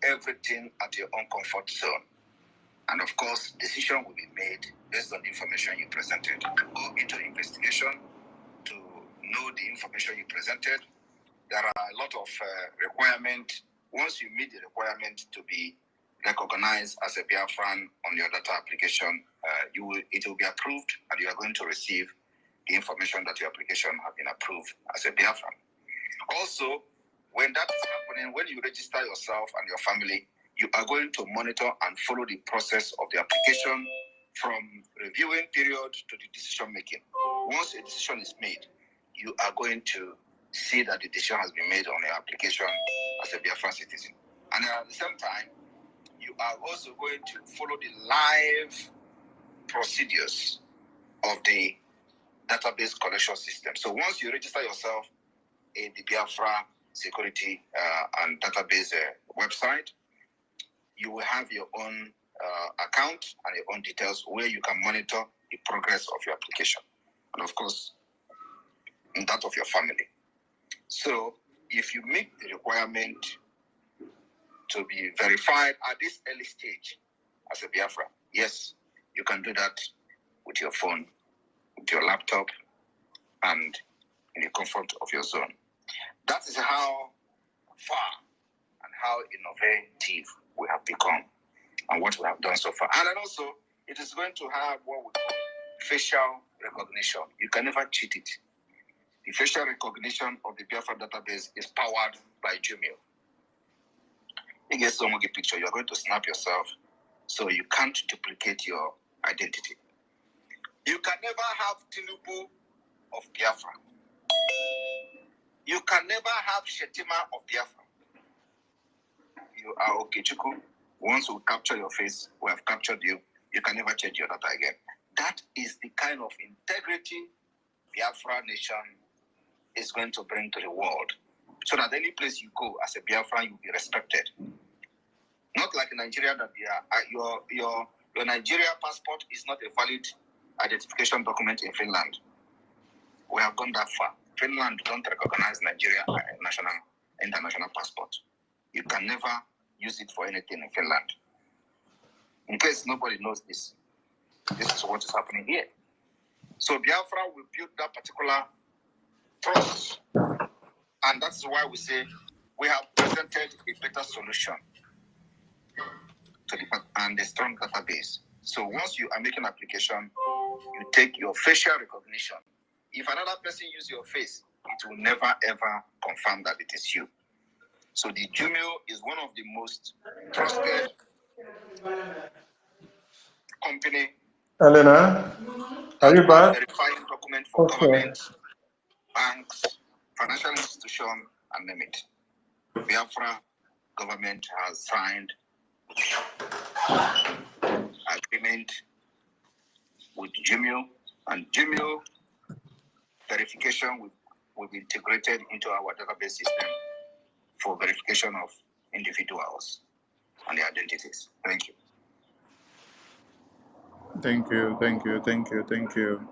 everything at your own comfort zone. And of course, decision will be made based on the information you presented. Go into investigation to know the information you presented. There are a lot of requirements. Once you meet the requirement to be recognized as a Biafran on your data application, it will be approved, and you are going to receive the information that your application has been approved as a Biafran. Also, when that is happening, when you register yourself and your family, you are going to monitor and follow the process of the application from reviewing period to the decision making. Once a decision is made, you are going to see that the decision has been made on your application as a Biafran citizen. And at the same time, you are also going to follow the live procedures of the database collection system. So once you register yourself in the Biafra security and database website, you will have your own account and your own details where you can monitor the progress of your application. And of course, in that of your family. So if you meet the requirement to be verified at this early stage as a Biafra, yes, you can do that with your phone, with your laptop, and in the comfort of your zone. That is how far and how innovative we have become and what we have done so far. And then also, it is going to have what we call facial recognition. You can never cheat it. The facial recognition of the Biafra database is powered by Jumio. You get some of the picture, you're going to snap yourself so you can't duplicate your identity. You can never have Tinubu of Biafra. You can never have Shetima of Biafra. You are Okechukwu. Once we capture your face, we have captured you, you can never change your data again. That is the kind of integrity Biafra nation is going to bring to the world. So that any place you go as a Biafran, you'll be respected. Not like in Nigeria that your Nigeria passport is not a valid identification document in Finland. We have gone that far. Finland don't recognize Nigeria as international passport. You can never use it for anything in Finland. In case nobody knows this, this is what is happening here. So Biafra will build that particular trust. And that's why we say we have presented a better solution to and a strong database. So once you are making an application, you take your facial recognition. If another person uses your face, it will never ever confirm that it is you. So the Jumio is one of the most trusted company. Elena, are you back? Verifying document for governments, banks, financial institutions, and name it. Biafra government has signed agreement with Jumio, and Jumio verification will be integrated into our database system for verification of individuals and their identities. Thank you. Thank you, thank you, thank you, thank you.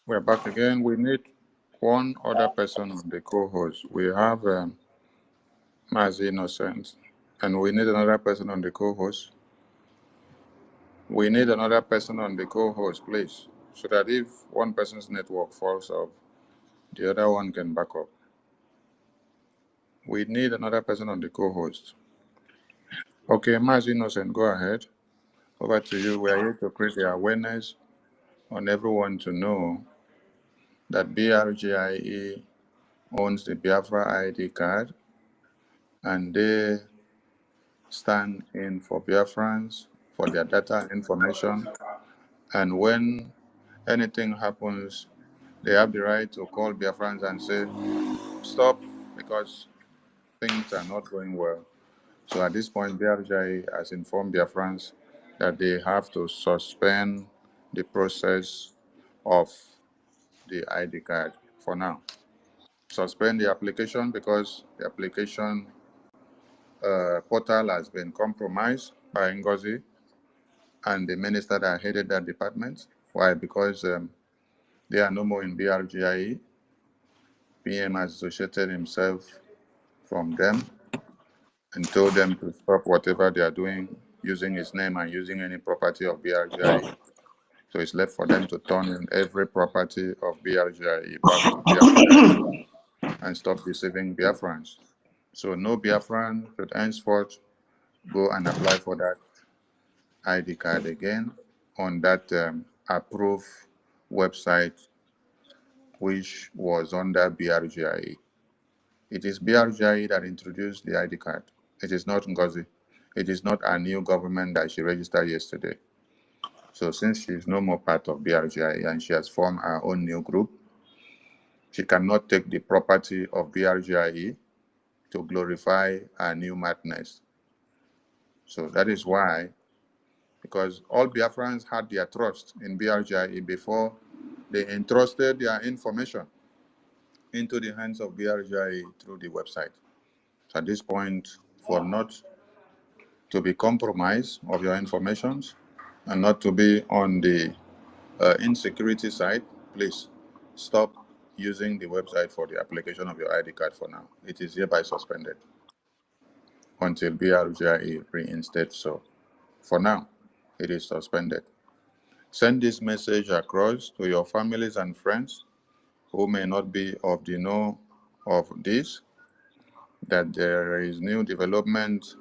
We're back again. We need one other person on the co-host. We have Mazi Innocent, and we need another person on the co-host. We need another person on the co-host, please, so that if one person's network falls off, the other one can back up. We need another person on the co-host. Okay, Mazi Innocent, go ahead. Over to you. We are here to create the awareness on everyone to know that BRGIE owns the Biafra ID card, and they stand in for Biafrans, for their data information. And when anything happens, they have the right to call Biafrans and say, stop, because things are not going well. So at this point, BRGIE has informed Biafrans that they have to suspend the process of the ID card for now. Suspend the application because the application portal has been compromised by Ngozi and the minister that headed that department. Why? Because they are no more in BRGIE. PM has associated himself from them, and told them to stop whatever they are doing using his name and using any property of BRGIE. So it's left for them to turn in every property of BRGIE back to BRGIE and stop deceiving Biafrans. So no Biafran should henceforth go and apply for that ID card again on that approved website which was under BRGIE. It is BRGIE that introduced the ID card. It is not Ngozi. It is not a new government that she registered yesterday. So since she is no more part of BRGIE and she has formed her own new group, she cannot take the property of BRGIE to glorify her new madness. So that is why, because all Biafrans had their trust in BRGIE before they entrusted their information into the hands of BRGIE through the website. So at this point, for not to be compromised of your informations and not to be on the insecurity side, please stop using the website for the application of your ID card for now. It is hereby suspended until BRGIE reinstates. So for now, it is suspended. Send this message across to your families and friends who may not be of the know of this, that there is new development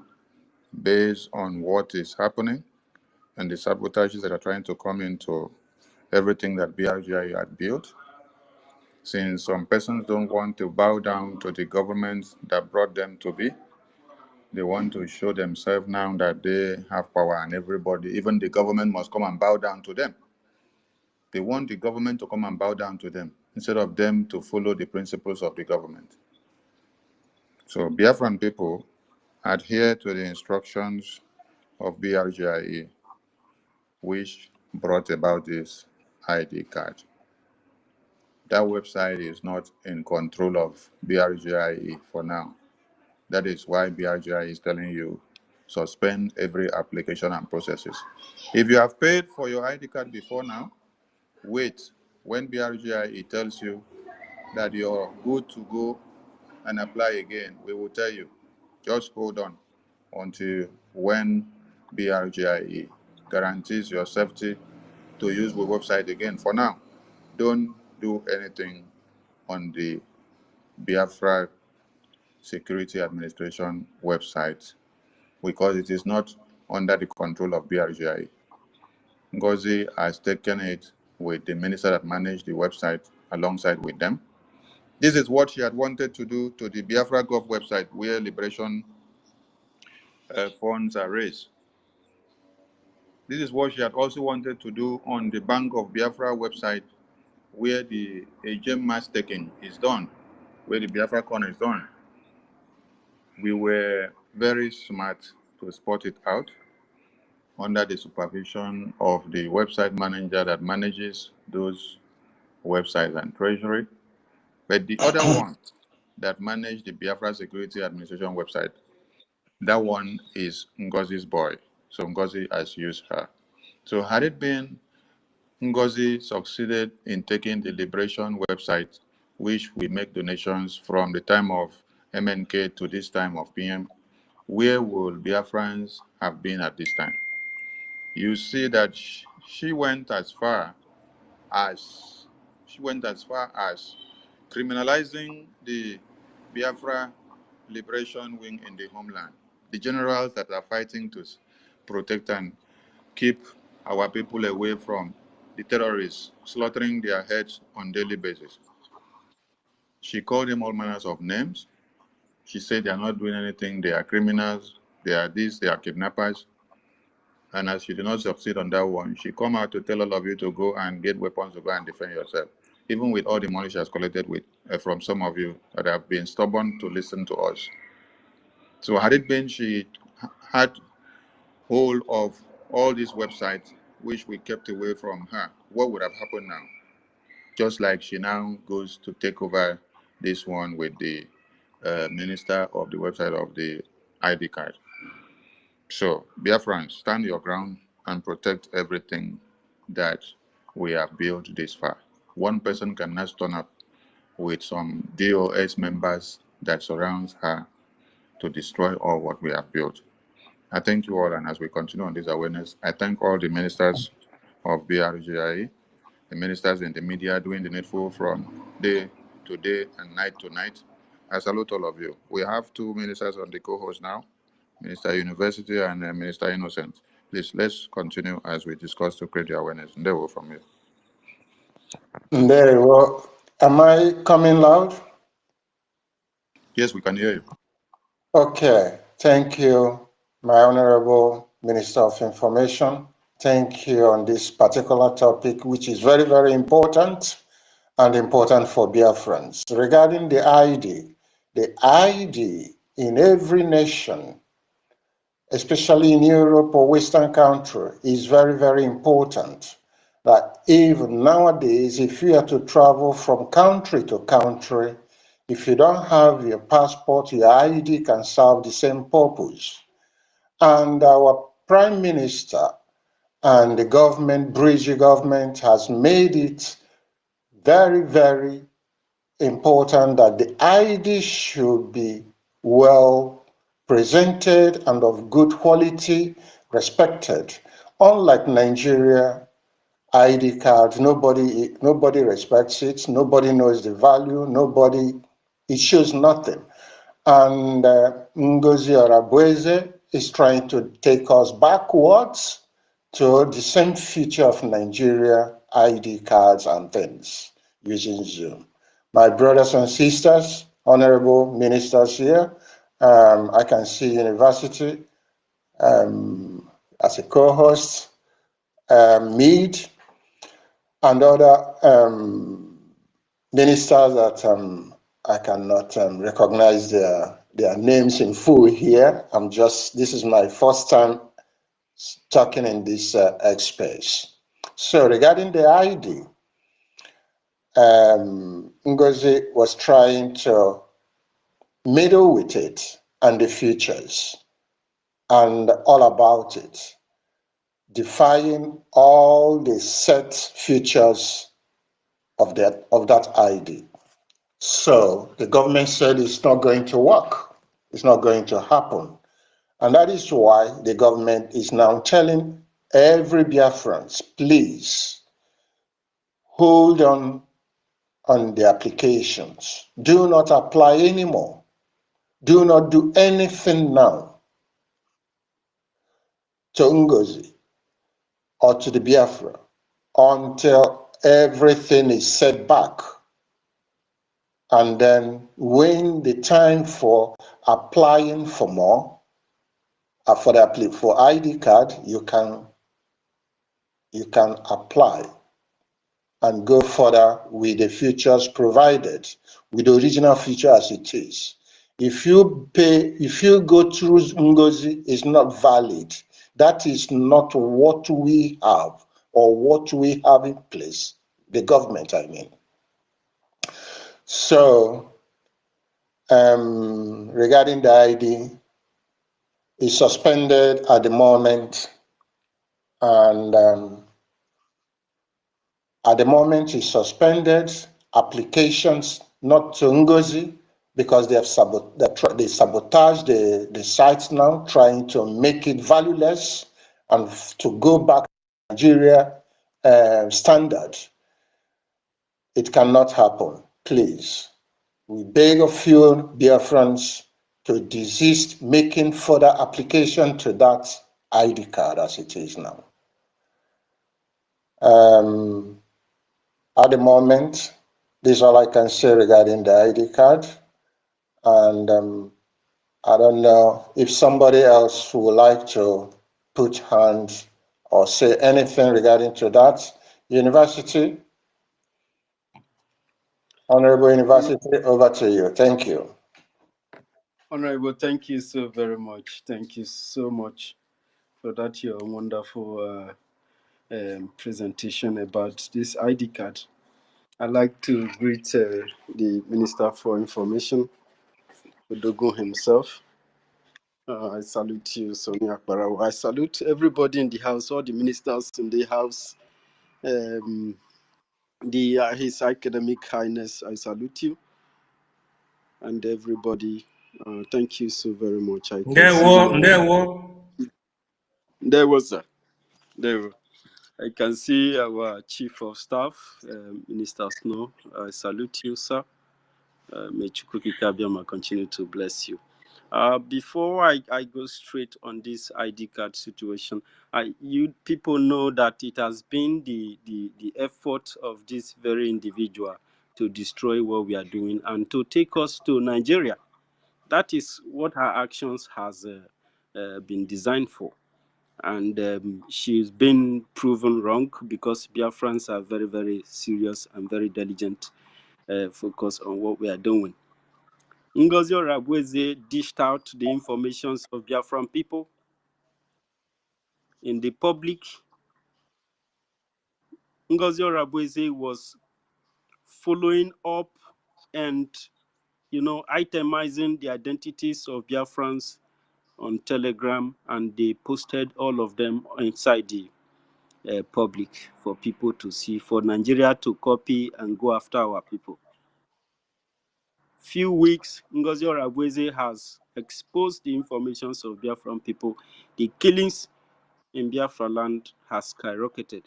based on what is happening and the sabotages that are trying to come into everything that BRGIE had built. Since some persons don't want to bow down to the government that brought them to be, they want to show themselves now that they have power and everybody, even the government, must come and bow down to them. They want the government to come and bow down to them instead of them to follow the principles of the government. So Biafran people adhere to the instructions of BRGIE, which brought about this ID card. That website is not in control of BRGIE for now. That is why BRGIE is telling you suspend every application and processes. If you have paid for your ID card before now, wait. When BRGIE tells you that you're good to go and apply again, we will tell you. Just hold on until when BRGIE guarantees your safety to use the website again. For now, don't do anything on the Biafra Security Administration website because it is not under the control of BRGIE. Ngozi has taken it with the minister that managed the website alongside with them. This is what she had wanted to do to the Biafra Gov website where liberation funds are raised. This is what she had also wanted to do on the Bank of Biafra website where the gem mass taking is done, where the Biafra corner is done. We were very smart to spot it out under the supervision of the website manager that manages those websites and treasury. But the other one that managed the Biafra Security Administration website, that one is Ngozi's boy. So Ngozi has used her. So had it been Ngozi succeeded in taking the Liberation website, which we make donations from the time of MNK to this time of PM, where would Biafrans have been at this time? You see that she went as far as criminalizing the Biafra Liberation Wing in the homeland, the generals that are fighting to protect and keep our people away from the terrorists slaughtering their heads on daily basis. She called them all manners of names. She said they are not doing anything, they are criminals, they are this, they are kidnappers. And as she did not succeed on that one, she come out to tell all of you to go and get weapons to go and defend yourself, even with all the money she has collected with from some of you that have been stubborn to listen to us. So had it been she had hold of all these websites which we kept away from her, what would have happened now? Just like she now goes to take over this one with the minister of the website of the ID card. So, Biafrans, stand your ground and protect everything that we have built this far. One person cannot turn up with some DOS members that surrounds her to destroy all what we have built. I thank you all, and as we continue on this awareness, I thank all the ministers of BRGI, the ministers in the media doing the needful from day to day and night to night. I salute all of you. We have two ministers on the co-host now, Minister University and Minister Innocent. Please, let's continue as we discuss to create the awareness. And they will from you. Very well. Am I coming loud? Yes, we can hear you. Okay. Thank you, my Honorable Minister of Information. Thank you on this particular topic, which is very, very important and important for Biafrans. Regarding the ID in every nation, especially in Europe or Western country, is very, very important. That even nowadays, if you are to travel from country to country, if you don't have your passport, your ID can serve the same purpose. And our Prime Minister and the government, Brgie government, has made it very, very important that the ID should be well presented and of good quality, respected. Unlike Nigeria, ID cards, nobody respects it, nobody knows the value, it shows nothing. And Ngozi Orabueze is trying to take us backwards to the same feature of Nigeria ID cards and things using Zoom. My brothers and sisters, honorable ministers here, I can see university as a co-host, Mead, and other ministers that I cannot recognize their names in full here. This is my first time talking in this space. So regarding the ID, Ngozi was trying to middle with it and the features and all about it, defying all the set features of that ID. So the government said it's not going to work. It's not going to happen. And that is why the government is now telling every Biafrans, please hold on the applications. Do not apply anymore. Do not do anything now to Ngozi or to the Biafra until everything is set back. And then when the time for applying for more, for ID card, you can apply and go further with the features provided, with the original feature as it is. If you go through Ngozi, it's not valid. That is not what we have or what we have in place, the government, I mean. So, regarding the ID, it's suspended at the moment, and at the moment it's suspended. Applications not to Ngozi because they sabotage the site now, trying to make it valueless and to go back to Nigeria standard. It cannot happen. Please, we beg of you, dear friends, to desist making further application to that ID card as it is now. At the moment, this is all I can say regarding the ID card. And I don't know if somebody else would like to put hands or say anything regarding to that. University, Honorable University, over to you. Thank you. Honorable, thank you so very much. Thank you so much for that, your wonderful presentation about this ID card. I'd like to greet the Minister for Information, Odogo himself. I salute you, Sonia Akbarawo. I salute everybody in the house, all the ministers in the house, His Academic Highness, I salute you, and everybody Thank you so very much. I can see Ndewo. there was a there. I can see our Chief of Staff, Minister Snow. I salute you, sir. May Chukwuki Kabiama continue to bless you. Before I go straight on this ID card situation, you people know that it has been the effort of this very individual to destroy what we are doing and to take us to Nigeria. That is what her actions has been designed for. And she's been proven wrong because Biafrans are very, very serious and very diligent, focus on what we are doing. Ngozi Orabweze dished out the information of Biafran people in the public. Ngozi Orabweze was following up and, itemizing the identities of Biafrans on Telegram, and they posted all of them inside the public for people to see, for Nigeria to copy and go after our people. Few weeks, Ngozi Orabweze has exposed the information of Biafran people. The killings in Biafra land has skyrocketed.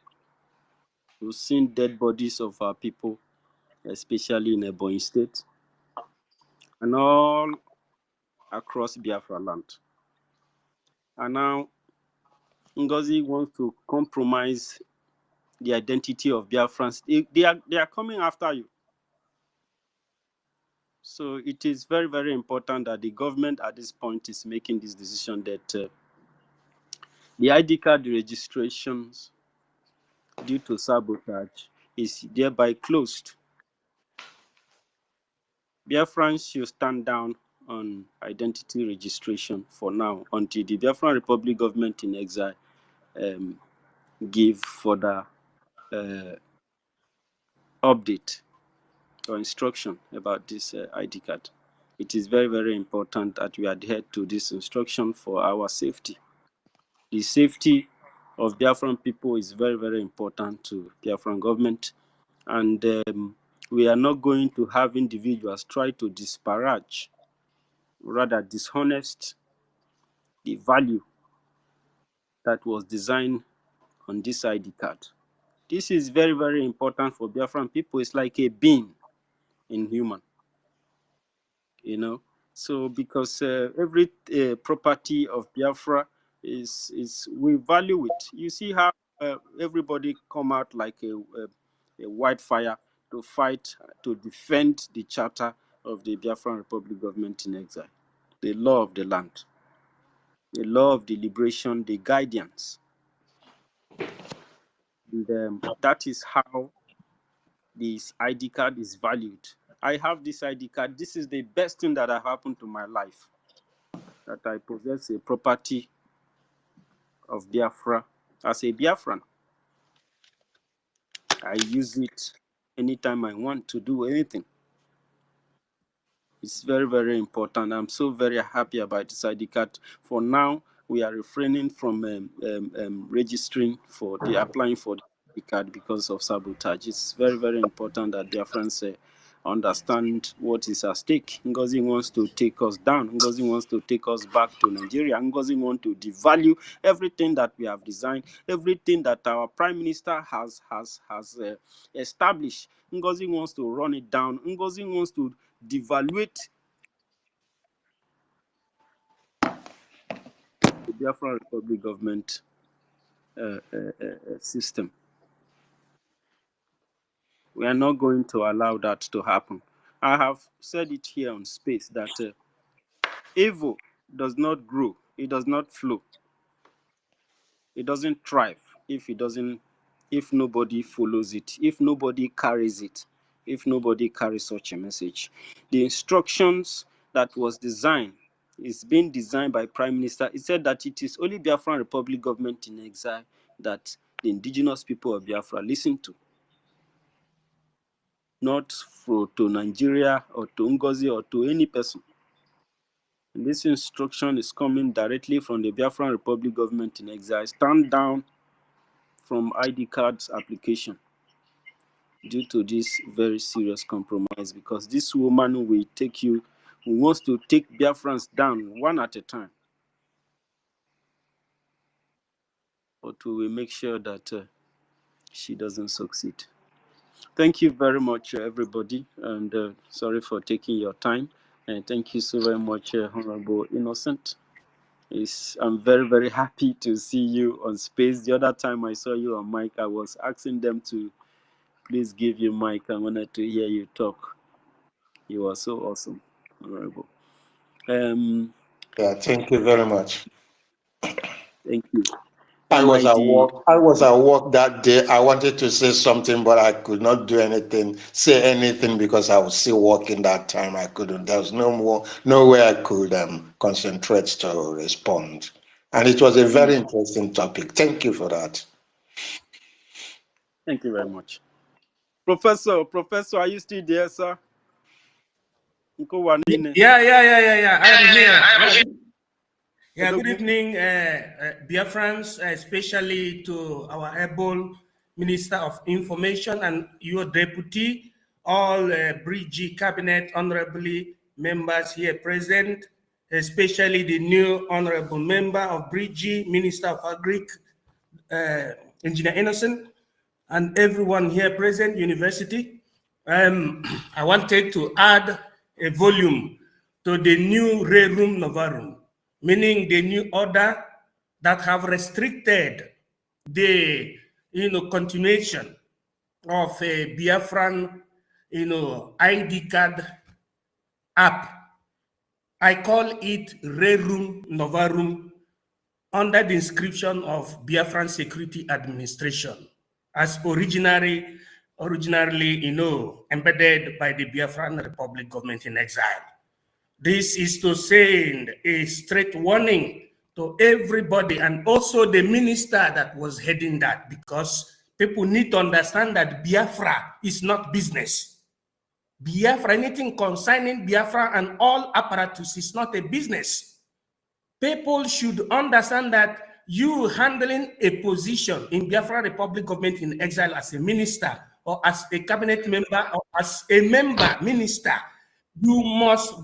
We've seen dead bodies of our people, especially in Ebonyi State, and all across Biafra land. And now, Ngozi wants to compromise the identity of Biafrans. They are coming after you. So it is very, very important that the government at this point is making this decision that the ID card registrations due to sabotage is thereby closed. Biafrans should stand down on identity registration for now until the Biafran Republic government in exile give further update or instruction about this ID card. It is very, very important that we adhere to this instruction for our safety. The safety of Biafran people is very, very important to Biafran government. And we are not going to have individuals try to disparage, rather dishonest, the value that was designed on this ID card. This is very, very important for Biafran people. It's like a being in human, So because every property of Biafra is we value it. You see how everybody come out like a wildfire to fight, to defend the charter of the Biafran Republic government in exile, the law of the land, the law of the liberation, the guidance. And that is how this ID card is valued. I have this ID card. This is the best thing that has happened to my life, that I possess a property of Biafra as a Biafran. I use it anytime I want to do anything. It's very, very important. I'm so very happy about this ID card. For now, we are refraining from registering for the applying for the ID card because of sabotage. It's very, very important that Biafrans understand what is at stake. Ngozi wants to take us down. Ngozi wants to take us back to Nigeria. Ngozi wants to devalue everything that we have designed, everything that our Prime Minister has established. Ngozi wants to run it down. Ngozi wants to devaluate the Biafran Republic government system. We are not going to allow that to happen. I have said it here on Space that evil does not grow, it does not flow, it doesn't thrive if nobody follows it, if nobody carries it, if nobody carries such a message. The instructions that was designed is being designed by Prime Minister. He said that it is only Biafran Republic government in exile that the indigenous people of Biafra listen to, not to Nigeria or to Ngozi or to any person. And this instruction is coming directly from the Biafran Republic government in exile. Stand down from ID cards application due to this very serious compromise, because this woman will take you who wants to take Biafrans down one at a time. But we will make sure that she doesn't succeed. Thank you very much, everybody, and sorry for taking your time. And thank you so very much, Honorable Innocent. I'm very, very happy to see you on space. The other time I saw you on mic, I was asking them to please give you mic. I wanted to hear you talk. You are so awesome, Honorable. Yeah, thank you very much. Thank you. I was at work that day. I wanted to say something, but I could not say anything because I was still working that time. I couldn't. There was no way I could concentrate to respond. And it was a very interesting topic. Thank you for that. Thank you very much. Professor, are you still there, sir? Yeah. I am here. Yeah, good evening, Biafrans, especially to our able Minister of Information and your deputy, all Brgie cabinet honorably members here present, especially the new honorable member of Brgie, Minister of Agric, Engineer Innocent, and everyone here present, University. I wanted to add a volume to the new Rerum Novarum, meaning the new order that have restricted the continuation of a Biafran ID card app. I call it Rerum Novarum under the inscription of Biafran Security Administration, as originally embedded by the Biafran Republic government in exile. This is to send a straight warning to everybody and also the minister that was heading that, because people need to understand that Biafra is not business. Biafra, anything concerning Biafra and all apparatus is not a business. People should understand that you handling a position in Biafra Republic government in exile as a minister or as a cabinet member or as a member minister, you must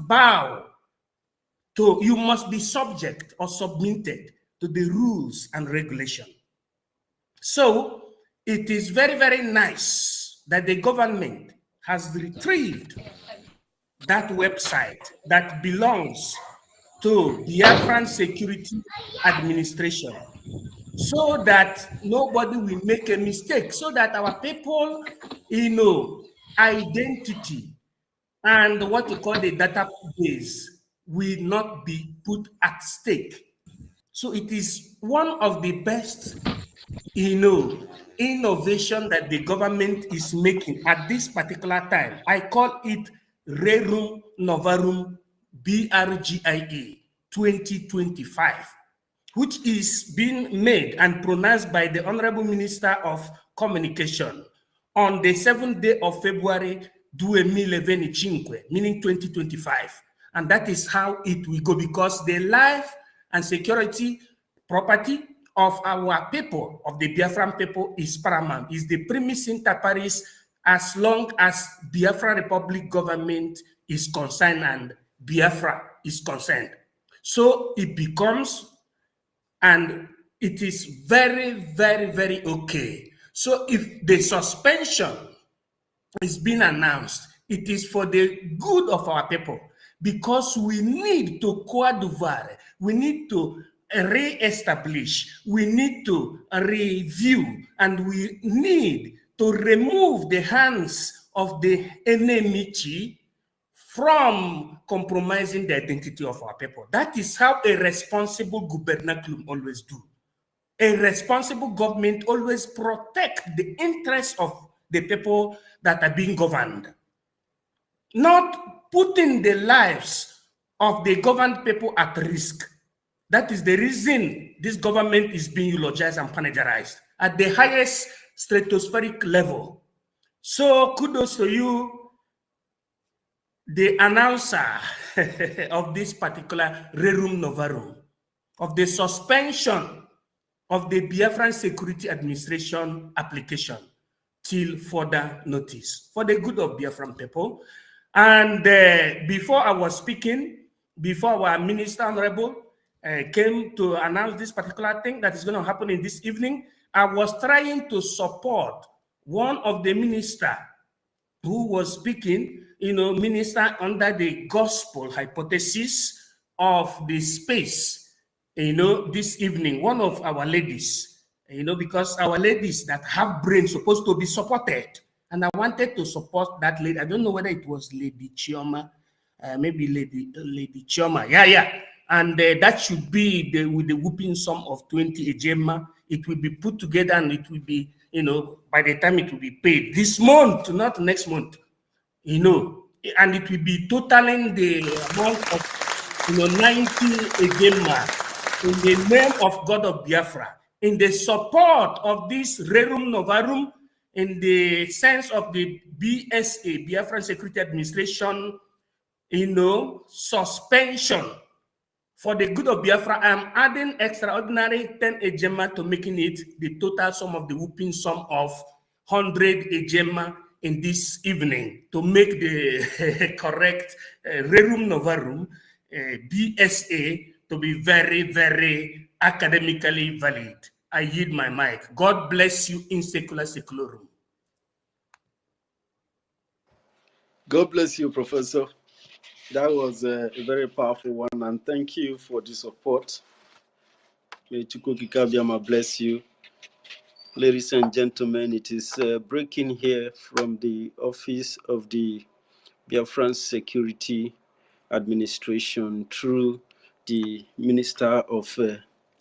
you must be subject or submitted to the rules and regulation. So it is very, very nice that the government has retrieved that website that belongs to Biafran Security Administration, so that nobody will make a mistake, so that our people, identity and what you call the database will not be put at stake. So it is one of the best, innovation that the government is making at this particular time. I call it Rerum Novarum BRGIA 2025, which is being made and pronounced by the Honorable Minister of Communication on the 7th day of February 2025, meaning 2025. And that is how it will go, because the life and security property of our people, of the Biafran people, is paramount, is the primus inter pares, as long as Biafra Republic government is concerned and Biafra is concerned. So it becomes, and it is very, very, very okay. So if the suspension is being announced, it is for the good of our people, because we need to coaduvare, we need to re-establish, we need to review, and we need to remove the hands of the enemy from compromising the identity of our people. That is how a responsible gubernaculum always do. A responsible government always protect the interests of the people that are being governed, not putting the lives of the governed people at risk. That is the reason this government is being eulogized and panegized at the highest stratospheric level. So kudos to you, the announcer of this particular Rerum Novarum, of the suspension of the Biafran Security Administration application till further notice, for the good of Biafran people. And before I was speaking, before our Minister Honorable came to announce this particular thing that is going to happen in this evening, I was trying to support one of the minister who was speaking, minister under the gospel hypothesis of the space, this evening, one of our ladies, because our ladies that have brains supposed to be supported. And I wanted to support that lady. I don't know whether it was Lady Chioma, maybe Lady Chioma. Yeah. And that should be with the whooping sum of 20 ejema. It will be put together and it will be, by the time it will be paid this month, not next month, and it will be totaling the amount of, 90 ejema in the name of God of Biafra, in the support of this Rerum Novarum, in the sense of the BSA, Biafran Security Administration, suspension. For the good of Biafra, I am adding extraordinary 10 ejema to making it the total sum of the whooping sum of 100 ejema in this evening to make the correct Rerum Novarum BSA to be very, very academically valid. I yield my mic. God bless you in secula seculorum. God bless you, Professor. That was a very powerful one, and thank you for the support. May Chukwuka Kabiyama bless you. Ladies and gentlemen, it is breaking here from the office of the Biafran Security Administration through the Minister of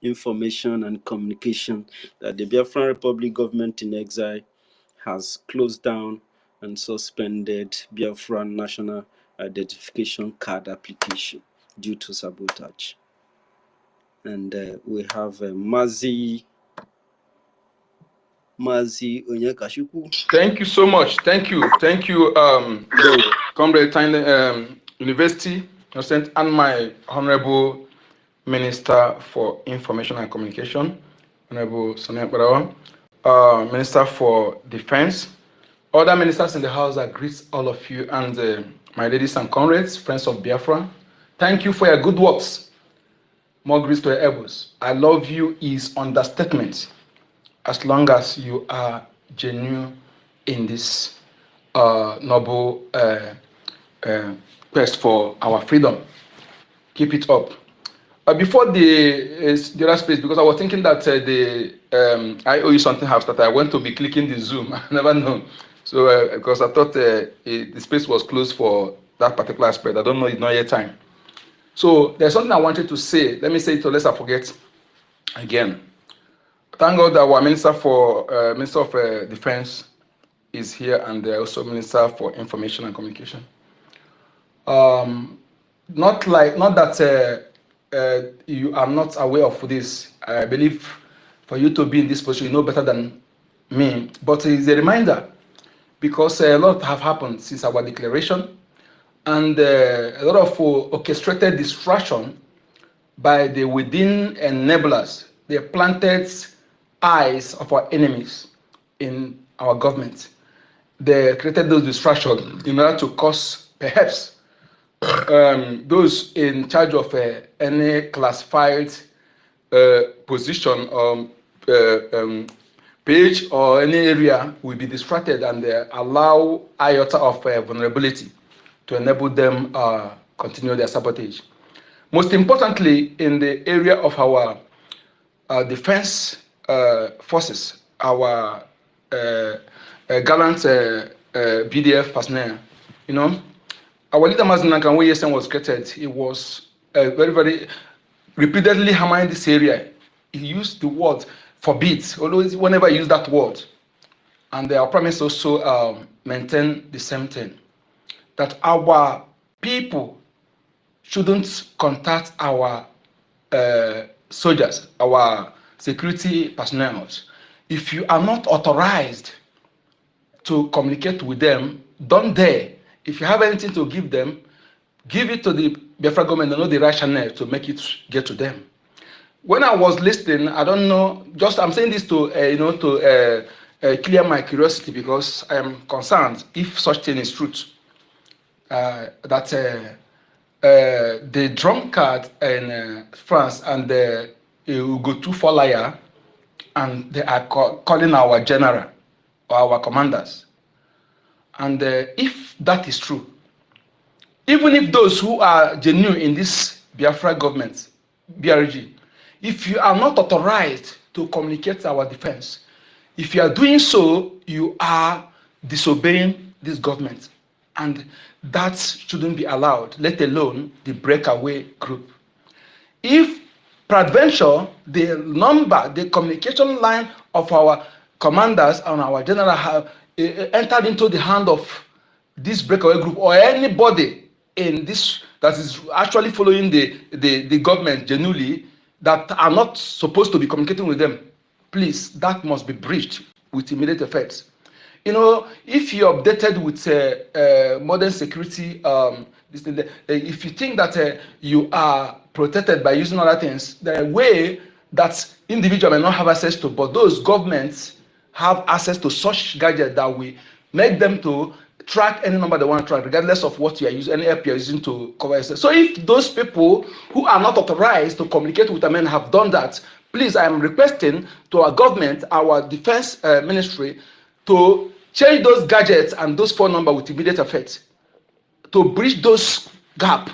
Information and Communication that the Biafran Republic government in exile has closed down and suspended Biafran National Identification Card application due to sabotage. And we have Mazi Onyekashiku. Thank you so much. Thank you, Comrade Tyne, University Innocent, and my Honorable Minister for Information and Communication, Honorable Sonia Barawa, Minister for Defense, other ministers in the house. I greet all of you, and my ladies and comrades, friends of Biafra. Thank you for your good works. More grace to your elbows. I love you is understatement. As long as you are genuine in this noble quest for our freedom, keep it up. Before the other space, because I was thinking that I owe you something have started. I went to be clicking the Zoom. I never know. So because I thought the space was closed for that particular aspect. I don't know, it's not yet time. So there's something I wanted to say. Let me say it unless I forget again. Thank God that our Minister of Defense is here, and also Minister for Information and Communication. Not that you are not aware of this. I believe for you to be in this position, you know better than me. But it's a reminder, because a lot have happened since our declaration, and a lot of orchestrated distraction by the within enablers, the planted eyes of our enemies in our government. They created those distractions in order to cause, perhaps, those in charge of any classified position or page or any area will be distracted, and allow iota of vulnerability to enable them continue their sabotage. Most importantly, in the area of our defense forces, our gallant BDF personnel, our leader Mazinankan, when ESN was created, he was very, very repeatedly hammering this area. He used the word forbid, always whenever he used that word. And our promise also maintain the same thing, that our people shouldn't contact our soldiers, our security personnel. If you are not authorized to communicate with them, don't dare. If you have anything to give them, give it to the Biafra government and know the rationale to make it get to them. When I was listening, I don't know, I'm saying this to clear my curiosity, because I am concerned if such thing is truth. that the drunkard in France and the Ugotu for liar, and they are calling our general or our commanders. And if that is true, even if those who are genuine in this Biafra government, BRG, if you are not authorized to communicate our defense, if you are doing so, you are disobeying this government. And that shouldn't be allowed, let alone the breakaway group. If peradventure the communication line of our commanders and our general have entered into the hand of this breakaway group or anybody in this that is actually following the government genuinely that are not supposed to be communicating with them, please, that must be breached with immediate effect. You know, if you're updated with modern security, if you think that you are protected by using other things, there are way that individual may not have access to, but those governments have access to such gadgets that will make them to track any number they want to track, regardless of what you are using, any app you are using to cover yourself. So if those people who are not authorized to communicate with men have done that, please, I am requesting to our government, our defense ministry, to change those gadgets and those phone numbers with immediate effect to bridge those gap.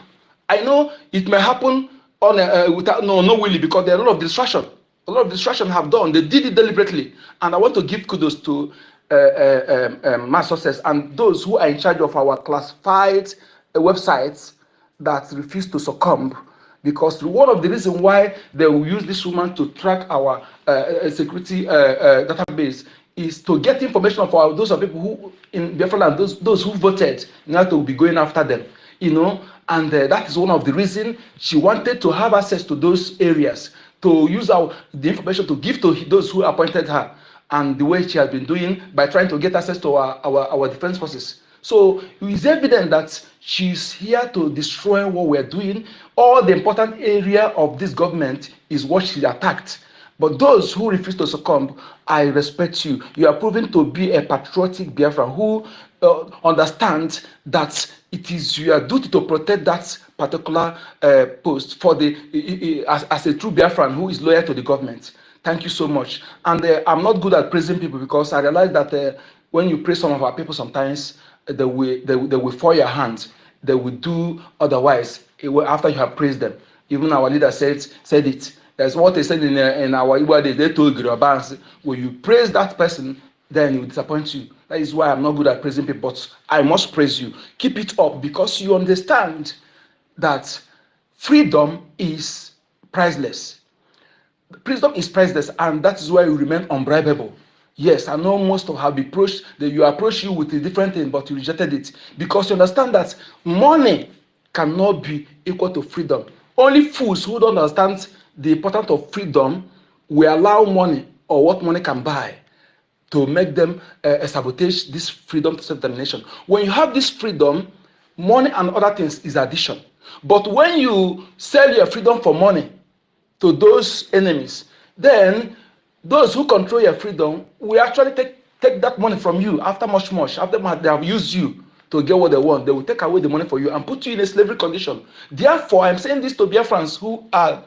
I know it may happen on without no willy, because there are a lot of distraction. A lot of distraction have done. They did it deliberately, and I want to give kudos to mass success and those who are in charge of our classified websites that refuse to succumb. Because one of the reasons why they will use this woman to track our security database is to get information for those of people who in Biafra land, those who voted, in order to be going after them, you know, and that is one of the reasons she wanted to have access to those areas, to use the information to give to those who appointed her, and the way she has been doing by trying to get access to our defense forces. So it is evident that she's here to destroy what we're doing. All the important area of this government is what she attacked. But those who refuse to succumb, I respect you. You are proven to be a patriotic Biafran who understands that it is your duty to protect that particular post for as a true Biafran who is loyal to the government. Thank you so much. And I'm not good at praising people, because I realize that when you praise some of our people, sometimes they will fall your hand. They will do otherwise after you have praised them. Even our leader said it. That's what they said in our Igbo days. They told Yorubans, when you praise that person, then he will disappoint you. That is why I'm not good at praising people, but I must praise you. Keep it up, because you understand that freedom is priceless. Freedom is priceless, and that is why you remain unbribable. Yes, I know most of have approached that you approach you with a different thing, but you rejected it because you understand that money cannot be equal to freedom. Only fools who don't understand the importance of freedom will allow money or what money can buy to make them sabotage this freedom to self-determination. When you have this freedom, money and other things is addition. But when you sell your freedom for money to those enemies, then those who control your freedom will actually take that money from you after much. After they have used you to get what they want, they will take away the money for you and put you in a slavery condition. Therefore, I'm saying this to Biafrans who are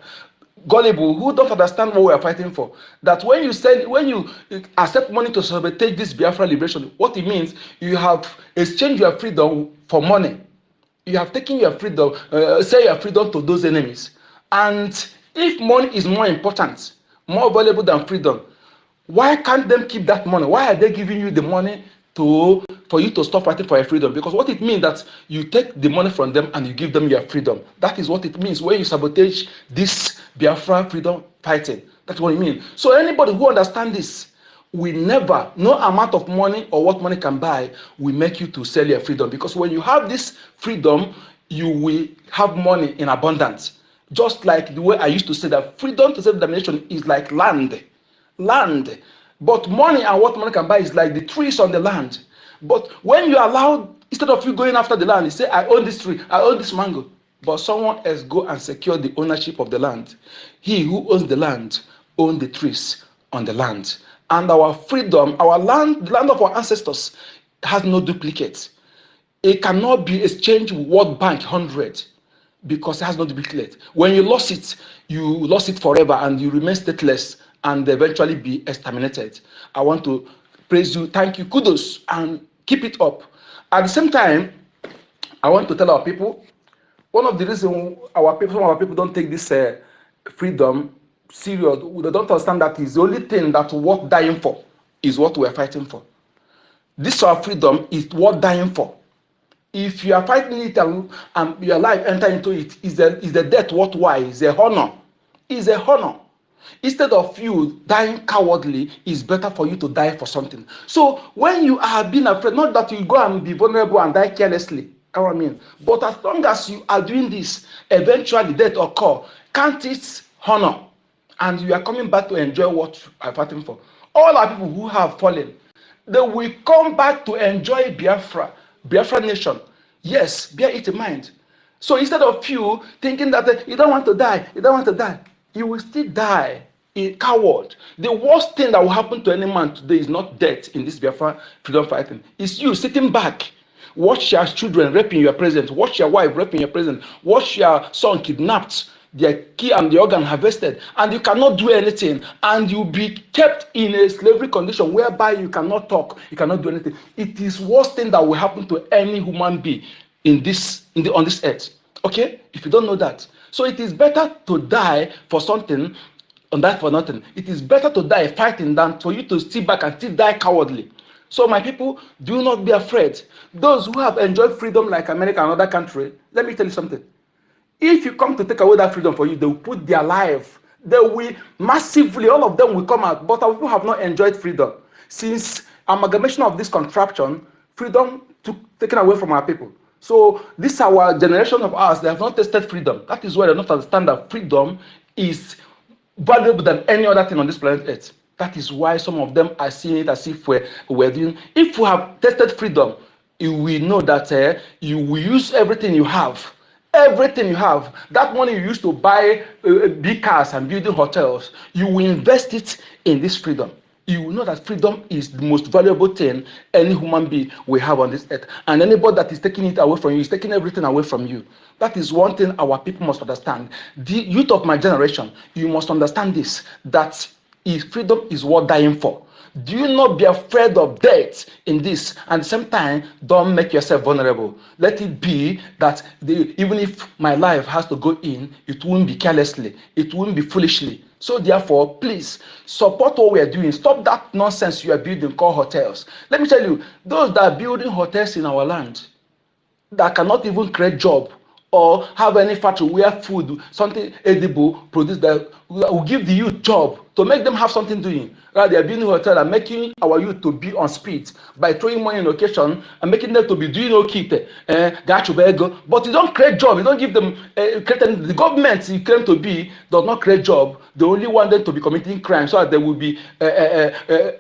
gullible, who don't understand what we are fighting for. That when you accept money to sabotage this Biafra liberation, what it means, you have exchanged your freedom for money. You have taken your freedom, sell your freedom to those enemies. And if money is more important, more valuable than freedom, why can't them keep that money? Why are they giving you the money for you to stop fighting for your freedom? Because what it means that you take the money from them and you give them your freedom. That is what it means when you sabotage this Biafra freedom fighting. That's what it means. So anybody who understands this will never, no amount of money or what money can buy will make you to sell your freedom. Because when you have this freedom, you will have money in abundance. Just like the way I used to say that freedom to self-determination is like land. But money and what money can buy is like the trees on the land. But when you allow, instead of you going after the land, you say, I own this tree, I own this mango. But someone else go and secure the ownership of the land. He who owns the land owns the trees on the land. And our freedom, our land, the land of our ancestors, has no duplicate. It cannot be exchanged with World Bank 100 because it has not been cleared. When you lost it forever and you remain stateless and eventually be exterminated. I want to praise you, thank you, kudos, and keep it up. At the same time, I want to tell our people, one of the reasons some of our people don't take this freedom serious, they don't understand that is the only thing that worth dying for is what we are fighting for. This our freedom is worth dying for. If you are fighting it and your life enter into it, is the death worthwhile? Is a honor. Is a honor. Instead of you dying cowardly, it's better for you to die for something. So when you are being afraid, not that you go and be vulnerable and die carelessly, I mean, but as long as you are doing this, eventually death occur. Count it honor, and you are coming back to enjoy what you are fighting for. All our people who have fallen, they will come back to enjoy Biafra nation. Yes, bear it in mind. So instead of you thinking that you don't want to die, you will still die. A coward. The worst thing that will happen to any man today is not death in this Biafra freedom fighting. It's you sitting back. Watch your children raping your presence. Watch your wife raping your presence. Watch your son kidnapped, their key and the organ harvested, and you cannot do anything, and you be kept in a slavery condition whereby you cannot talk, you cannot do anything. It is worst thing that will happen to any human being on this earth. Okay, if you don't know that, so it is better to die for something and die for nothing. It is better to die fighting than for you to sit back and still die cowardly. So my people, do not be afraid. Those who have enjoyed freedom like America and other countries, let me tell you something. If you come to take away that freedom for you, they will put their life. They will massively, all of them will come out. But our people have not enjoyed freedom. Since amalgamation of this contraption, freedom taken away from our people. So this our generation of ours, they have not tasted freedom. That is why they don't understand that freedom is valuable than any other thing on this planet Earth. That is why some of them are seeing it as if we're doing. If we have tasted freedom, you will know that you will use everything you have. Everything you have, that money you used to buy big cars and building hotels, you will invest it in this freedom. You will know that freedom is the most valuable thing any human being will have on this earth. And anybody that is taking it away from you is taking everything away from you. That is one thing our people must understand. The youth of my generation, you must understand this, that freedom is worth dying for. Do you not be afraid of death in this? And at the same time, don't make yourself vulnerable. Let it be that even if my life has to go in, it won't be carelessly, it won't be foolishly. So therefore, please support what we are doing. Stop that nonsense you are building called hotels. Let me tell you, those that are building hotels in our land that cannot even create job or have any factory where food, something edible produced that will give the youth job to make them have something doing. Rather, they are building hotel and making our youth to be on speed by throwing money in location and making them to be doing but you don't create job, you don't give them the government you claim to be does not create job. They only want them to be committing crime so that they will be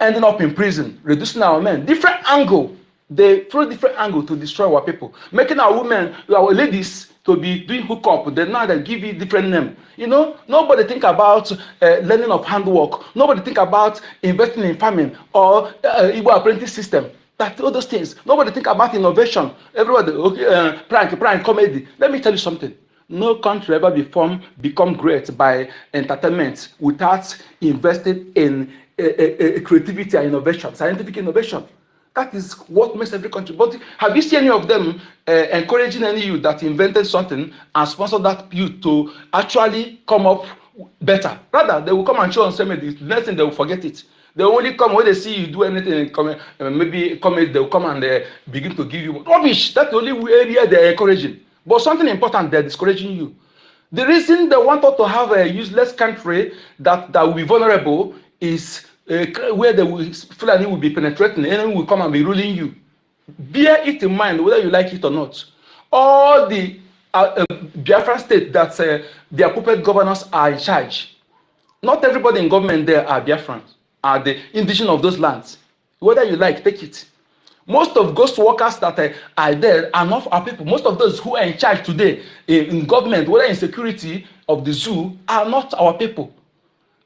ending up in prison, reducing our men. Different angle. They throw different angle to destroy our people, making our women, our ladies to be doing hookup. Then now they give it different name. Nobody think about learning of handwork. Nobody think about investing in farming or Igbo apprentice system. That all those things. Nobody think about innovation. Everybody, okay, prank, comedy. Let me tell you something. No country ever become great by entertainment without investing in creativity and innovation, scientific innovation. That is what makes every country. But have you seen any of them encouraging any youth that invented something and sponsor that youth to actually come up better? Rather, they will come and show on social media. The next thing, they will forget it. They only come when they see you do anything, maybe comment, they will come and begin to give you rubbish. That's the only area they're encouraging. But something important, they're discouraging you. The reason they want us to have a useless country that will be vulnerable is where they will Fulani will be penetrating, and enemy will come and be ruling you. Bear it in mind whether you like it or not. All the Biafran state that their puppet governors are in charge. Not everybody in government there are Biafrans, are the indigenous of those lands. Whether you like, take it. Most of ghost workers that are there are not our people. Most of those who are in charge today in government, whether in security of the zoo, are not our people.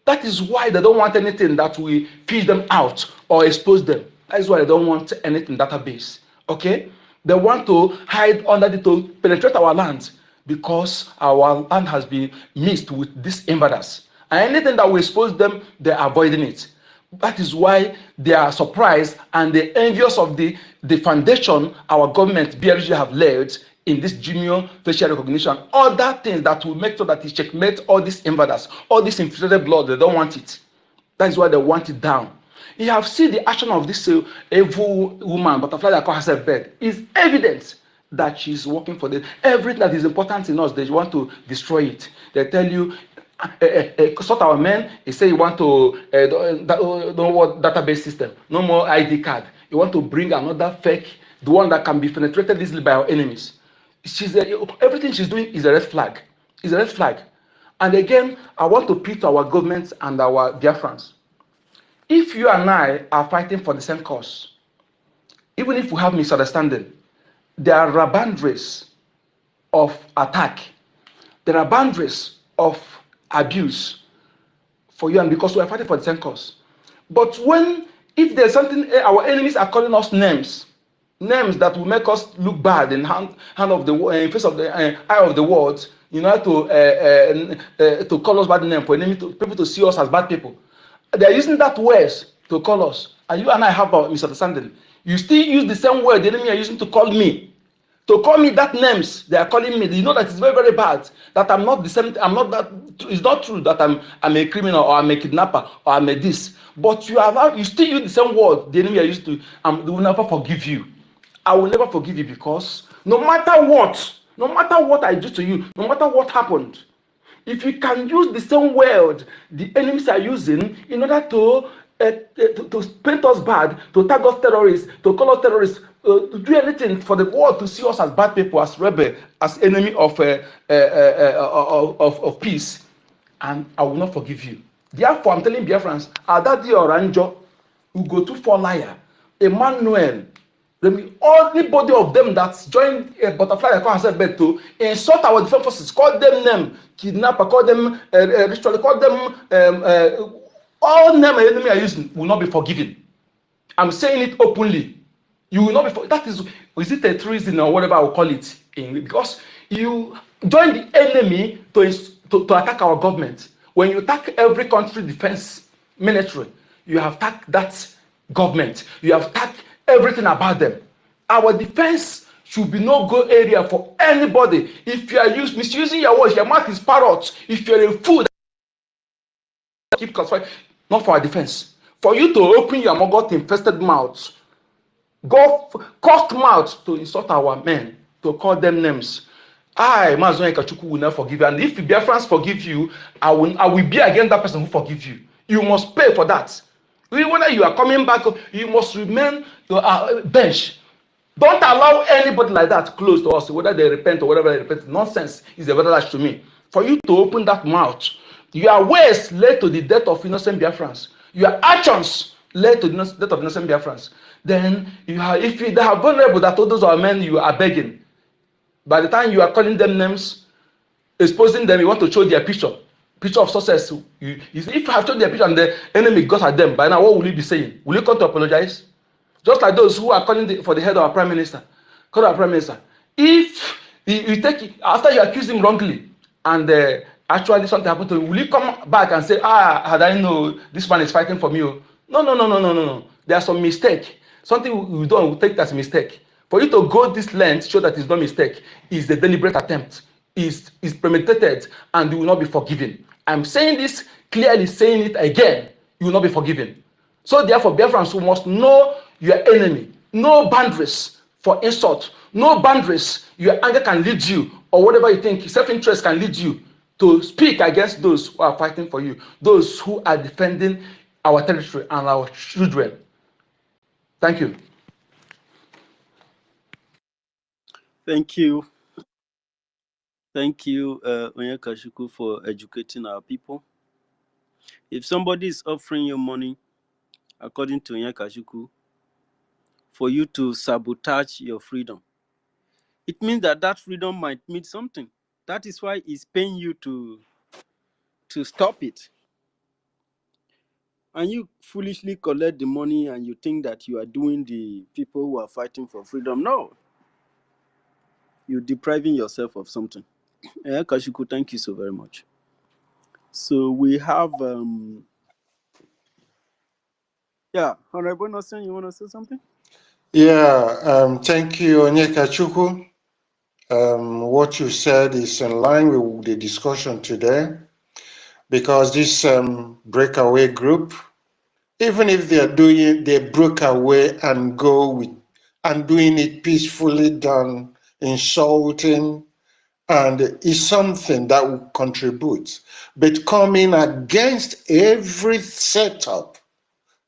That is why they don't want anything that will fish them out or expose them. That is why they don't want anything database. Okay? They want to hide under it to penetrate our land because our land has been mixed with these invaders. And anything that will expose them, they're avoiding it. That is why they are surprised and they're envious of the foundation our government, BRG, have laid in this junior facial recognition. Other things that will make sure that it checkmate all these invaders, all this infiltrated blood, they don't want it. That is why they want it down. You have seen the action of this evil woman, butterfly that call herself bird. It's evident that she's working for them. Everything that is important in us, they want to destroy it. They tell you, sort our men. They say you want to no more database system, no more ID card. You want to bring another fake, the one that can be penetrated easily by our enemies. Everything she's doing is a red flag. Is a red flag. And again, I want to appeal to our governments and our Biafrans. If you and I are fighting for the same cause, even if we have misunderstanding, there are boundaries of attack. There are boundaries of abuse for you and because we are fighting for the same cause. But if there's something, our enemies are calling us names that will make us look bad in in face of the eye of the world, to call us bad name for people to see us as bad people. They are using that words to call us, and you and I have a misunderstanding. You still use the same word the enemy are using to call me. To call me that names they are calling me, you know that it's very, very bad. That I'm not the same. I'm not that. It's not true that I'm a criminal or I'm a kidnapper or I'm a this. But you still use the same word the enemy are used to. They will never forgive you. I will never forgive you because no matter what I do to you, no matter what happened, if you can use the same word the enemies are using in order to paint us bad, to tag us terrorists, to call us terrorists, to do anything for the world to see us as bad people, as rebel, as enemy of peace, and I will not forgive you. Therefore, I'm telling Biafrans, Adadi Oranjo, Ugotu liar, Emmanuel, anybody of them that's joined a butterfly that call herself bed to insult our defense forces, call them name, kidnapper, call them ritual, call them all name an enemy are using will not be forgiven. I'm saying it openly. You will not be. That is it a treason or whatever I will call it? Because you join the enemy to attack our government. When you attack every country defense military, you have attacked that government. You have attacked everything about them. Our defense should be no go area for anybody. If you are misusing your words, your mouth is parrot. If you're a fool, keep classifying. Not for our defense. For you to open your maggot infested mouth, go cost mouth to insult our men, to call them names. I, Mazon Ekachukwu, will not forgive you. And if the Biafrans forgive you, I will be against that person who forgives you. You must pay for that. Whether you are coming back, you must remain bench. Don't allow anybody like that close to us, whether they repent or whatever they repent. Nonsense is a better to me. For you to open that mouth, your ways led to the death of innocent Biafrans. Your actions led to the death of innocent Biafrans. Then, if they are vulnerable, that all those are men you are begging. By the time you are calling them names, exposing them, you want to show their picture of success. If you have shown their picture and the enemy got at them, by now what will you be saying? Will you come to apologize? Just like those who are calling for the head of our prime minister. Call our prime minister. If you take after you accuse him wrongly and actually something happened to him, will you come back and say, had I know this man is fighting for me? No. There's some mistake. Something we don't take as a mistake. For you to go this length, show that it's not mistake, is a deliberate attempt, is premeditated, and you will not be forgiven. I'm saying this clearly, saying it again, you will not be forgiven. So therefore, Biafrans must know your enemy. No boundaries for insult. No boundaries your anger can lead you, or whatever you think self-interest can lead you to speak against those who are fighting for you, those who are defending our territory and our children. Thank you. Thank you. Thank you, Onyekachukwu, for educating our people. If somebody is offering you money, according to Onyekachukwu, for you to sabotage your freedom, it means that freedom might mean something. That is why he's paying you to stop it. And you foolishly collect the money and you think that you are doing the people who are fighting for freedom. No. you're depriving yourself of something. Yeah, Kashiku, thank you so very much. So we have yeah, Honorable Nelson, you want to say something? Yeah, thank you, Onyeka Chukwu. What you said is in line with the discussion today, because this breakaway group, even if they broke away and doing it peacefully done, insulting, and is something that will contribute. But coming against every setup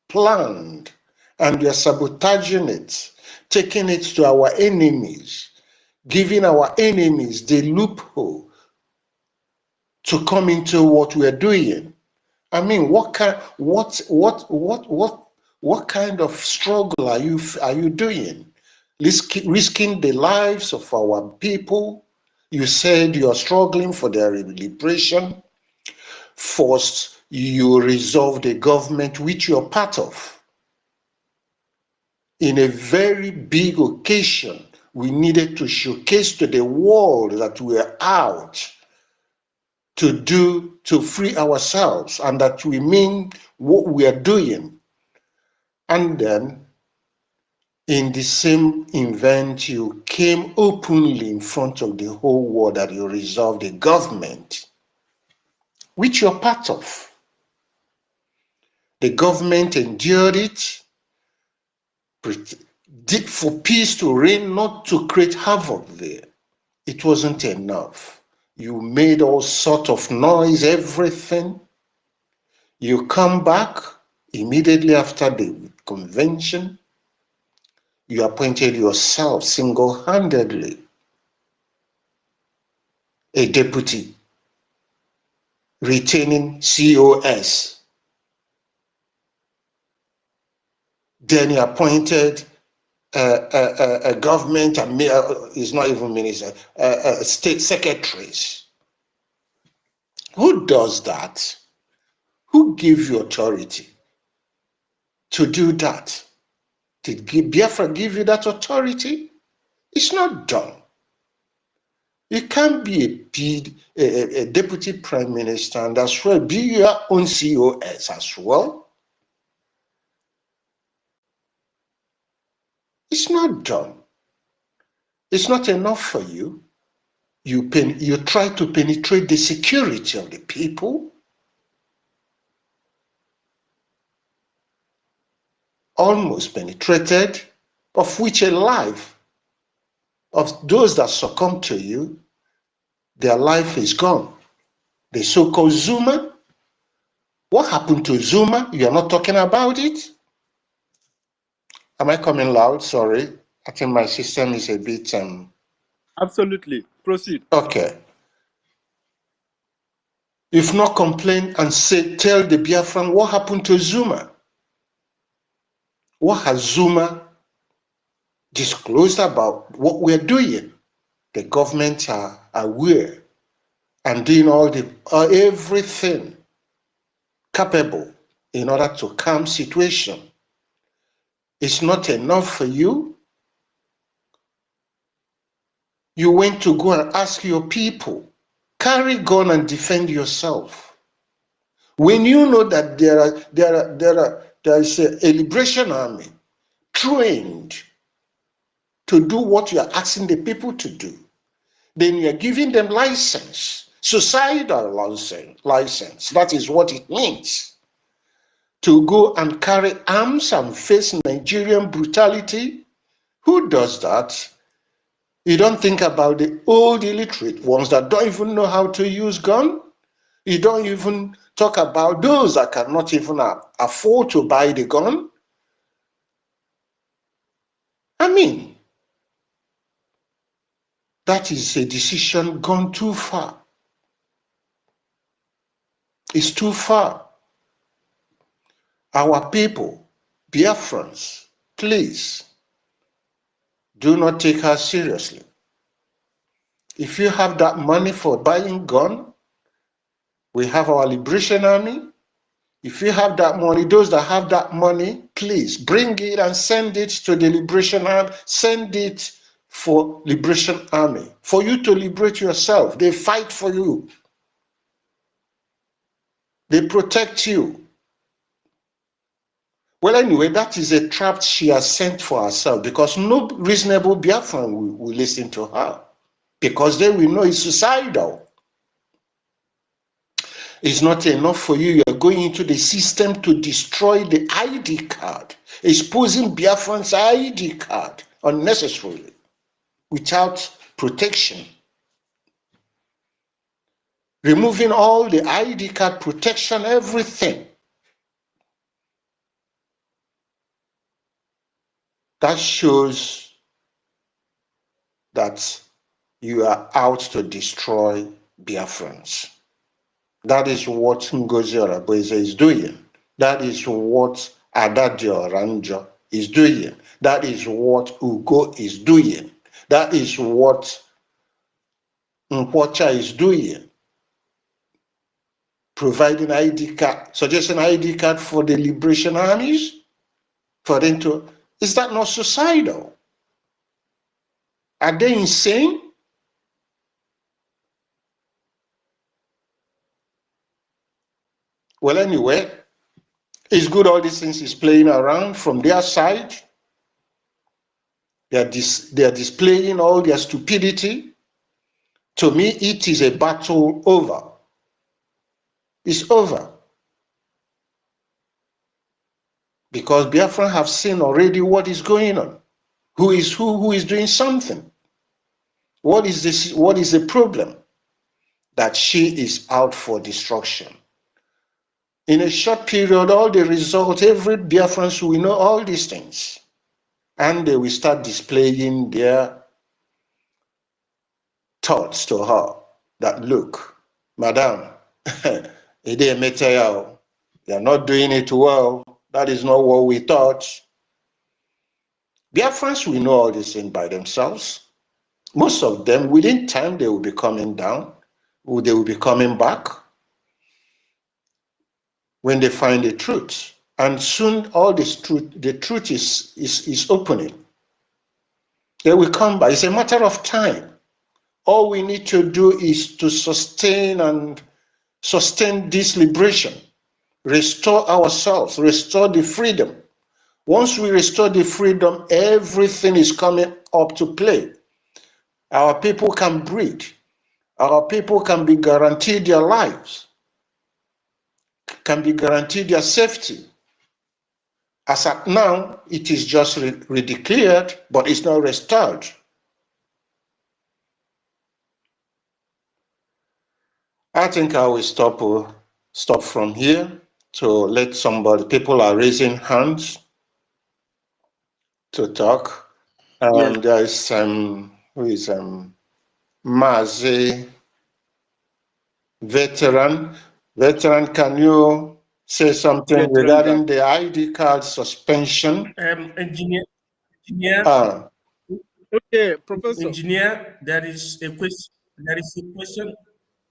planned, and we are sabotaging it, taking it to our enemies, giving our enemies the loophole to come into what we are doing. I mean, what kind of struggle are you doing? Risking the lives of our people. You said you are struggling for their liberation. First, you resolve the government which you're part of. In a very big occasion, we needed to showcase to the world that we are out to free ourselves, and that we mean what we are doing. And then in the same event, you came openly in front of the whole world that you resolved the government, which you're part of. The government endured it for peace to reign, not to create havoc there. It wasn't enough. You made all sort of noise, everything. You come back immediately after the convention. You appointed yourself single-handedly a deputy, retaining COS. Then you appointed a government, is not even minister, state secretaries. Who does that? Who gave you authority to do that? Did Biafra give you that authority? It's not done. You can't be a deputy prime minister and as well be your own COS as well. It's not done. It's not enough for you. You try to penetrate the security of the people. Almost penetrated, of which a life of those that succumb to you, their life is gone. The so-called Zuma, what happened to Zuma? You are not talking about it? Am I coming loud? Sorry. I think my system is a bit... Absolutely. Proceed. Okay. If not complain and tell the Biafran what happened to Zuma. What has Zuma disclosed about what we're doing? The government are aware and doing everything capable in order to calm situation. It's not enough for you. You went to go and ask your people, carry gun and defend yourself. When you know that there is a liberation army trained to do what you are asking the people to do, then you are giving them license, societal license. That is what it means. To go and carry arms and face Nigerian brutality. Who does that? You don't think about the old illiterate ones that don't even know how to use gun. You don't even talk about those that cannot even afford to buy the gun. I mean, that is a decision gone too far. It's too far. Our people, Biafrans, please do not take us seriously. If you have that money for buying gun, we have our Liberation Army. If you have that money, those that have that money, please bring it and send it to the Liberation Army. Send it for Liberation Army, for you to liberate yourself. They fight for you. They protect you. Well, anyway, that is a trap she has sent for herself, because no reasonable Biafran will listen to her, because they will know it's suicidal. It's not enough for you. You're going into the system to destroy the ID card, exposing Biafran's ID card unnecessarily, without protection. Removing all the ID card protection, everything. That shows that you are out to destroy Biafrans. That is what Ngozi Oraboeze is doing. That is what Adadio Ranjo is doing. That is what Ugo is doing. That is what Nkwocha is doing. Providing ID card, suggesting ID card for the liberation armies, for them to, is that not suicidal? Are they insane? Well, anyway, it's good all these things is playing around from their side. They are displaying all their stupidity. To me, it is a battle over. It's over. Because Biafran have seen already what is going on. Who is doing something. What is this? What is the problem? That she is out for destruction. In a short period, all the results, every Biafrans will know all these things. And they will start displaying their thoughts to her. That, look, madam, you're not doing it well. That is not what we thought. Biafrans will know all these things by themselves. Most of them, within time, they will be coming down. They will be coming back when they find the truth. And soon all this truth, the truth is opening. They will come back. It's a matter of time. All we need to do is to sustain this liberation, restore ourselves, restore the freedom. Once we restore the freedom, everything is coming up to play. Our people can breathe. Our people can be guaranteed their lives, can be guaranteed their safety. As at now, it is just redeclared, but it's not restored. I think I will stop from here to let somebody, people are raising hands to talk. Yes. There is who is Mazi Veteran. Veteran, can you say something regarding the ID card suspension? Engineer, okay, Professor. Engineer, there is a question. There is a question.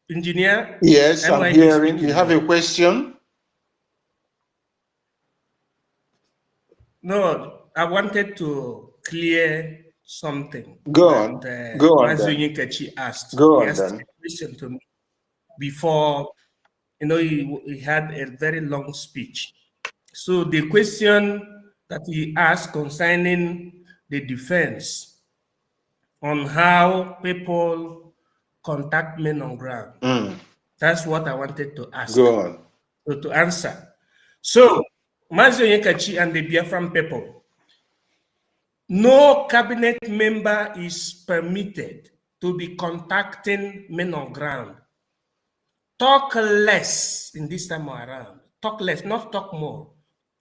Engineer? Yes, I'm hearing. Speaking. You have a question? No, I wanted to clear something. Go on. Go on then. Asked. Go he on asked then. a question to me before, he had a very long speech. So the question that he asked concerning the defense on how people contact men on ground. That's what I wanted to ask. Go on. So to answer. So, Mazi Onyekachi and the Biafran people, no cabinet member is permitted to be contacting men on ground. Talk less in this time around. Talk less, not talk more.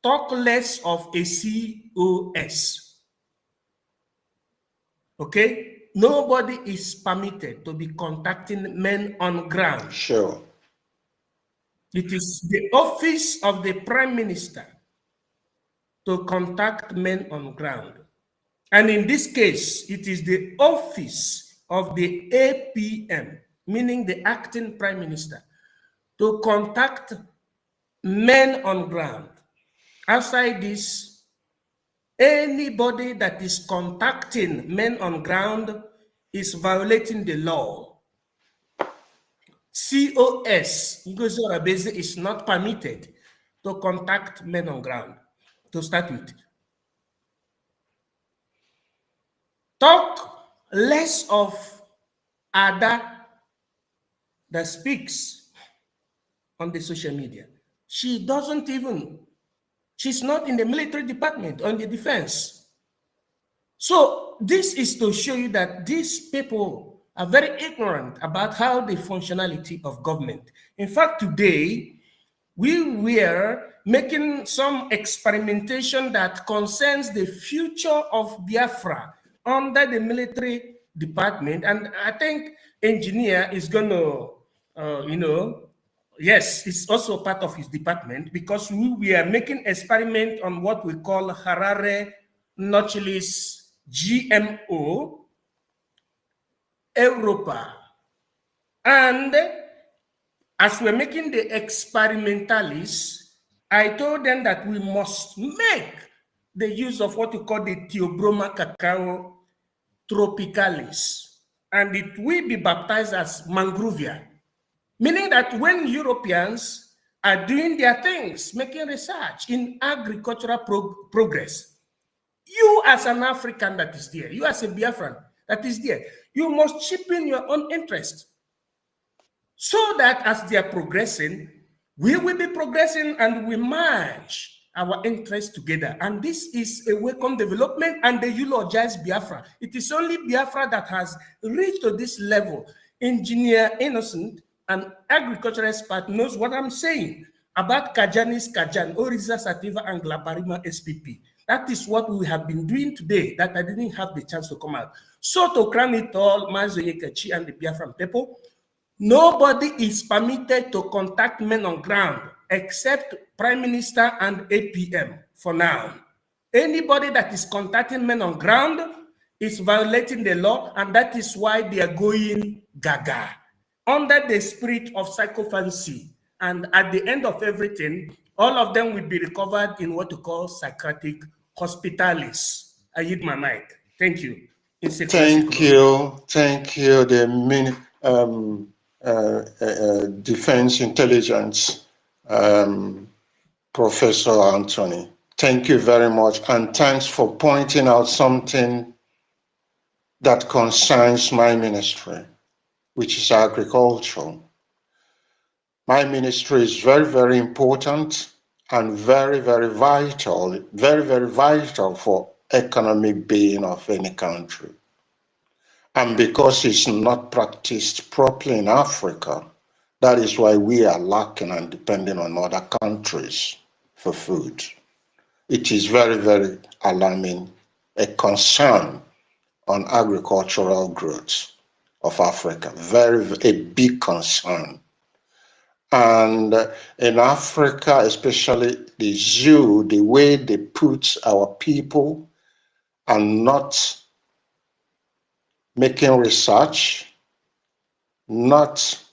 Talk less of a COS. Okay? Nobody is permitted to be contacting men on ground. Sure. It is the office of the Prime Minister to contact men on ground. And in this case, it is the office of the APM, meaning the acting Prime Minister, to contact men on ground. Outside this, Anybody that is contacting men on ground is violating the law. COS, is not permitted to contact men on ground, to start with. Talk less of Ada that speaks on the social media. She doesn't even, she's not in the military department, on the defense. So this is to show you that these people are very ignorant about how the functionality of government. In fact, today, we were making some experimentation that concerns the future of Biafra under the military department. And I think engineer is going to, yes, it's also part of his department, because we are making experiment on what we call Harare Notchlis GMO Europa. And as we're making the experimentalists, I told them that we must make the use of what we call the Theobroma cacao tropicalis, and it will be baptized as Mangrovia, meaning that when Europeans are doing their things, making research in agricultural progress, you as an African that is there, you as a Biafran that is there, you must chip in your own interest, so that as they are progressing, we will be progressing and we merge our interests together. And this is a welcome development, and they eulogize Biafra. It is only Biafra that has reached to this level. Engineer Innocent, an agricultural expert, knows what I'm saying about Kajani's Kajan, Oriza Sativa, and Glaparima SPP. That is what we have been doing today, that I didn't have the chance to come out. So to crown it all, Mazoye Kachi and the Biafran people, nobody is permitted to contact men on ground except Prime Minister and APM for now. Anybody that is contacting men on ground is violating the law, and that is why they are going gaga under the spirit of psychophancy. And at the end of everything, all of them will be recovered in what we call psychiatric hospitals. I yield my mic. Thank you. Thank you. The Defense Intelligence Professor Anthony. Thank you very much, and thanks for pointing out something that concerns my ministry, which is agriculture. My ministry is very, very important and very, very vital, for economic being of any country. And because it's not practiced properly in Africa, that is why we are lacking and depending on other countries for food. It is very, very alarming, a concern on agricultural growth of Africa, a big concern. And in Africa, especially the zoo, the way they put our people and not making research, not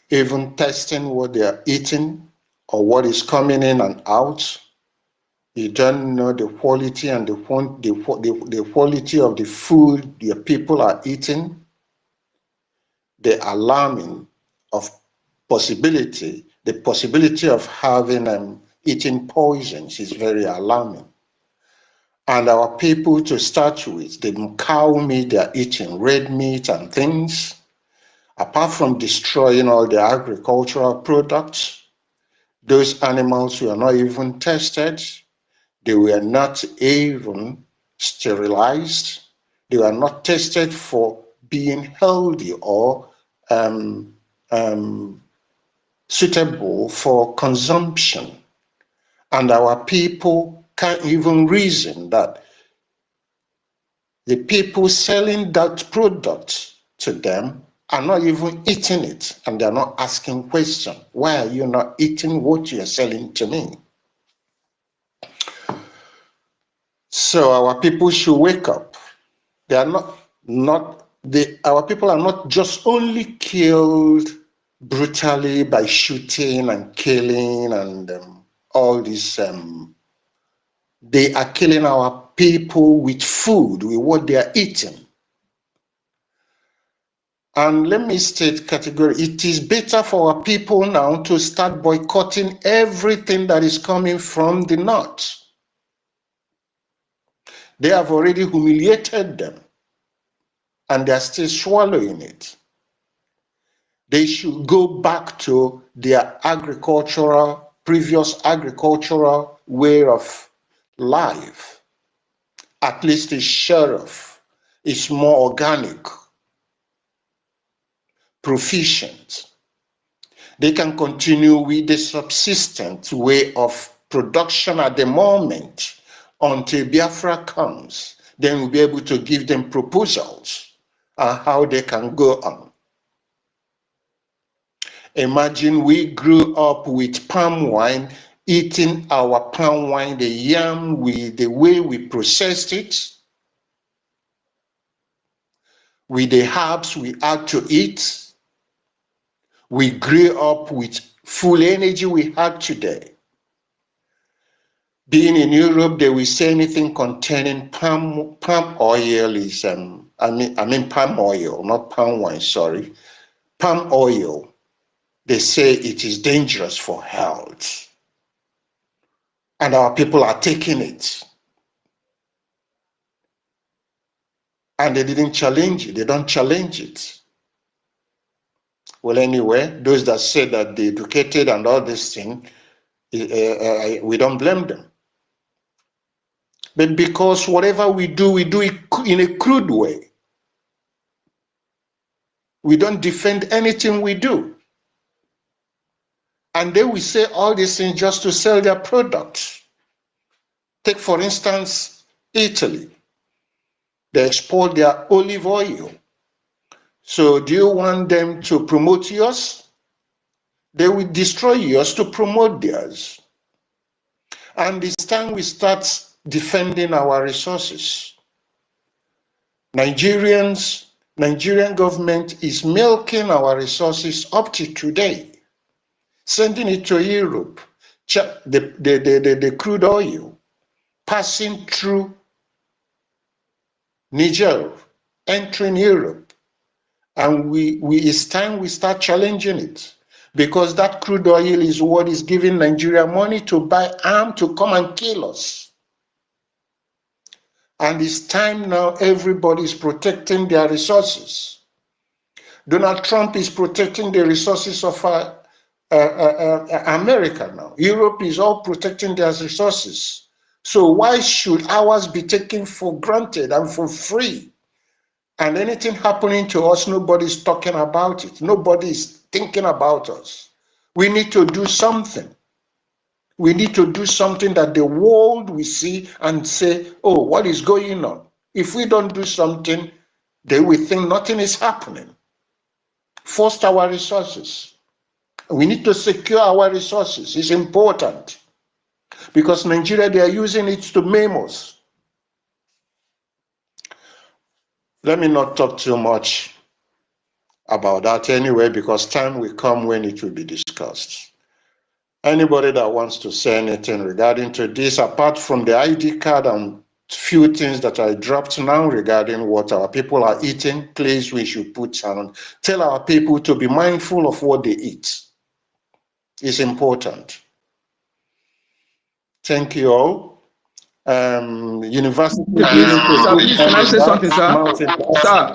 even testing what they are eating or what is coming in and out. You don't know the quality and the quality of the food your people are eating. The alarming of the possibility of having eating poisons is very alarming. And our people, to start with, the cow meat they're eating, red meat and things, apart from destroying all the agricultural products, those animals were not even tested. They were not even sterilized. They were not tested for being healthy or suitable for consumption. And our people can't even reason that the people selling that product to them are not even eating it, and they're not asking questions. Why are you not eating what you're selling to me? So our people should wake up. They are our people are not just only killed brutally by shooting and killing and all this They are killing our people with food, with what they are eating. And let me state categorically, it is better for our people now to start boycotting everything that is coming from the north. They have already humiliated them, and they are still swallowing it. They should go back to their previous agricultural way of life. At least it's sheriff, it's more organic, proficient. They can continue with the subsistent way of production at the moment until Biafra comes. Then we'll be able to give them proposals on how they can go on. Imagine we grew up with palm wine, eating our palm wine, the yam, the way we processed it, with the herbs we had to eat. We grew up with full energy we had today. Being in Europe, they will say anything containing palm oil is, I mean palm oil, not palm wine, sorry. Palm oil, they say it is dangerous for health. And our people are taking it. And they didn't challenge it, they don't challenge it. Well, anyway, those that say that they're educated and all this thing, we don't blame them. But because whatever we do it in a crude way. We don't defend anything we do. And they will say all these things just to sell their products. Take, for instance, Italy. They export their olive oil. So do you want them to promote yours? They will destroy yours to promote theirs. And it's time we start defending our resources. Nigerian government is milking our resources up to today, sending it to Europe, the crude oil, passing through Niger, entering Europe. And it's time we start challenging it, because that crude oil is what is giving Nigeria money to buy arms to come and kill us. And it's time now everybody is protecting their resources. Donald Trump is protecting the resources of America now. Europe is all protecting their resources. So why should ours be taken for granted and for free? And anything happening to us, nobody's talking about it. Nobody's thinking about us. We need to do something. We need to do something that the world will see and say, oh, what is going on? If we don't do something, they will think nothing is happening. First, our resources. We need to secure our resources. It's important. Because Nigeria, they are using it to maim us. Let me not talk too much about that anyway, because time will come when it will be discussed. Anybody that wants to say anything regarding to this, apart from the ID card and few things that I dropped now regarding what our people are eating, please, we should put on. Tell our people to be mindful of what they eat. It's important. Thank you all. University. Sir, please, can I say something, sir? Sir,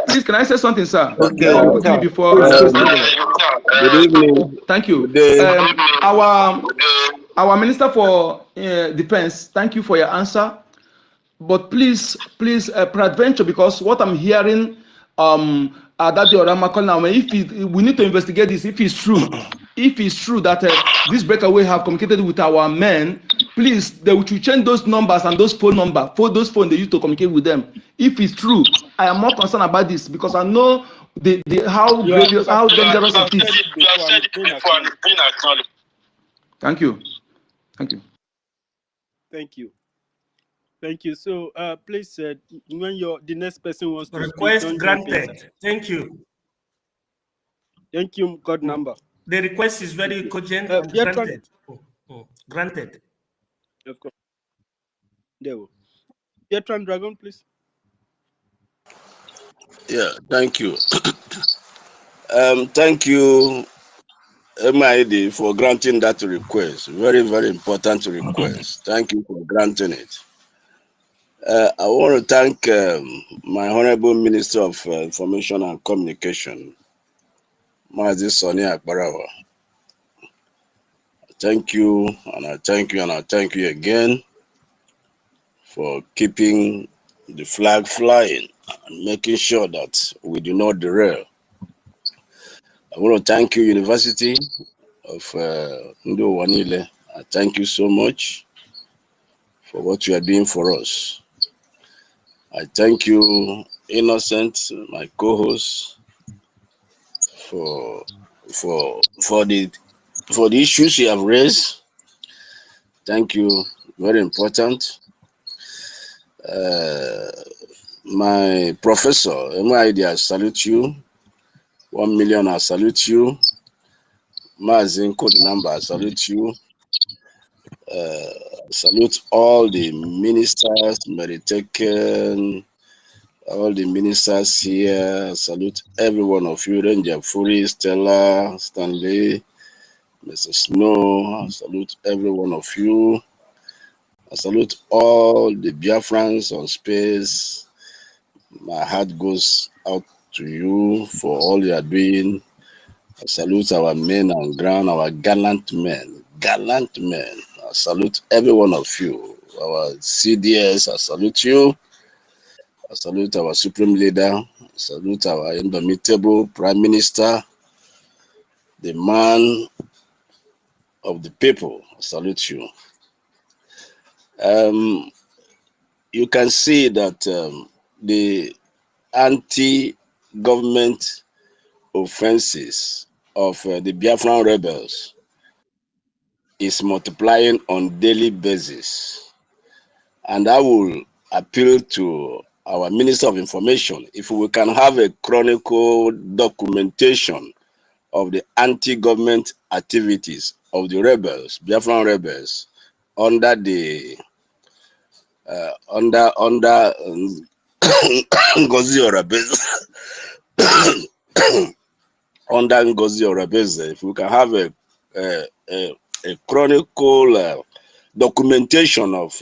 please, can I say something, sir? Okay. Very quickly before Good evening. Thank you. Good day. Our Minister for Defense, thank you for your answer. But please, peradventure, because what I'm hearing, that the Orama call now, we need to investigate this. If it's true, that this breakaway have communicated with our men, please, they should change those numbers and those phone numbers for those phones they used to communicate with them. If it's true, I am more concerned about this, because I know how dangerous it is. Thank you. Thank you. So, please, when the next person wants to request speak, granted. Thank you. Thank you, God number. The request is very cogent and granted. Granted. Of course. There we go. Tran Dragon, please. Yeah, thank you. Thank you, MID, for granting that request. Very, very important request. Thank you for granting it. I want to thank my Honorable Minister of Information and Communication, Mazi Soni Akbarawa. Thank you, and I thank you, and I thank you again for keeping the flag flying and making sure that we do not derail. I want to thank you, University of Ndo Wanile. I thank you so much for what you are doing for us. I thank you, Innocent, my co-host, for for the issues you have raised. Thank you, very important. My professor, MID, I salute you. 1 million, I salute you. Mazin code number, I salute you. Salute all the ministers, Meditaken, all the ministers here. Salute every one of you, Ranger Fury, Stella, Stanley, Mr. Snow. Salute every one of you. I salute all the Biafrans on space. My heart goes out to you for all you are doing. I salute our men on ground, our gallant men. Gallant men. I salute every one of you. Our CDS, I salute you. I salute our Supreme Leader. I salute our indomitable Prime Minister, the man of the people. I salute you. You can see that the anti-government offenses of the Biafran rebels is multiplying on daily basis. And I will appeal to our Minister of Information, if we can have a chronicle documentation of the anti-government activities of the rebels, Biafran rebels, under the under Ngozi Orabeze, under Ngozi Orabeze, if we can have a chronicle documentation of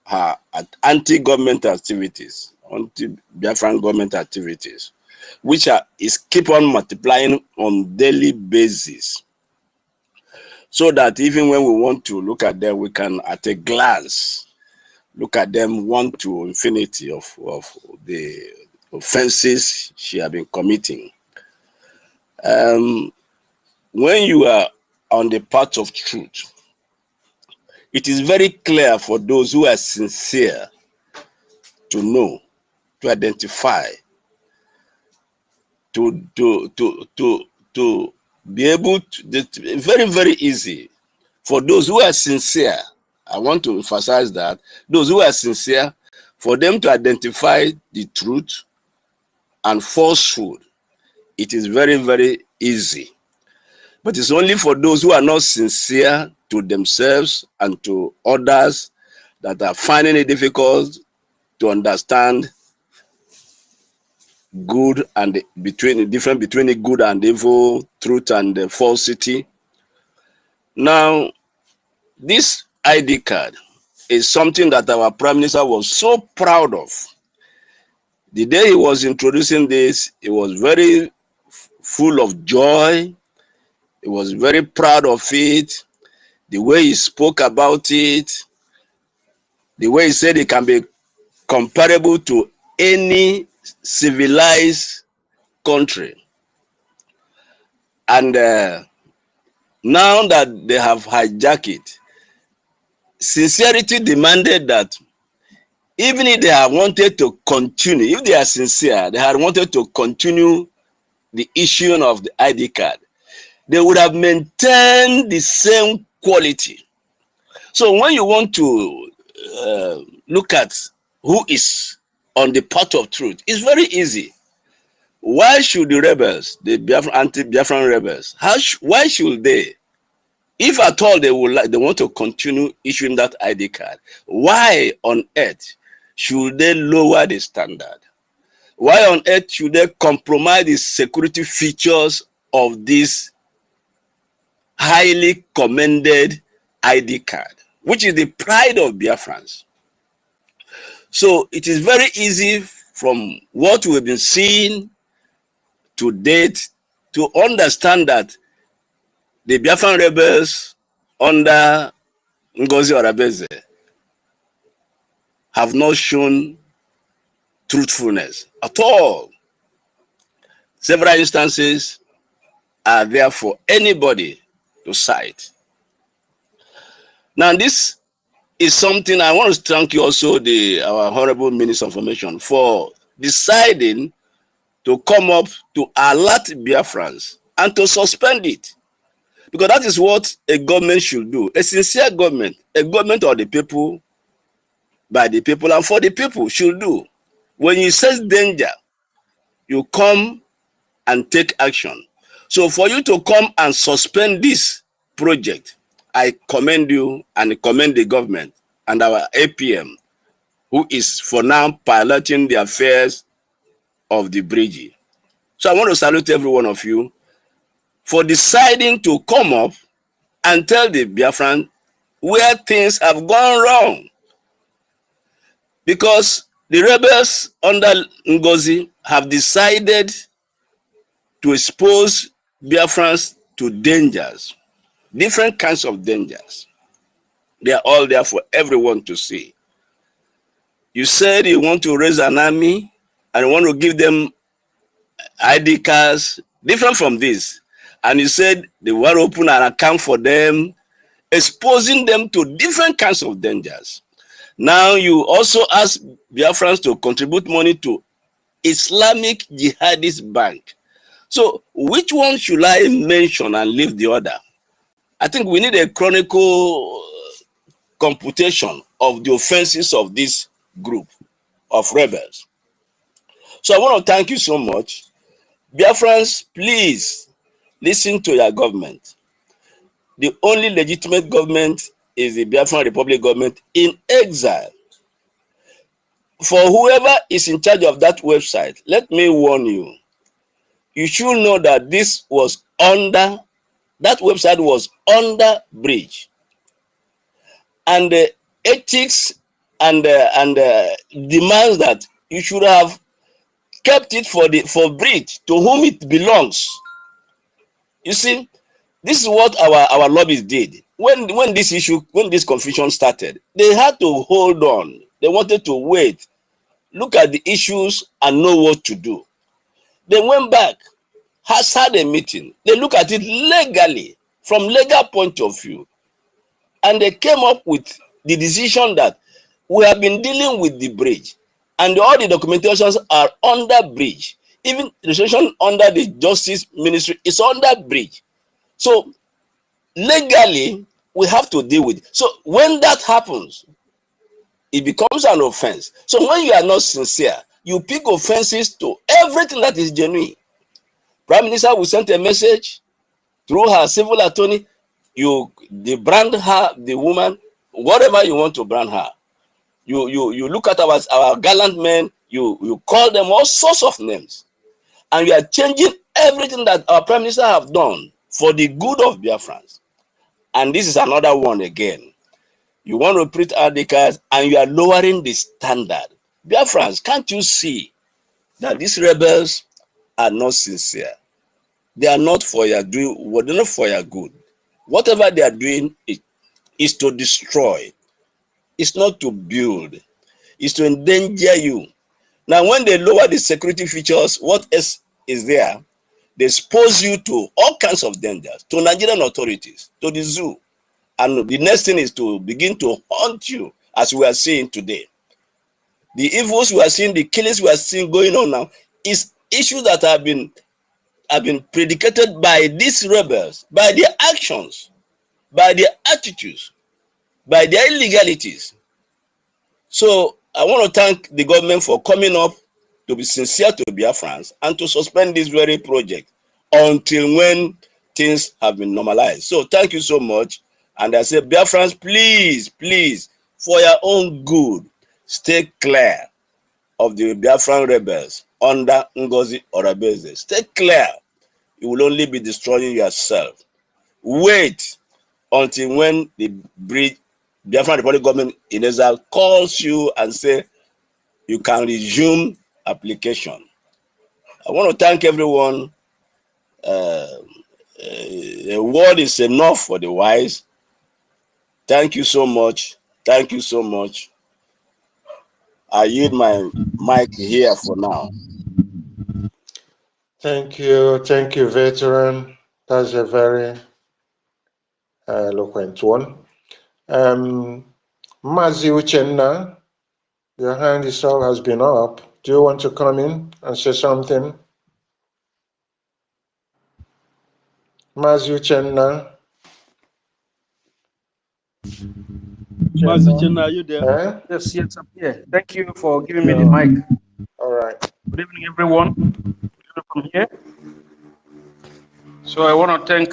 her anti-government activities, anti-Biafran government activities, which is keep on multiplying on daily basis, so that even when we want to look at them, we can at a glance look at them one to infinity of the offenses she has been committing. When you are on the path of truth, it is very clear for those who are sincere to know, to identify, to be able to, very, very easy for those who are sincere. I want to emphasize that those who are sincere, for them to identify the truth and falsehood, it is very, very easy. But it's only for those who are not sincere to themselves and to others that are finding it difficult to understand good and the difference between the good and evil, truth and the falsity. Now, this ID card is something that our Prime Minister was so proud of. The day he was introducing this, he was very full of joy. He was very proud of it. The way he spoke about it, the way he said it can be comparable to any civilized country. And now that they have hijacked it, sincerity demanded that even if they have wanted to continue, if they are sincere, they had wanted to continue the issuing of the ID card, they would have maintained the same quality. So when you want to look at who is on the path of truth, it's very easy. Why should the rebels, the anti-Biafran rebels, why should they If at all they want to continue issuing that ID card, why on earth should they lower the standard? Why on earth should they compromise the security features of this highly commended ID card, which is the pride of Biafrans? So it is very easy from what we've been seeing to date to understand that the Biafran rebels under Ngozi Orabeze have not shown truthfulness at all. Several instances are there for anybody to cite. Now, this is something I want to thank you also, our Honorable Minister of Information, for deciding to come up to alert Biafrans and to suspend it. Because that is what a government should do. A sincere government, a government of the people, by the people, and for the people should do. When you sense danger, you come and take action. So for you to come and suspend this project, I commend you and commend the government and our APM, who is for now piloting the affairs of the Brgie. So I want to salute every one of you for deciding to come up and tell the Biafran where things have gone wrong. Because the rebels under Ngozi have decided to expose Biafrans to dangers, different kinds of dangers. They are all there for everyone to see. You said you want to raise an army and you want to give them ID cards, different from this. And you said they want to open an account for them, exposing them to different kinds of dangers. Now you also ask Biafrans to contribute money to Islamic Jihadist Bank. So which one should I mention and leave the other? I think we need a chronicle computation of the offenses of this group of rebels. So I want to thank you so much. Biafrans, please listen to your government. The only legitimate government is the Biafran Republic government in exile. For whoever is in charge of that website, let me warn you, you should know that this was under, that website was under Brgie. And the ethics and demands that you should have kept it for Brgie, to whom it belongs. You see, this is what our lobbies did. When this confusion started, they had to hold on. They wanted to wait, look at the issues and know what to do. They went back, has had a meeting. They look at it legally, from legal point of view. And they came up with the decision that we have been dealing with the Brgie, and all the documentations are under Brgie. Even the situation under the Justice Ministry is under Brgie. So legally, we have to deal with it. So when that happens, it becomes an offense. So when you are not sincere, you pick offenses to everything that is genuine. Prime Minister will send a message through her civil attorney. They brand her, the woman, whatever you want to brand her. You look at our gallant men, you call them all sorts of names. And you are changing everything that our Prime Minister have done for the good of Biafrans. And this is another one again. You want to print ID cards and you are lowering the standard. Biafrans, can't you see that these rebels are not sincere? They are not for your doing, they're not for your good. Whatever they are doing is to destroy. It's not to build. It's to endanger you. Now, when they lower the security features, what else is there? They expose you to all kinds of dangers, to Nigerian authorities, to the zoo. And the next thing is to begin to haunt you, as we are seeing today. The evils we are seeing, the killings we are seeing going on now, is issues that have been predicated by these rebels, by their actions, by their attitudes, by their illegalities. So I want to thank the government for coming up to be sincere to Biafrans and to suspend this very project until when things have been normalized. So thank you so much. And I say, Biafrans, please, please, for your own good, stay clear of the Biafran rebels under Ngozi Orabeze. Stay clear. You will only be destroying yourself. Wait until when the Biafran Republic government in exile calls you and say you can resume application. I want to thank everyone. A word is enough for the wise. Thank you so much. Thank you so much. I yield my mic here for now. Thank you, veteran. That's a very eloquent one. Mazi Uchenna, your hand has been up. Do you want to come in and say something? Mazi Uchenna. Mazuchen, are you there? Eh? Yes, yes, I'm here. Thank you for giving me the Yeah. mic. All right. Good evening, everyone. Good evening from here. So I want to thank,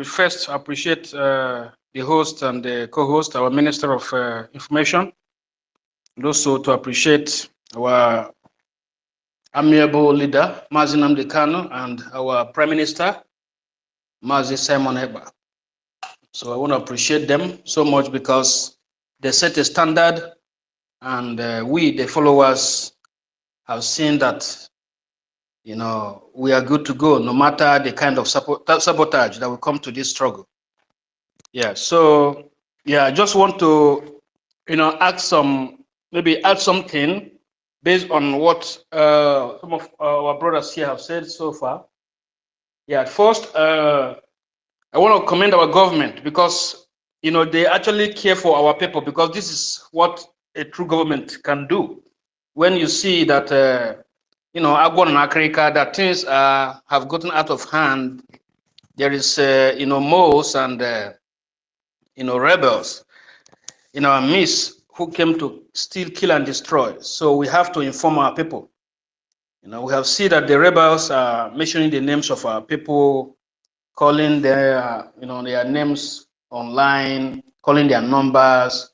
first appreciate the host and the co-host, our Minister of Information, and also to appreciate our amiable leader, Mazi Nnamdi Kanu, and our Prime Minister, Mazi Simon Ekpa. So I want to appreciate them so much because they set a standard, and we, the followers, have seen that, you know, we are good to go no matter the kind of sabotage that will come to this struggle. Yeah, so yeah, I just want to, you know, add something based on what some of our brothers here have said so far. Yeah, at first, I want to commend our government because, you know, they actually care for our people, because this is what a true government can do. When you see that, you know, Agwan and Africa, that things have gotten out of hand, there is, you know, mobs and, you know, rebels in our midst who came to steal, kill, and destroy. So we have to inform our people. You know, we have seen that the rebels are mentioning the names of our people, calling their, you know, their names online, calling their numbers,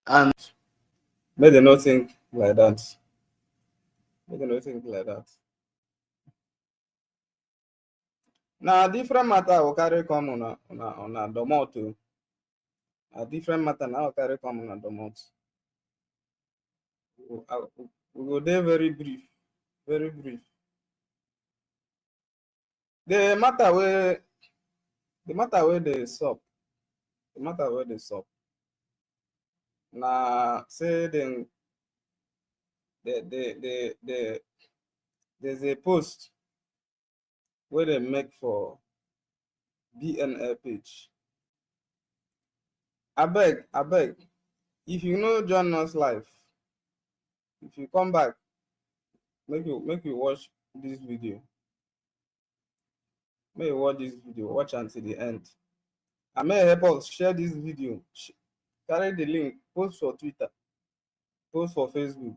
and May they not think like that. May they not think like that. Now, different matter will carry come on a domot. A different matter now will carry come on a domot. We go there very brief, very brief. The matter where they sup, the matter where they sup. Now, say then there's a post where they make for BNL page. I beg, if you know join us live, if you come back, make you watch this video. May you watch this video, watch until the end. I may help us share this video, carry the link, post for Twitter, post for Facebook,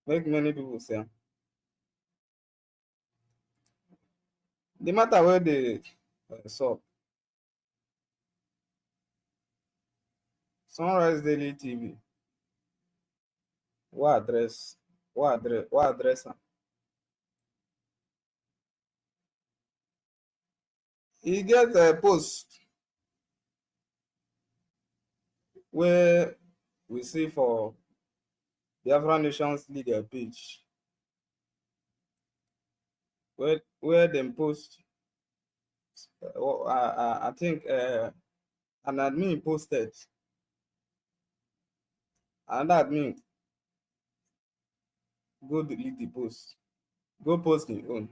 make many people see. The matter where they solve. Sunrise Daily TV. What address? What address? He get a post where we see for the Biafran Nations League page, where them post. I think an admin posted, and admin go delete the post, go post his own.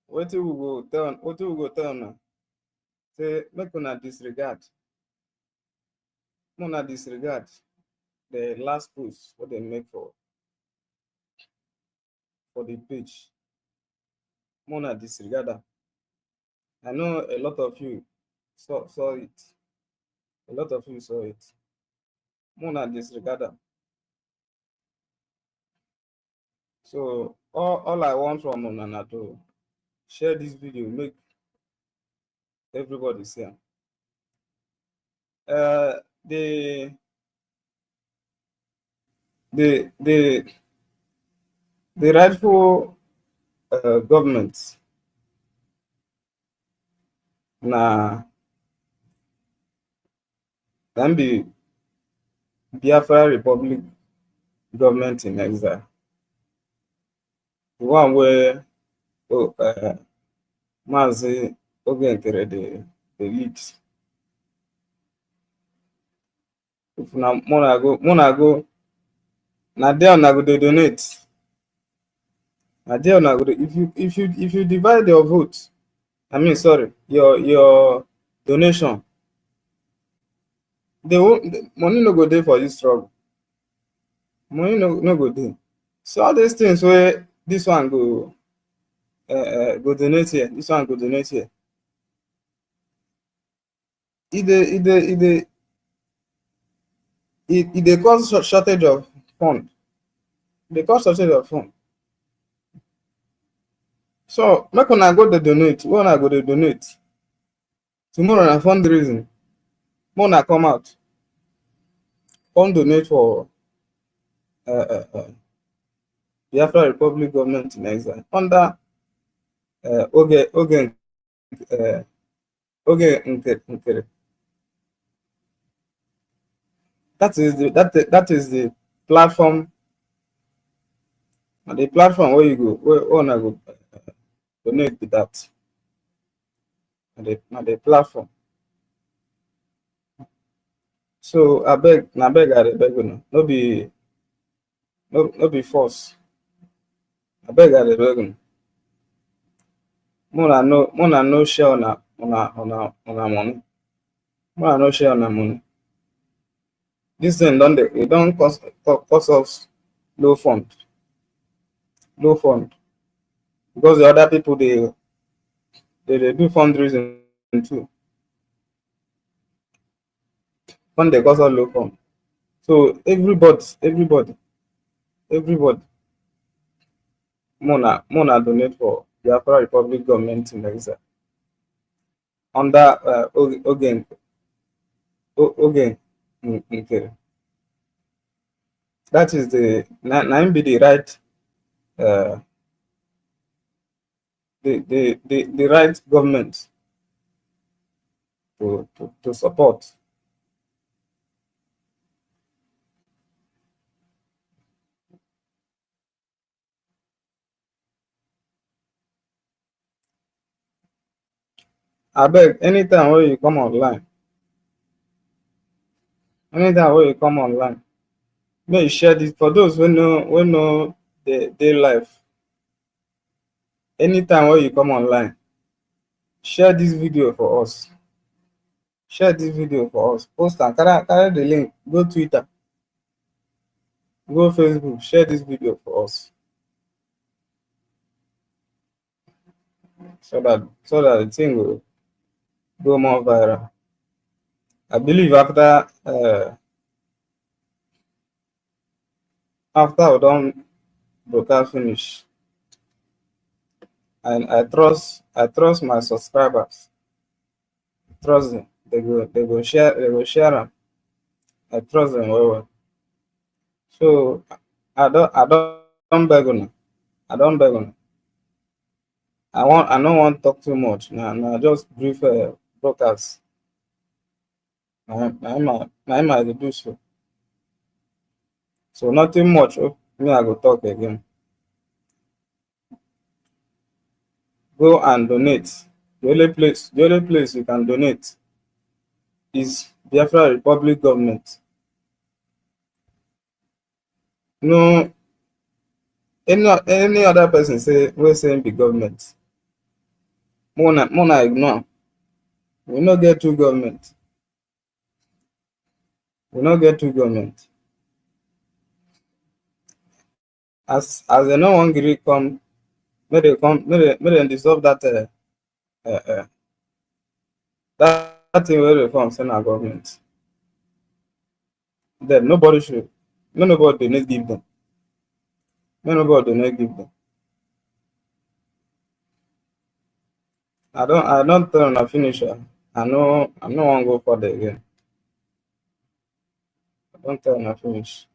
What we go tell now? Say make una disregard the last post what they make for the page. Mona disregard am. I know a lot of you saw it. A lot of you saw it. Mona disregard am. So all I want from Unana to share this video, make everybody see. The the the the rightful government na can be Biafra Republic government in exile. The one where Mazi Ogenkere the lead. If na Monago, na there na go dey donate. Na there na go if you divide your vote, I mean sorry, your donation, the money no go dey for this struggle. Money no go dey. So all these things where this one go donate here, this one go donate here. It dey cause shortage of fund. Dey cause shortage of fund. So make una go dey donate. When I go dey donate, tomorrow na fundraising. Make una come out, come donate for Biafra Republic government in exile under Oge Nkere. That is the platform. And the platform where you go, where I go donate to that. And the platform. So I beg I beg you, no be force. I beg you. Mona no share on money. Mona no share on money. This thing don't cost us low fund. Low fund. Because the other people they do fundraising too. Fund they cost us low fund. So everybody Mona donate for Biafra Republic government in exile under Oge Nkere. That is the be the right the right government to support. I beg anytime when you come online, may you share this for those who know their life. Anytime when you come online, share this video for us. Share this video for us. Post and carry the link. Go Twitter. Go Facebook. Share this video for us. So that the thing will go more viral. I believe after we done broadcast finish, and I trust my subscribers. Trust them. They go share them. I trust them well. So I don't beg on. I don't beg on. I don't want to talk too much. Now just brief broadcast. I do so. So nothing much. Me I go talk again. Go and donate. The only place you can donate is Biafra Republic government. No, any other person say we're saying the government. Mona ignore. We not get two government. As they no one agree come, may they dissolve that that thing where they from send our government. Then nobody donate give them. Nobody no give them. I don't tell na finish. I know I'm not want go further again. I don't tell na finish.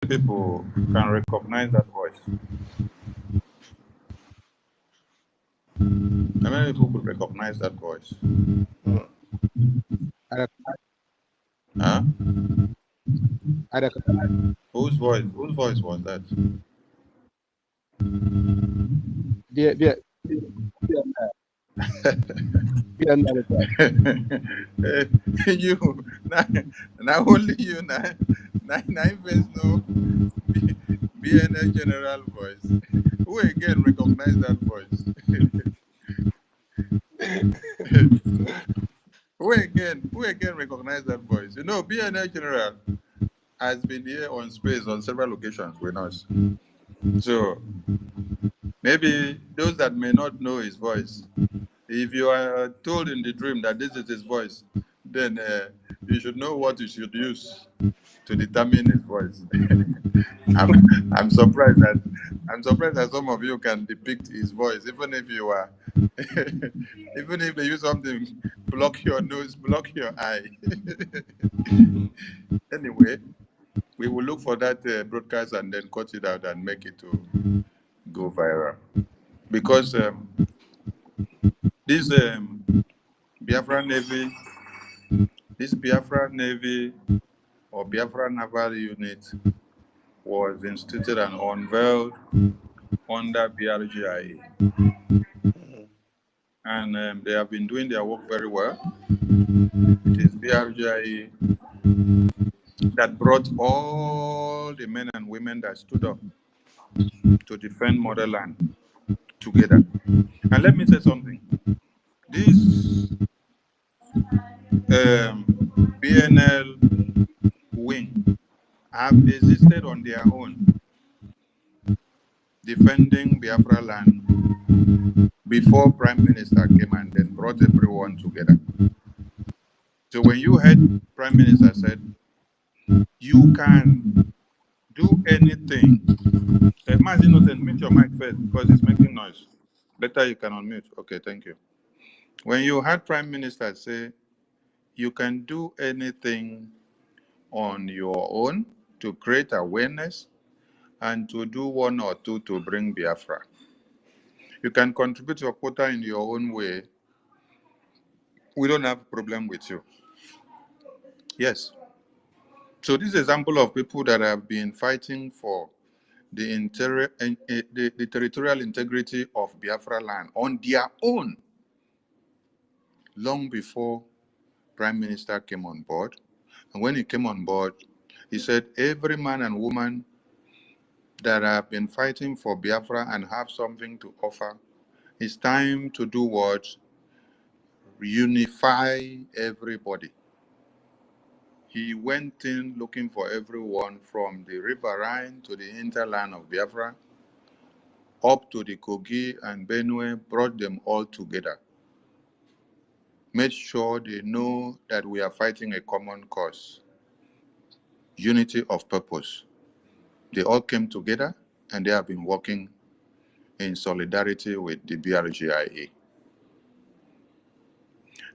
People can recognize that voice. How many people could recognize that voice? Huh? Whose voice? Whose voice was that? You now only you now first know BNL general voice. Who again recognize that voice? Who again recognize that voice? You know, BNL general has been here on space on several occasions with us. So maybe those that may not know his voice, if you are told in the dream that this is his voice, then you should know what you should use to determine his voice. I'm surprised that some of you can depict his voice, even if you are, even if they use something, block your nose, block your eye. Anyway, we will look for that broadcast and then cut it out and make it to go viral, because this Biafra Navy, this Biafra Navy or Biafra Naval Unit was instituted and unveiled under BRGIA. And they have been doing their work very well. It is BRGIA that brought all the men and women that stood up to defend motherland together. And let me say something. This BNL wing have existed on their own, defending Biafra land before Prime Minister came and then brought everyone together. So when you heard Prime Minister said, you can do anything. Mass Innocent, mute your mic first because it's making noise. Later you can unmute. Okay, thank you. When you heard Prime Minister say, you can do anything on your own to create awareness and to do one or two to bring Biafra. You can contribute your quota in your own way. We don't have a problem with you. Yes. So this is an example of people that have been fighting for the territorial integrity of Biafra land on their own long before Prime Minister came on board. And when he came on board, he said, every man and woman that have been fighting for Biafra and have something to offer, it's time to do what? Unify everybody. He went in looking for everyone from the riverine to the hinterland of Biafra, up to the Kogi and Benue, brought them all together. Made sure they know that we are fighting a common cause. Unity of purpose. They all came together and they have been working in solidarity with the BRGIA.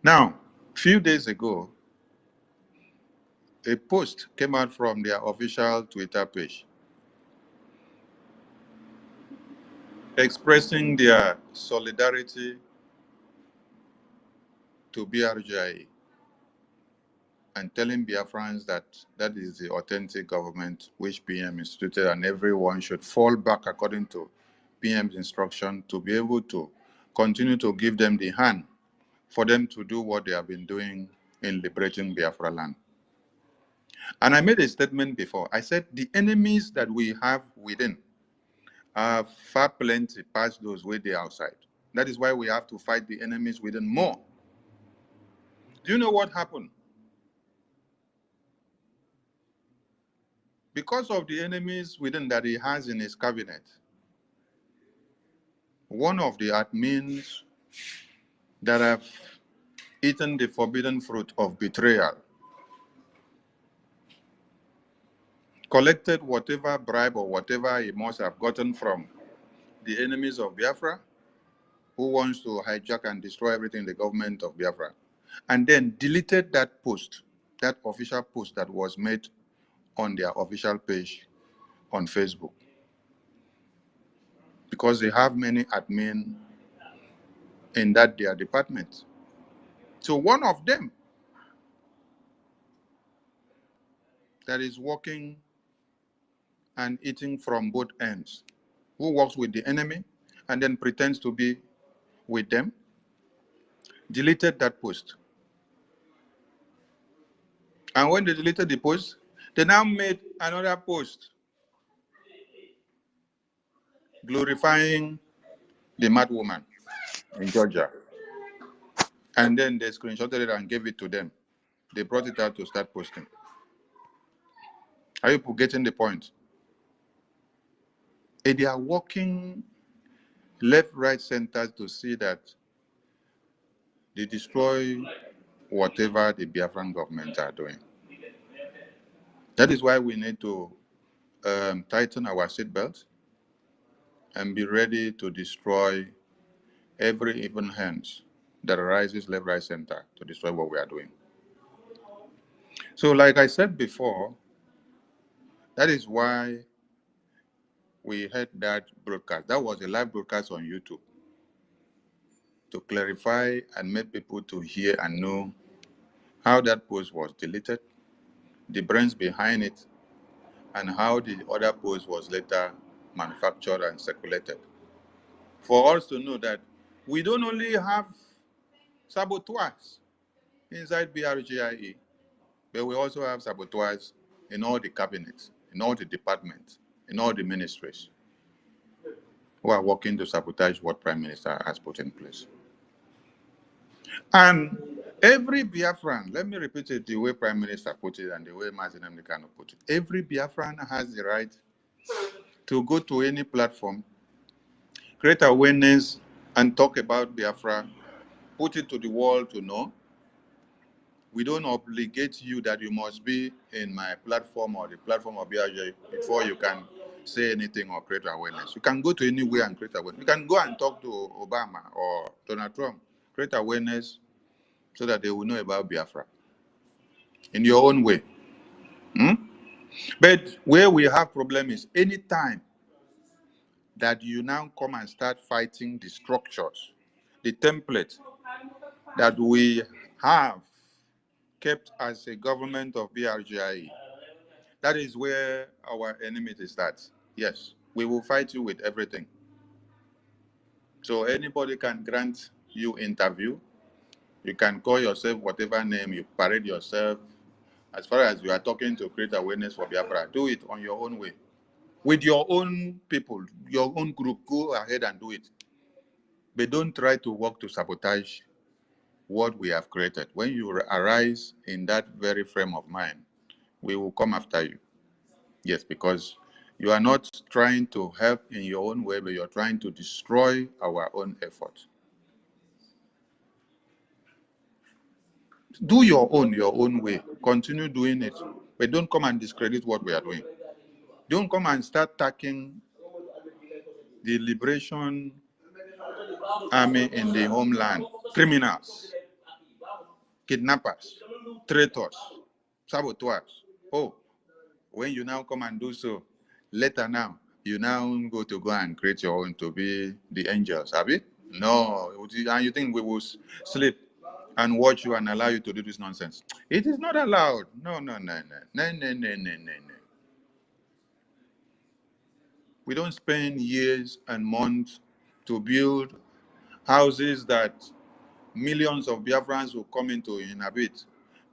Now, a few days ago, a post came out from their official Twitter page expressing their solidarity to BRGIA and telling Biafrans that that is the authentic government which PM instituted, and everyone should fall back according to PM's instruction to be able to continue to give them the hand for them to do what they have been doing in liberating Biafra land. And I made a statement before. I said the enemies that we have within are far plenty past those way they outside. That is why we have to fight the enemies within more. Do you know what happened? Because of the enemies within that he has in his cabinet, one of the admins that have eaten the forbidden fruit of betrayal collected whatever bribe or whatever he must have gotten from the enemies of Biafra, who wants to hijack and destroy everything in the government of Biafra, and then deleted that post, that official post that was made on their official page on Facebook, because they have many admin in that their department. So one of them that is working and eating from both ends, who works with the enemy and then pretends to be with them, deleted that post. And when they deleted the post, they now made another post glorifying the mad woman in Georgia. And then they screenshotted it and gave it to them. They brought it out to start posting. Are you getting the point? And they are working left, right, center to see that they destroy whatever the Biafran government are doing. That is why we need to tighten our seatbelts and be ready to destroy every even hand that arises left, right, center to destroy what we are doing. So like I said before, that is why we had that broadcast. That was a live broadcast on YouTube to clarify and make people to hear and know how that post was deleted, the brains behind it, and how the other post was later manufactured and circulated. For us to know that we don't only have saboteurs inside BRGIE, but we also have saboteurs in all the cabinets, in all the departments, in all the ministries, who are working to sabotage what Prime Minister has put in place. And every Biafran, let me repeat it the way Prime Minister put it and the way Mazi Nnamdi Kanu put it, every Biafran has the right to go to any platform, create awareness and talk about Biafra, put it to the world to know. We don't obligate you that you must be in my platform or the platform of BRJ before you can say anything or create awareness. You can go to anywhere and create awareness. You can go and talk to Obama or Donald Trump, create awareness so that they will know about Biafra in your own way. But where we have problem is anytime that you now come and start fighting the structures, the template that we have kept as a government of BRGIE, that is where our enmity starts. Yes, we will fight you with everything. So anybody can grant you interview. You can call yourself whatever name, you parade yourself. As far as you are talking to create awareness for Biafra, do it on your own way. With your own people, your own group, go ahead and do it. But don't try to work to sabotage what we have created. When you arise in that very frame of mind, we will come after you. Yes, because you are not trying to help in your own way, but you're trying to destroy our own effort. Do your own way. Continue doing it. But don't come and discredit what we are doing. Don't come and start attacking the liberation army in the homeland. Criminals, kidnappers, traitors, saboteurs. Oh, when you now come and do so, later now, you now go and create your own to be the angels, have it? No, and you think we will sleep and watch you and allow you to do this nonsense. It is not allowed. No, no, no, no, no, no, no, no, no, no. We don't spend years and months to build houses that millions of Biafrans will come into inhabit,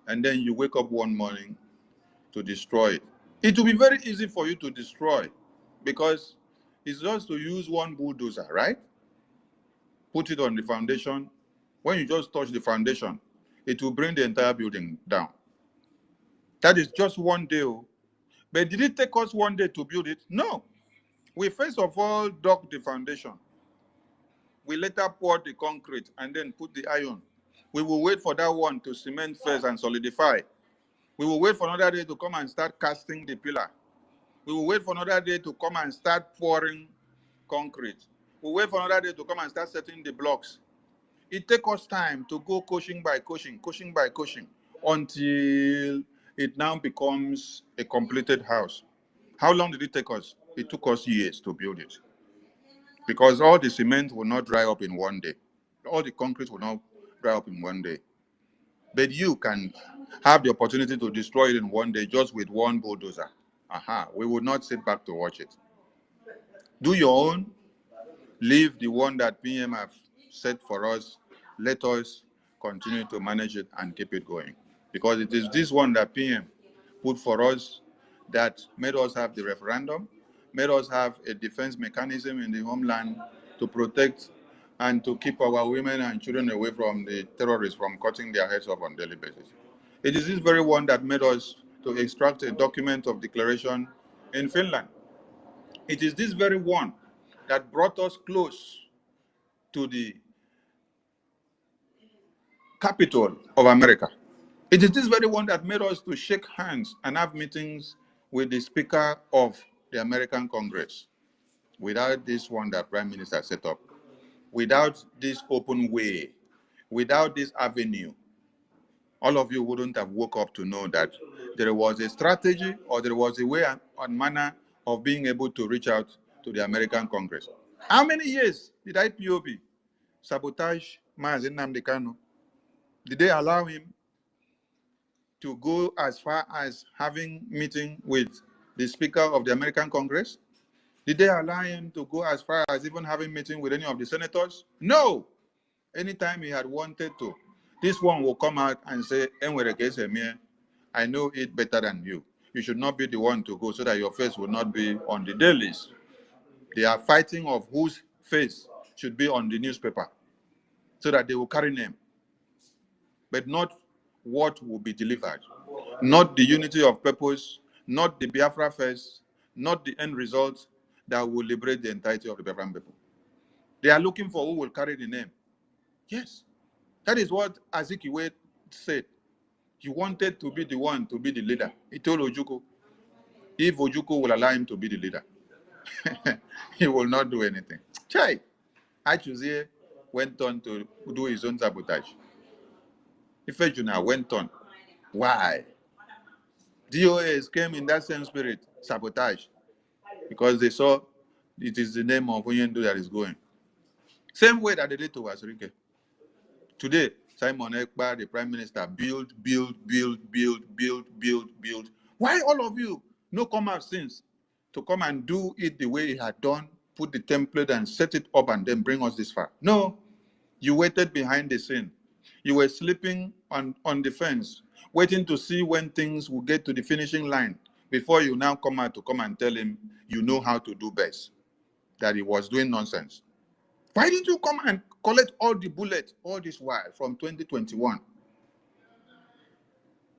and then you wake up one morning to destroy it. It will be very easy for you to destroy because it's just to use one bulldozer, right? Put it on the foundation. When you just touch the foundation, it will bring the entire building down. That is just one day. But did it take us one day to build it? No. We first of all dug the foundation. We later poured the concrete and then put the iron. We will wait for that one to cement first and solidify. We will wait for another day to come and start casting the pillar. We will wait for another day to come and start pouring concrete. We'll wait for another day to come and start setting the blocks. It takes us time to go coaching by coaching until it now becomes a completed house. How long did it take us? It took us years to build it. Because all the cement will not dry up in one day. All the concrete will not dry up in one day. But you can have the opportunity to destroy it in one day just with one bulldozer. We will not sit back to watch it. Do your own. Leave the one that PM have set for us. Let us continue to manage it and keep it going. Because it is this one that PM put for us that made us have the referendum, made us have a defense mechanism in the homeland to protect and to keep our women and children away from the terrorists from cutting their heads off on a daily basis. It is this very one that made us to extract a document of declaration in Finland. It is this very one that brought us close to the capital of America. It is this very one that made us to shake hands and have meetings with the Speaker of the American Congress. Without this one that Prime Minister set up, without this open way, without this avenue, all of you wouldn't have woke up to know that there was a strategy or there was a way and manner of being able to reach out to the American Congress. How many years did IPOB sabotage Mazi Nnamdi Kanu? Did they allow him to go as far as having meeting with the Speaker of the American Congress? Did they allow him to go as far as even having meeting with any of the senators? No. Anytime he had wanted to, this one will come out and say, I know it better than you. You should not be the one to go so that your face will not be on the dailies. They are fighting of whose face should be on the newspaper so that they will carry name, but not what will be delivered, not the unity of purpose, not the Biafra first, not the end result that will liberate the entirety of the Biafran people. They are looking for who will carry the name. Yes, that is what Azikiwe said. He wanted to be the one to be the leader. He told Ojukwu, if Ojukwu will allow him to be the leader, he will not do anything. Chai, Achuzie went on to do his own sabotage. Ifejuna went on. Why? DOAs came in that same spirit, sabotage, because they saw it is the name of Onyendu that is going. Same way that they did to Wasirike. Today, Simon Ekpa, the Prime Minister, build. Why all of you no come out since to come and do it the way he had done, put the template and set it up and then bring us this far? No, you waited behind the scene. You were sleeping on the fence, waiting to see when things will get to the finishing line before you now come out to come and tell him you know how to do best, that he was doing nonsense. Why didn't you come and collect all the bullets all this while from 2021?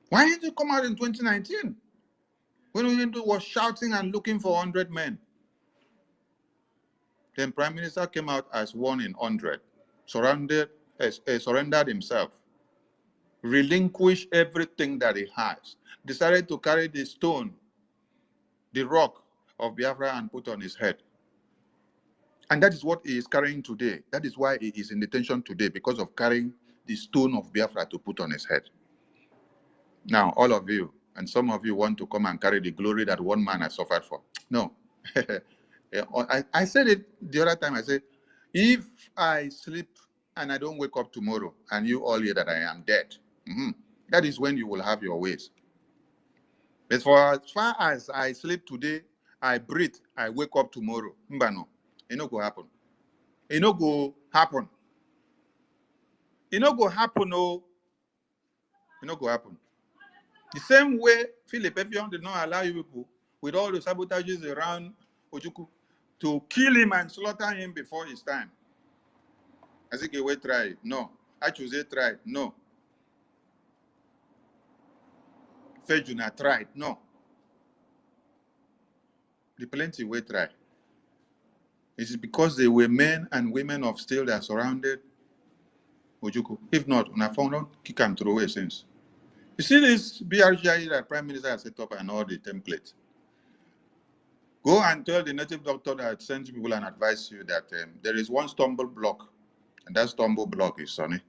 Why didn't you come out in 2019 when Oyendo was shouting and looking for 100 men? Then Prime Minister came out as 1 in 100, surrendered himself, relinquished everything that he has, decided to carry the stone, the rock of Biafra, and put on his head. And that is what he is carrying today. That is why he is in detention today, because of carrying the stone of Biafra to put on his head. Now, all of you, and some of you want to come and carry the glory that one man has suffered for. No. I said it the other time. I said, if I sleep and I don't wake up tomorrow and you all hear that I am dead, that is when you will have your ways. But for as far as I sleep today, I breathe, I wake up tomorrow, mbano, it no go happen. It no go happen. It no go happen, no. It no go happen. The same way Philip Effiong did not allow you people with all the sabotages around Ojukwu to kill him and slaughter him before his time. Azikiwe tried, no. Achuze tried, no. Fejuna tried, no. The plenty way tried. It's because they were men and women of steel that surrounded Ojukwu. If not, on a phone, kick and throw away since. You see this BRGI that Prime Minister has set up and all the templates. Go and tell the native doctor that sends people and advise you that there is one stumble block, and that stumble block is Sonny.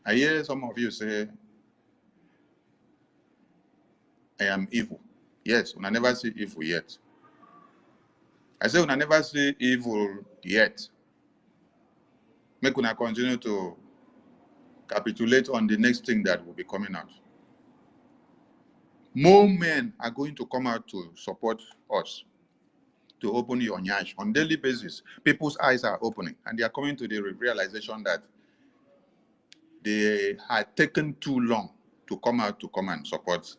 I hear some of you say, I am evil. Yes, when I never see evil yet. I say when I never see evil yet. Make when I continue to capitulate on the next thing that will be coming out. More men are going to come out to support us, to open your nyash. On a daily basis, people's eyes are opening, and they are coming to the realization that they had taken too long to come and support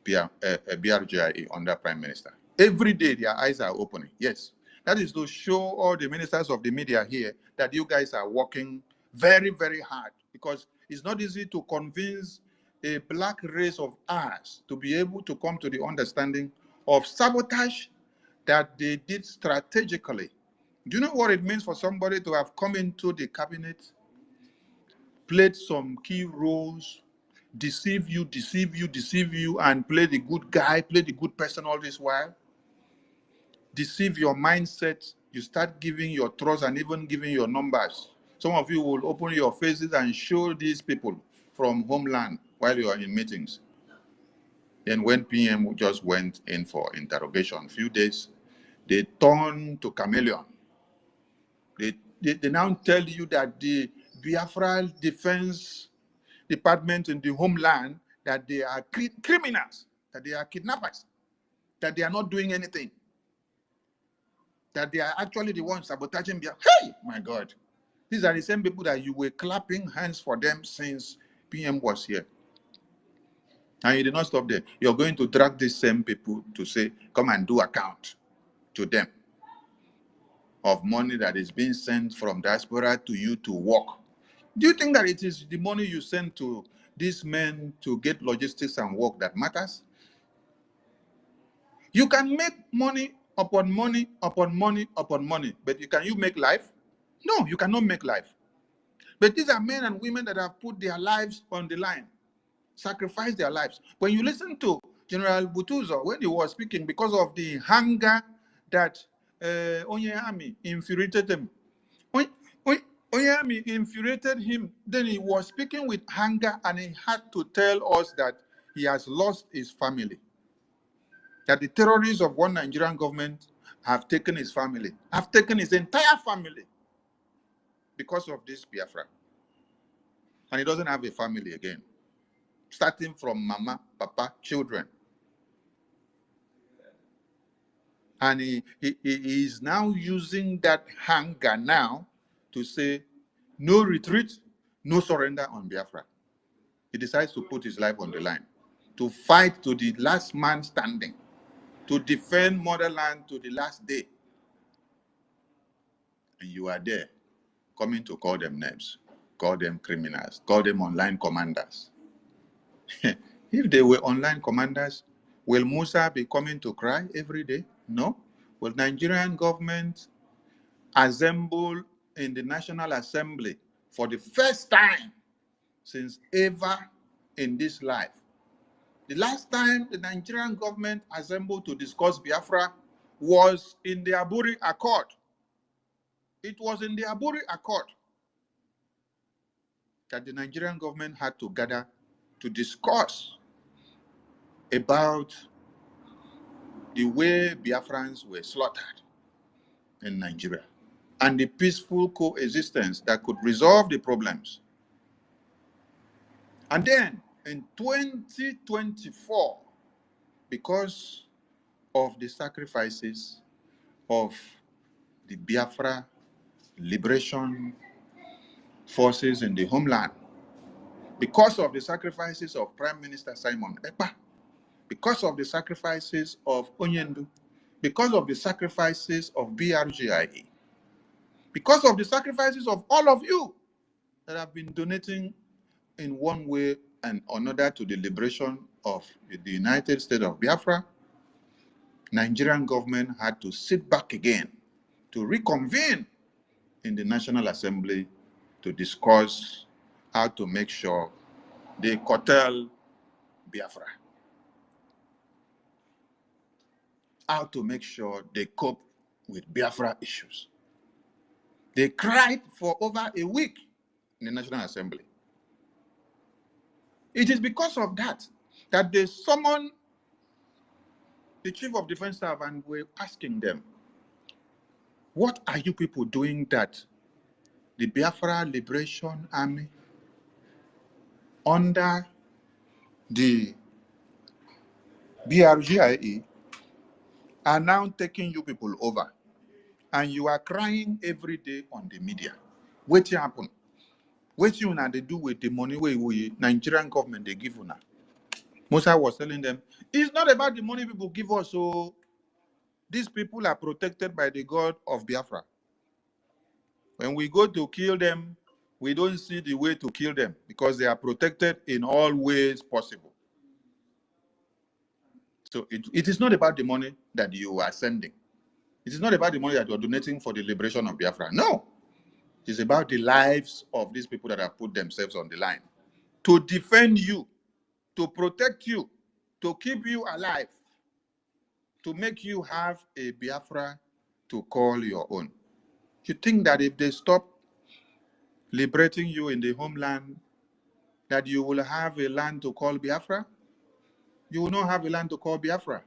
BRGIA under Prime Minister. Every day their eyes are opening. Yes, that is to show all the ministers of the media here that you guys are working very, very hard, because it's not easy to convince a black race of ours to be able to come to the understanding of sabotage that they did strategically. Do you know what it means for somebody to have come into the cabinet, played some key roles, deceive you, and play the good guy, play the good person all this while? Deceive your mindset. You start giving your trust and even giving your numbers. Some of you will open your faces and show these people from homeland while you are in meetings. Then when PM just went in for interrogation, a few days, they turn to chameleon. They now tell you that the Biafra Defense Department in the homeland, that they are criminals, that they are kidnappers, that they are not doing anything, that they are actually the ones sabotaging Biafra. Hey, my God. These are the same people that you were clapping hands for them since PM was here. And you did not stop there. You're going to drag these same people to say, come and do account to them of money that is being sent from diaspora to you to work. Do you think that it is the money you send to these men to get logistics and work that matters? You can make money upon money upon money upon money, but can you make life? No, you cannot make life. But these are men and women that have put their lives on the line, sacrificed their lives. When you listen to General Butuzo, when he was speaking, because of the hunger that Onyehami infuriated him, Onyehami infuriated him, then he was speaking with hunger, and he had to tell us that he has lost his family. That the terrorists of one Nigerian government have taken his family, have taken his entire family because of this Biafra. And he doesn't have a family again, starting from mama, papa, children. And he is now using that hunger now to say, no retreat, no surrender on Biafra. He decides to put his life on the line, to fight to the last man standing, to defend motherland to the last day. And you are there, coming to call them names, call them criminals, call them online commanders. If they were online commanders, will Musa be coming to cry every day? No. Will Nigerian government assemble in the National Assembly for the first time since ever in this life? The last time the Nigerian government assembled to discuss Biafra was in the Aburi Accord. It was in the Aburi Accord that the Nigerian government had to gather to discuss about the way Biafrans were slaughtered in Nigeria. and the peaceful coexistence that could resolve the problems. And then in 2024, because of the sacrifices of the Biafra liberation forces in the homeland, because of the sacrifices of Prime Minister Simon Ekpa, because of the sacrifices of Onyendu, because of the sacrifices of BRGIE, because of the sacrifices of all of you that have been donating in one way and another to the liberation of the United States of Biafra, Nigerian government had to sit back again to reconvene in the National Assembly to discuss how to make sure they curtail Biafra, how to make sure they cope with Biafra issues. They cried for over a week in the National Assembly. It is because of that that they summoned the Chief of Defense Staff and were asking them, what are you people doing that the Biafra Liberation Army under the BRGIE are now taking you people over, and you are crying every day on the media? What happen? What you they do with the money we Nigerian government they give una? Musa was telling them, it's not about the money people give us. So these people are protected by the God of Biafra. When we go to kill them, we don't see the way to kill them because they are protected in all ways possible. So it is not about the money that you are sending. It is not about the money that you are donating for the liberation of Biafra. No. It is about the lives of these people that have put themselves on the line to defend you, to protect you, to keep you alive, to make you have a Biafra to call your own. You think that if they stop liberating you in the homeland, that you will have a land to call Biafra? You will not have a land to call Biafra.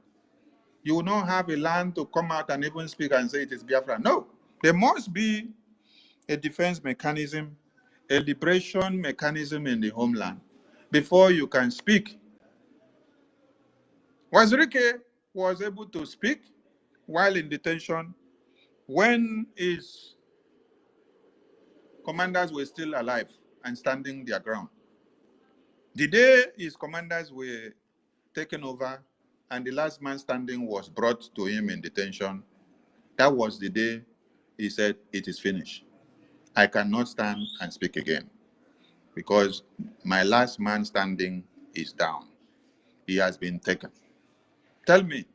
You will not have a land to come out and even speak and say it is Biafra. No, there must be a defense mechanism, a liberation mechanism in the homeland before you can speak. Wazirike was able to speak while in detention when his commanders were still alive and standing their ground. The day his commanders were taken over and the last man standing was brought to him in detention, that was the day he said, it is finished. I cannot stand and speak again because my last man standing is down. He has been taken. Tell me,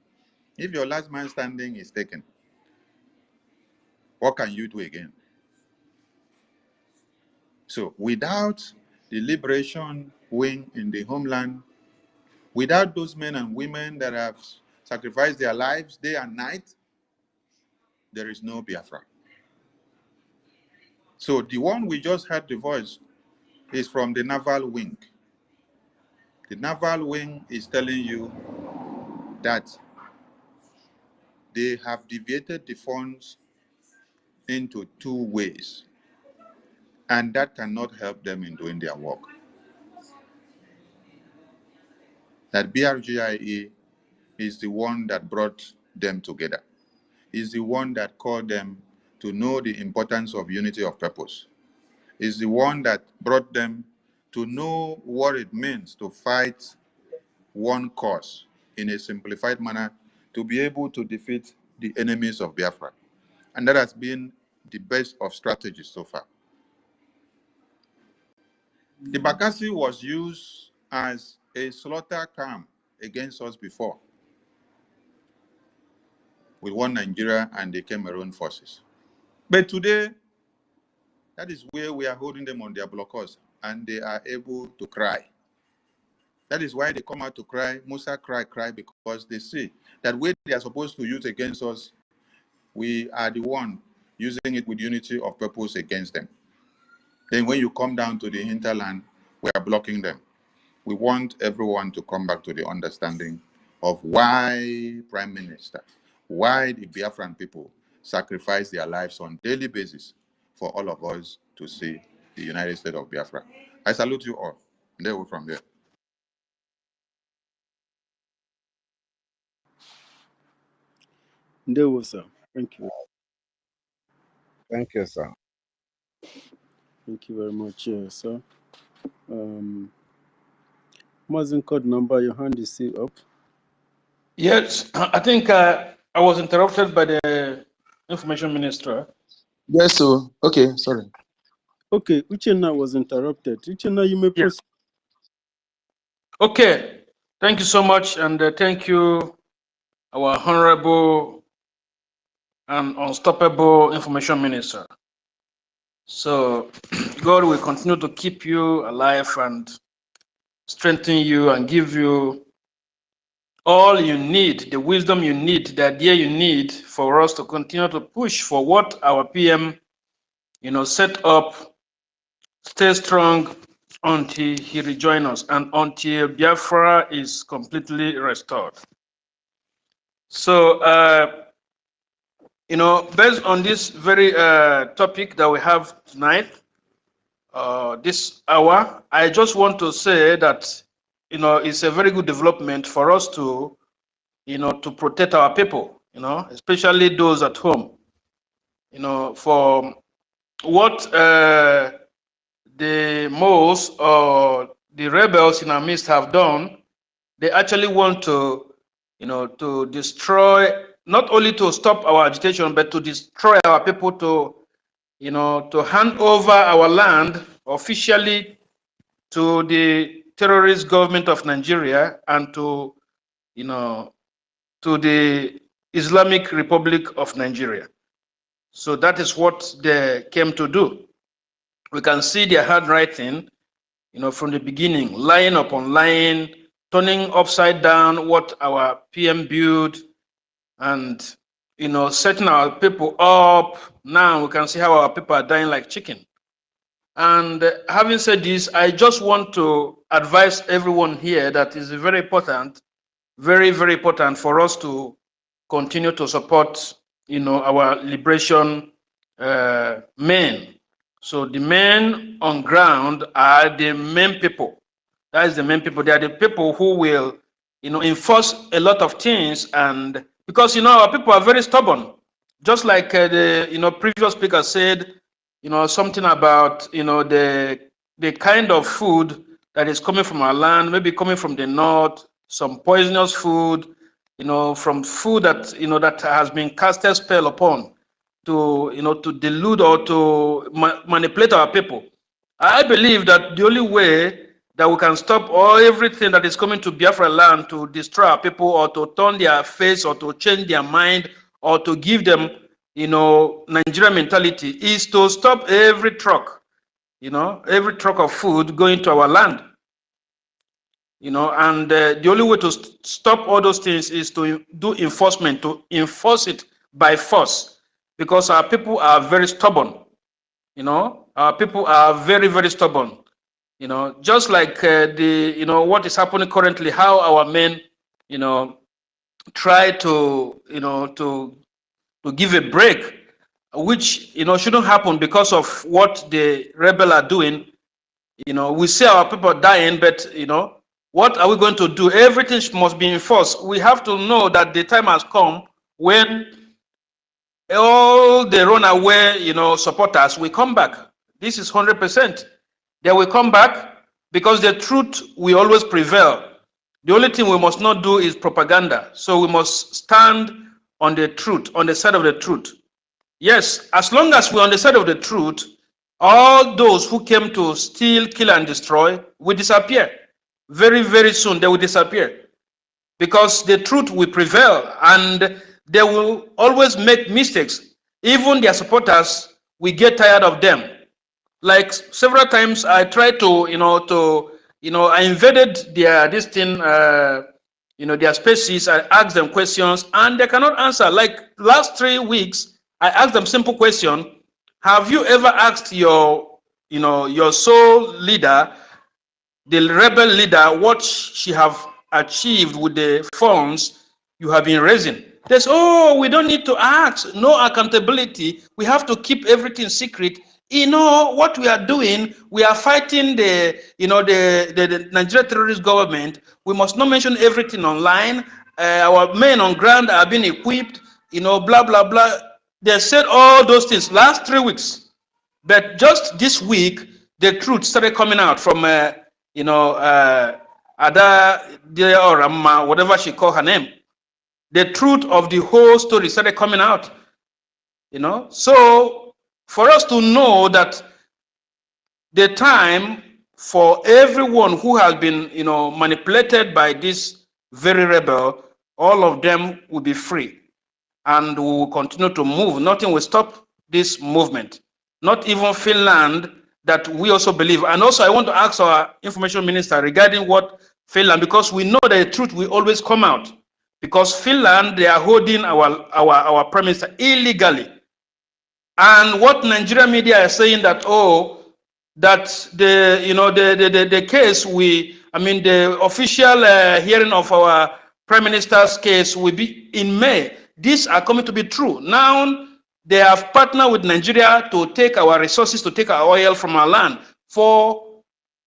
if your last man standing is taken, what can you do again? So without the liberation wing in the homeland, without those men and women that have sacrificed their lives day and night, there is no Biafra. So the one we just heard the voice is from the naval wing. The naval wing is telling you that they have deviated the funds into two ways, and that cannot help them in doing their work. That BRGIE is the one that brought them together, is the one that called them to know the importance of unity of purpose, is the one that brought them to know what it means to fight one cause in a simplified manner to be able to defeat the enemies of Biafra. And that has been the best of strategies so far. The Bakassi was used as a slaughter camp against us before with one Nigeria and the Cameroon forces. But today, that is where we are holding them on their blockers and they are able to cry. That is why they come out to cry. Musa cry, because they see that way they are supposed to use against us, we are the one using it with unity of purpose against them. Then when you come down to the hinterland, we are blocking them. We want everyone to come back to the understanding of why Prime Minister, why the Biafran people sacrifice their lives on a daily basis for all of us to see the United States of Biafra. I salute you all. There we from there. There was, sir. Thank you. Thank you, sir. Thank you very much, sir. Mazin code number, your hand is still up. Yes, I think I was interrupted by the information minister. Yes, so okay, sorry. Okay, Uchenna was interrupted. Uchenna, you may proceed. Okay, thank you so much, and thank you, our honorable and unstoppable information minister. So, God will continue to keep you alive and strengthen you and give you all you need, the wisdom you need, the idea you need for us to continue to push for what our PM, set up. Stay strong until he rejoins us and until Biafra is completely restored. So, based on this very topic that we have tonight, this hour, I just want to say that, it's a very good development for us to, to protect our people, especially those at home, for what the most or the rebels in our midst have done. They actually want to, to destroy, not only to stop our agitation, but to destroy our people, to, to hand over our land officially to the terrorist government of Nigeria and to, to the Islamic Republic of Nigeria. So that is what they came to do. We can see their handwriting, from the beginning, line upon line, turning upside down what our PM built, and setting our people up. Now we can see how our people are dying like chicken. And having said this, I just want to advise everyone here that is very important, very, very important for us to continue to support, our liberation men. So the men on ground are the main people. That is the main people. They are the people who will, enforce a lot of things. And because, our people are very stubborn. Just like the, previous speaker said, something about, the kind of food that is coming from our land, maybe coming from the north, some poisonous food, from food that, that has been cast a spell upon to, to delude or to manipulate our people. I believe that the only way that we can stop all everything that is coming to Biafra land to destroy our people or to turn their face or to change their mind or to give them, Nigerian mentality is to stop every truck, every truck of food going to our land. And the only way to stop all those things is to do enforcement, to enforce it by force, because our people are very stubborn. Our people are very, very stubborn. Just like the, what is happening currently, how our men, try to, to give a break, which, shouldn't happen because of what the rebel are doing. We see our people dying, but, what are we going to do? Everything must be enforced. We have to know that the time has come when all the runaway, supporters will come back. This is 100%. They will come back because the truth will always prevail. The only thing we must not do is propaganda. So we must stand on the truth, on the side of the truth. Yes, as long as we're on the side of the truth, all those who came to steal, kill, and destroy will disappear. Very, very soon they will disappear, because the truth will prevail and they will always make mistakes. Even their supporters will get tired of them. Like several times I tried to, I invaded their their spaces. I asked them questions and they cannot answer. Like last 3 weeks, I asked them simple question. Have you ever asked your, your sole leader, the rebel leader, what she have achieved with the funds you have been raising. There's, oh, we don't need to ask, no accountability. We have to keep everything secret. You know what we are doing? We are fighting the, the Nigerian terrorist government. We must not mention everything online. Our men on ground are being equipped, blah, blah, blah. They said all those things last 3 weeks. But just this week, the truth started coming out from, Ada or Amma, whatever she called her name. The truth of the whole story started coming out. So for us to know that the time for everyone who has been, manipulated by this very rebel, all of them will be free, and we will continue to move. Nothing will stop this movement. Not even Finland, that we also believe. And also, I want to ask our information minister regarding what Finland, because we know that the truth will always come out. Because Finland, they are holding our premise illegally. And what Nigerian media is saying that, that the case the official hearing of our prime minister's case will be in May. These are coming to be true. Now they have partnered with Nigeria to take our resources, to take our oil from our land for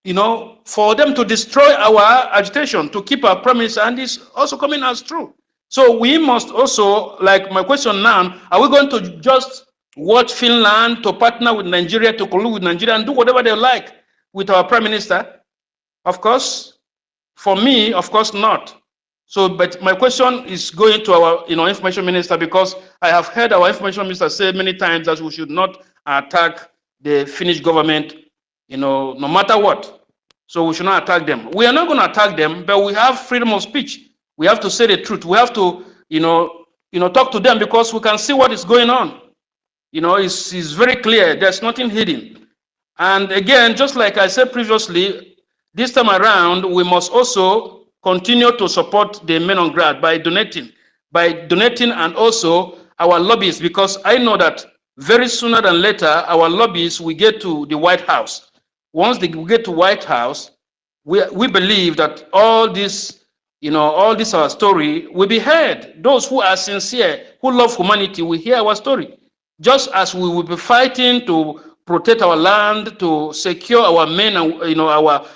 them to destroy our agitation, to keep our promise, and it's also coming as true. So we must also, like my question now, are we going to just watch Finland to partner with Nigeria, to collude with Nigeria and do whatever they like with our prime minister? Of course, for me, of course not. So, but my question is going to our, information minister, because I have heard our information minister say many times that we should not attack the Finnish government, no matter what. So we should not attack them. We are not going to attack them, but we have freedom of speech. We have to say the truth. We have to, talk to them, because we can see what is going on. It's very clear. There's nothing hidden. And again, just like I said previously, this time around, we must also continue to support the men on ground by donating, and also our lobbies, because I know that very sooner than later, our lobbies will get to the White House. Once they get to White House, we believe that all this, all this our story will be heard. Those who are sincere, who love humanity, will hear our story. Just as we will be fighting to protect our land, to secure our men, and our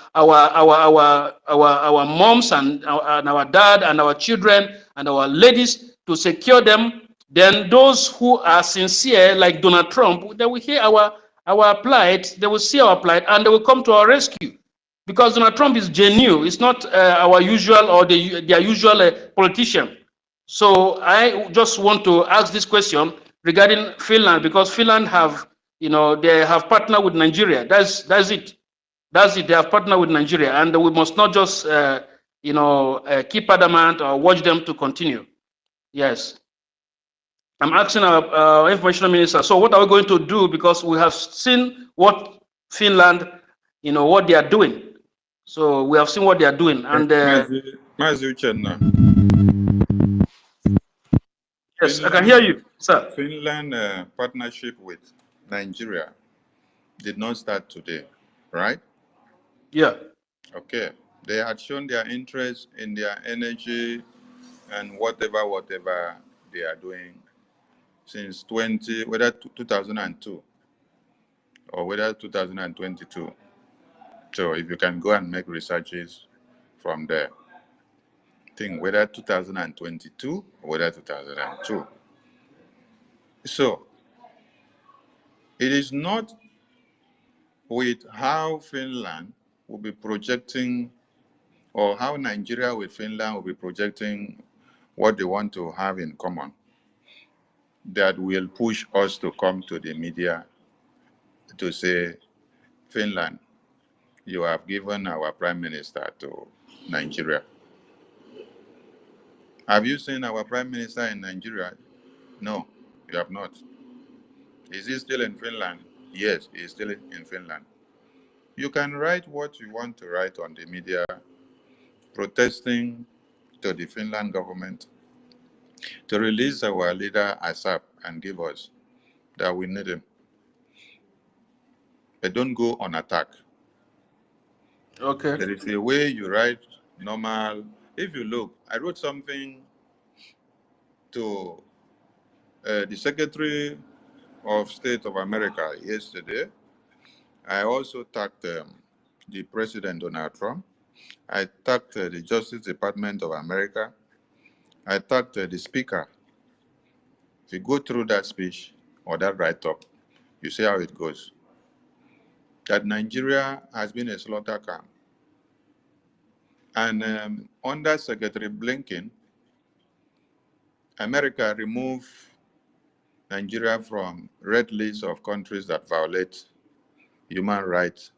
moms and our dad and our children and our ladies, to secure them. Then those who are sincere, like Donald Trump, they will hear our plight, they will see our plight, and they will come to our rescue. Because Donald Trump is genuine. It's not our usual or their usual politician. So I just want to ask this question regarding Finland, because Finland have, they have partnered with Nigeria. That's it. That's it. They have partnered with Nigeria, and we must not just, keep adamant or watch them to continue. Yes. I'm asking our information minister. So what are we going to do? Because we have seen what Finland, what they are doing. So we have seen what they are doing, and Mazi Uchenna. Yes, Finland, I can hear you, sir. Finland partnership with Nigeria did not start today, right? Yeah. Okay. They had shown their interest in their energy and whatever they are doing since whether 2002 or whether 2022. So if you can go and make researches from there, think whether 2022 or whether 2002. So it is not with how Finland will be projecting, or how Nigeria with Finland will be projecting what they want to have in common, that will push us to come to the media to say, Finland, you have given our prime minister to Nigeria. Have you seen our prime minister in Nigeria? No, you have not. Is he still in Finland? Yes, he is still in Finland. You can write what you want to write on the media, protesting to the Finland government to release our leader ASAP and give us that we need him. But don't go on attack. Okay. There is a way you write normal. If you look, I wrote something to the Secretary of State of America yesterday. I also tagged the President Donald Trump. I tagged the Justice Department of America. I tagged the Speaker. If you go through that speech or that write-up, you see how it goes. That Nigeria has been a slaughter camp. And under Secretary Blinken, America removed Nigeria from red list of countries that violate human rights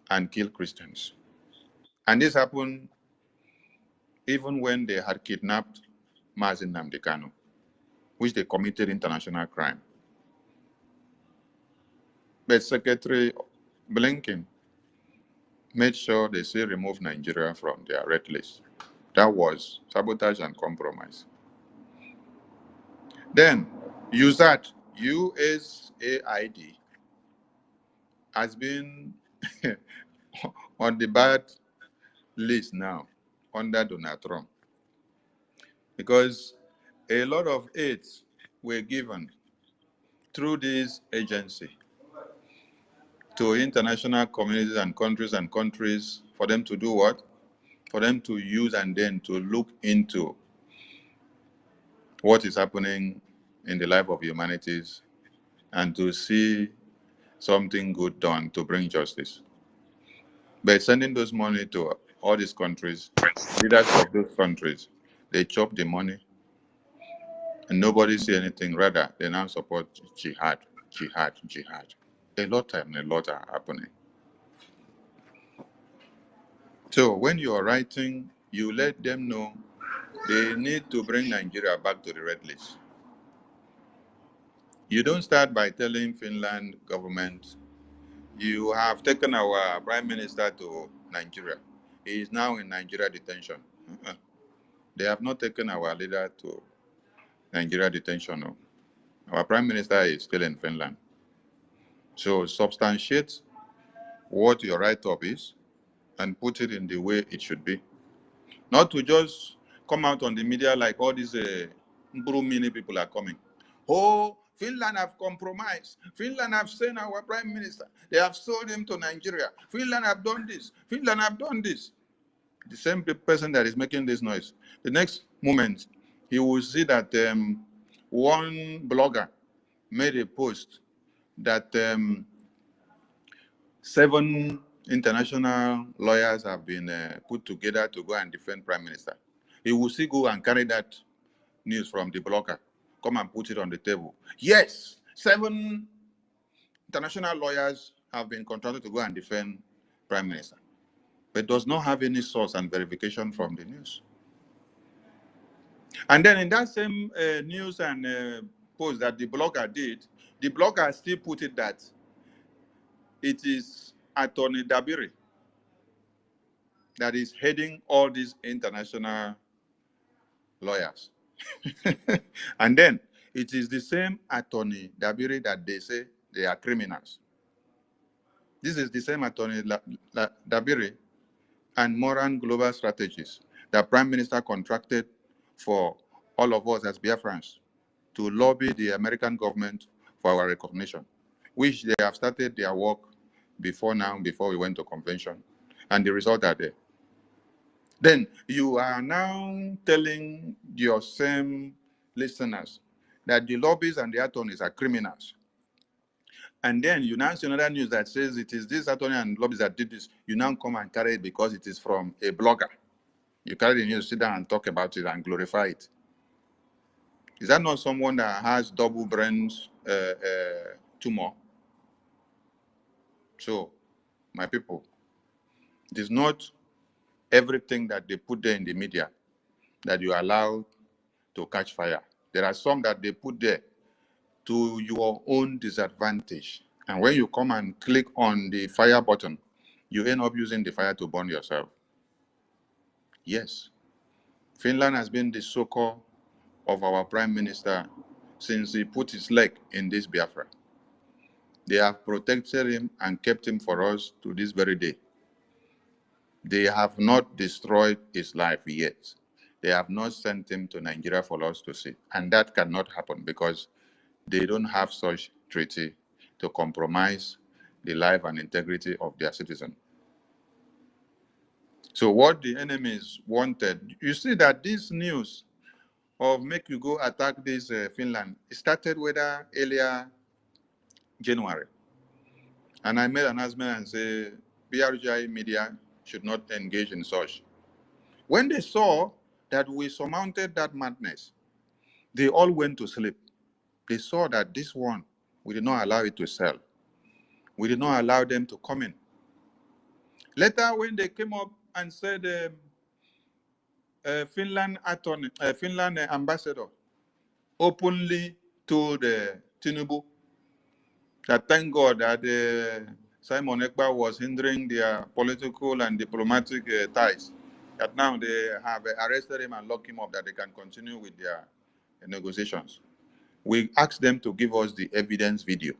and kill Christians. And this happened even when they had kidnapped Mazi Nnamdi Kanu, which they committed international crime. But Secretary Blinken made sure they still removed Nigeria from their red list. That was sabotage and compromise. Then, USAID, USAID, has been on the bad list now under Donald Trump because a lot of aids were given through this agency to international communities and countries for them to do what? For them to use and then to look into what is happening in the life of humanities and to see something good done to bring justice. By sending those money to all these countries, leaders of those countries, they chop the money and nobody see anything. Rather, they now support jihad. A lot are happening. So when you are writing, you let them know they need to bring Nigeria back to the red list. You don't start by telling Finland government, you have taken our prime minister to Nigeria. He is now in Nigeria detention. They have not taken our leader to Nigeria detention. No. Our prime minister is still in Finland. So substantiate what your write-up is and put it in the way it should be. Not to just come out on the media like all these many people are coming. Oh, Finland have compromised. Finland have sent our prime minister. They have sold him to Nigeria. Finland have done this. Finland have done this. The same person that is making this noise. The next moment, he will see that one blogger made a post that 7 international lawyers have been put together to go and defend Prime Minister. He will still go and carry that news from the blogger, come and put it on the table. Yes, 7 international lawyers have been contracted to go and defend Prime Minister, but does not have any source and verification from the news. And then in that same news and post that the blogger did, the blogger still put it that it is Attorney Dabiri that is heading all these international lawyers. And then it is the same Attorney Dabiri that they say they are criminals. This is the same Attorney Dabiri and Moran Global Strategies that Prime Minister contracted for all of us as Biafrans to lobby the American government for our recognition, which they have started their work before we went to convention, and the results are there. Then you are now telling your same listeners that the lobbies and the attorneys are criminals. And then you now see another news that says it is this attorney and lobbies that did this. You now come and carry it because it is from a blogger. You carry the news, sit down and talk about it and glorify it. Is that not someone that has double brain tumor? So, my people, it is not everything that they put there in the media that you allow to catch fire. There are some that they put there to your own disadvantage. And when you come and click on the fire button, you end up using the fire to burn yourself. Yes, Finland has been the succor of our prime minister since he put his leg in this Biafra. They have protected him and kept him for us to this very day. They have not destroyed his life yet. They have not sent him to Nigeria for us to see. And that cannot happen because they don't have such treaty to compromise the life and integrity of their citizens. So what the enemies wanted, you see that this news of make you go attack this Finland, it started whether earlier January. And I made an announcement and say, BRGI media should not engage in such. When they saw that we surmounted that madness, they all went to sleep. They saw that this one, we did not allow it to sell. We did not allow them to come in. Later, when they came up and said, Finland attorney, Finland ambassador openly told Tinubu that thank God that Simon Ekpa was hindering their political and diplomatic ties. That now they have arrested him and locked him up, that they can continue with their negotiations. We asked them to give us the evidence video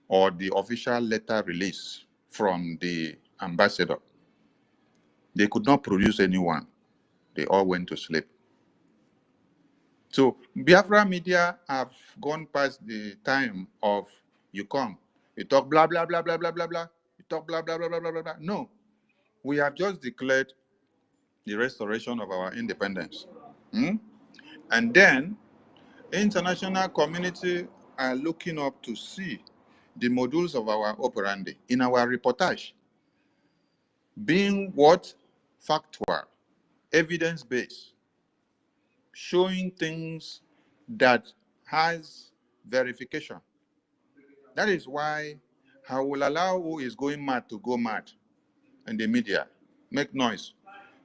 or the official letter release from the ambassador. They could not produce anyone. They all went to sleep. So Biafra media have gone past the time of you come, you talk blah, blah, blah, blah, blah, blah, blah, you talk blah, blah, blah, blah, blah, blah, blah. No, we have just declared the restoration of our independence. And then international community are looking up to see the modules of our operandi in our reportage being what? Factual, evidence-based, showing things that has verification. That is why I will allow who is going mad to go mad in the media, make noise.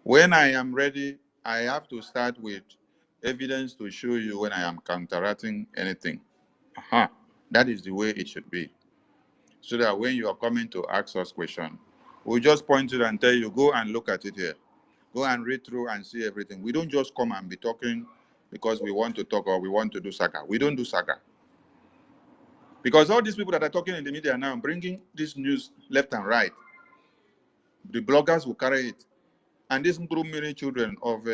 When I am ready, I have to start with evidence to show you when I am counteracting anything. That is the way it should be. So that when you are coming to ask us questions, we'll just point it and tell you, go and look at it here. Go and read through and see everything. We don't just come and be talking because we want to talk or we want to do saga. We don't do saga. Because all these people that are talking in the media now, bringing this news left and right, the bloggers will carry it. And these many children of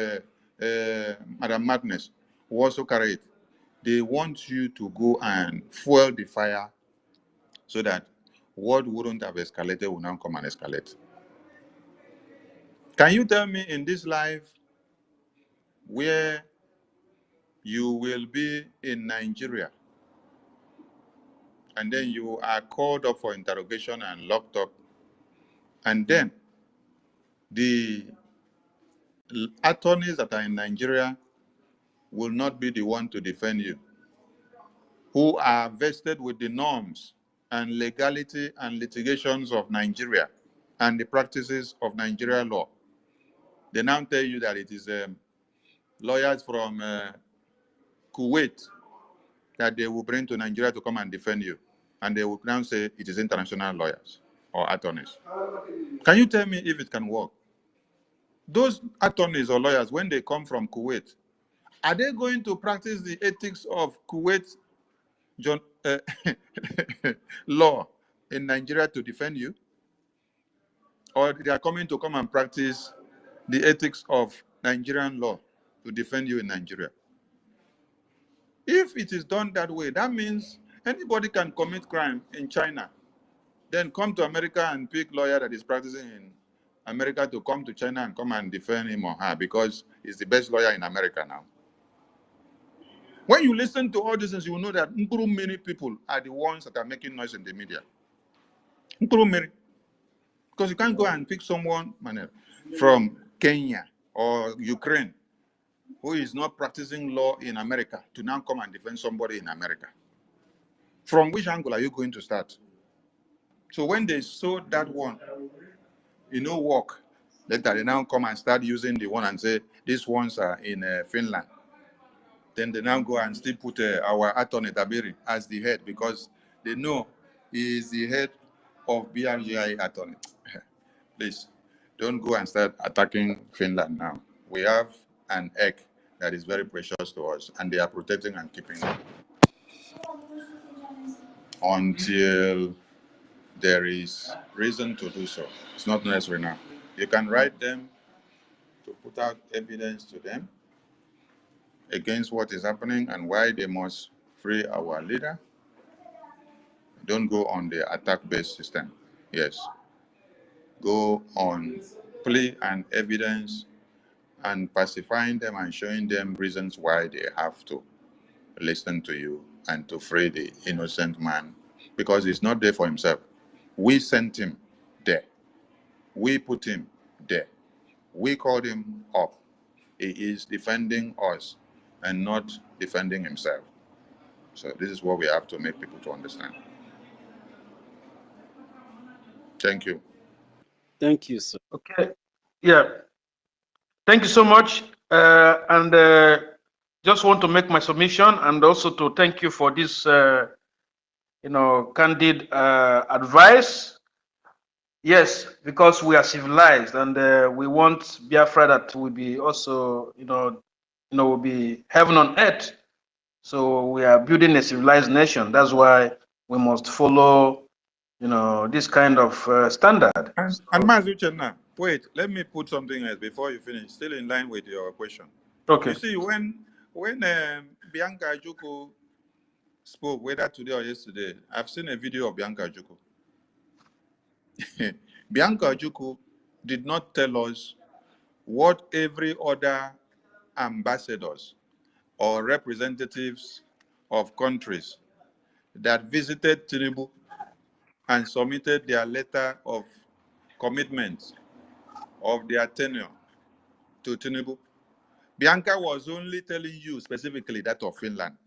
Madam Madness will also carry it. They want you to go and fuel the fire so that what wouldn't have escalated will now come and escalate. Can you tell me in this life where you will be in Nigeria and then you are called up for interrogation and locked up, and then the attorneys that are in Nigeria will not be the one to defend you, who are vested with the norms and legality and litigations of Nigeria and the practices of Nigeria law? They now tell you that it is lawyers from Kuwait that they will bring to Nigeria to come and defend you. And they will now say it is international lawyers or attorneys. Can you tell me if it can work? Those attorneys or lawyers, when they come from Kuwait, are they going to practice the ethics of Kuwait law in Nigeria to defend you? Or they are coming to come and practice the ethics of Nigerian law to defend you in Nigeria? If it is done that way, that means anybody can commit crime in China, then come to America and pick lawyer that is practicing in America to come to China and come and defend him or her because he's the best lawyer in America now. When you listen to all these things, you will know that many people are the ones that are making noise in the media. Because you can't go and pick someone from Kenya or Ukraine who is not practicing law in America to now come and defend somebody in America. From which angle are you going to start? So when they saw that one, work, later they now come and start using the one and say, these ones are in Finland. Then they now go and still put our attorney Tabiri as the head because they know he is the head of BRGI attorney. Please, don't go and start attacking Finland now. We have an egg that is very precious to us, and they are protecting and keeping it until there is reason to do so. It's not necessary now. You can write them to put out evidence to them against what is happening and why they must free our leader. Don't go on the attack-based system. Yes. Go on plea and evidence and pacifying them and showing them reasons why they have to listen to you and to free the innocent man, because he's not there for himself. We sent him there. We put him there. We called him up. He is defending us and not defending himself. So this is what we have to make people to understand. Thank you. Thank you, sir. Okay. Yeah. Thank you so much. And just want to make my submission and also to thank you for this, candid advice. Yes, because we are civilized and we want Biafra that will be also, will be heaven on earth. So we are building a civilized nation. That's why we must follow, this kind of standard. And Mazu Chenna, wait, let me put something else before you finish, still in line with your question. Okay. You see, when Bianca Juku spoke, whether today or yesterday, I've seen a video of Bianca Juku. Bianca Juku did not tell us what every other ambassadors or representatives of countries that visited Tinubu and submitted their letter of commitment of their tenure to Tinubu. Bianca was only telling you specifically that of Finland.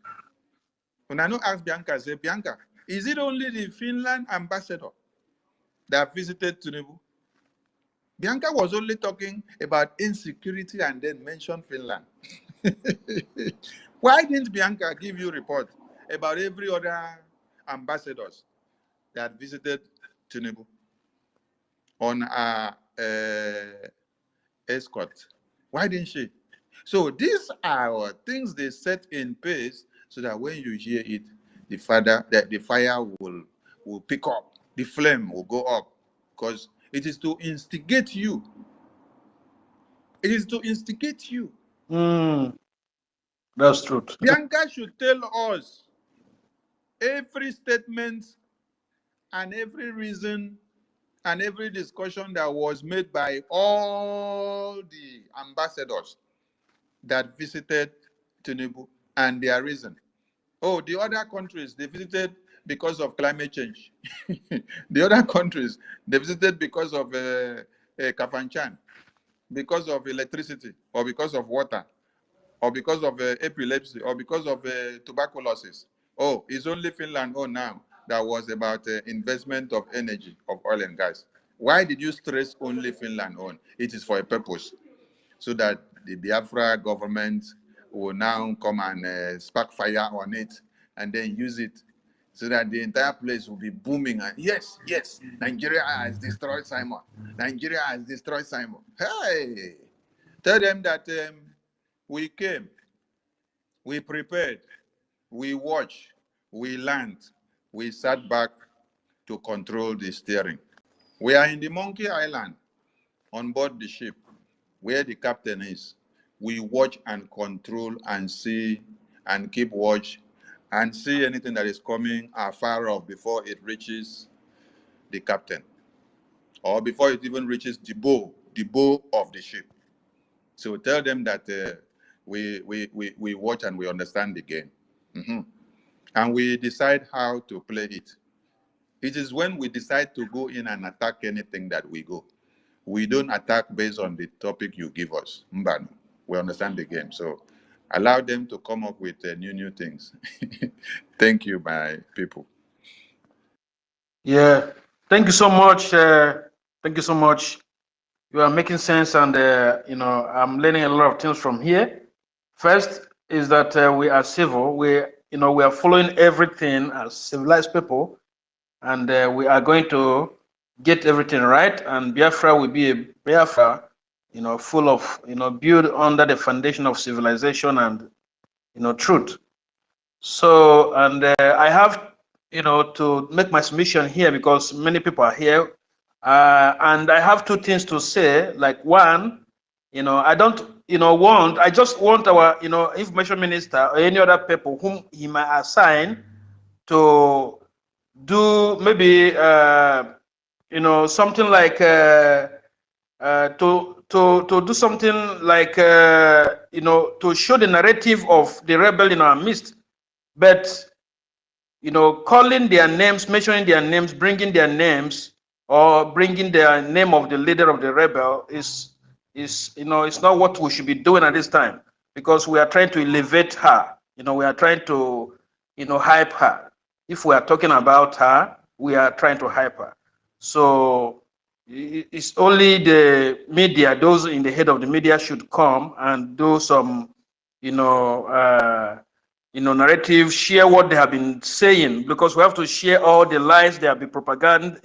When I know asked Bianca, I say, Bianca, is it only the Finland ambassador that visited Tinubu? Bianca was only talking about insecurity and then mentioned Finland. Why didn't Bianca give you report about every other ambassadors that visited Tinubu on our escort? Why didn't she? So these are things they set in place so that when you hear it, the fire will pick up, the flame will go up, because it is to instigate you. It is to instigate you. That's true. Bianca should tell us every statement and every reason and every discussion that was made by all the ambassadors that visited Tinubu and their reason. Oh, the other countries, they visited because of climate change. The other countries, they visited because of Kafanchan, because of electricity, or because of water, or because of epilepsy, or because of tuberculosis. Oh, it's only Finland, now, that was about investment of energy, of oil and gas. Why did you stress only Finland on? It is for a purpose, so that the Biafra government will now come and spark fire on it and then use it so that the entire place will be booming. And yes, Nigeria has destroyed Simon. Nigeria has destroyed Simon. Hey, tell them that we came, we prepared, we watched, we learned, we sat back to control the steering. We are in the Monkey Island on board the ship where the captain is. We watch and control and see and keep watch and see anything that is coming afar off before it reaches the captain or before it even reaches the bow of the ship. So tell them that we watch and we understand the game. And we decide how to play it. It is when we decide to go in and attack anything that we go. We don't attack based on the topic you give us. Mbano. We understand the game. So allow them to come up with new things. Thank you, my people. Yeah. Thank you so much. Thank you so much. You are making sense, and I'm learning a lot of things from here. First is that we are civil. We are following everything as civilized people, and we are going to get everything right. And Biafra will be a Biafra, full of built under the foundation of civilization and truth. So, and I have to make my submission here because many people are here, and I have two things to say. Like one, I don't, I just want our, information minister or any other people whom he might assign to do maybe, something like, to do something like, to show the narrative of the rebel in our midst. But calling their names, mentioning their names, bringing their names, or bringing the name of the leader of the rebel is it's not what we should be doing at this time, because we are trying to elevate her. We are trying to hype her. If we are talking about her, we are trying to hype her. So it's only the media, those in the head of the media should come and do some narrative, share what they have been saying, because we have to share all the lies they have been propagating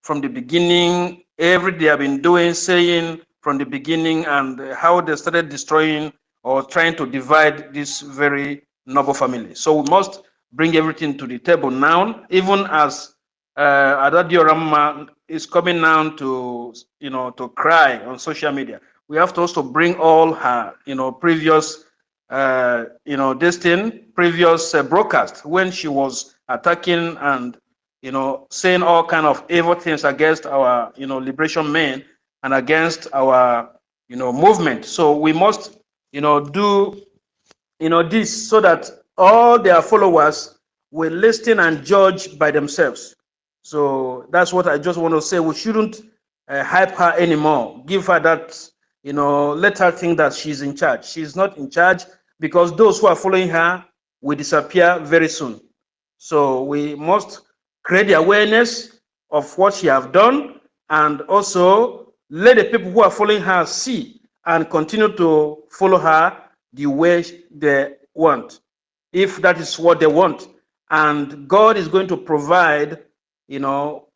from the beginning, everything they have been doing, saying from the beginning, and how they started destroying or trying to divide this very noble family. So we must bring everything to the table now, even as Adadio Rama is coming now to, to cry on social media. We have to also bring all her, previous previous broadcast when she was attacking and saying all kind of evil things against our liberation men and against our movement. So we must do this so that all their followers will listen and judge by themselves. So that's what I just want to say. We shouldn't hype her anymore. Give her that, let her think that she's in charge. She's not in charge, because those who are following her will disappear very soon. So we must create the awareness of what she have done, and also let the people who are following her see and continue to follow her the way they want, if that is what they want. And God is going to provide,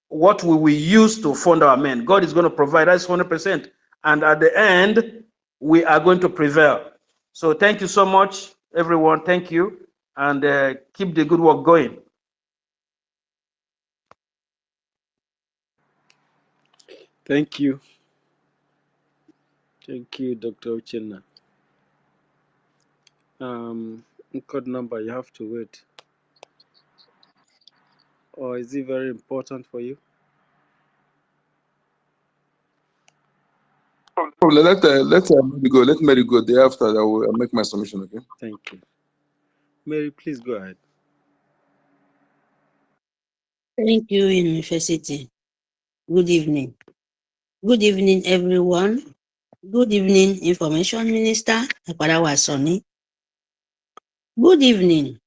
what we will use to fund our men. God is going to provide us 100%. And at the end, we are going to prevail. So thank you so much, everyone. Thank you. And keep the good work going. Thank you. Thank you, Dr. Uchenna. Code number, you have to wait. Or is it very important for you? Let Mary go. Let Mary go. Thereafter, I will make my submission. Okay. Thank you. Mary, please go ahead. Thank you, University. Good evening. Good evening, everyone. Good evening, Information Minister Akparawa Sonny. Good evening,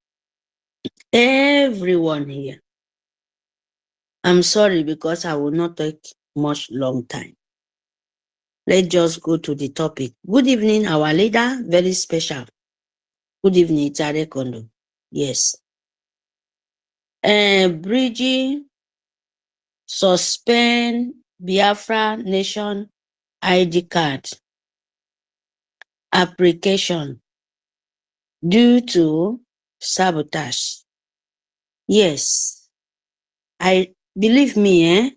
everyone here. I'm sorry because I will not take much long time. Let's just go to the topic. Good evening, our leader, very special. Good evening, Itare Kondo. Yes. Brgie Suspends Biafra Nation ID card application due to sabotage. Yes, I believe me,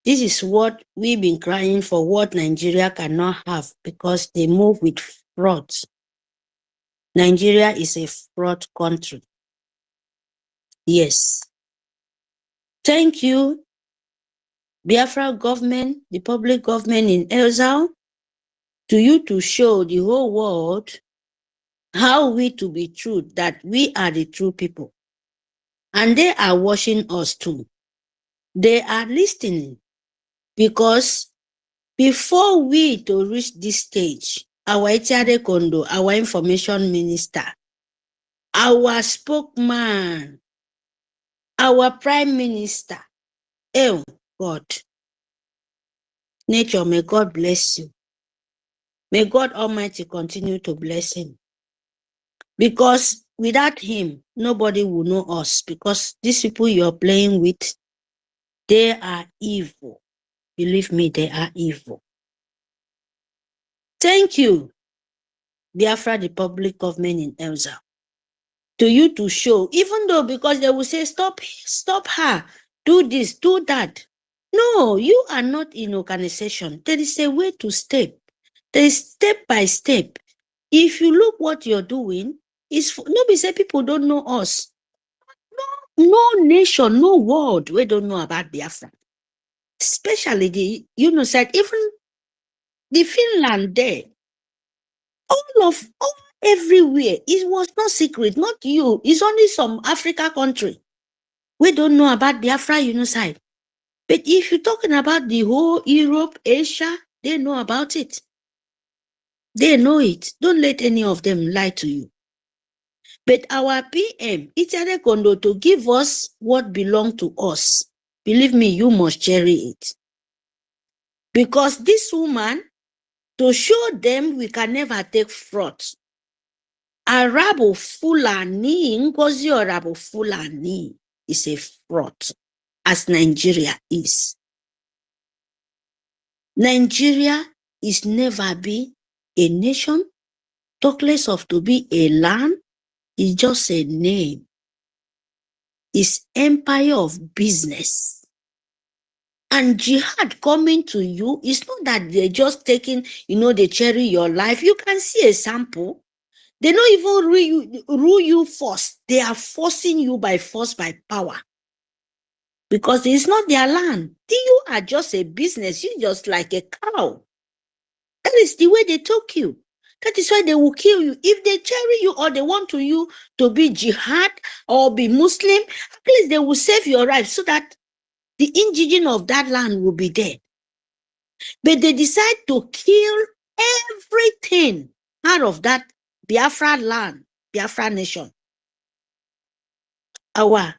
this is what we've been crying for, what Nigeria cannot have, because they move with fraud. Nigeria is a fraud country. Yes. Thank you, Biafra government, the public government in exile, to you to show the whole world how we to be true, that we are the true people. And they are watching us too. They are listening, because before we to reach this stage, our Etiade Kondo, our information minister, our spokesman, our prime minister, oh God, nature, may God bless you. May God Almighty continue to bless him. Because without him, nobody will know us, because these people you're playing with, they are evil. Believe me, they are evil. Thank you, Biafra, the public government in exile, to you to show, even though, because they will say, stop her, do this, do that. No, you are not in organization. There is a way to step. There is step by step. If you look what you're doing, nobody say people don't know us. No nation, no world we don't know about Biafra. Especially the said even the Finland there. All everywhere. It was not secret, not you. It's only some Africa country. We don't know about Biafra side. But if you're talking about the whole Europe, Asia, they know about it. They know it. Don't let any of them lie to you. But our PM, Itare Kondo, to give us what belongs to us. Believe me, you must cherish it. Because this woman, to show them we can never take fraud. Arabo Fulani, Ngozi Arabo Fulani is a fraud, as Nigeria is. Nigeria is never be a nation, talk less of to be a land, is just a name. It's empire of business. And jihad coming to you, it's not that they're just taking, they cherry your life. You can see a sample. They don't even rule you first. They are forcing you by force, by power. Because it's not their land. You are just a business. You're just like a cow. That is the way they took you. That is why they will kill you. If they cherry you or they want you to be jihad or be Muslim, at least they will save your life so that the indigenous of that land will be dead. But they decide to kill everything out of that Biafra land, Biafra nation. Our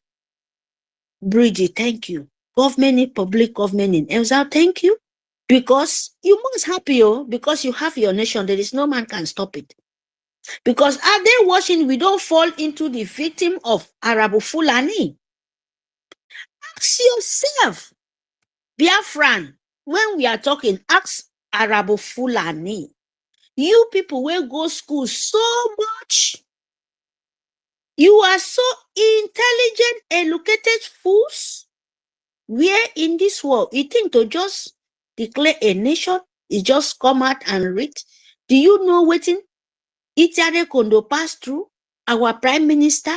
Brgie, thank you. Government, public government in Elsa, thank you. Because you must happy, because you have your nation. There is no man can stop it. Because are they watching, we don't fall into the victim of Arabo Fulani. Ask yourself, Biafran, when we are talking, ask Arabo Fulani. You people will go school so much. You are so intelligent, educated fools. Where in this world, you think to just declare a nation, you just come out and read? Do you know what Itare Kondo passed through? Our prime minister?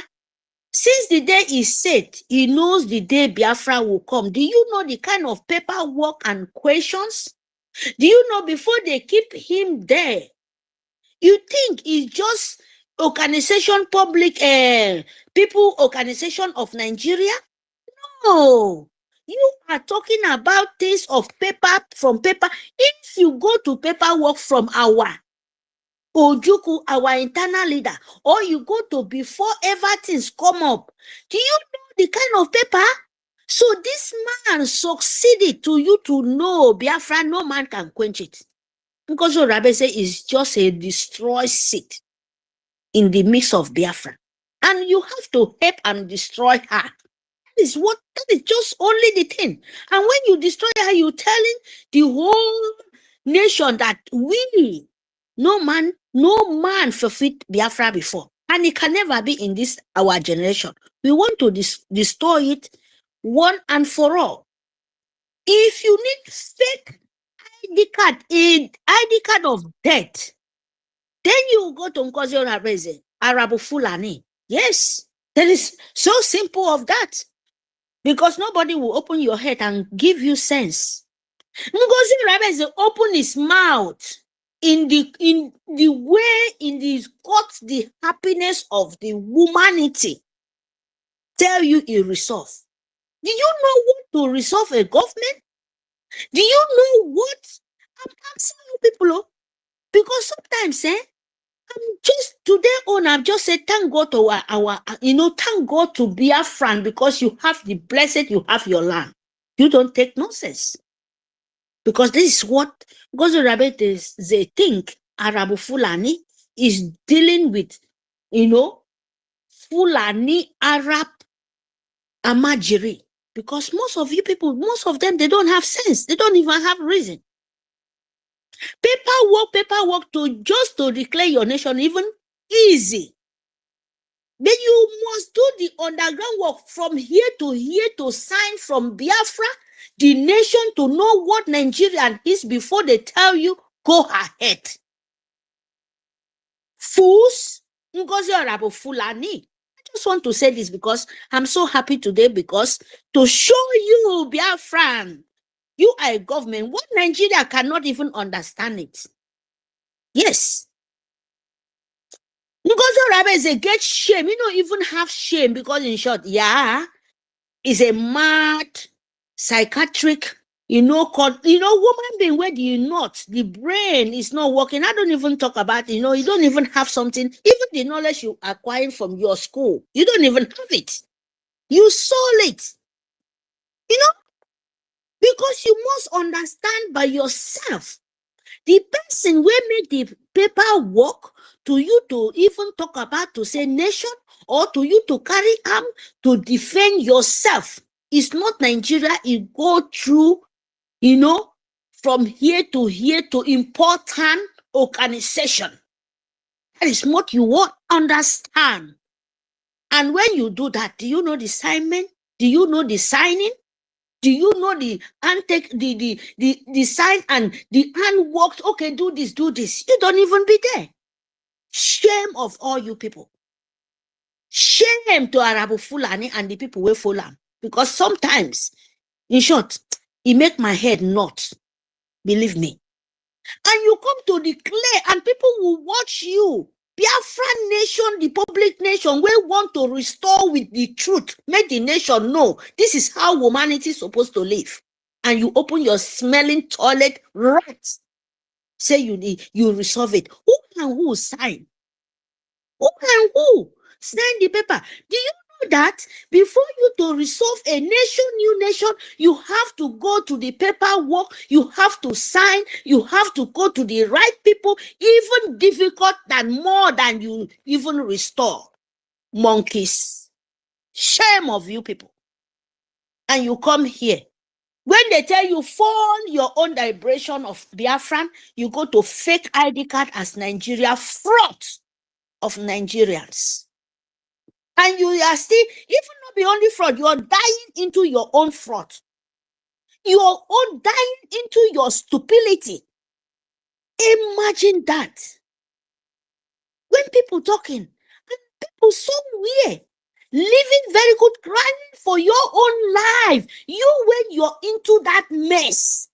Since the day he said, he knows the day Biafra will come. Do you know the kind of paperwork and questions? Do you know before they keep him there? You think it's just organization, public people organization of Nigeria? No. You are talking about things of paper from paper. If you go to paperwork from our Ojuku, our internal leader, or you go to before everything's come up, do you know the kind of paper? So this man succeeded to you to know Biafra, no man can quench it. Because Rabe say is just a destroy seat in the midst of Biafra. And you have to help and destroy her. That is just only the thing. And when you destroy her, you're telling the whole nation that no man fulfilled Biafra before. And it can never be in this our generation. We want to destroy it one and for all. If you need fake ID card of death, then you go to Ngozi Olareze, Arabo Fulani. Yes, that is so simple of that. Because nobody will open your head and give you sense. Ngozi Olareze open his mouth in got the happiness of the humanity. Tell you he resolve. Do you know what to resolve a government? Do you know what? I'm asking you people, because sometimes, I'm just today on, I've just said, thank God to thank God to Biafran, because you have the blessed, you have your land. You don't take nonsense. Because this is what Ngozi Olareze they think Arabo Fulani is dealing with, Fulani Arab Amajiri. Because most of you people, most of them, they don't have sense. They don't even have reason. Paperwork to declare your nation even easy. Then you must do the underground work from here to sign from Biafra, the nation, to know what Nigeria is before they tell you, go ahead. Fools, Ngozi Orabo Fulani. I just want to say this because I'm so happy today, because to show you, Biafran, you are a government, what Nigeria cannot even understand it. Yes. Ngozi Orabo is a great shame. You don't even have shame, because in short, yeah, is a mad, psychiatric, woman being where do you not? The brain is not working. I don't even talk about, you don't even have something, even the knowledge you acquired from your school, you don't even have it. You sold it. Because you must understand by yourself. The person will make the paperwork to you to even talk about, to say nation, or to you to carry arm to defend yourself. It's not Nigeria. It go through, from here to important organization. That is what you want understand. And when you do that, do you know the assignment? Do you know the signing? Do you know the sign and the hand worked? Okay, do this. You don't even be there. Shame of all you people. Shame to Arabu Fulani and the people who follow him. Because sometimes, in short, it make my head not. Believe me. And you come to declare, and people will watch you. Biafran nation, the public nation, we want to restore with the truth. Make the nation know this is how humanity is supposed to live. And you open your smelling toilet right. Say you resolve it. Who can who sign? Who can who sign the paper? Do you know that before you to resolve a nation, new nation, you have to go to the paperwork, you have to sign, you have to go to the right people, even difficult than more than you even restore. Monkeys. Shame of you people. And you come here. When they tell you form your own liberation of Biafran, you go to fake ID card as Nigeria, fraud of Nigerians. And you are still, even not be only fraud, you are dying into your own fraud. You are all dying into your stupidity. Imagine that. When people talking, and people so weird, living very good, crying for your own life. You, when you're into that mess,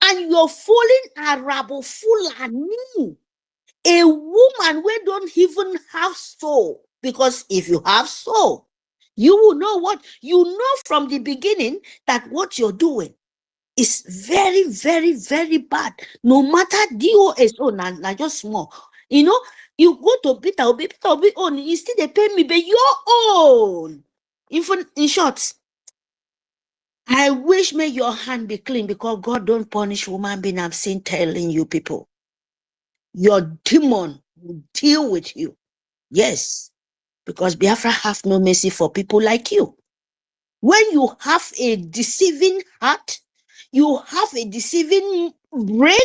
and you're falling Arabo Fulani, a woman who don't even have soul. Because if you have soul, you will know what you know from the beginning, that what you're doing is very, very, very bad. No matter DOSO, not just small. You go to Peter Obi own, you still they pay me, but your own. Even in short, I wish may your hand be clean, because God don't punish woman being. I'm saying, telling you people, your demon will deal with you. Yes, because Biafra have no mercy for people like you. When you have a deceiving heart, you have a deceiving brain,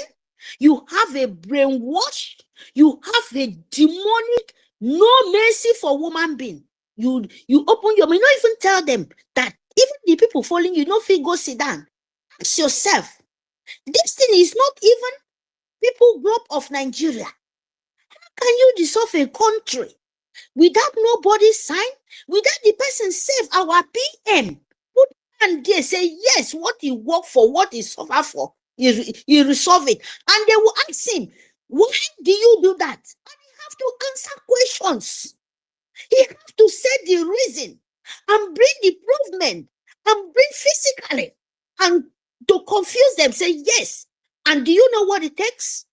you have a brainwash, you have a demonic, no mercy for woman being. You open your mouth, you don't even tell them that even the people following you, don't feel go sit down. Ask yourself, this thing is not even people group of Nigeria. How can you dissolve a country without nobody sign, without the person save our PM? Put and they say yes, what he work for, what he suffer for, he resolve it. And they will ask him, why do you do that? And he have to answer questions. He have to say the reason and bring the improvement and bring physically and to confuse them, say yes. And do you know what it takes?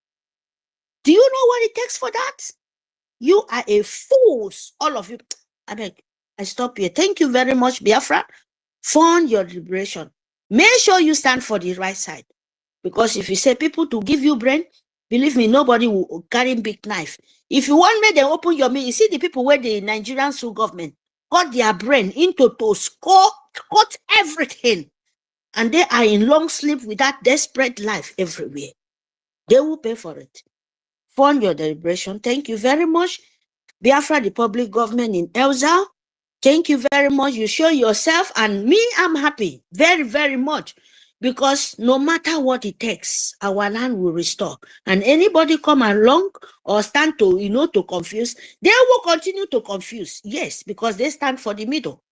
Do you know what it takes for that? You are a fools, all of you. I beg, I stop here. Thank you very much, Biafra. Fund your liberation. Make sure you stand for the right side. Because if you say people to give you brain, believe me, nobody will carry big knife. If you want me, then open your mouth. You see the people where the Nigerian Sul government got their brain into to score, cut everything. And they are in long sleep with that desperate life everywhere. They will pay for it. Fund your deliberation. Thank you very much. Biafra, the public government in Elza, thank you very much. You show yourself, and me, I'm happy very, very much, because no matter what it takes, our land will restore. And anybody come along or stand to, to confuse, they will continue to confuse. Yes, because they stand for the middle.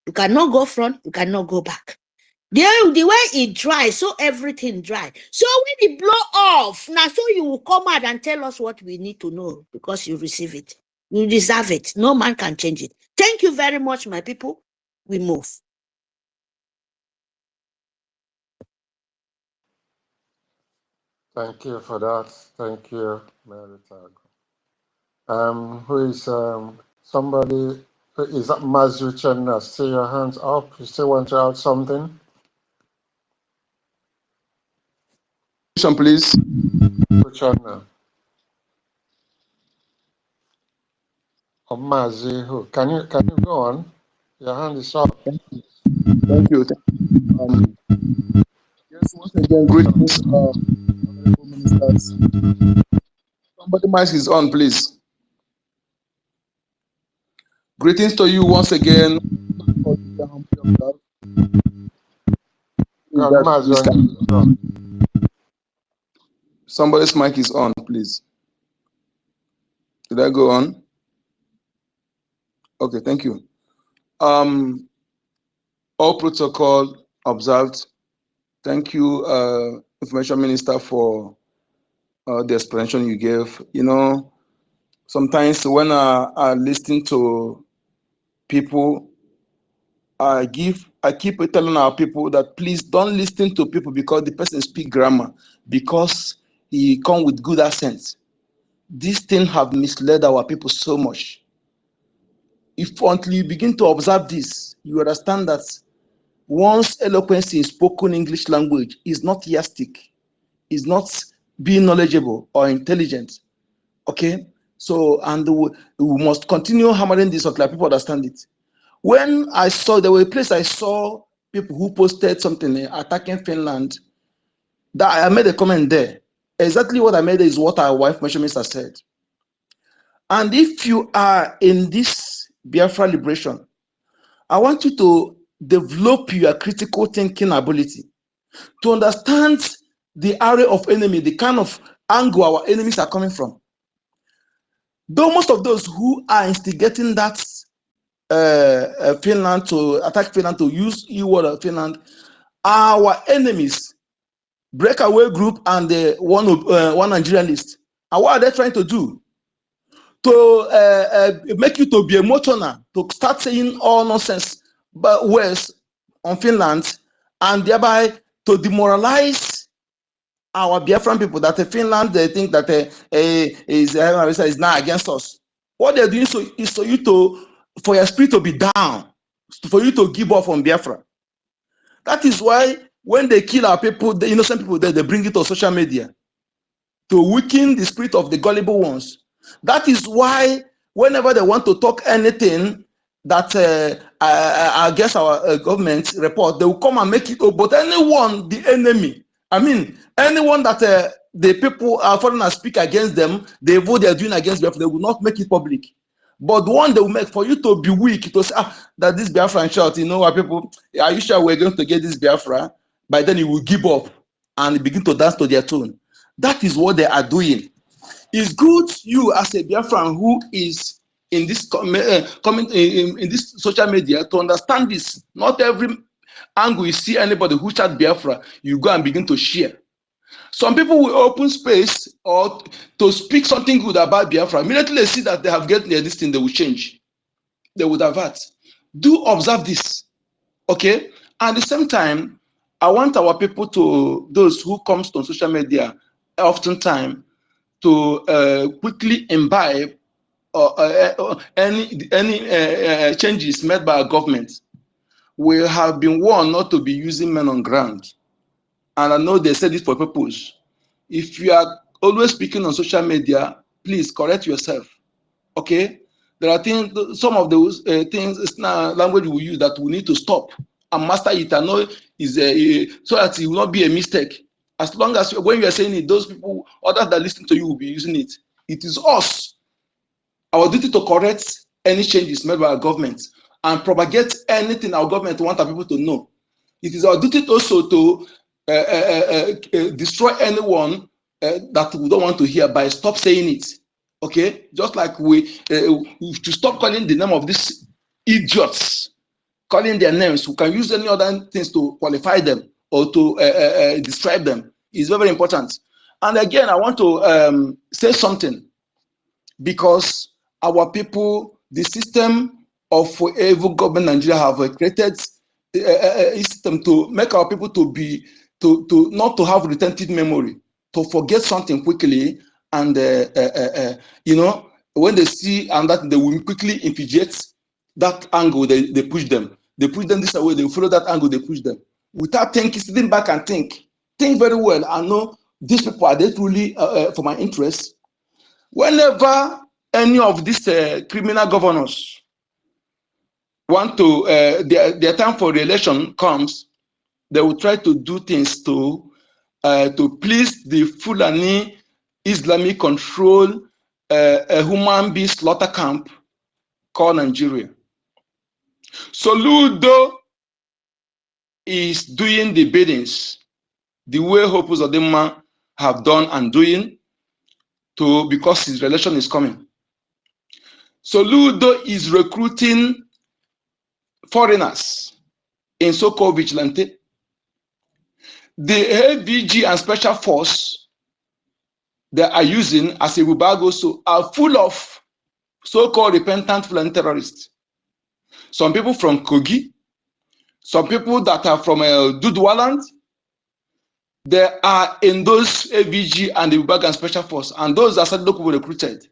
You cannot go front, you cannot go back. The way it dry, so everything dry. So when it blow off, now so you will come out and tell us what we need to know, because you receive it. You deserve it. No man can change it. Thank you very much, my people. We move. Thank you for that. Thank you, Mary Tago. Who is somebody? Is that Mazu Chenna? Still your hands up. You still want to add something? Please. Chenna. Or Mazi, who? Can you go on? Your hand is up. Thank you. Yes, once again, greetings, honorable ministers. Somebody mic is on, please. Greetings to you once again. Somebody's mic is on, please. Did I go on? Okay, thank you. All protocol observed. Thank you, Information Minister, for the explanation you gave. Sometimes when I listen to people, I keep telling our people that please don't listen to people because the person speak grammar, because he come with good accent. These things have misled our people so much. If until you begin to observe this, you understand that one's eloquence in spoken English language is not yastic, is not being knowledgeable or intelligent. Okay? So, and we must continue hammering this until people understand it. When there were a place I saw people who posted something attacking Finland, that I made a comment there. Exactly what I made is what our wife measurements has said. And if you are in this Biafra liberation, I want you to develop your critical thinking ability to understand the area of enemy, the kind of angle our enemies are coming from. Though most of those who are instigating that Finland to attack Finland, to use E-word of Finland, our enemies, breakaway group and the one Nigerianist. And what are they trying to do? To make you to be emotional, to start saying all nonsense words on Finland, and thereby to demoralize our Biafran people, that Finland, they think that is now against us. What they're doing is for your spirit to be down, for you to give up on Biafra. That is why when they kill our people, the innocent people, they bring it to social media to weaken the spirit of the gullible ones. That is why whenever they want to talk anything that against our government report, they will come and make it. But anyone, the enemy, anyone that the people are foreigners speak against them, they vote they are doing against Biafra, they will not make it public. But the one they will make for you to be weak, to say that this Biafran shot, our people, are you sure we're going to get this Biafra? By then you will give up and begin to dance to their tune. That is what they are doing. It's good you as a Biafran who is in this in this social media to understand this. Not every angle you see anybody who chat Biafra, you go and begin to share. Some people will open space or to speak something good about Biafra. Immediately they see that they have get this thing, they will change. They would avert. Do observe this, okay? At the same time, I want our people to, those who comes to social media, oftentimes, to quickly imbibe any changes made by our government. We have been warned not to be using men on ground. And I know they said this for purpose. If you are always speaking on social media, please correct yourself. Okay? There are things, some of those things, language we use that we need to stop and master it and know is so that it will not be a mistake. As long as when you are saying it, those people, others that listen to you will be using it. It is us our duty to correct any changes made by our government and propagate anything our government wants our people to know. It is our duty also to destroy anyone that we don't want to hear by stop saying it. Okay, just like we to stop calling the name of these idiots, calling their names. We can use any other things to qualify them or to describe them. It's very, very important. And again, I want to say something, because our people, the system of evil government Nigeria have created a system to make our people to be not to have retentive memory, to forget something quickly, and you know, when they see and that, they will quickly infiltrate that angle. They push them. They push them this way. They follow that angle. They push them without thinking, sitting back and think very well. I know these people, are they truly for my interest? Whenever any of these criminal governors want to, their time for re-election comes, they will try to do things to please the Fulani Islamic control a human being slaughter camp called Nigeria. Soludo is doing the biddings the way Hope Uzodinma have done and doing, because his election is coming. Soludo is recruiting foreigners in so-called vigilante. The AVG and special force they are using as a bubago are full of so-called repentant Fulani terrorists. Some people from Kogi, some people that are from Dudwaland, they are in those AVG and the bubago and special force, and those are local recruited.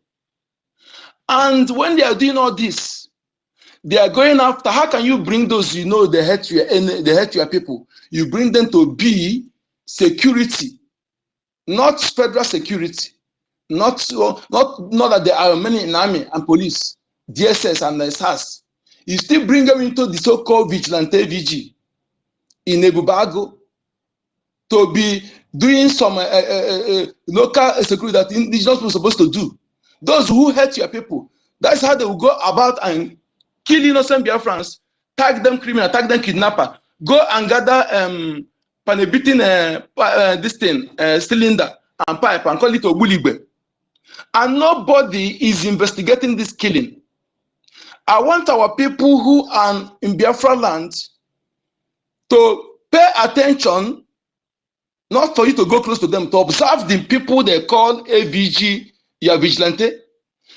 And when they are doing all this, they are going after, how can you bring those, you know, they hate your people? You bring them to be security, not federal security, not that there are many in army and police, DSS and SAS. You still bring them into the so-called vigilante VG in Ebubago to be doing some local security that is not supposed to do. Those who hate your people, that's how they will go about and kill innocent Biafrans, tag them criminal, tag them kidnapper, go and gather panabitin this thing, cylinder and pipe and call it Obuligbe. And nobody is investigating this killing. I want our people who are in Biafra land to pay attention, not for you to go close to them, to observe the people they call AVG, your vigilante,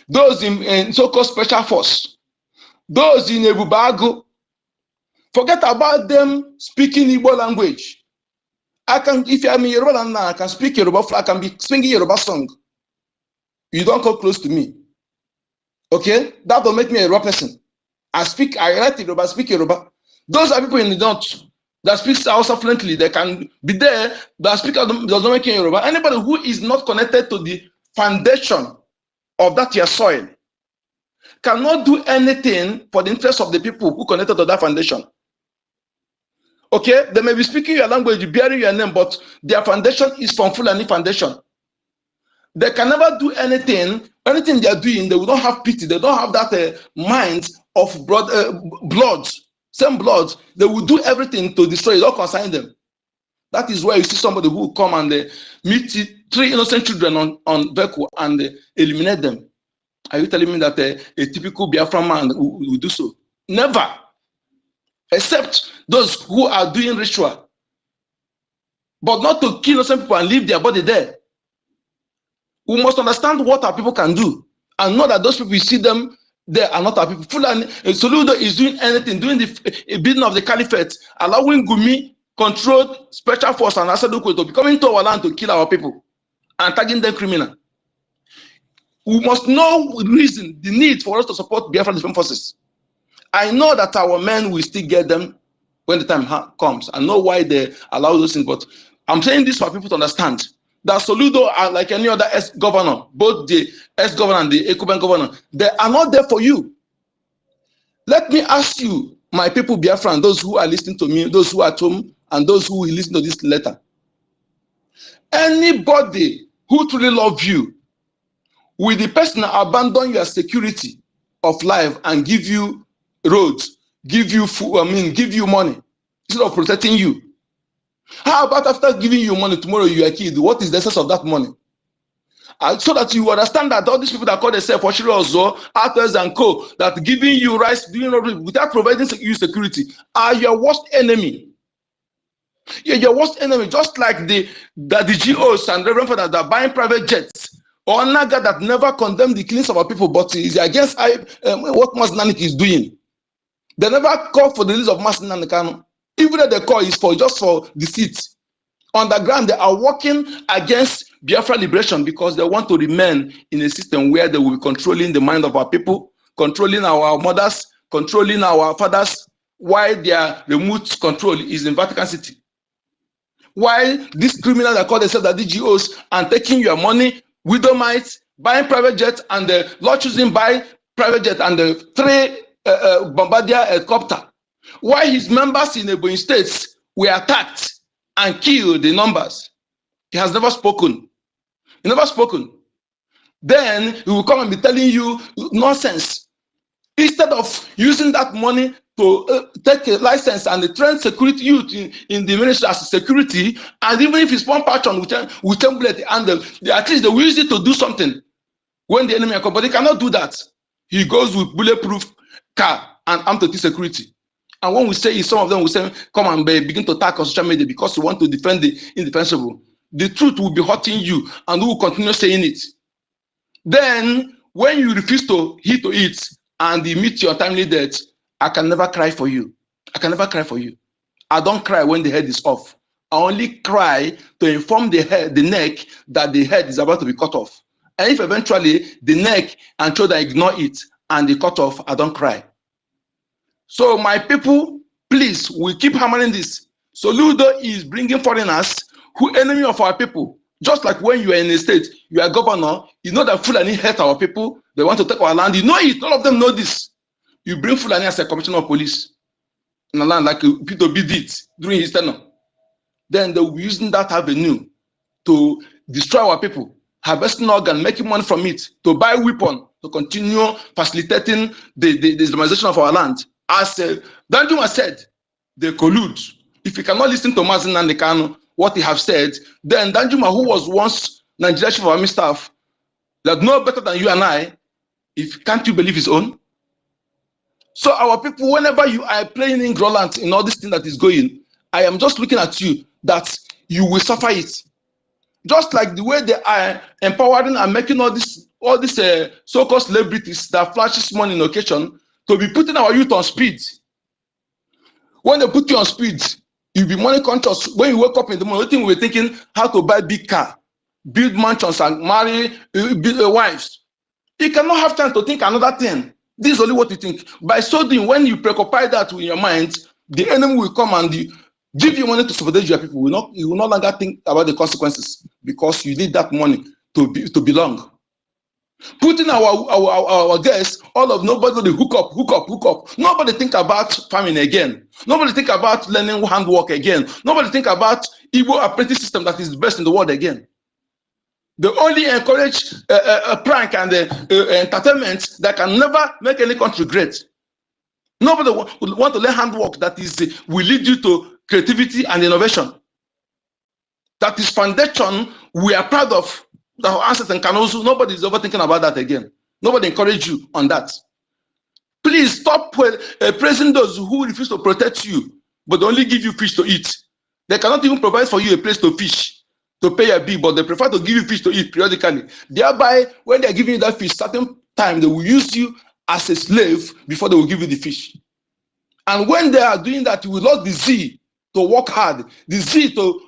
those in so-called special force, those in Ebubago. Forget about them speaking Igbo language. I can, if I'm in Yoruba land now, I can speak Yoruba, I can be singing Yoruba song. You don't come close to me. Okay? That don't make me a Yoruba person. I write Yoruba, I speak Yoruba. Those are people in the north that speak Hausa fluently. They can be there, but speak does not make Yoruba. Anybody who is not connected to the foundation of that your soil cannot do anything for the interest of the people who connected to that foundation. Okay, they may be speaking your language, bearing your name, but their foundation is from Fulani foundation. They can never do anything they are doing, they will not have pity, they don't have that mind of blood, same blood. They will do everything to destroy it, don't concern them. That is why you see somebody who will come and meet 3 innocent children on vehicle and eliminate them. Are you telling me that a typical Biafran man will do so? Never. Except those who are doing ritual. But not to kill innocent people and leave their body there. We must understand what our people can do and know that those people, you see them, they are not our people. Fulani Soludo is doing anything, doing the building of the caliphate, allowing Gumi controlled special force and Asaduko to be coming to our land to kill our people and tagging them criminal. We must know the need for us to support Biafra Defense Forces. I know that our men will still get them when the time comes. I know why they allow those things, but I'm saying this for people to understand that Soludo are like any other ex-governor, both the ex-governor and the incumbent governor. They are not there for you. Let me ask you, my people, Biafran, those who are listening to me, those who are at home, and those who will listen to this letter. Anybody who truly loves you, will the person abandon your security of life and give you roads, give you food, give you money instead of protecting you? How about after giving you money, tomorrow you are killed? What is the essence of that money? So that you understand that all these people that call themselves Oshiri or actors and co, that giving you rights, without providing you security, are your worst enemy. You're your worst enemy, just like the GOs and Reverend Fathers that are buying private jets, or Naga that never condemned the killings of our people, but is against what Mas Nanik is doing. They never call for the release of Mas Nanik. Even though the call is just for deceit. On the ground, they are working against Biafra liberation because they want to remain in a system where they will be controlling the mind of our people, controlling our mothers, controlling our fathers, while their remote control is in Vatican City. While these criminals that call themselves the DGOs and taking your money, widow mites, buying private jets, and the Lord choosing buy private jet and the 3 Bombardier helicopter. While his members in the Ebonyi states were attacked and killed in numbers, he has never spoken. He never spoken. Then he will come and be telling you nonsense. Instead of using that money to take a license and train security youth in the ministry as security, and even if it's one patron with template, and at least they will use it to do something when the enemy comes, but they cannot do that. He goes with bulletproof car and armed to security. And when we say it, some of them will say, come and begin to attack on social media because you want to defend the indefensible. The truth will be hurting you, and we will continue saying it. Then, when you refuse to heed to it and you meet your timely death, I can never cry for you. I can never cry for you. I don't cry when the head is off. I only cry to inform the neck that the head is about to be cut off. And if eventually the neck and shoulder ignore it and they cut off, I don't cry. So my people, please, we keep hammering this. Soludo is bringing foreigners who enemy of our people. Just like when you are in a state, you are governor, you know that Fulani hate our people, they want to take our land, you know it, all of them know this. You bring Fulani as a commissioner of police in a land like P2B did during his tenure. Then they will be using that avenue to destroy our people, harvesting organ, making money from it, to buy weapon, to continue facilitating the Islamization of our land. As Danjuma said, they collude. If you cannot listen to Mazen Nandekano, what he have said, then Danjuma, who was once Nigeria Chief of Army Staff, that know better than you and I, can't you believe his own? So our people, whenever you are playing in Groland in all this thing that is going, I am just looking at you that you will suffer it. Just like the way they are empowering and making all these so-called celebrities that flashes money in occasion to be putting our youth on speed. When they put you on speed, you'll be money conscious. When you wake up in the morning, we're thinking how to buy big car, build mansions, and marry, build wives. You cannot have time to think another thing. This is only what you think. By so doing, when you preoccupy that in your mind, the enemy will come and give you money to sabotage your people. You will no longer think about the consequences because you need that money to belong. Putting our guests, all of nobody hook up. Nobody think about farming again. Nobody think about learning handwork again. Nobody think about Igbo apprentice system that is the best in the world again. They only encourage a prank and entertainment that can never make any country great. Nobody would want to learn handwork that will lead you to creativity and innovation. That is foundation we are proud of. The ancestors and Kanosu, nobody is ever thinking about that again. Nobody encourage you on that. Please stop praising those who refuse to protect you, but they only give you fish to eat. They cannot even provide for you a place to fish, to pay a bill, but they prefer to give you fish to eat periodically. Thereby, when they are giving you that fish, certain time they will use you as a slave before they will give you the fish. And when they are doing that, you will lose the zeal to work hard, the zeal to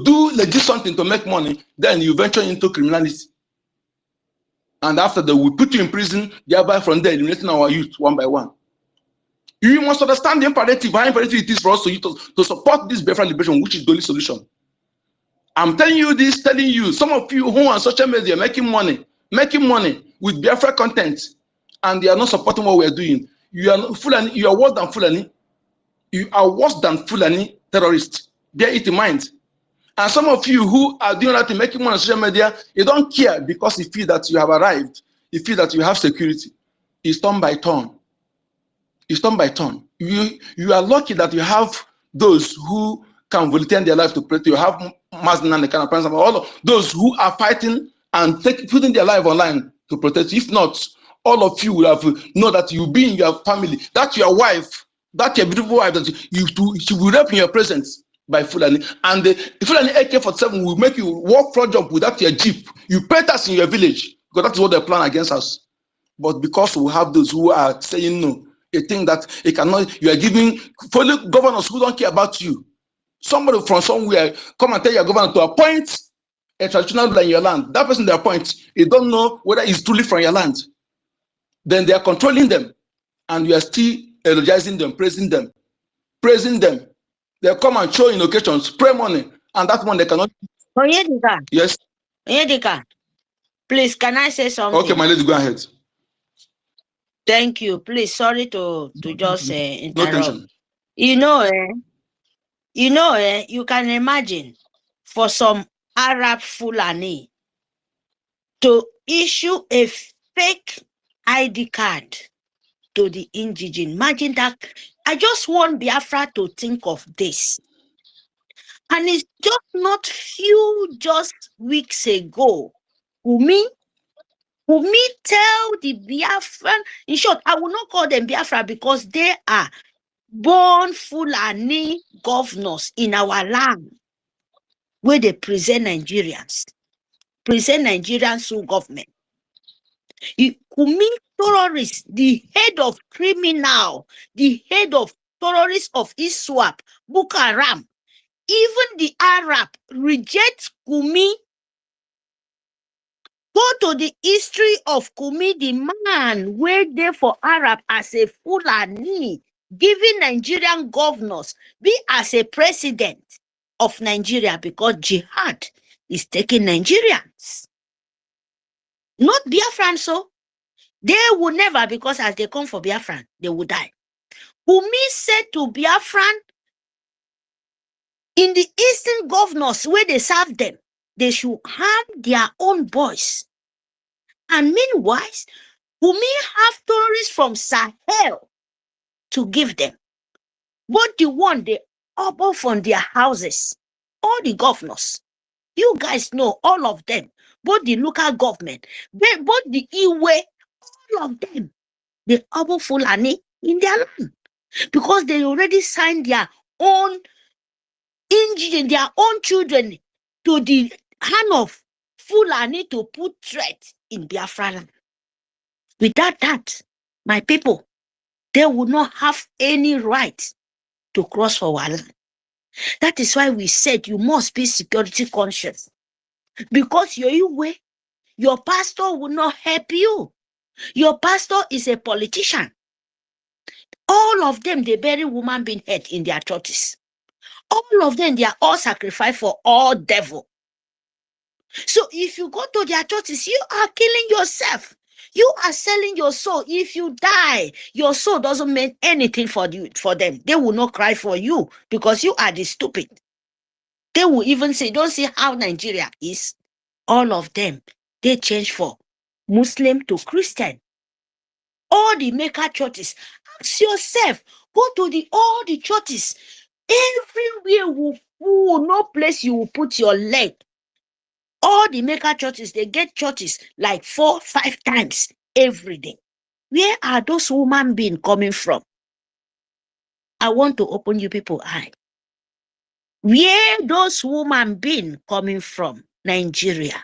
do legit something to make money, then you venture into criminality. And after they will put you in prison, thereby from there eliminating our youth one by one. You must understand the imperative, how imperative it is for us to support this Biafra liberation, which is the only solution. I'm telling you this, some of you who are on social media making money with Biafra content, and they are not supporting what we are doing. You are Fulani, you are worse than Fulani. You are worse than Fulani terrorists. Bear it in mind. And some of you who are doing that, making money on social media, you don't care because you feel that you have arrived. You feel that you have security. It's turn by turn. It's turn by turn. You are lucky that you have those who can volunteer their life to pray. You have Mazin and the kind of parents, all of those who are fighting and putting their life online to protect you. If not, all of you will have know that you be in your family, that your wife, that your beautiful wife, that she will rape in your presence by Fulani. And the Fulani AK-47 will make you walk front jump without your jeep. You pay tax in your village because that's what they plan against us. But because we have those who are saying no, they think that it cannot, you are giving fully governors who don't care about you. Somebody from somewhere come and tell your governor to appoint a traditional ruler in your land. That person they appoint, you don't know whether it's truly from your land. Then they are controlling them, and you are still eulogizing them, praising them, praising them. They come and show in occasions, pray money, and that one they cannot. Onyedika. Yes. Onyedika, please, can I say something? Okay, my lady, go ahead. Thank you. Please, sorry to just interrupt. No tension. You can imagine for some Arab Fulani to issue a fake ID card to the indigene. Imagine that. I just want Biafra to think of this. And it's just not just weeks ago. Wumi tell the Biafran, in short, I will not call them Biafra because they are born Fulani governors in our land where they present Nigerians through government. Wumi terrorists, the head of criminal, the head of terrorists of ISWAP, Boko Haram, even the Arab reject Kumi. Go to the history of Kumi, the man waited for Arab as a Fulani, giving Nigerian governors, be as a president of Nigeria because jihad is taking Nigerians. Not Biafran, so they will never, because as they come for Biafran, they will die. Kumi said to Biafran, in the eastern governors where they serve them, they should harm their own boys. And meanwhile, Kumi have tourists from Sahel to give them. But the one they upper from their houses, all the governors, you guys know all of them, both the local government, both the Iwe, all of them, they upper Fulani in their land because they already signed their own indigene, their own children to the hand of Fulani to put threat in Biafra land. Without that, my people, they would not have any right to cross for our land. That is why we said you must be security conscious. Because your pastor will not help you. Your pastor is a politician. All of them, they bury woman being head in their churches. All of them, they are all sacrificed for all devil. So if you go to their churches, you are killing yourself. You are selling your soul. If you die, your soul doesn't mean anything for them. They will not cry for you because you are the stupid. They will even say, don't see how Nigeria is. All of them, they change for Muslim to Christian. All the mega churches. Ask yourself, go to all the churches. Everywhere will full, no place you will put your leg. All the mega churches, they get churches like 4-5 times every day. Where are those human beings coming from? I want to open you people's eyes. Where those human beings coming from? Nigeria.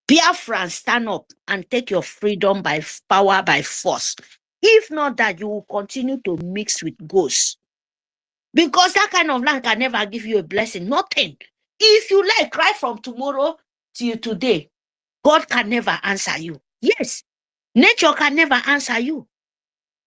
Biafrans, stand up and take your freedom by power, by force. If not that, you will continue to mix with ghosts. Because that kind of land can never give you a blessing. Nothing. If you like, cry from tomorrow till today. God can never answer you. Yes, nature can never answer you.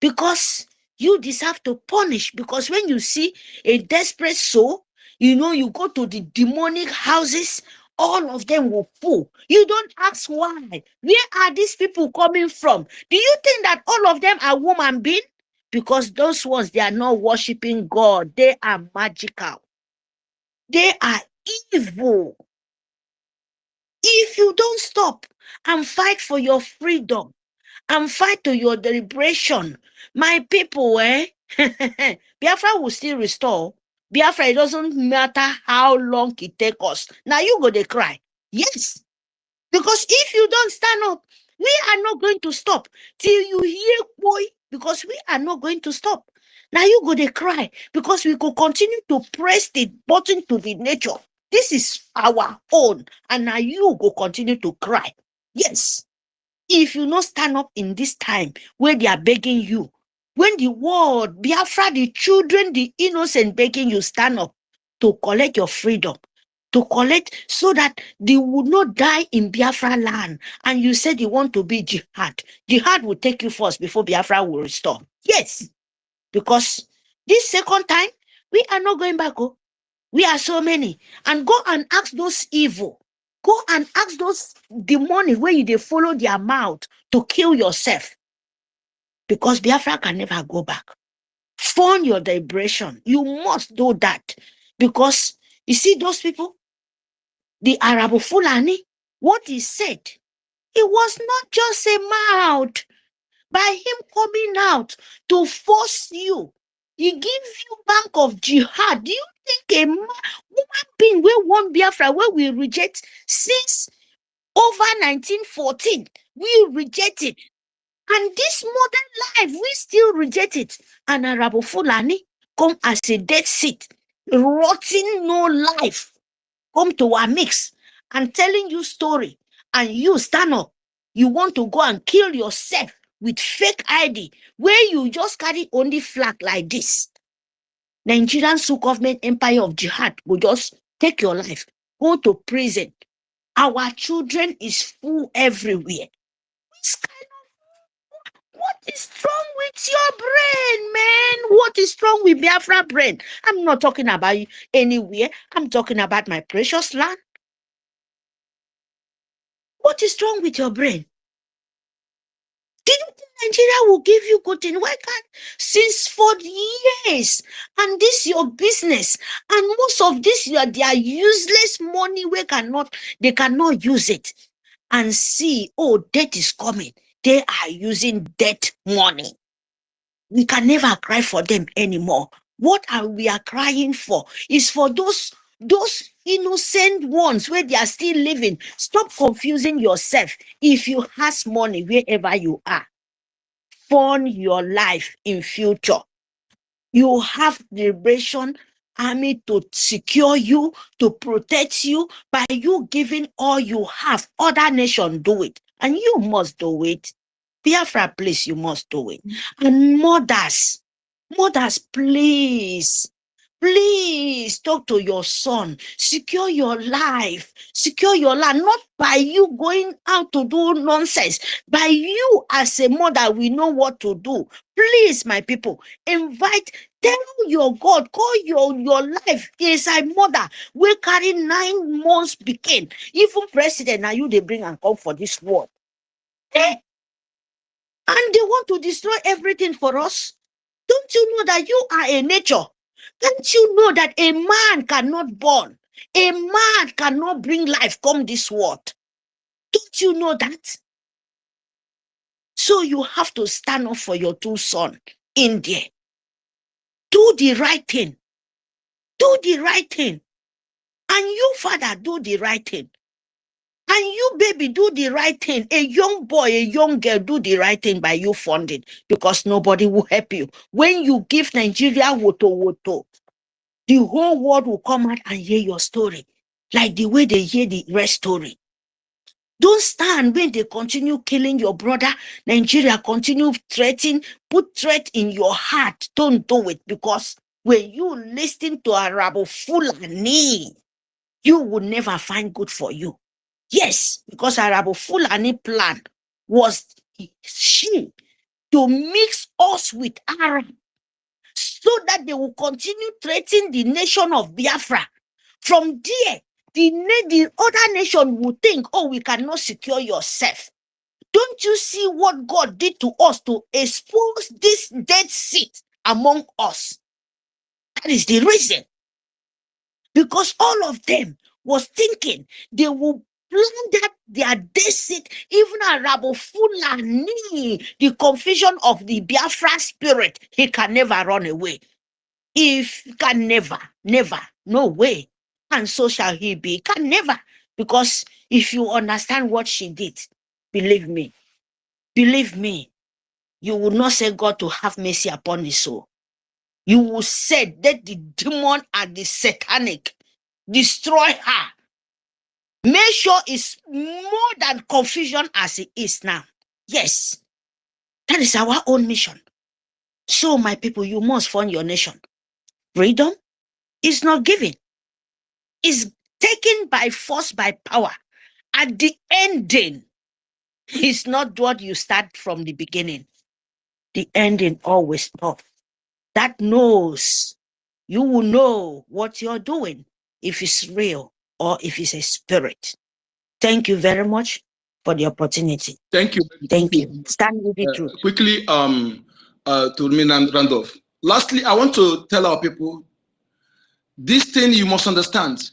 Because you deserve to punish. Because when you see a desperate soul, you go to the demonic houses, all of them will fall. You don't ask why. Where are these people coming from? Do you think that all of them are human beings? Because those ones, they are not worshiping God. They are magical. They are evil. If you don't stop and fight for your freedom and fight to your liberation, my people, Biafra will still restore. Biafra, it doesn't matter how long it takes us. Now you go to cry. Yes. Because if you don't stand up, we are not going to stop till you hear boy, because we are not going to stop. Now you go to cry because we could continue to press the button to the nature. This is our own, and now you go continue to cry. Yes. If you not stand up in this time where they are begging you, when the world, Biafra, the children, the innocent begging you, stand up to collect your freedom, to collect so that they would not die in Biafra land. And you said you want to be jihad. Jihad will take you first before Biafra will restore. Yes, because this second time, we are not going back. Oh. We are so many. And go and ask those evil. Go and ask those demonic where you they follow their mouth to kill yourself. Because Biafra can never go back. Fund your liberation. You must do that. Because you see those people, the Arab Fulani, what he said, it was not just a mouth. By him coming out to force you, he give you bank of jihad. Do you think a woman being where one Biafra where we reject since over 1914, we reject it, and this modern life we still reject it. And Arabo Fulani come as a dead seed, rotting no life, come to our mix and telling you story, and you stand up. You want to go and kill yourself with fake ID, where you just carry only flag like this. Nigerian government empire of jihad will just take your life, go to prison. Our children is full everywhere. What is wrong with your brain, man? What is wrong with Biafra brain? I'm not talking about you anywhere. I'm talking about my precious land. What is wrong with your brain? Did you think Nigeria will give you good thing? Why can't? Since for years, and this your business, and most of this they are useless money. They cannot use it. And see, oh, debt is coming. They are using debt money. We can never cry for them anymore. What we are crying for is for those innocent ones where they are still living. Stop confusing yourself. If you has money wherever you are, fund your life in future. You have the liberation army to secure you, to protect you, by you giving all you have. Other nations do it, and you must do it. Biafra, please, you must do it. And mothers, please talk to your son. Secure your life. Secure your land. Not by you going out to do nonsense. By you as a mother, we know what to do. Please, my people, tell your God, call your life. Is a mother. We carry 9 months begin. Even president, now you they bring and come for this world. And they want to destroy everything for us. Don't you know that you are a nature? Don't you know that a man cannot born? A man cannot bring life come this world. Don't you know that? So you have to stand up for your 2 sons in there. Do the right thing. Do the right thing. And you, father, do the right thing. And you, baby, do the right thing. A young boy, a young girl, do the right thing by you funding, because nobody will help you. When you give Nigeria woto, the whole world will come out and hear your story, like the way they hear the rest story. Don't stand when they continue killing your brother. Nigeria continue threatening, put threat in your heart. Don't do it, because when you listen to Arabo Fulani, you will never find good for you. Yes, because Arabo Fulani plan was she to mix us with Arab, so that they will continue threatening the nation of Biafra. From there, the other nation will think, oh, we cannot secure yourself. Don't you see what God did to us to expose this dead seed among us? That is the reason. because all of them was thinking they will plan that their basic, even Arabo Fulani, the confusion of the Biafra spirit, he can never run away. If he can never, no way. And so shall he be. Can never. Because if you understand what she did, believe me, you will not say God to have mercy upon his soul. You will say that the demon and the satanic destroy her. Make sure it's more than confusion as it is now. Yes, that is our own mission. So, my people, you must fund your nation. Freedom is not given. It's taken by force, by power. At the ending, it's not what you start from the beginning. The ending always tough. That knows, you will know what you're doing, if it's real or if it's a spirit. Thank you very much for the opportunity. Thank you. Thank you. Stand with the truth. Quickly, to me and Randolph. Lastly, I want to tell our people this thing you must understand.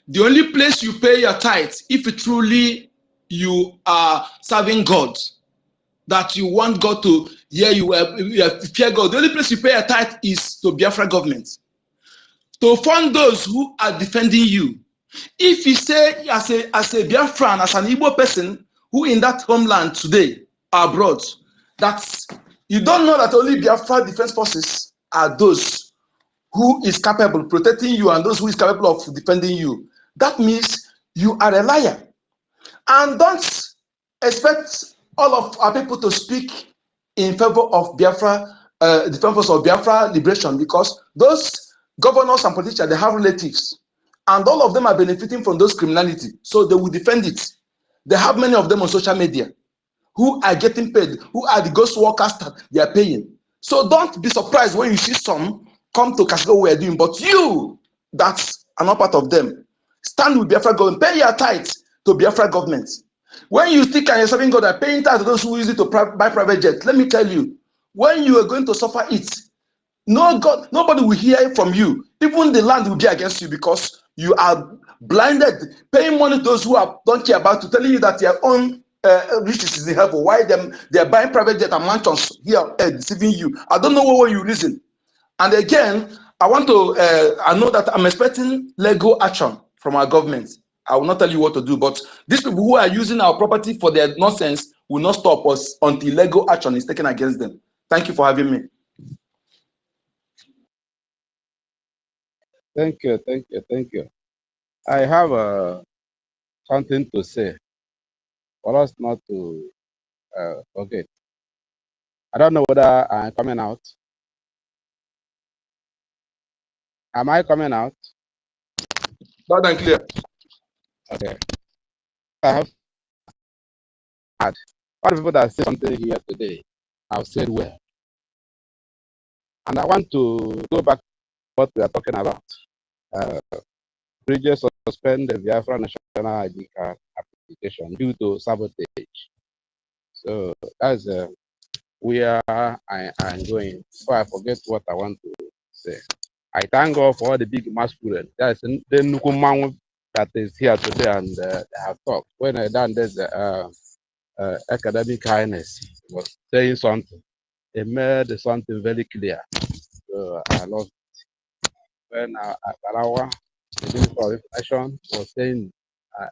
The only place you pay your tithes, if it truly you are serving God, that you want God to hear you, fear God, the only place you pay your tithe is to Biafra government. To fund those who are defending you. If you say as a Biafran, as an Igbo person who in that homeland today, abroad, that you don't know that only Biafra Defense Forces are those who is capable of protecting you and those who is capable of defending you. That means you are a liar. And don't expect all of our people to speak in favor of Biafra, the purpose of Biafra liberation, because those governors and politicians, they have relatives. And all of them are benefiting from those criminality. So they will defend it. They have many of them on social media who are getting paid, who are the ghost workers that they are paying. So don't be surprised when you see some come to Casino we are doing, but you, that's not part of them. Stand with Biafra government, pay your tithes to Biafra government. When you think and you're serving God, are paying tithes to those who use it to buy private jets. Let me tell you, when you are going to suffer it, no God, nobody will hear from you. Even the land will be against you because you are blinded, paying money to those who don't care about you, telling you that your own riches is in heaven. Why they are buying private jet and mansions here, deceiving you? I don't know what you reason. And again, I want to, I know that I'm expecting legal action from our government. I will not tell you what to do, but these people who are using our property for their nonsense will not stop us until legal action is taken against them. Thank you for having me. Thank you, thank you, thank you. I have something to say for us not to forget. I don't know whether I'm coming out. Am I coming out? Loud and clear. Okay. I have had all the people that say something here today have said well. And I want to go back to what we are talking about. Brgie suspend the Biafra national ID card application due to sabotage. So that's where I am going. So I forget what I want to say. I thank God for all the big masquerade. That's the Nukumangu that is here today and they have talked. When I done this academic highness was saying something. He made something very clear. So I love it. When Balawa, the Minister of Information, was saying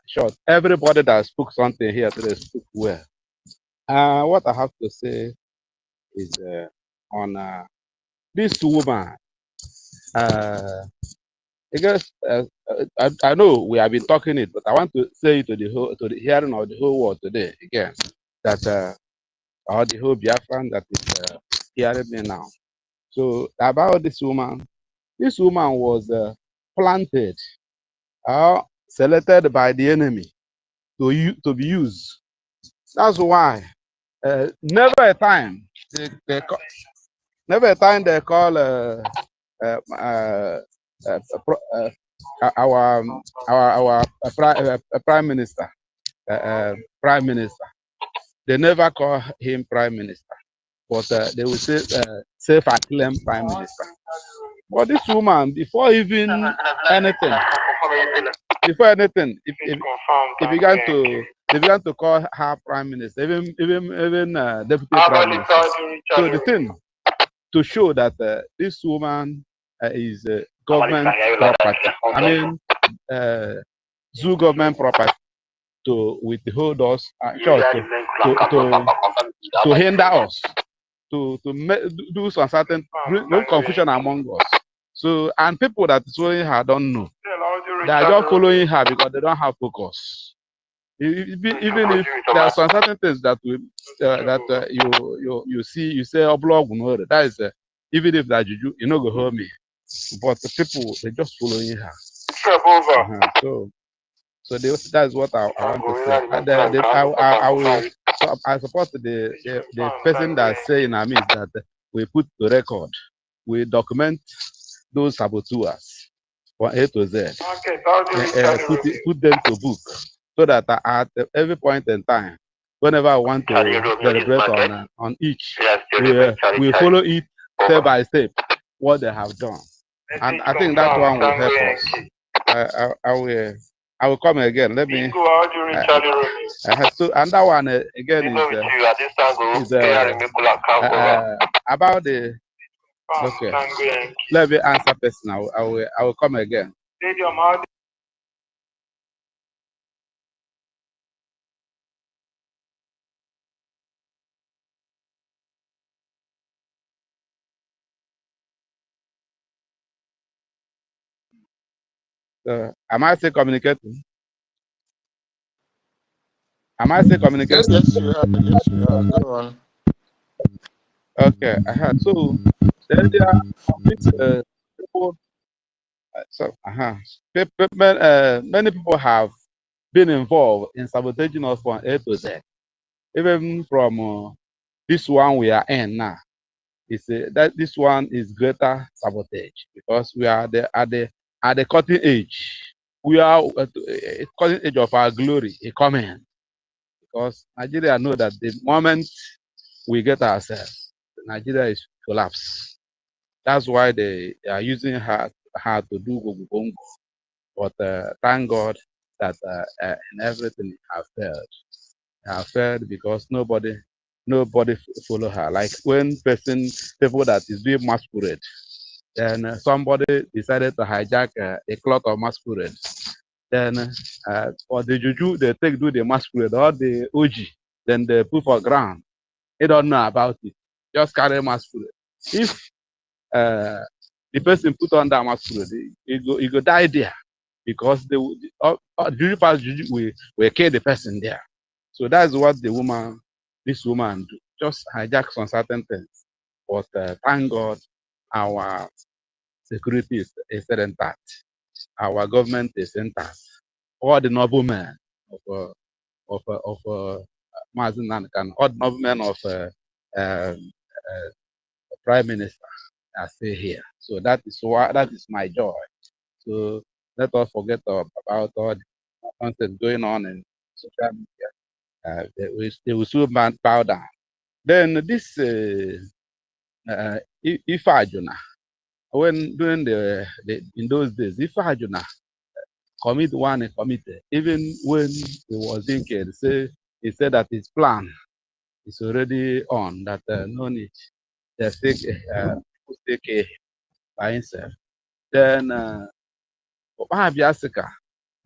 short, everybody that spoke something here today spoke well. What I have to say is on this woman. I guess I know we have been talking it, but I want to say to the hearing of the whole world today again that or the whole Biafran that is hearing me now. So about this woman was planted or selected by the enemy to be used. That's why never a time they call our prime minister prime minister. They never call him prime minister, but they will say self-acclaimed prime minister. But this woman, before even anything, he began to call her prime minister, even deputy prime minister. So the thing to show that this woman is government property. I mean, zoo government property to withhold us, to hinder us, to do some certain no confusion among us. So, and people that is following her don't know. They are just following her because they don't have focus. Even if there are some certain things that you see, you say, oh, blog, no, that is even if that juju, you know, go home me. But the people, they just following her. So that's what I want to say. I support the person that's saying, I mean, that we put the record, we document those saboteurs from A to Z, put them to book, so that at every point in time, whenever I want to deliberate on each, we follow it step by step what they have done, and I think that one will help us. I will come again. Let me. So and that one again is about the. Okay. Let me answer person. I will come again. Am I still communicating? Am I still communicating? Yes, you are. Yes, you are. Go on. Okay, I had so then there are people. Many people have been involved in sabotaging us from A to Z, even from this one we are in now. It's that this one is greater sabotage because we are at the cutting edge. We are at the cutting edge of our glory, a comment. Because Nigeria know that the moment we get ourselves, Nigeria is collapse. That's why they are using her to do go. But thank God that in everything have failed. Have failed because nobody follow her. Like when people that is doing masquerade, then somebody decided to hijack a cloth of masquerade. Then for the juju, they do the masquerade or the OG, then they put for ground. They don't know about it. Just carry masquerade. If the person put on that masquerade, he go die there because juju pass juju will kill the person there. So that's what this woman do. Just hijack some certain things. But thank God, our security is still intact. Our government is intact. All the noblemen of Mazen Nankan, all the noblemen of Prime Minister are still here. So that is my joy. So let us forget about all the nonsense going on in social media. They will soon bow down. Then this Ifajuna, when during in those days, Ifajuna committed, even when he was being killed, he said that his plan is already on, that no need, just take care by himself. Then Jessica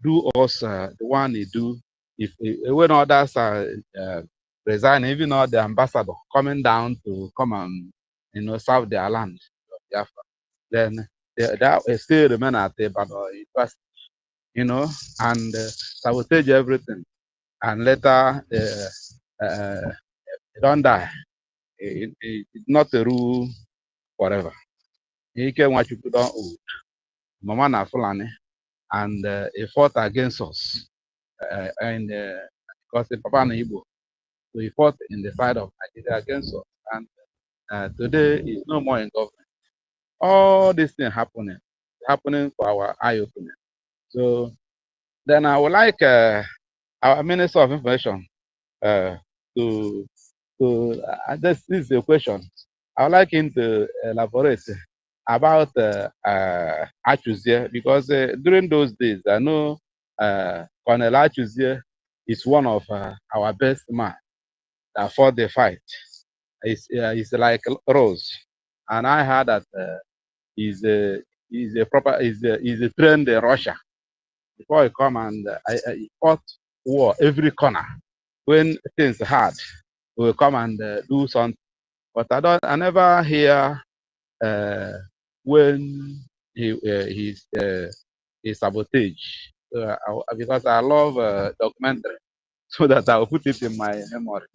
do us the one he do, if when others are resign, even all the ambassador coming down to come and serve their land, then that still remain at the university, and sabotage everything, and later they don't die. It's not a rule forever. He came what you put on old. Mama na Fulani, and he fought against us, and because the Papa na Igbo, so he fought in the side of Nigeria against us, and today he's no more in government. All these things happening for our eye opening. So then I would like our Minister of Information to this is a question. I would like him to elaborate about Achuzie, because during those days, I know Colonel Achuzie is one of our best men that fought the fight. He's like Rose, and I heard that he's trained in Russia before he come, and he fought war every corner. When things hard, he will come and do something. But I never hear when he sabotage. Because I love documentary, so that I will put it in my memory.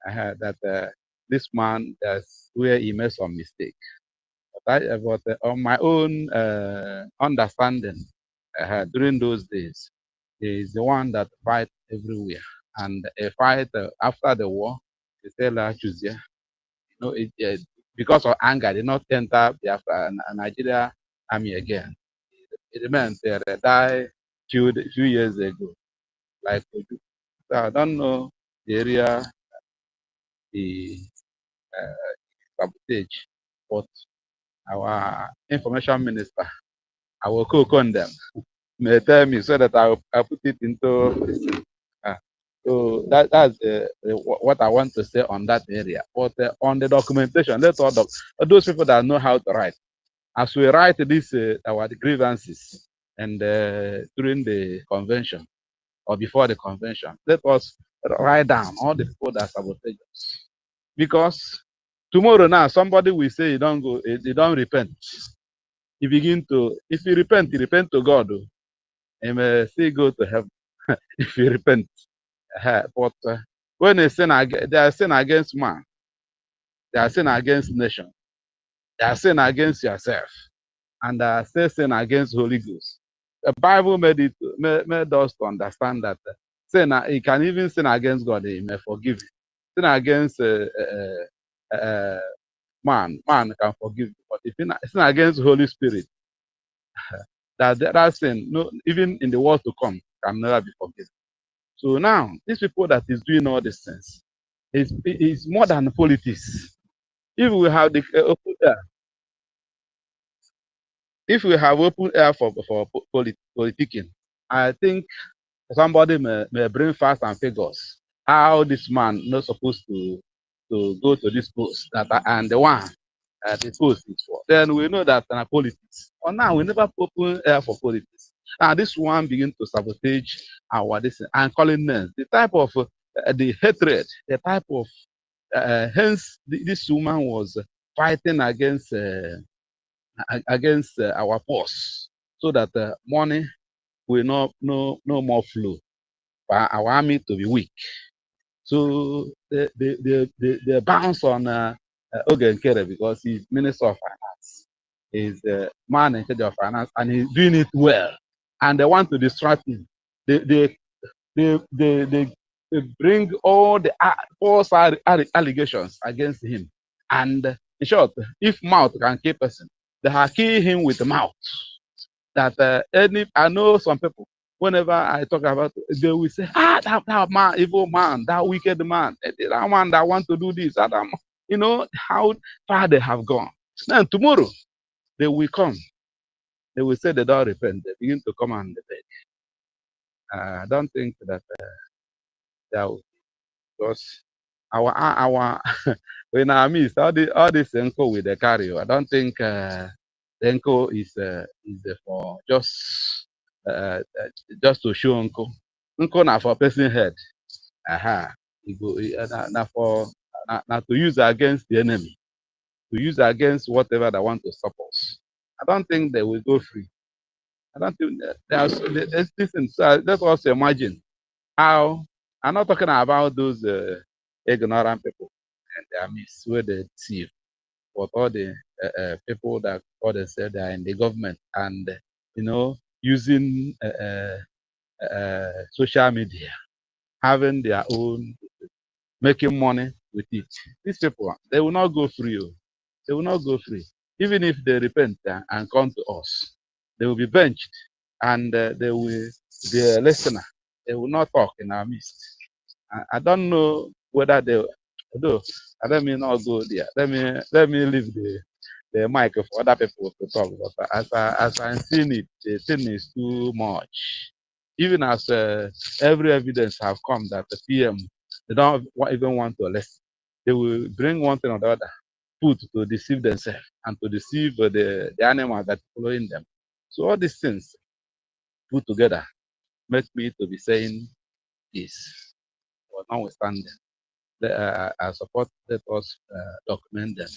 I heard that this man, that's where he made some mistake. But on my own understanding, during those days, he is the one that fight everywhere, and a fight after the war. They say La Chuzia, because of anger, did not enter Biafra Nigeria army again. It remains there. They died few years ago. Like, so I don't know the area, the sabotage, but our information minister, I will cook on them. May tell me so that I put it into. So that's what I want to say on that area. But on the documentation, let's all those people that know how to write. As we write this, our grievances, and during the convention or before the convention, let us write down all the people that sabotage us. Because tomorrow now, somebody will say, you don't go, you don't repent. You begin to, if you repent to God, you may still go to heaven if you repent. But when they sin, they are sin against man, they are sin against nation, they are sin against yourself, and they are still sin against Holy Ghost. The Bible made us to understand that sin, he can even sin against God, he may forgive you. Sin against man can forgive you. But if you sin against Holy Spirit, that sin, no, even in the world to come, can never be forgiven. So now, these people that is doing all these things, is more than politics. If we have the open air, if we have open air for politicking, I think somebody may bring facts and figures how this man not supposed to go to this post and the one the post is for. Then we know that politics. Or now we never open air for politics. Now this one begin to sabotage our this and calling names. The type of the hatred, the type of hence this woman was fighting against our boss, so that money will no more flow for our army to be weak. So they bounce on Ogen Kere because he's Minister of Finance. He's the man in charge of finance, and he's doing it well. And they want to distract him. They bring all the false allegations against him. And in short, if mouth can kill person, they have killed him with the mouth. That I know some people, whenever I talk about it, they will say, that man, evil man, that wicked man, that one that want to do this, that man. You know how far they have gone. Then tomorrow, they will come. They will say they don't repent. They begin to come and beg. I don't think that they will, because our in our midst, all this enco with the carry. I don't think the enco is for just to show uncle. Uncle now for person head. Aha. Now for now to use against the enemy, to use against whatever they want to stop us. I don't think they will go free. I don't think listen. So let us imagine how. I'm not talking about those ignorant people and their midst where they deceive, but all the people that call themselves they are in the government and using social media, having their own, making money with it. These people, they will not go free. They will not go free. Even if they repent and come to us, they will be benched and they will be a listener. They will not talk in our midst. I don't know whether they, although let me not go there. Let me leave the mic for other people to talk. But as I'm seeing it, the thing is too much. Even as every evidence have come that the PM, they don't even want to listen. They will bring one thing or the other, put to deceive themselves and to deceive the animal that's following them. So all these things put together make me to be saying this. But notwithstanding, I support let us document them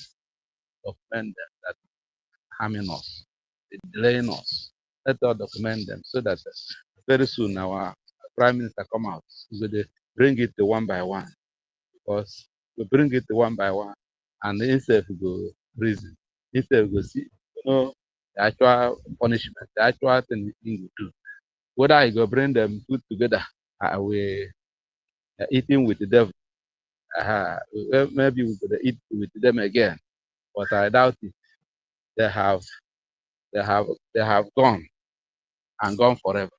that harming us, delaying us. Let us document them so that very soon our Prime Minister come out. We will bring it one by one, because we bring it one by one, and instead we go prison, instead we go see, the actual punishment, the actual thing we do. Whether I go bring them put together, we eating with the devil. Maybe we could eat with them again, but I doubt it. They have, they have gone and gone forever.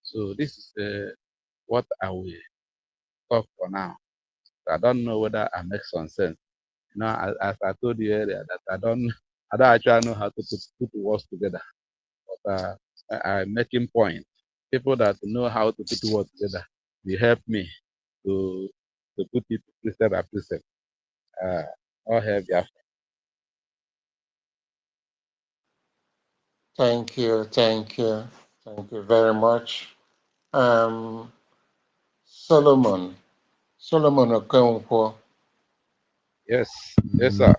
So this is what I will talk for now. I don't know whether I make some sense. As I told you earlier, that I don't actually know how to put words together. But I'm making point. People that know how to put words together will help me to put it precept by precept. All have Biafra. Thank you, thank you, thank you very much. Solomon Okonkwo, Yes, yes, sir.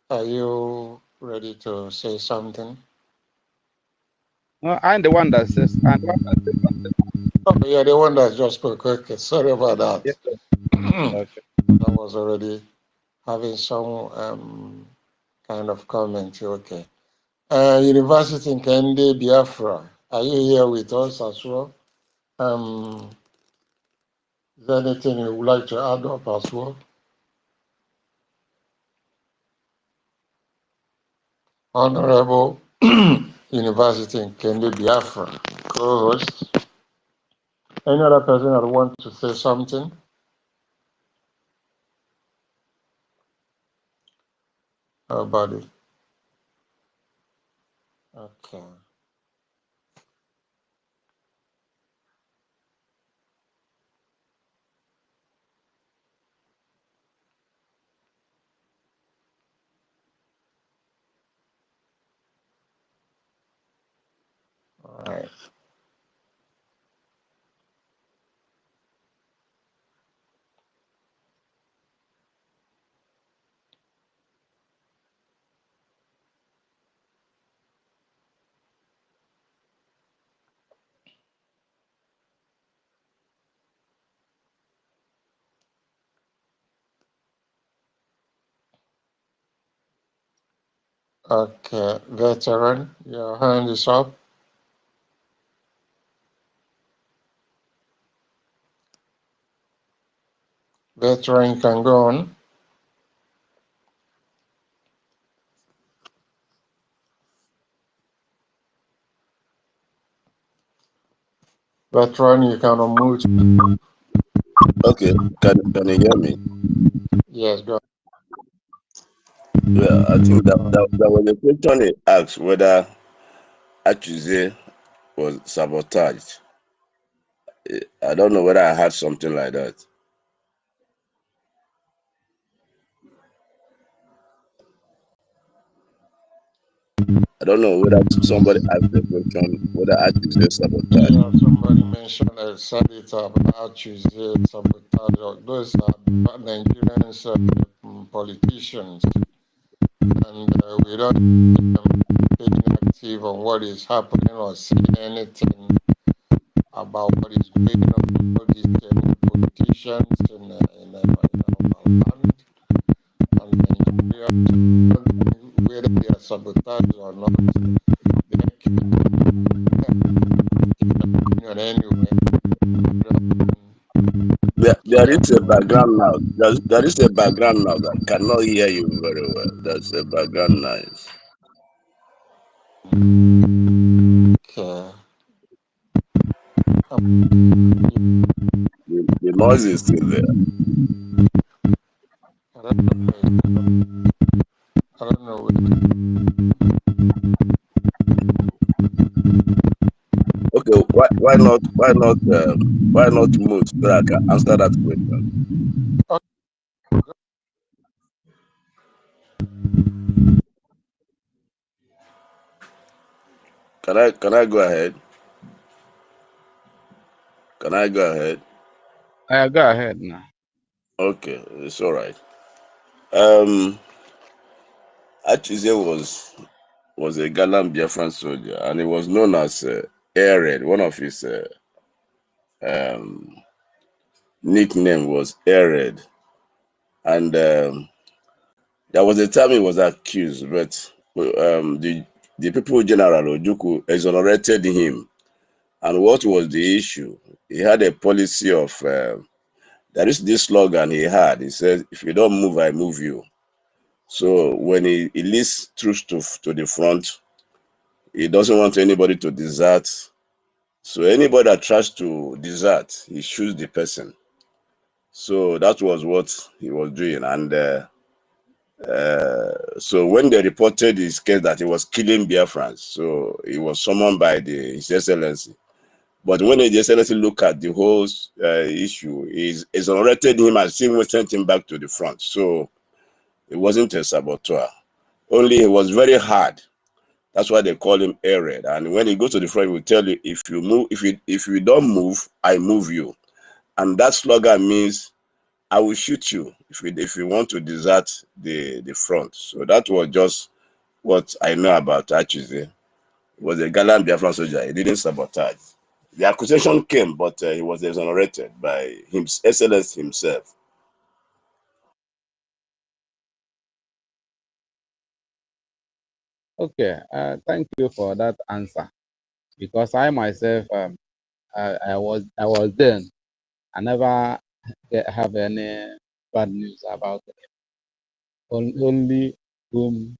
are you ready to say something? No, I'm the one that says, I'm the one that says something. Oh, yeah, the one that just spoke. Okay, sorry about that. Yes, sir. Okay. I was already having some kind of comment. Okay. University in Kende, Biafra. Are you here with us as well? Is there anything you would like to add up as well? Honorable University in Kende, Biafra, co-host. Any other person that wants to say something? How about it? Okay. All right. Okay, veteran, your hand is up. Veteran can go on. Veteran, you can unmute. Okay, can you hear me? Yes, go. Yeah, I think that was a question he asked whether Achize was sabotaged. I don't know whether I had something like that. I don't know whether somebody asked the question whether Achize sabotaged. Yeah, somebody mentioned said it about Tuesday sabotage. Those are Nigerians politicians, and we don't being active on what is happening or saying anything about what is going on with all these politicians in our land and Nigeria, whether they are sabotaged or not. They can anyway. There is a background now. There is a background now that cannot hear you very well. That's a background noise. Okay. The noise is still there. I don't know. Okay, why not move so that I can answer that question? Okay. Can I go ahead? Can I go ahead? Go ahead now. Okay, it's all right. Achize was a gallant Biafran soldier, and he was known as Air. One of his um, nickname was Air, and there was a time he was accused, but the people General Ojuku exonerated him. And what was the issue? He had a policy of there is this slogan he had. He said, "If you don't move, I move you." So when he leads troops to the front, he doesn't want anybody to desert. So anybody that tries to desert, he shoots the person. So that was what he was doing. And so when they reported his case that he was killing Biafrans, so he was summoned by His Excellency. But when His Excellency looked at the whole issue, he exonerated him and still sent him back to the front. So it wasn't a saboteur. Only he was very hard. That's why they call him Arid. And when he goes to the front, he will tell you, if you don't move, I move you. And that slogan means I will shoot you if you want to desert the front. So that was just what I know about Achize. He was a gallant Biafran soldier. He didn't sabotage. The accusation came, but he was exonerated by His Excellency himself. Okay, thank you for that answer. Because I myself, I was there. I never have any bad news about it. Only whom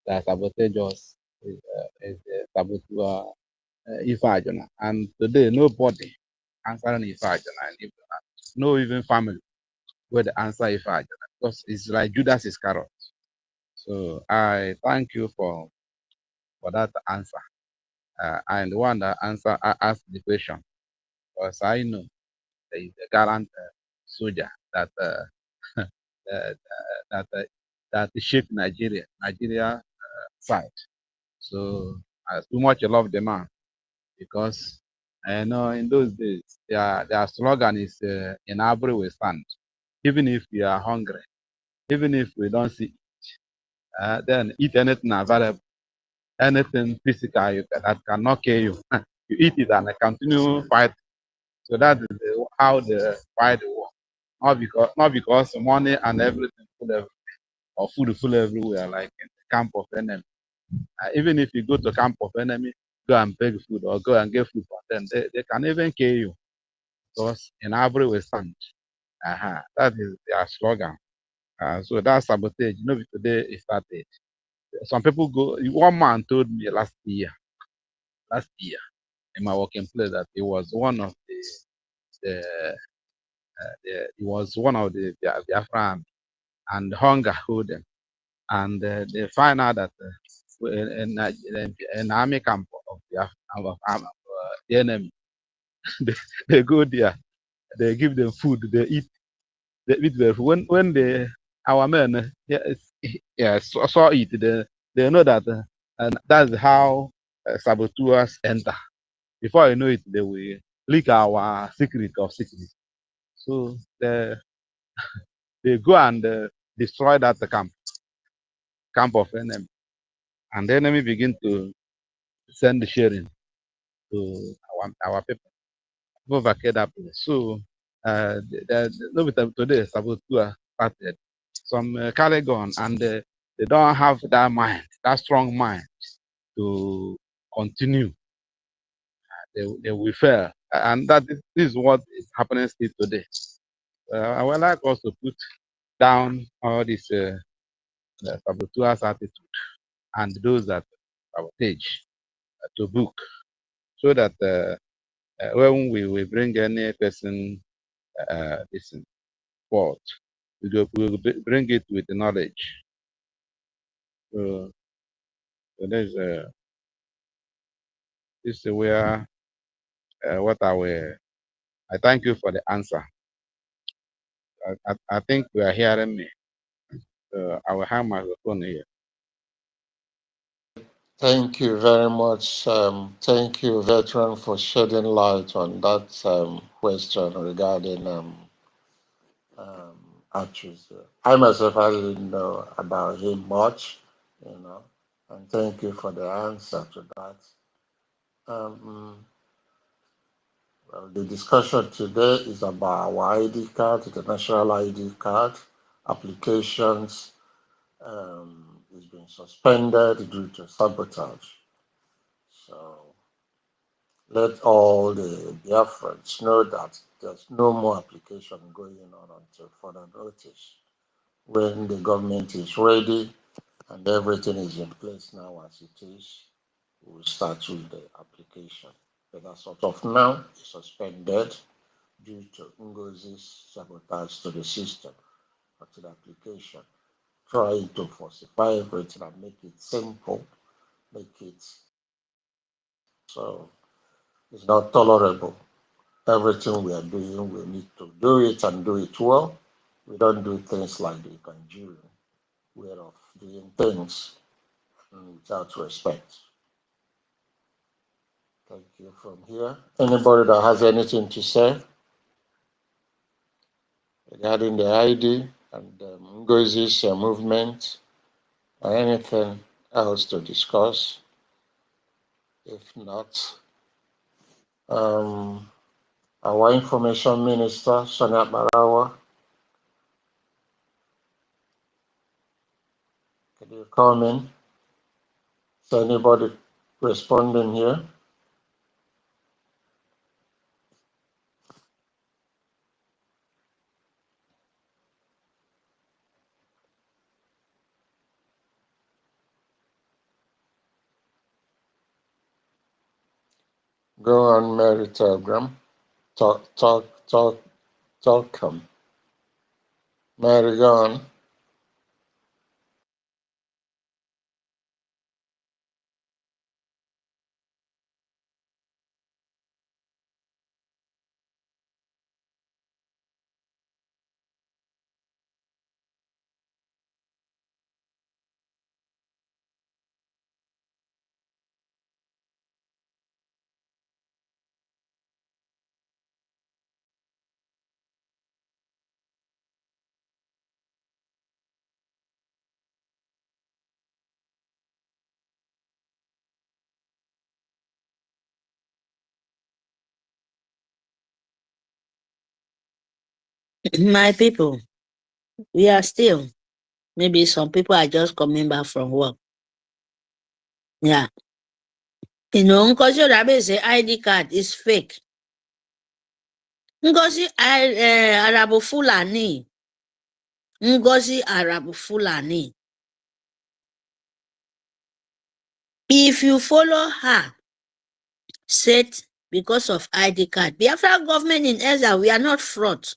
that sabotage us is the saboteur Ifajona. And today, nobody answering Ifajona. No even family where the answer Ifajona. Because it's like Judas Iscariot. So I thank you for that answer. And the one that asked the question, because I know there is a gallant soldier that that that shaped Nigeria side. So I too much love the man because I know in those days their slogan is in every we stand, even if we are hungry, even if we don't see, then eat anything available, anything physical that cannot kill you. You eat it and continue fight. So that is how they fight the war. Not because money and everything full everywhere, or food full everywhere like in the camp of enemy. Even if you go to camp of enemy, go and beg food or go and get food from them, they can even kill you because in every we stand. That is their slogan. So that sabotage, today it started. Some people go. One man told me last year in my working place that he was one of the he was one of the Biafran, and hunger hold them, and they find out that in army camp of the enemy, they go there, they give them food, they eat their food. When our men saw it, they know that, and that's how saboteurs enter. Before you know it, they will leak our secret of secrets. So they go and destroy that camp of enemy, and the enemy begin to send the sharing to our people. People vacate that place. So today saboteur started. Some carry gun and they don't have that mind, that strong mind to continue. They will fail, and this is what is happening still today. I would like us to put down all this saboteurs attitude and those that sabotage to book, so that when we bring any person this forth, we will bring it with the knowledge So, so this is where what I thank you for the answer. I think we are hearing me. I will have my phone here. Thank you very much. Thank you, veteran, for shedding light on that question regarding actress. I myself, I didn't know about him much, and thank you for the answer to that. Well, the discussion today is about our ID card, the national ID card applications. Is being suspended due to sabotage. So let all the Biafrans know that there's no more application going on until further notice. When the government is ready and everything is in place now as it is, we'll start with the application. But as of now, it's suspended due to Ngozi's sabotage to the system or to the application, trying to falsify everything and make it simple, make it so it's not tolerable. Everything we are doing, we need to do it and do it well. We don't do things like the Nigerian way of doing things without respect. Thank you from here. Anybody that has anything to say regarding the ID and Ngozi's movement or anything else to discuss? If not, our information minister, Sonia Barawa, can you come in? Is anybody responding here? Go on, Mary Telegram. Talk. Mary, go on. My people, we are still. Maybe some people are just coming back from work. Yeah. Ngozi Rabe say ID card is fake. Ngozi Arabu Fulani. Ngozi Arabu Fulani. If you follow her, said because of ID card, Biafra government in Ezra, we are not fraud.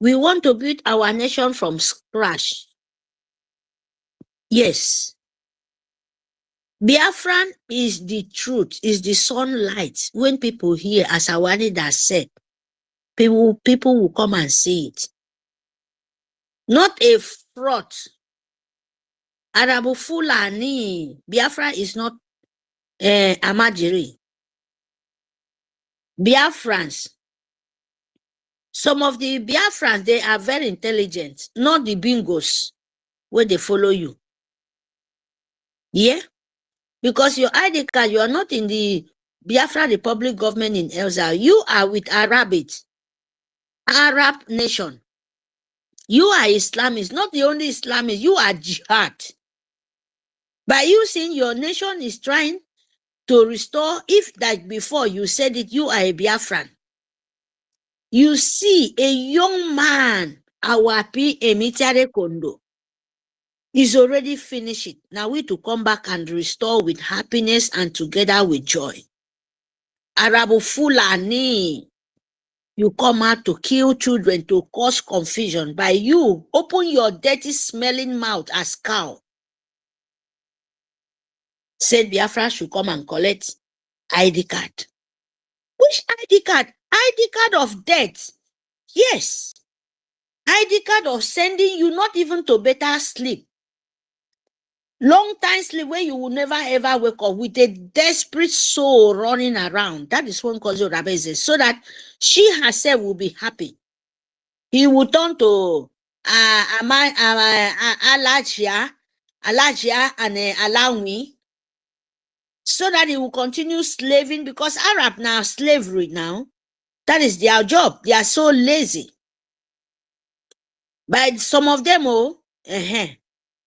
We want to build our nation from scratch. Yes. Biafran is the truth, is the sunlight. When people hear, as Awani that said, people will come and see it. Not a fraud. Arabu Fulani. Biafra is not Amajiri. Biafrans. Some of the Biafrans, they are very intelligent, not the bingos where they follow you. Yeah? Because your ID card, you are not in the Biafra Republic government in Elza. You are with Arab nation. You are Islamists, not the only Islamists. You are jihad. By you saying your nation is trying to restore, if like before you said it, you are a Biafran. You see a young man, Awapi Emitiare Kondo, is already finished it. Now we to come back and restore with happiness and together with joy. Arabu Fulani, you come out to kill children, to cause confusion. By you, open your dirty smelling mouth as cow. said Biafra should come and collect ID card. Which ID card? ID card of death. Yes. ID card of sending you not even to better sleep. Long time sleep where you will never ever wake up with a desperate soul running around. That is one cause of Rabeze, so that she herself will be happy. He will turn to Alajia and Alawi, so that he will continue slaving, because Arab now slavery now. That is their job. They are so lazy. But some of them,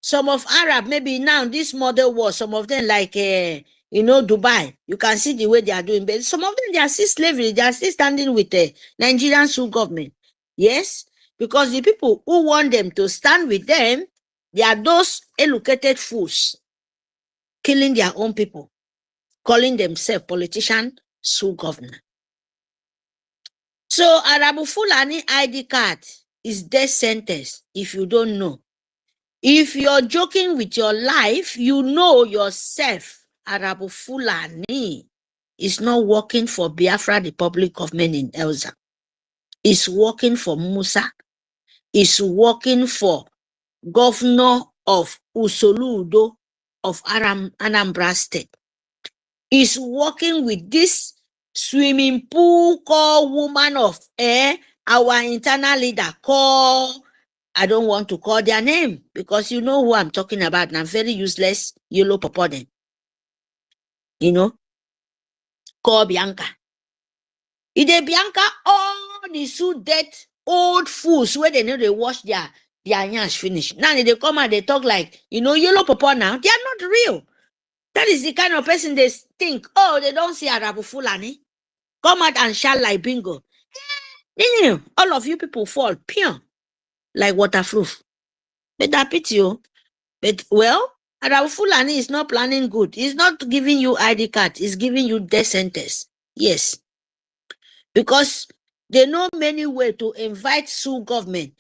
some of Arab, maybe now this model war, some of them like, Dubai, you can see the way they are doing. But some of them, they are still slavery. They are still standing with the Nigerian Sul government. Yes, because the people who want them to stand with them, they are those educated fools, killing their own people, calling themselves politician, Sul governor. So Arabu Fulani ID card is death sentence if you don't know. If you're joking with your life, you know yourself, Arabu Fulani is not working for Biafra, the public government in Elza. It's working for Musa. It's working for governor of Usoludo of Anambra State. Is working with this swimming pool called woman of our internal leader called, I don't want to call their name because you know who I'm talking about. And I'm very useless yellow popodem. Call Bianca. Ide Bianca, all the so dead old fools where they know they wash their hands finish. Now they come and they talk like, yellow popor now. They are not real. That is the kind of person they think, oh, they don't see Arabu Fulani. Come out and shout like bingo. All of you people fall pure like waterproof. But that pity you. But well, Arabu Fulani is not planning good. He's not giving you ID card. He's giving you death sentence. Yes. Because they know many ways to invite Sul government.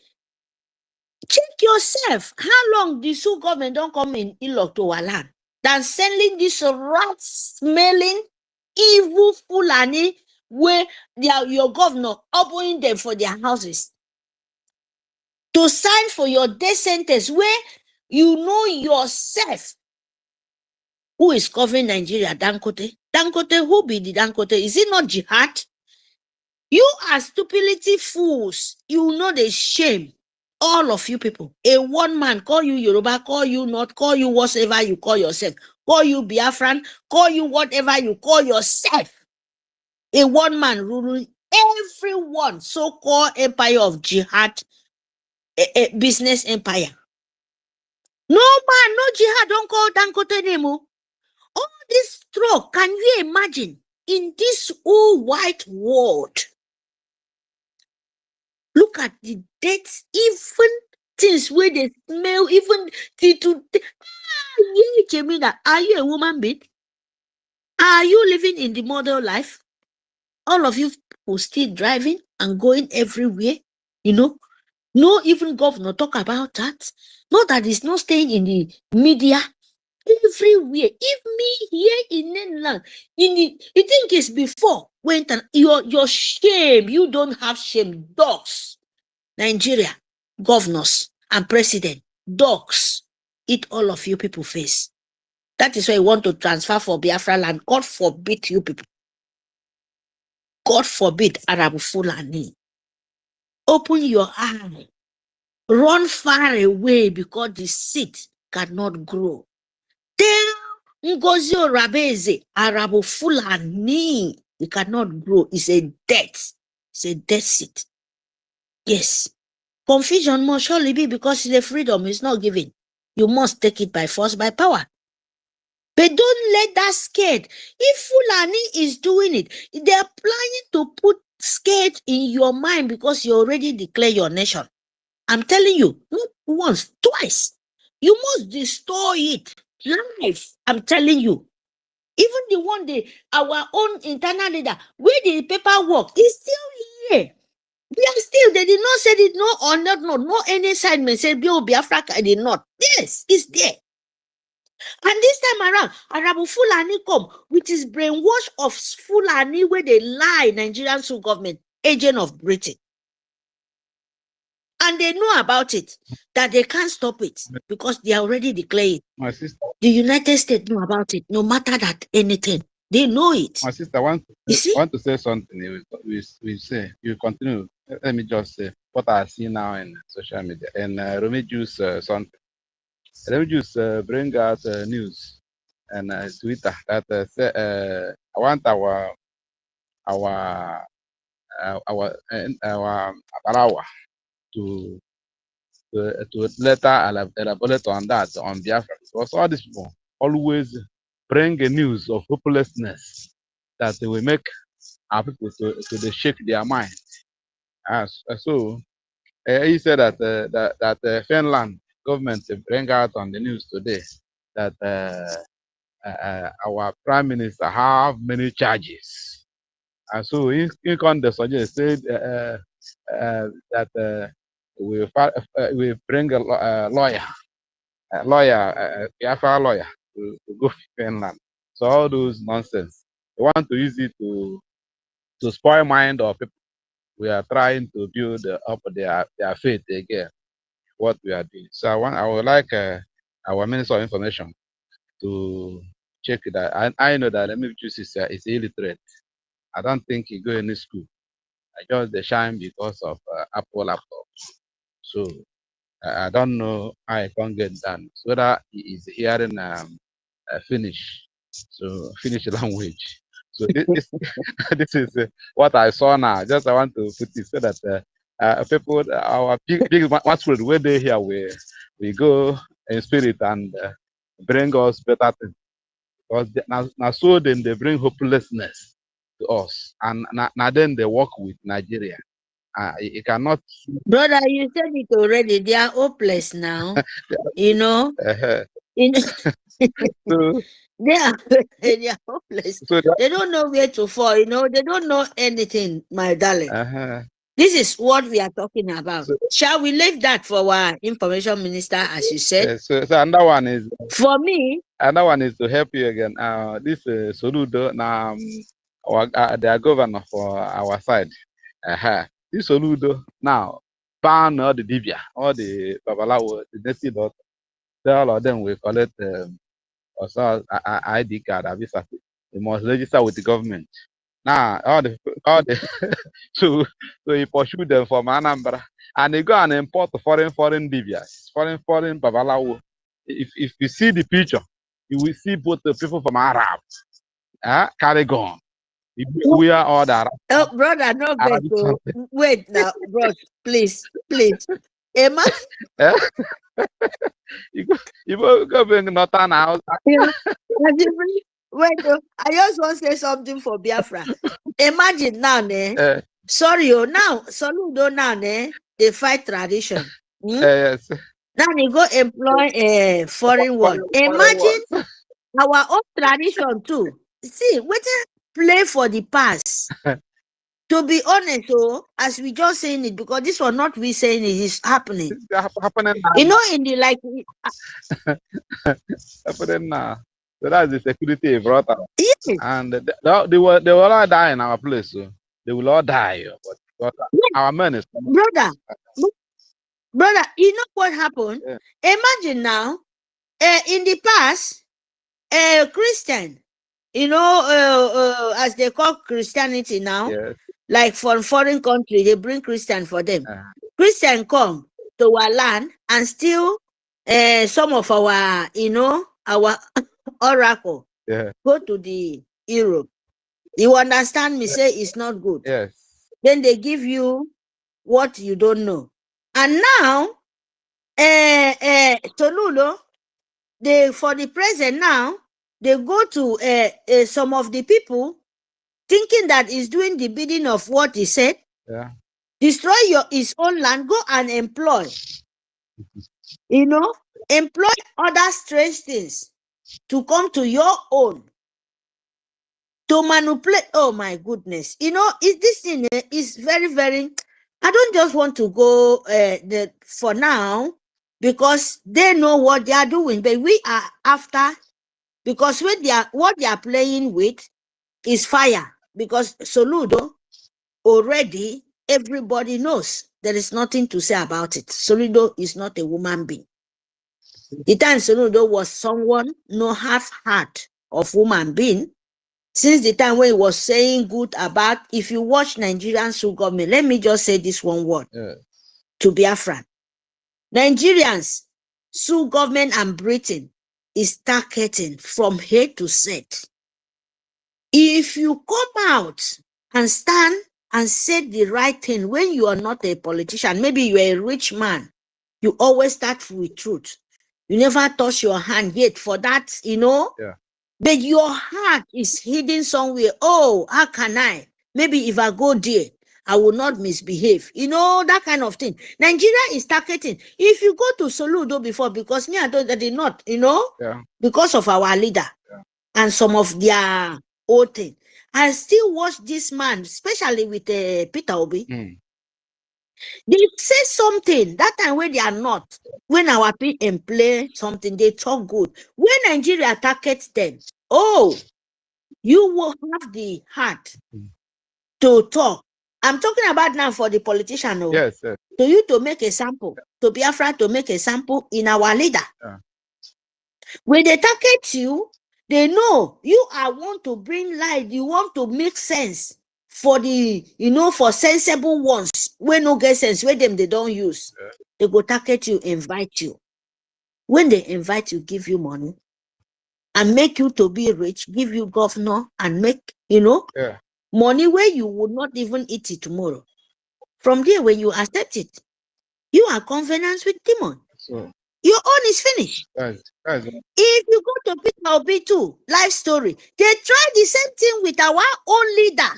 Check yourself. How long the Sul government don't come in Ilok to our land than sending this rat-smelling, evil Fulani where your governor opening them for their houses to sign for your death sentence where you know yourself who is covering Nigeria, Dangote. Dangote, who be the Dangote? Is it not jihad? You are stupidity fools. You know the shame. All of you people. A one man call you Yoruba, call you not, call you whatever you call yourself. Call you Biafran, call you whatever you call yourself. A one man ruling everyone, so-called empire of jihad, a business empire. No man, no jihad, don't call Dangote anymore. All this stroke, can you imagine? In this old white world, look at the dates, even things where they smell, even Jemina, are you a woman being? Are you living in the model life? All of you who still driving and going everywhere, no even governor talk about that. No, that is not staying in the media. Everywhere, even me here in England, you think it's before when your shame, you don't have shame. Dogs, Nigeria, governors and president, dogs eat all of you people face. That is why you want to transfer for Biafra land. God forbid you people. God forbid Arabu Fulani. Open your eye. Run far away because the seed cannot grow. Tell Ngozi Orabeze, Arabu Fulani, it cannot grow. It's a death. It's a death seed. Yes. Confusion must surely be because the freedom is not given. You must take it by force, by power. But don't let that scared. If Fulani is doing it, they are planning to put scared in your mind because you already declare your nation. I'm telling you, not once, twice. You must destroy it live. I'm telling you. Even the one our own internal leader, where the paperwork is still here. They did not say it, no or not, no any assignment said Biafra did not. Yes, it's there. And this time around, Arabu Fulani come with his brainwash of Fulani where they lie, Nigerian Sioux government, agent of Britain. And they know about it, that they can't stop it because they are already declared. My sister. The United States know about it, no matter that anything. They know it. My sister, want You see? to say something. We say, you continue. Let me just say what I see now in social media. And Remy Juice something. Remy Juice bring out news and Twitter that say, I want our Aparawa to later elaborate on that on Biafra. Because all these people always bring a news of hopelessness that they will make our people to they shake their mind. So he said that Finland government bring out on the news today that our prime minister have many charges. And so he can suggest said that we bring a lawyer, Biafra lawyer to go to Finland. So all those nonsense, they want to use it to spoil mind of people. We are trying to build up their faith again. What we are doing. So I would like our Minister of Information to check that. I know that Lemmy Juice is illiterate. I don't think he go any school. I just the shine because of Apple laptop. So I don't know how I can get done. So whether he is hearing Finnish, so Finnish language. So this this is what I saw now. Just I want to put it so that people, our big masquerade, where they here, we go in spirit and bring us better things. Because now so then they bring hopelessness to us, and now then they work with Nigeria. You cannot. Brother, you said it already. They are hopeless now. You know. You know. So, they are hopeless. so They don't know where to fall. You know. They don't know anything, my darling. This is what we are talking about. So, shall we leave that for our information minister, as you said? So another one is for me. Another one is to help you again. This Soludo now, their governor for our side. This Soludo now ban all the Dibia, all the Babalawo, the native doctor. All of them will collect also ID card. They must register with the government. Now all the so he pursue them from Anambra, and they go and import foreign Libyas, foreign Babalawo. If you see the picture, you will see both the people from Arab, carry gun. We are all that. Oh, brother, no better. Wait now, bro, please. Emma, you go bring Northern House. Wait, I just want to say something for Biafra. Imagine now, sorry, now, Soludo now, they fight tradition. Yes. Now they go employ a foreign one. Imagine our own tradition too. See, we play for the past. To be honest, as we just saying it, because this was not we saying it, is happening. It's happening now. You know, in the like happening now. So that's the security brought up. Yes. And they will all die in our place. So they will all die. But our men is brother, you know what happened? Yeah. Imagine now, in the past, Christian, you know, as they call Christianity now, yes. Like from foreign country, they bring Christian for them. Christian come to our land and steal some of our, you know, our oracle. Yeah. Go to the Europe. You understand me? Say it's not good. Yes. Then they give you what you don't know. And now, Tolulo, they for the present now, they go to some of the people thinking that he's doing the bidding of what he said. Yeah. Destroy his own land, go and employ. You know, employ other strange things to come to your own. To manipulate. Oh my goodness. You know, this thing is very, very. I don't just want to go for now. because they know what they are doing, but we are after, because what they are playing with is fire, because Soludo already, everybody knows there is nothing to say about it. Soludo is not a woman being. The time Soludo was someone no half heart of woman being, since the time when he was saying good about, if you watch Nigerian Sul government, let me just say this one word to Biafran. Nigerians, Sul government and Britain is targeting from head to set. If you come out and stand and say the right thing when you are not a politician, maybe you are a rich man, you always start with truth. You never touch your hand yet for that, Yeah. but your heart is hidden somewhere. Oh, how can I? Maybe if I go there, I will not misbehave. That kind of thing. Nigeria is targeting. If you go to Soludo before, because me, I don't, they did not, Yeah. because of our leader and some of their old thing. I still watch this man, especially with Peter Obi. They say something that time when they are not. When our PM play something, they talk good. When Nigeria targets them, oh, you will have the heart to talk. I'm talking about now for the politician. Yes, yes. To you to make a sample, to Biafra to make a sample in our leader. Yeah. When they target you, they know you are want to bring light, you want to make sense for the, for sensible ones, when no get sense, where them they don't use. They go target you, invite you. When they invite you, give you money and make you to be rich, give you governor and make, money where you would not even eat it tomorrow. From there, when you accept it, you are covenants with demon. So Your own is finished. that's If you go to Peter Obi too, life story, they try the same thing with our own leader.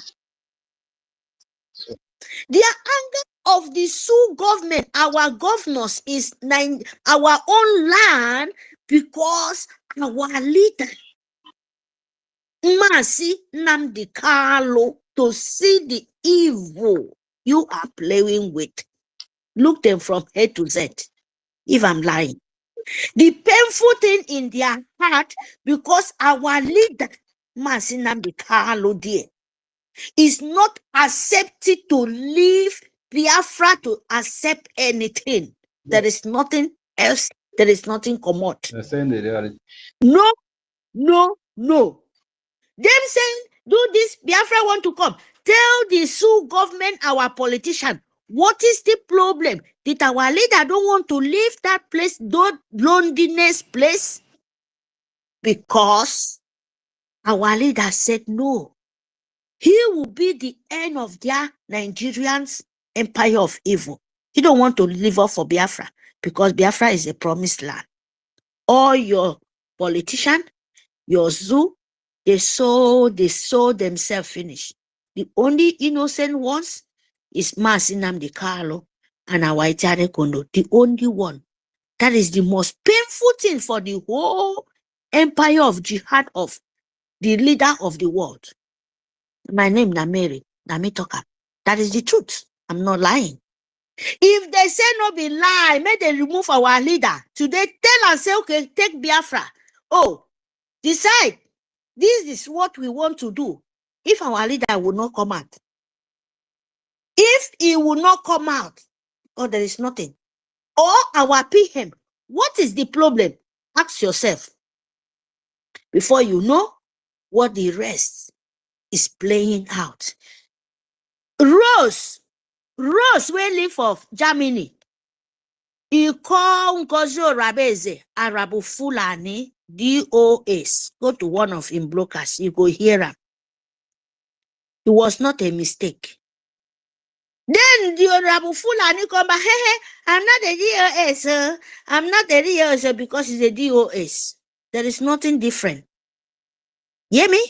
Their anger of the Sioux government, our governors, is our own land, because our leader, Masi Nnamdi Kanu, to see the evil you are playing with. Look them from head to Z. If I'm lying. The painful thing in their heart, because our leader, Masi Nnamdi Kanu, dear, is not accepted to leave Biafra to accept anything. There is nothing else. There is nothing common. they're saying the reality. No, no, no. Them saying, do this, Biafra want to come. Tell the Sioux government, our politician, what is the problem? Did our leader don't want to leave that place, that loneliness place? Because our leader said no. He will be the end of their Nigerians' empire of evil. He don't want to live up for Biafra, because Biafra is a promised land. All your politician, your zoo, they saw themselves finish. The only innocent ones is Masi Nnamdi Kanu and our Itiare Kondo. The only one. That is the most painful thing for the whole empire of jihad of the leader of the world. My name na Mary, na me talk am. That is the truth. I'm not lying. If they say no be lie, may they remove our leader. Today, tell and say, okay, take Biafra. Oh, decide. This is what we want to do. If our leader will not come out. If he will not come out, oh, there is nothing. Or our PM, what is the problem? Ask yourself. Before you know what the rest is playing out. Rose wey live of Germany, he call Ngozi Orabeze Arabu Fulani DOS. Go to one of him brokers, you go hear him. It was not a mistake. Then the Arabu Fulani come back, hey, I'm not a DOS, I'm not a DOS because it's a DOS. There is nothing different. Hear me?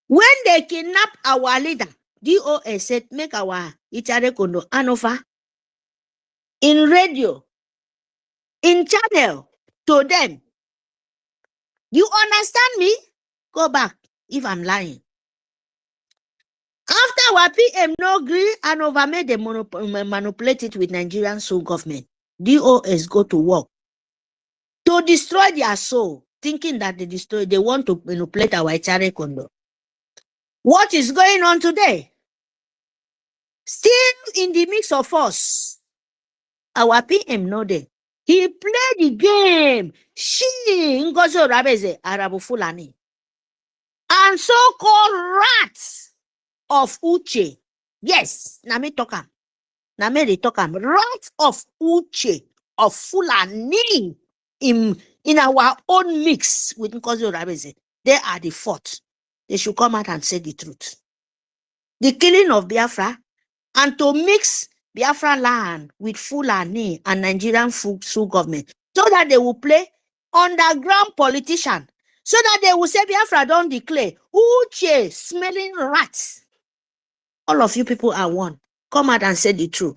When they kidnap our leader, DOS said, make our Itiare Kondo hand over in radio, in channel to them. You understand me? Go back if I'm lying. After our PM no agree and over made them manipulate it with Nigerian Sioux government. DOS go to work to destroy their soul, thinking that they want to manipulate our Echare Kondo. What is going on today? Still in the mix of us, our PM no dey. He played the game. She Ngozi Orabeze Arabu Fulani. And so-called rats of Uche. Yes, na me talk am. Na me dey talk am. Rats of Uche of Fulani in our own mix with Ngozi Orabeze. They are the fault. They should come out and say the truth. The killing of Biafra and to mix Biafra land with Fulani and Nigerian full government so that they will play underground politician, so that they will say Biafra don't declare. Uche, smelling rats. All of you people are one. Come out and say the truth.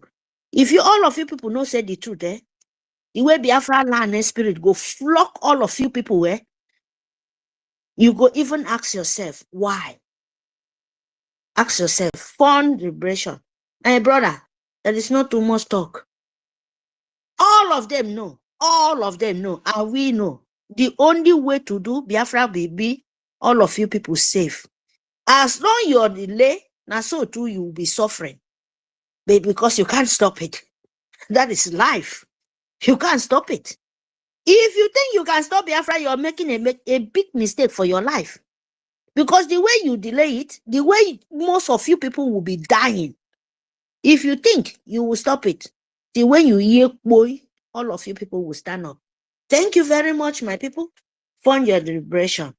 If all of you people no say the truth, the way Biafra land and spirit go flock all of you people, you go even ask yourself, why? Ask yourself, fund liberation. Hey, brother, there is not too much talk. All of them know. All of them know. And we know. The only way to do Biafra will be all of you people safe. As long you're delay, now so too you will be suffering. But because you can't stop it. That is life. You can't stop it. If you think you can stop Biafra, you're making a big mistake for your life. Because the way you delay it, the way most of you people will be dying. If you think you will stop it, the way you hear boy, all of you people will stand up. Thank you very much, my people. Fund your deliberation.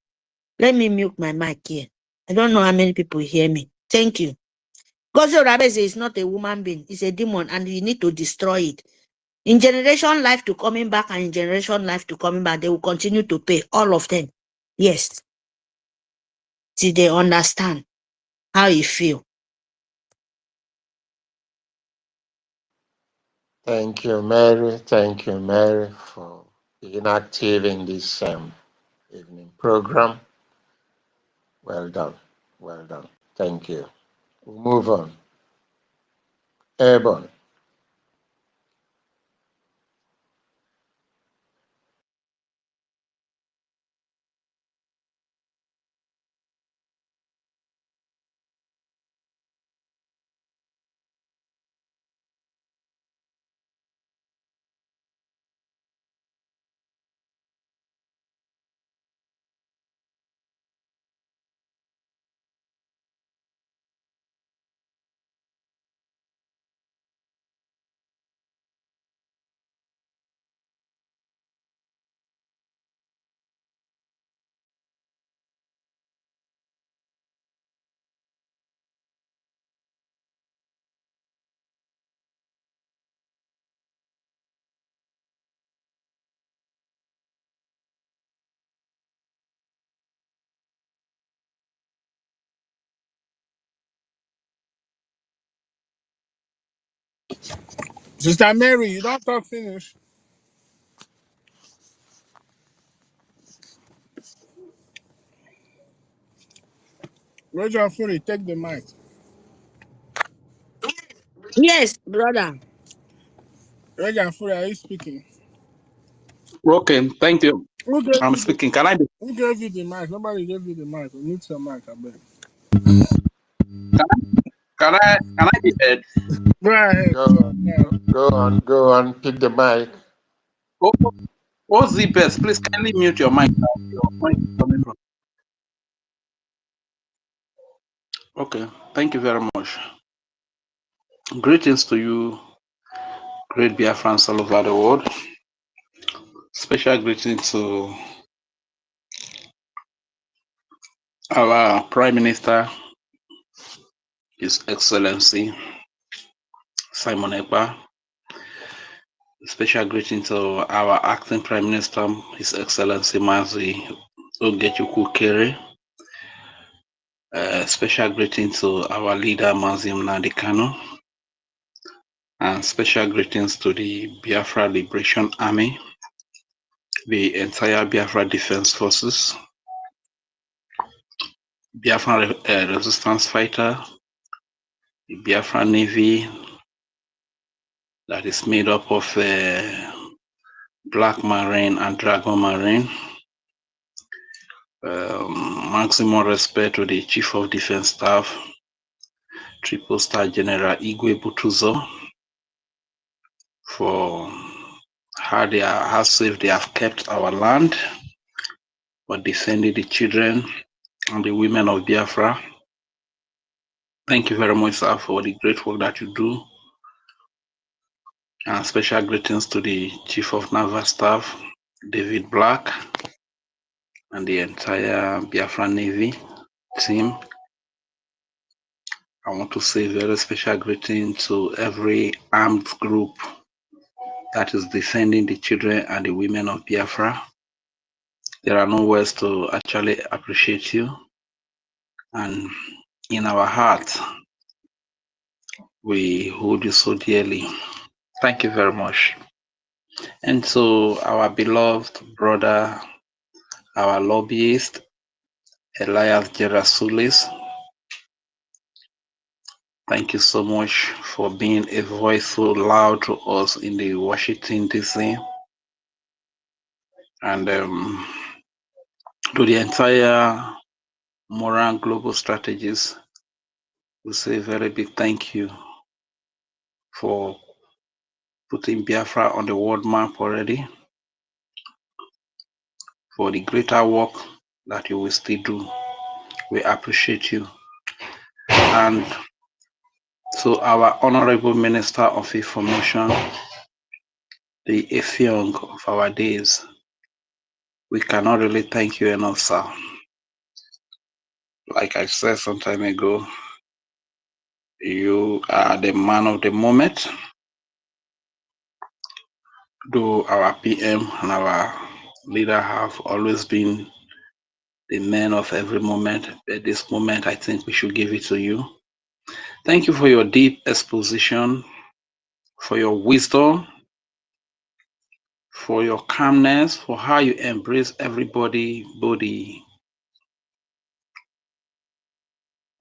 Let me mute my mic here. I don't know how many people hear me. Thank you. Ngozi Orabeze is not a woman being, it's a demon, and you need to destroy it. In generation life to coming back and in generation life to coming back, they will continue to pay, all of them. Yes. Till they understand how you feel. Thank you, Mary. Thank you, Mary, for being active in this evening program. Well done. Well done. Thank you. We'll move on. Airborne. Sister Mary, you don't talk finish. Roger Fury, take the mic. Yes, brother. Roger Fury, are you speaking? Okay, thank you. Who gave I'm you the, speaking. Can I be? who gave you the mic? Nobody gave you the mic. Mute your mic, I beg. Can I be heard? Go ahead. Go on, pick the mic. OZPS, please kindly mute your mic. Your mic is coming from. Okay, thank you very much. Greetings to you, great Biafrans all over the world. Special greetings to our Prime Minister, His Excellency Simon Ekpa. Special greeting to our Acting Prime Minister, His Excellency Mazi Ogechukwu Kere. Special greeting to our leader, Mazim Nadikano. And special greetings to the Biafra Liberation Army, the entire Biafra Defense Forces, Biafra Resistance Fighter, the Biafra Navy, that is made up of Black Marine and Dragon Marine. Maximum respect to the Chief of Defense Staff, Triple Star General Igwe Butuzo, for how safe they have kept our land, for defending the children and the women of Biafra. Thank you very much, sir, for the great work that you do. And special greetings to the Chief of Naval Staff, David Black, and the entire Biafra Navy team. I want to say very special greeting to every armed group that is defending the children and the women of Biafra. There are no words to actually appreciate you. And in our heart, we hold you so dearly. Thank you very much. And so our beloved brother, our lobbyist, Elias Gerasulis, thank you so much for being a voice so loud to us in the Washington, D.C. And to the entire Moran Global Strategies, we say a very big thank you for putting Biafra on the world map already, for the greater work that you will still do. We appreciate you. And so our Honorable Minister of Information, the Effiong of our days, we cannot really thank you enough, sir. Like I said some time ago, you are the man of the moment. Though our PM and our leader have always been the men of every moment, at this moment, I think we should give it to you. Thank you for your deep exposition, for your wisdom, for your calmness, for how you embrace everybody, both the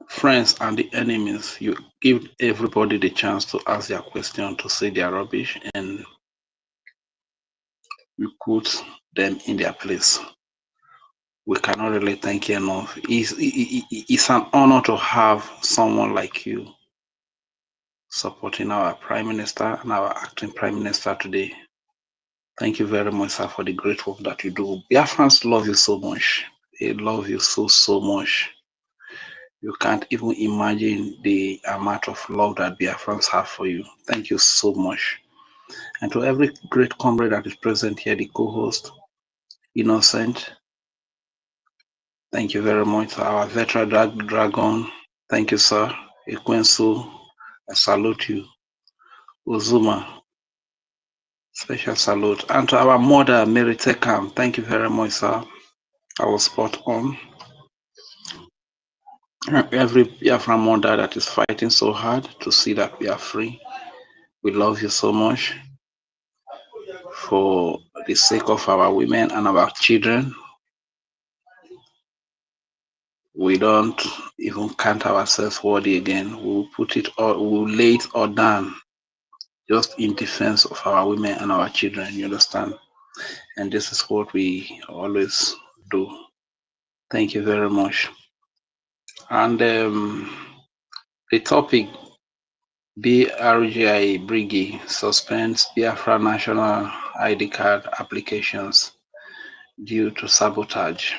friends and the enemies. You give everybody the chance to ask their question, to say their rubbish, and you put them in their place. We cannot really thank you enough. It's an honor to have someone like you supporting our Prime Minister and our acting Prime Minister today. Thank you very much, sir, for the great work that you do. Biafrans love you so much. They love you so much. You can't even imagine the amount of love that Biafrans have for you. Thank you so much. And to every great comrade that is present here, the co-host, Innocent, thank you very much. Our veteran dragon, thank you, sir. Ekwensu, I salute you. Uzuma, special salute. And to our mother, Mary Tekam, thank you very much, sir. I was spot on. Every Biafra mother that is fighting so hard to see that we are free, we love you so much. For the sake of our women and our children, we don't even count ourselves worthy again. We'll put it all, we'll lay it all down just in defense of our women and our children, you understand? And this is what we always do. Thank you very much. And the topic, Brgie Suspends Biafra national ID card applications due to sabotage.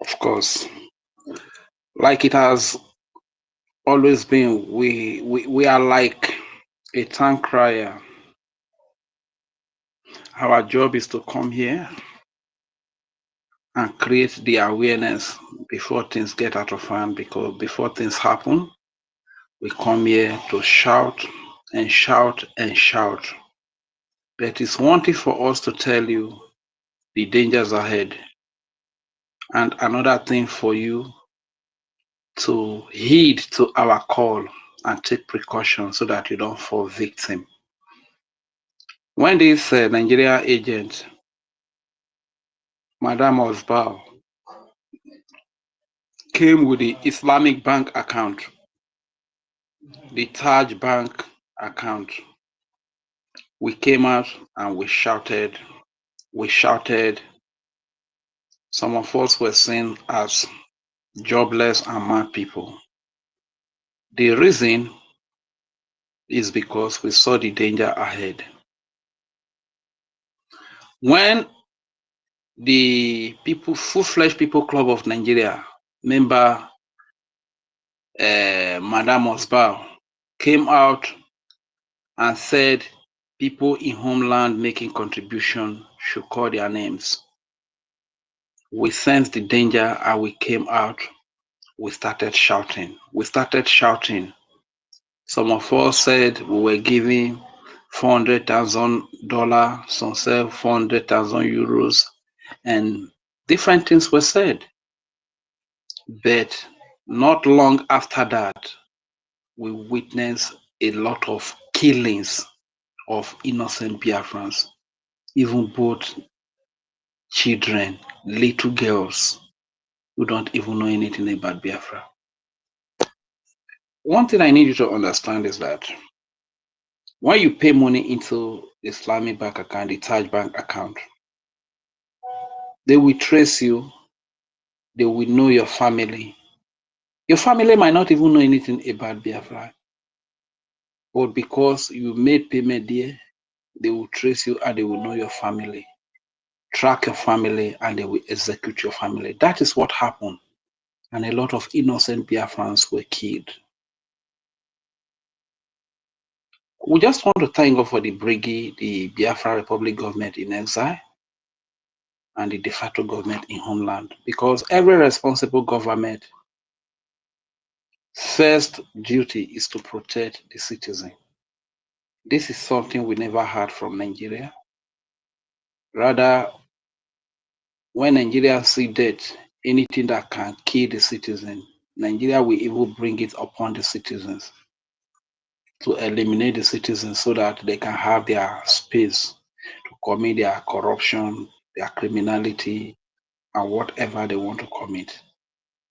Of course, like it has always been, we are like a town crier. Our job is to come here and create the awareness before things get out of hand, because before things happen, we come here to shout and shout and shout. But it's one thing for us to tell you the dangers ahead, and another thing for you to heed to our call and take precautions so that you don't fall victim. When this Nigeria agent, Madam Osbal, came with the Islamic bank account, the Taj Bank account. We came out and we shouted. We shouted. Some of us were seen as jobless and mad people. The reason is because we saw the danger ahead. When the people, Full-Fledged People Club of Nigeria member Madam Osbal came out and said people in homeland making contribution should call their names, we sensed the danger and we came out. We started shouting. Some of us said we were giving $400,000, some said 400,000 euros, and different things were said. But not long after that, we witnessed a lot of killings of innocent Biafrans, even both children, little girls who don't even know anything about Biafra. One thing I need you to understand is that when you pay money into the Islamic bank account, the Taj bank account, they will trace you, they will know your family. Your family might not even know anything about Biafra, but because you made payment there, they will trace you and they will know your family, track your family, and they will execute your family. That is what happened. And a lot of innocent Biafrans were killed. We just want to thank God for the Brgie, the Biafra Republic government in exile, and the de facto government in homeland, because every responsible government first duty is to protect the citizen. This is something we never heard from Nigeria. Rather, when Nigerians see death, anything that can kill the citizen, Nigeria will even bring it upon the citizens to eliminate the citizens so that they can have their space to commit their corruption, their criminality, and whatever they want to commit.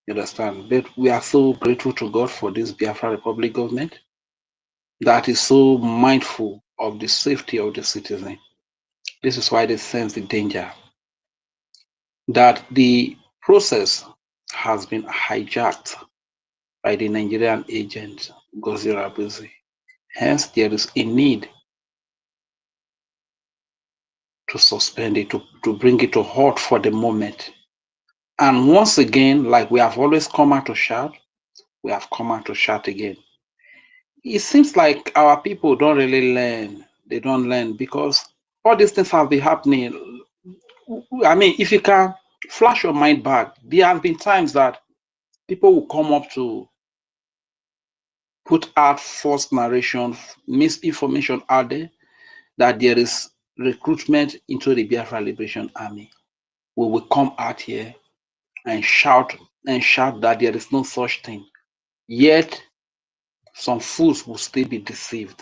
You understand? But we are so grateful to God for this Biafra Republic government that is so mindful of the safety of the citizen. This is why they sense the danger. That the process has been hijacked by the Nigerian agent, Gozi Rabuzi. Hence, there is a need to suspend it, to bring it to halt for the moment. And once again, like we have always come out to shout, we have come out to shout again. It seems like our people don't really learn. They don't learn because all these things have been happening. I mean, if you can flash your mind back, there have been times that people will come up to put out false narration, misinformation out there that there is recruitment into the Biafra Liberation Army. We will come out here and shout that there is no such thing. Yet some fools will still be deceived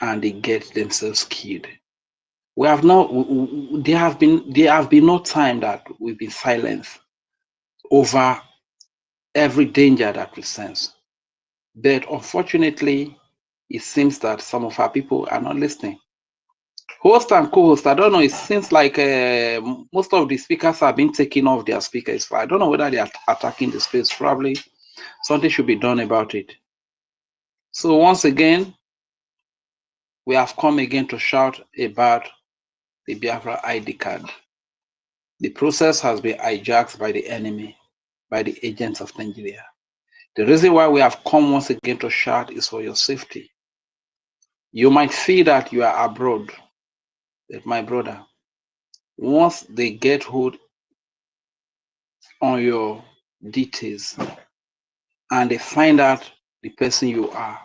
and they get themselves killed. We have not. There have been no time that we've been silenced over every danger that we sense. But unfortunately, it seems that some of our people are not listening. Host and co-host, I don't know. It seems like most of the speakers have been taking off their speakers. I don't know whether they are attacking the space. Probably something should be done about it. So once again, we have come again to shout about the Biafra ID card. The process has been hijacked by the enemy, by the agents of Nigeria. The reason why we have come once again to shout is for your safety. You might feel that you are abroad, but my brother, once they get hold on your details and they find out the person you are,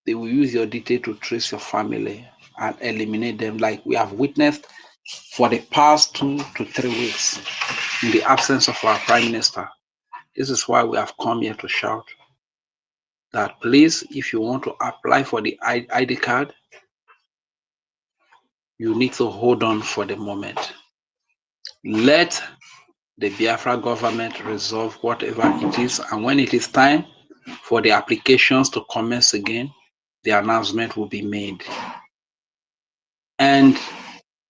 they will use your detail to trace your family and eliminate them, like we have witnessed for the past 2 to 3 weeks in the absence of our Prime Minister. This is why we have come here to shout that please, if you want to apply for the ID card, you need to hold on for the moment. Let the Biafra government resolve whatever it is, and when it is time for the applications to commence again, the announcement will be made. And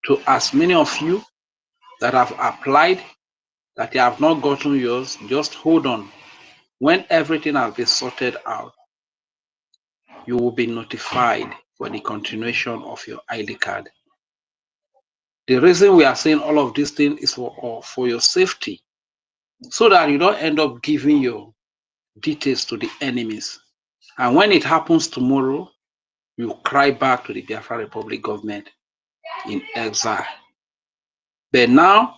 to as many of you that have applied, that you have not gotten yours, just hold on. When everything has been sorted out, you will be notified for the continuation of your ID card. The reason we are saying all of these things is for your safety, so that you don't end up giving your details to the enemies. And when it happens tomorrow, you cry back to the Biafra Republic government in exile. But now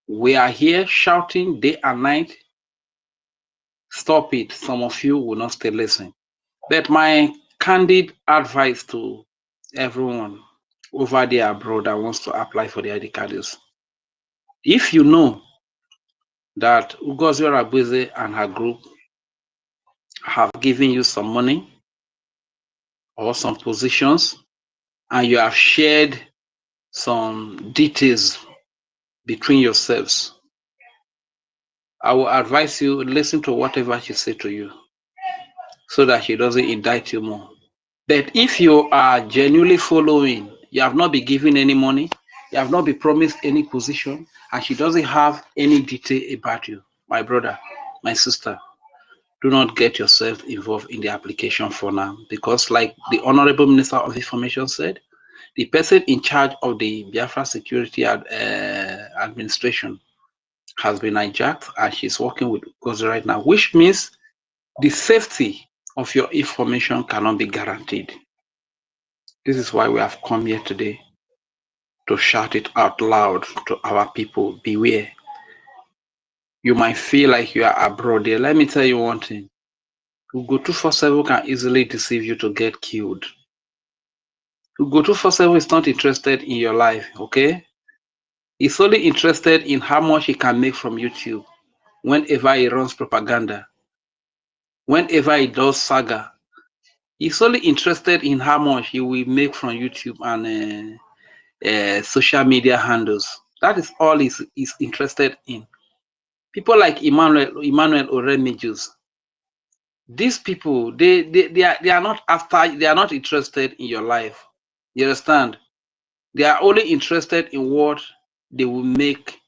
we are here shouting day and night, stop it. Some of you will not still listen. But my candid advice to everyone over there abroad that wants to apply for the ID card is, if you know that Ugozi Rabuze and her group have given you some money or some positions, and you have shared some details between yourselves, I will advise you, listen to whatever she says to you, so that she doesn't indict you more. But if you are genuinely following, you have not been given any money, you have not been promised any position, and she doesn't have any detail about you, my brother, my sister, do not get yourself involved in the application for now, because like the Honorable Minister of Information said, the person in charge of the Biafra Security Administration has been hijacked, and she's working with Gozi right now, which means the safety of your information cannot be guaranteed. This is why we have come here today to shout it out loud to our people. Beware. You might feel like you are abroad there. Let me tell you one thing. Ugo 247 can easily deceive you to get killed. Ugo 247 is not interested in your life, okay? He's only interested in how much he can make from YouTube whenever he runs propaganda, whenever he does saga. He's only interested in how much he will make from YouTube and social media handles. That is all he's interested in. People like Emmanuel Oremijus, these people, they are not after, they are not interested in your life. You understand? They are only interested in what they will make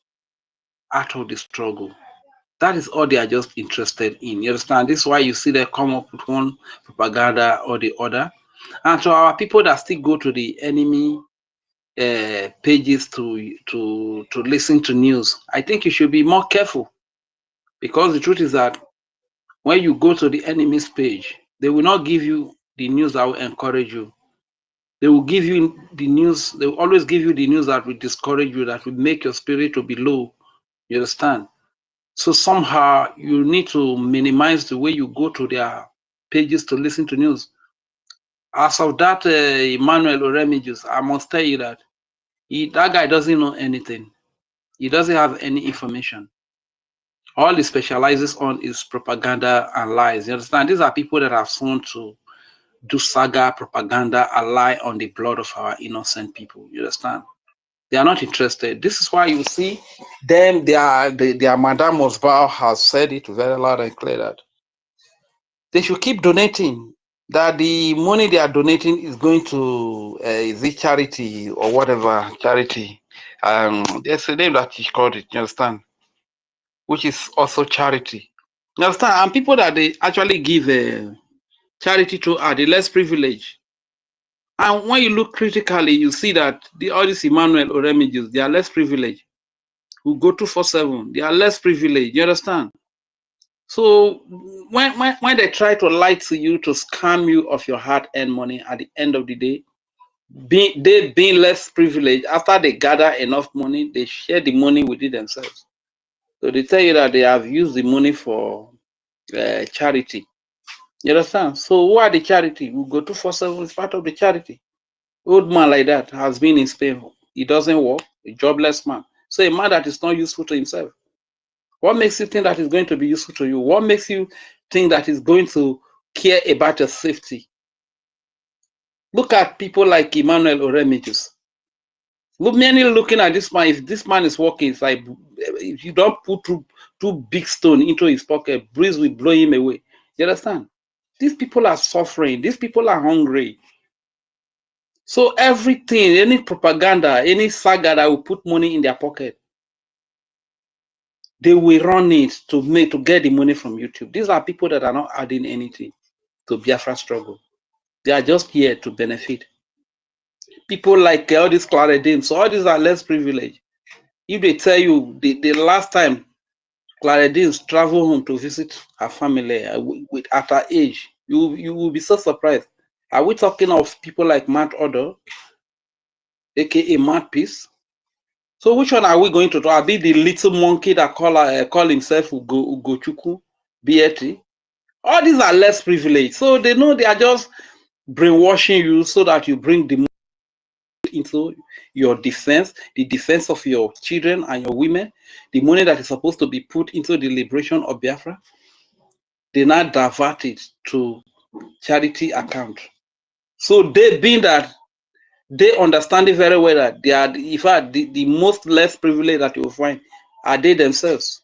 out of the struggle. That is all they are just interested in. You understand? This is why you see them come up with one propaganda or the other. And to our people that still go to the enemy pages to listen to news, I think you should be more careful, because the truth is that when you go to the enemy's page, they will not give you the news that will encourage you. They will give you the news, they will always give you the news that will discourage you, that will make your spirit to be low. You understand? So somehow you need to minimize the way you go to their pages to listen to news. As of that, Emmanuel Oremijus, I must tell you that that guy doesn't know anything. He doesn't have any information. All he specializes on is propaganda and lies. You understand? These are people that have sworn to do saga, propaganda, and lie on the blood of our innocent people. You understand? They are not interested. This is why you see them, their Madame Osval has said it very loud and clear that they should keep donating, that the money they are donating is going to is it charity or whatever charity. There's a name that he called it, you understand? Which is also charity. You understand? And people that they actually give charity to are the less privileged. And when you look critically, you see that all these Emmanuel Oremijus, they are less privileged. Who go 247, they are less privileged. You understand? So when they try to lie to you, to scam you of your hard-earned money, at the end of the day, they being less privileged, after they gather enough money, they share the money within themselves. So they tell you that they have used the money for charity. You understand? So who are the charity? We go 247 is part of the charity. Old man like that has been in Spain. He doesn't work, a jobless man. So a man that is not useful to himself. What makes you think that is going to be useful to you? What makes you think that is going to care about your safety? Look at people like Emmanuel Oremijus. Look, many looking at this man. If this man is walking, it's like if you don't put two big stones into his pocket, breeze will blow him away. You understand? These people are suffering. These people are hungry. So everything, any propaganda, any saga that will put money in their pocket, they will run it to get the money from YouTube. These are people that are not adding anything to Biafra struggle. They are just here to benefit. People like all these Claredins, so all these are less privileged. If they tell you the last time Claredins travel home to visit her family at her age, you will be so surprised. Are we talking of people like Matt Oddo, aka Matt Peace? So which one are we going to talk? Are they the little monkey that call himself Ugochukwu, Bieti? All these are less privileged. So they know they are just brainwashing you so that you bring the money into your defense, the defense of your children and your women, the money that is supposed to be put into the liberation of Biafra. They now divert it to charity account. So they being that they understand it very well that they are, in fact, the most less privileged that you will find are they themselves.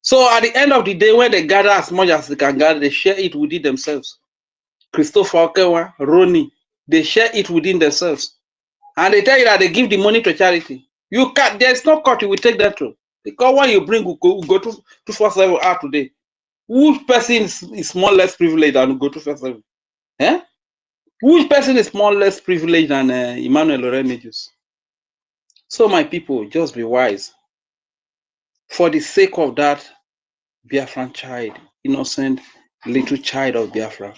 So at the end of the day, when they gather as much as they can gather, they share it within themselves. Christopher Okewa, Ronnie, they share it within themselves. And they tell you that they give the money to charity. You can't, there's no court you will take that to. Because when you bring go to 247 out today, which person is more less privileged than go to 247? Eh? Which person is more less privileged than Emmanuel Lorenejus? So my people, just be wise. For the sake of that Biafran child, innocent little child of Biafra,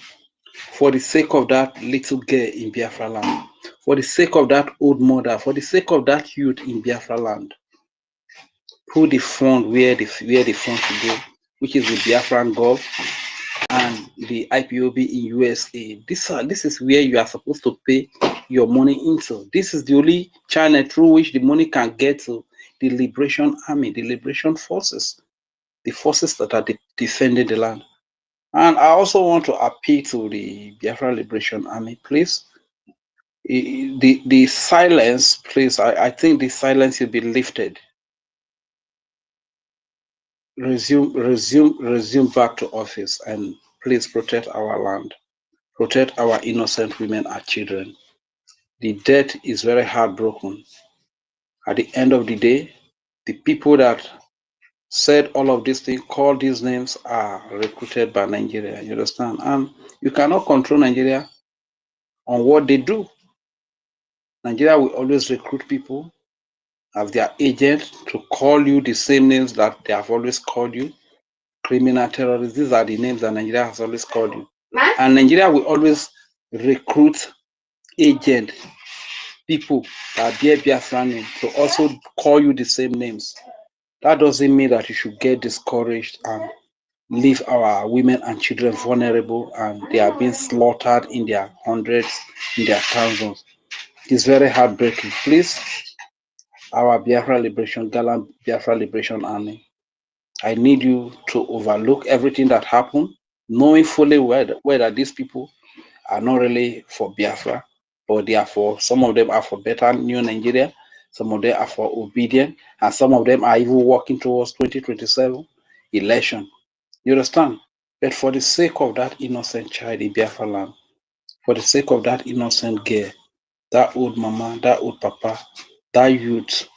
for the sake of that little girl in Biafra land, for the sake of that old mother, for the sake of that youth in Biafra land, put the fund where the fund should go, which is the Biafran Gov and the IPOB in USA. This is where you are supposed to pay your money into. This is the only channel through which the money can get to the Liberation Army, the Liberation Forces, the forces that are defending the land. And I also want to appeal to the Biafra Liberation Army, please. The silence, please. I think the silence will be lifted. Resume back to office, and please protect our land, protect our innocent women and children. The death is very heartbroken. At the end of the day, the people that said all of these things, call these names, are recruited by Nigeria. You understand? And you cannot control Nigeria on what they do. Nigeria will always recruit people as their agent to call you the same names that they have always called you. Criminal terrorists, these are the names that Nigeria has always called you. And Nigeria will always recruit agent people that bear Biafran name to also call you the same names. That doesn't mean that you should get discouraged and leave our women and children vulnerable and they are being slaughtered in their hundreds, in their thousands. It's very heartbreaking. Please, our Biafra Liberation, gallant Biafra Liberation Army, I need you to overlook everything that happened, knowing fully well that these people are not really for Biafra, but they are for, some of them are for better new Nigeria, some of them are for obedience, and some of them are even working towards 2027 election. You understand? But for the sake of that innocent child in Biafra land, for the sake of that innocent girl, that old mama, that old papa, that youth,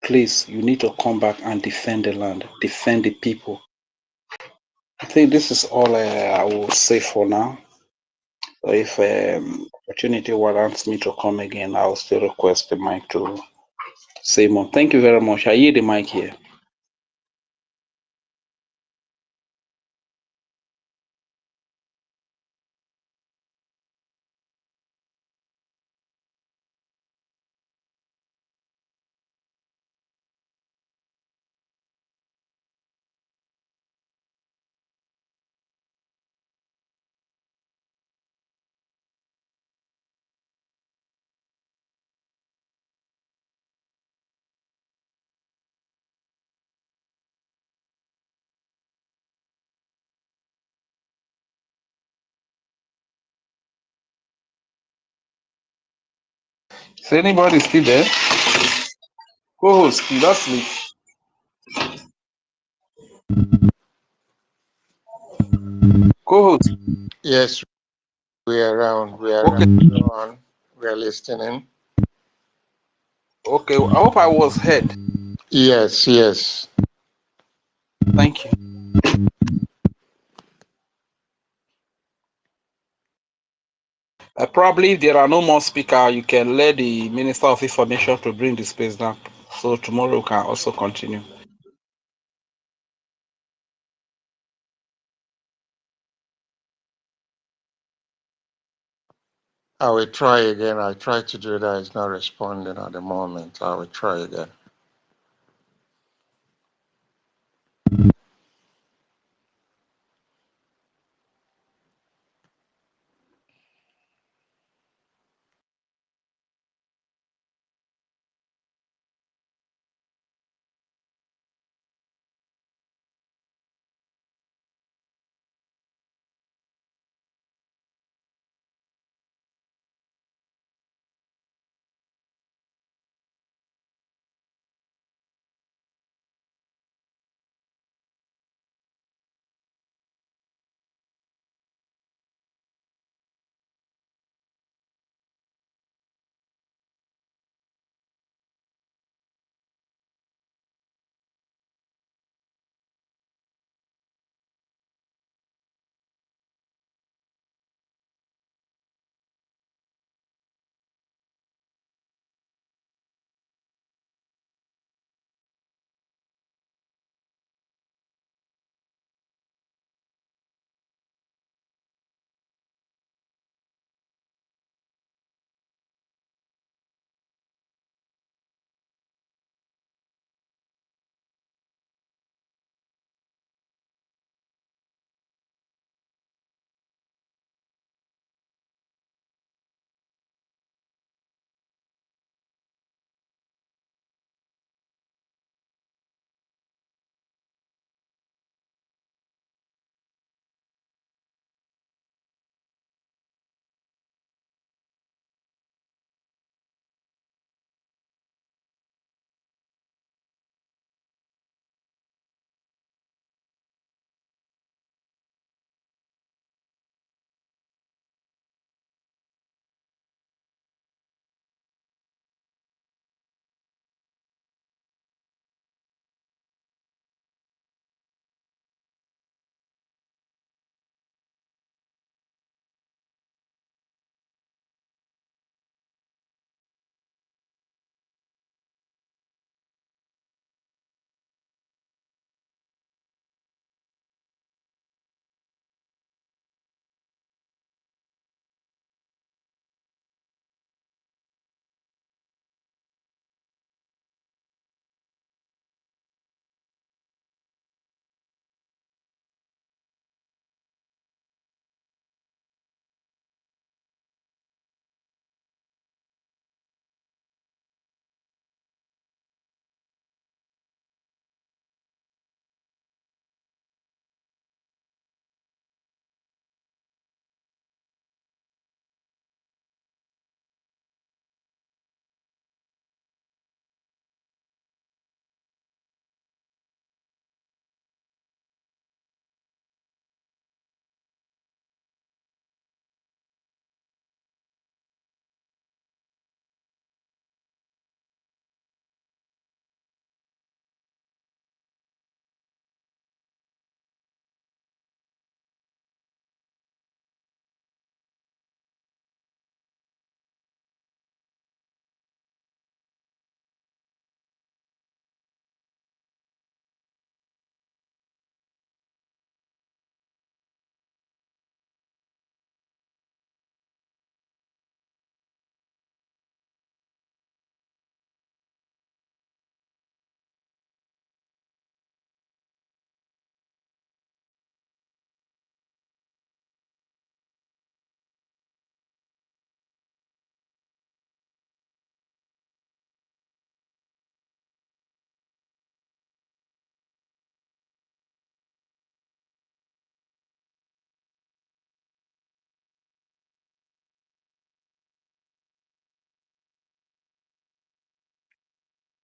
please, you need to come back and defend the land, defend the people. I think this is all I will say for now. So if opportunity warrants me to come again, I'll still request the mic to say more. Thank you very much. I yield the mic here. Is anybody still there? Co-host, you don't sleep. Co-host. Yes, we are around. We are Okay. around. Go on. We are listening. Okay. I hope I was heard. Yes, yes. Thank you. Probably if there are no more speakers, you can let the Minister of Information to bring the space down. So tomorrow we can also continue. I will try again. I tried to do that. It's not responding at the moment. I will try again.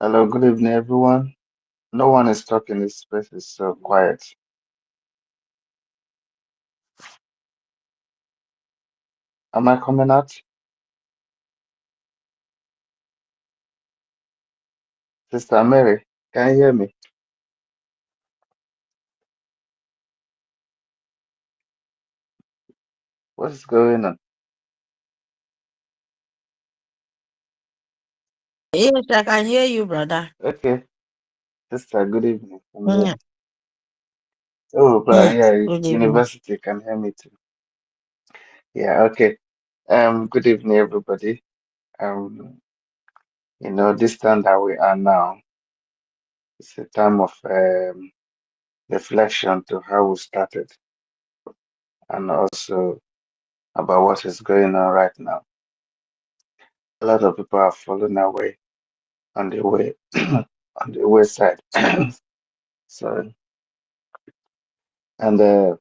Hello, good evening, everyone. No one is talking. This space is so quiet. Am I coming out? Sister Mary, can you hear me? What is going on? Yes, I can hear you, brother. Okay, sister, good evening. Can you hear Mm, me? Oh, but yeah, Good evening. university can hear me too. Yeah, okay. Good evening, everybody. Um, this time that we are now, it's a time of reflection to how we started and also about what is going on right now. A lot of people have fallen away on the way on the wayside. Sorry. And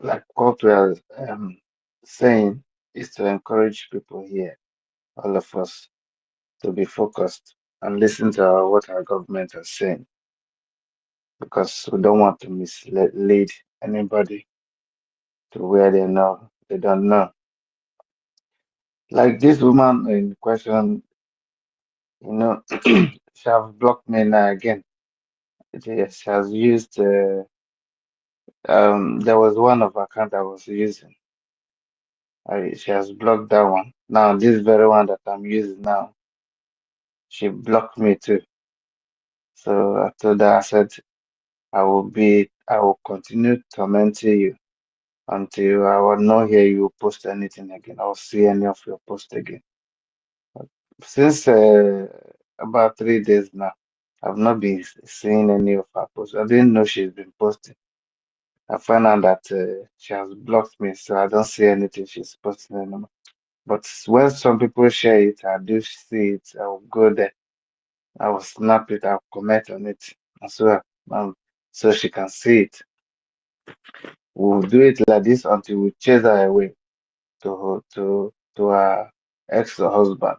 like what we are saying is to encourage people here, all of us, to be focused and listen to what our government is saying because we don't want to mislead anybody to where they don't know. Like this woman in question, she have blocked me now again. She has used there was one of account I was using. She has blocked that one. Now this very one that I'm using now, she blocked me too. So I told her, I said, I will continue tormenting you until I will not hear you post anything again. I'll see any of your posts again. Since about 3 days now, I've not been seeing any of her posts. I didn't know she's been posting. I found out that she has blocked me, so I don't see anything she's posting anymore. But when some people share it, I do see it. I will go there. I will snap it. I'll comment on it as well, so she can see it. We'll do it like this until we chase her away to her ex-husband.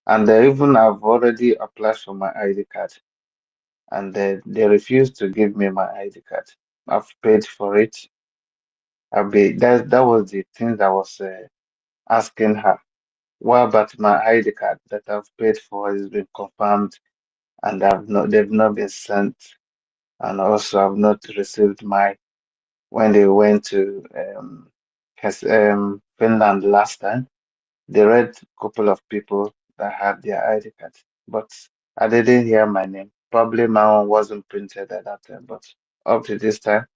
And even I've already applied for my ID card, and they refused to give me my ID card. I've paid for it. That was the thing that I was asking her. What about my ID card that I've paid for has been confirmed, and they've not been sent, and also I've not received my when they went to Finland last time. They read a couple of people that had their ID cards, but I didn't hear my name. Probably my one wasn't printed at that time, but up to this time,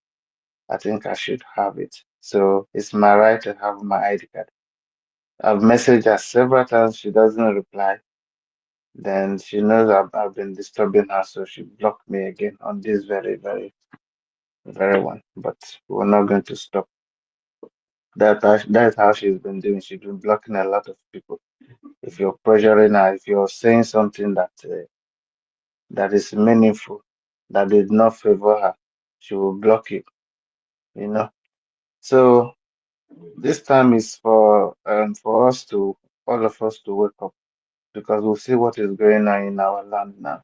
I think I should have it. So it's my right to have my ID card. I've messaged her several times. She doesn't reply. Then she knows I've been disturbing her, so she blocked me again on this very, very, very one. But we're not going to stop. That's how she's been doing. She's been blocking a lot of people. If you're pressuring her, if you're saying something that is meaningful, that did not favor her, she will block you. You know. So this time is for us to all of us to wake up because we'll see what is going on in our land now.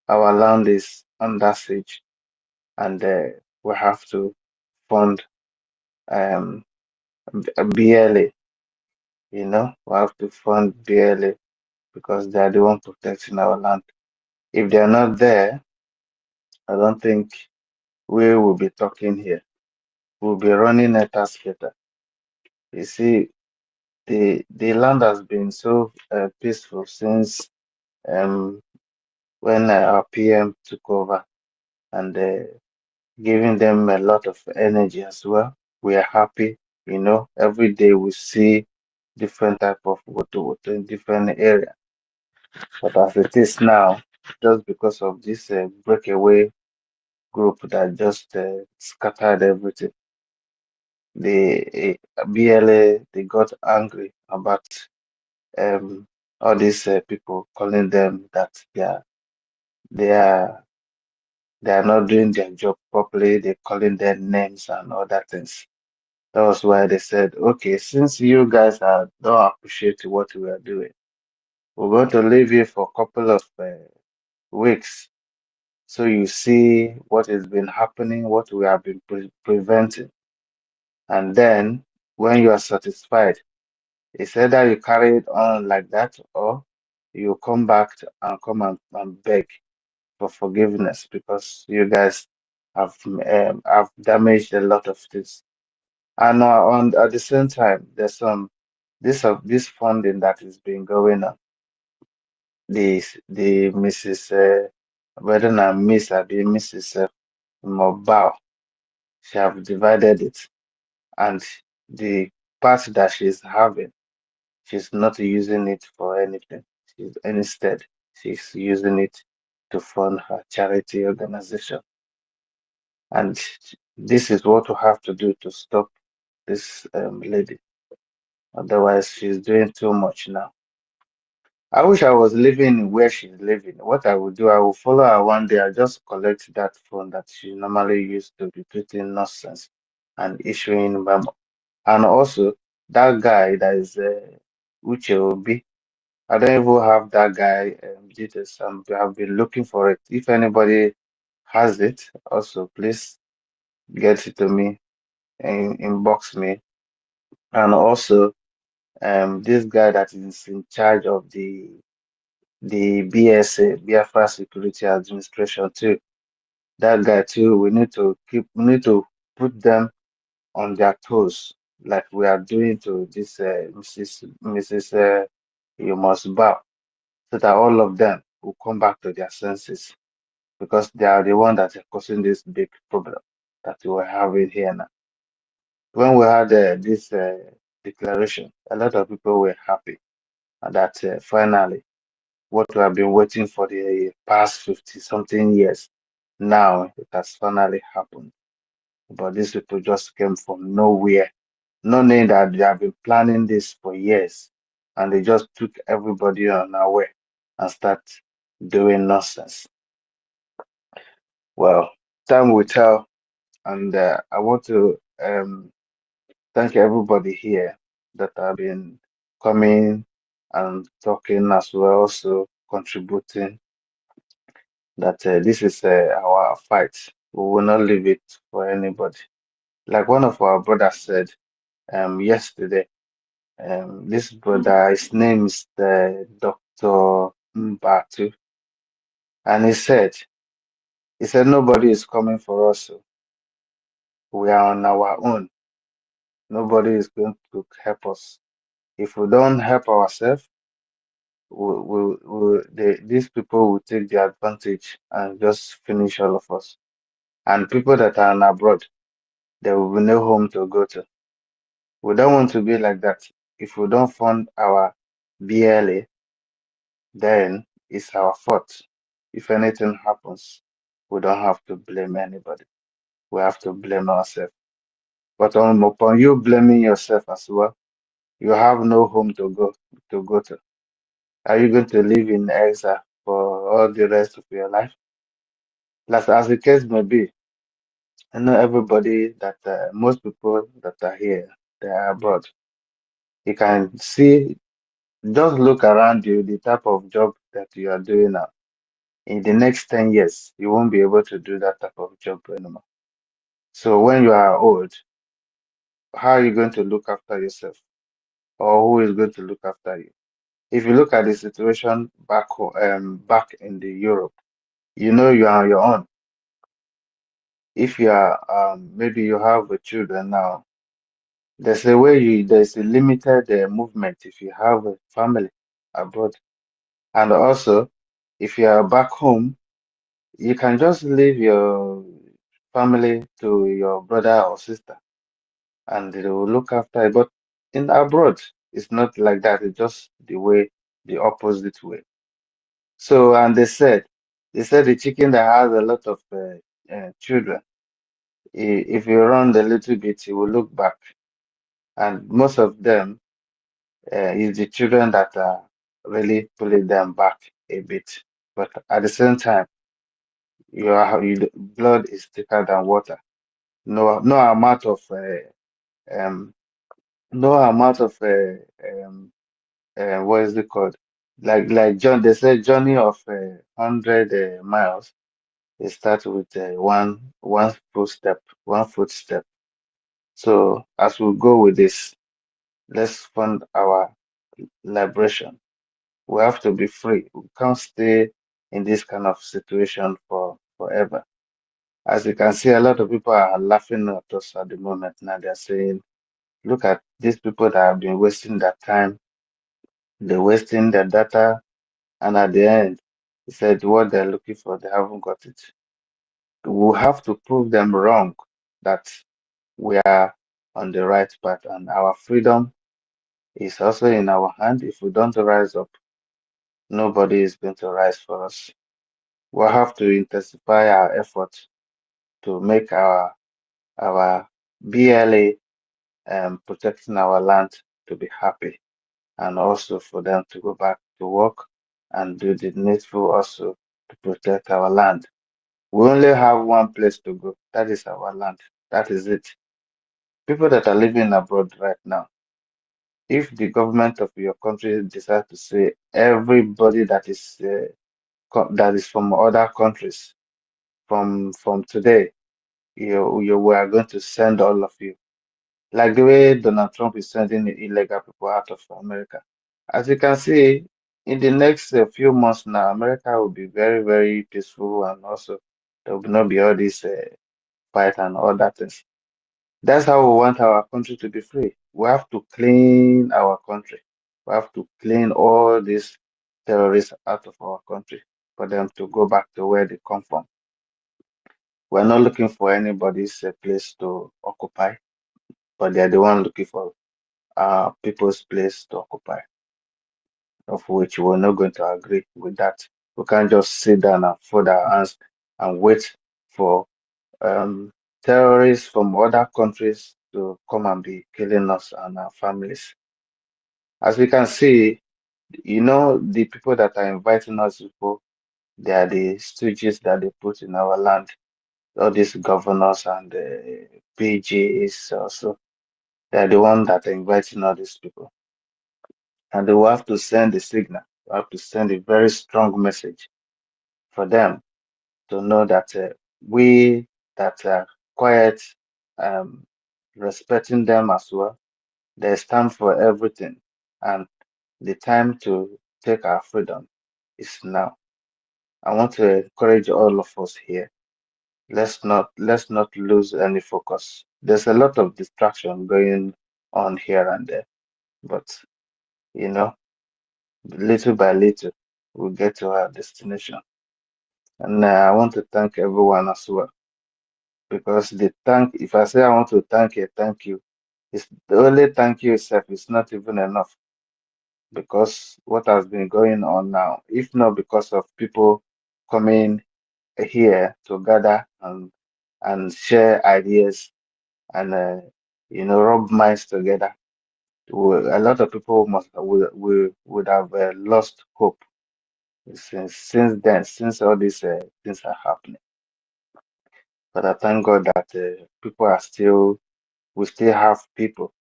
Our land is under siege, and we have to fund um BLA. We have to fund BLA because they are the one protecting our land. If they are not there, I don't think we will be talking here. We'll be running a taskator. You see, the land has been so peaceful since um, when our PM took over and giving them a lot of energy as well. We are happy, every day we see different type of water in different area. But as it is now, just because of this breakaway group that just scattered everything, the BLA they got angry about um, all these people calling them that they are they are not doing their job properly. They're calling them names and other things. That was why they said, okay, since you guys don't appreciate what we are doing, we're going to leave you for a couple of weeks so you see what has been happening, what we have been preventing. And then When you are satisfied, it's either you carry it on like that or you come back and come and beg for forgiveness because you guys have damaged a lot of this. And on at the same time, there's some this funding that is been going on. The Mrs. Whether or Miss or the Mrs. Mobile, she have divided it, and the part that she's having, she's not using it for anything. Instead, she's using it to fund her charity organization. And this is what we have to do to stop this lady. Otherwise, she's doing too much now. I wish I was living where she's living. What I would do, I will follow her one day. I just collect that phone that she normally used to be putting nonsense and issuing memo. And also, that guy that is Uche Obi, I don't even have that guy details. I've been looking for it. If anybody has it, also please get it to me and inbox me. And also, this guy that is in charge of the BSA, Biafra Security Administration too. That guy too. We need to put them on their toes, like we are doing to this Mrs. You must bow, so that all of them will come back to their senses because they are the one that are causing this big problem that we are having here now. When we had this declaration, a lot of people were happy that finally what we have been waiting for the past 50 something years. Now it has finally happened. But these people just came from nowhere, not knowing that they have been planning this for years. And they just took everybody unaware and start doing nonsense. Well, time will tell. And I want to thank everybody here that have been coming and talking as well, so contributing that this is our fight. We will not leave it for anybody. Like one of our brothers said yesterday, this brother, his name is Dr. Mbatu, and he said, nobody is coming for us. We are on our own. Nobody is going to help us. If we don't help ourselves, these people will take the advantage and just finish all of us. And people that are abroad, there will be no home to go to. We don't want to be like that. If we don't fund our BLA, then it's our fault. If anything happens, we don't have to blame anybody. We have to blame ourselves. But upon you blaming yourself as well, you have no home to go to. Are you going to live in exile for all the rest of your life? As the case may be, I know everybody that most people that are here, they are abroad. You can see, just look around you, the type of job that you are doing now. In the next 10 years, you won't be able to do that type of job anymore. So when you are old, how are you going to look after yourself? Or who is going to look after you? If you look at the situation back in the Europe, you know you are on your own. If you are maybe you have children now, there's a limited movement if you have a family abroad. And also, if you are back home, you can just leave your family to your brother or sister and they will look after it. But in abroad, it's not like that. It's just the opposite way. So, and they said the chicken that has a lot of children, if you run a little bit, he will look back. And most of them is the children that are really pulling them back a bit. But at the same time, blood is thicker than water. No amount of um, no amount of what is it called? Like John, they say journey of 100 miles. It starts with one footstep. So as we go with this, let's fund our liberation. We have to be free. We can't stay in this kind of situation for forever. As you can see, a lot of people are laughing at us at the moment. Now they're saying, look at these people that have been wasting their time, they're wasting their data, and at the end, he said what they're looking for, they haven't got it. We have to prove them wrong that we are on the right path, and our freedom is also in our hand. If we don't rise up, nobody is going to rise for us. We'll have to intensify our efforts to make our BLA protecting our land to be happy, and also for them to go back to work and do the needful also to protect our land. We only have one place to go. That is our land. That is it. People that are living abroad right now, if the government of your country decides to say everybody that is from other countries from today, we are going to send all of you, like the way Donald Trump is sending illegal people out of America. As you can see, in the next few months now, America will be very, very peaceful, and also there will not be all this fight and all that things. That's how we want our country to be free. We have to clean our country. We have to clean all these terrorists out of our country for them to go back to where they come from. We're not looking for anybody's place to occupy, but they're the one looking for people's place to occupy, of which we're not going to agree with that. We can't just sit down and fold our hands and wait for um, terrorists from other countries to come and be killing us and our families. As we can see, the people that are inviting us people, they are the stooges that they put in our land. All these governors and PGs also, they are the ones that are inviting all these people. And they will have to send a signal, we have to send a very strong message for them to know that we that are quiet, um, respecting them as well. There's time for everything, and the time to take our freedom is now. I want to encourage all of us here. Let's not lose any focus. There's a lot of distraction going on here and there, but you know, little by little, we'll get to our destination. And I want to thank everyone as well, because if I say I want to thank you, it's the only thank you itself is not even enough, because what has been going on now, if not because of people coming here to gather and share ideas and rub minds together, a lot of people would have lost hope since then, since all these things are happening. But I thank God that we still have people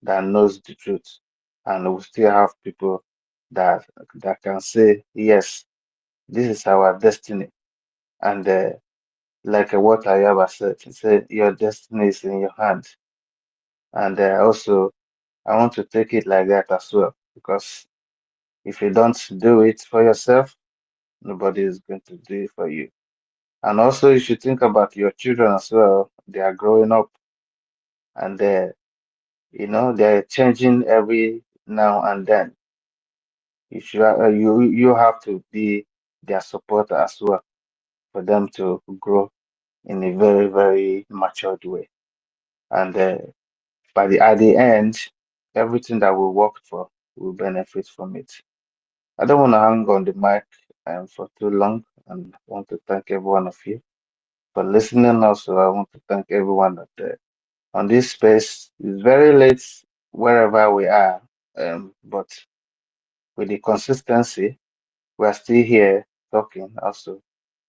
that knows the truth, and we still have people that can say, yes, this is our destiny. And like what Ayaba said, he said, your destiny is in your hands. And also, I want to take it like that as well, because if you don't do it for yourself, nobody is going to do it for you. And also, you should think about your children as well. They are growing up, and they're changing every now and then. You have to be their supporter as well, for them to grow in a very, very matured way. And at the end, everything that we worked for will benefit from it. I don't want to hang on the mic for too long, and I want to thank every one of you for listening. Also, I want to thank everyone that on this space. It's very late wherever we are, but with the consistency, we are still here talking, also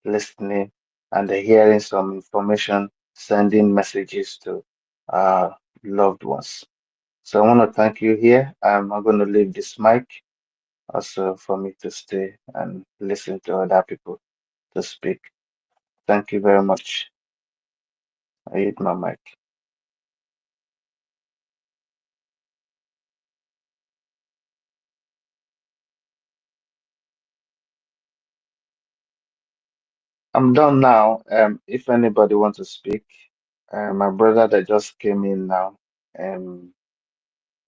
listening, and hearing some information, sending messages to our loved ones. So I want to thank you here. I'm going to leave this mic also for me to stay and listen to other people to speak. Thank you very much. I hit my mic. I'm done now. If anybody wants to speak, my brother that just came in now,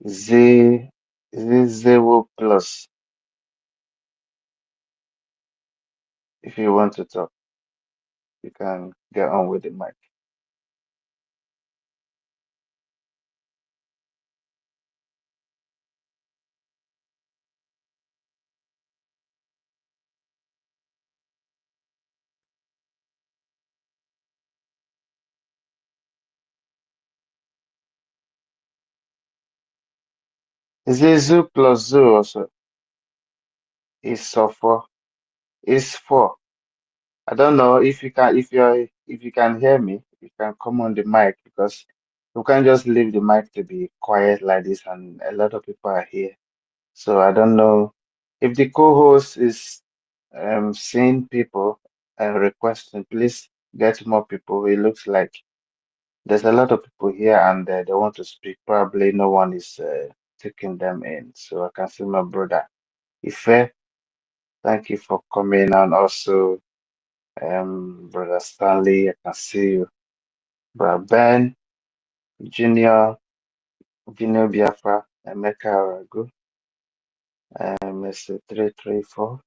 Z, Z0 plus. If you want to talk, you can get on with the mic. Z plus zoo also is so four. Is four. I don't know if you can if you can hear me, you can come on the mic because you can't just leave the mic to be quiet like this and a lot of people are here. So I don't know if the co-host is seeing people and requesting, please get more people. It looks like there's a lot of people here and they want to speak. Probably no one is taking them in. So I can see my brother Ife. Thank you for coming, and also brother Stanley. I can see you, brother Ben, Junior Biafra, Emeka Aragu, Mr. 334,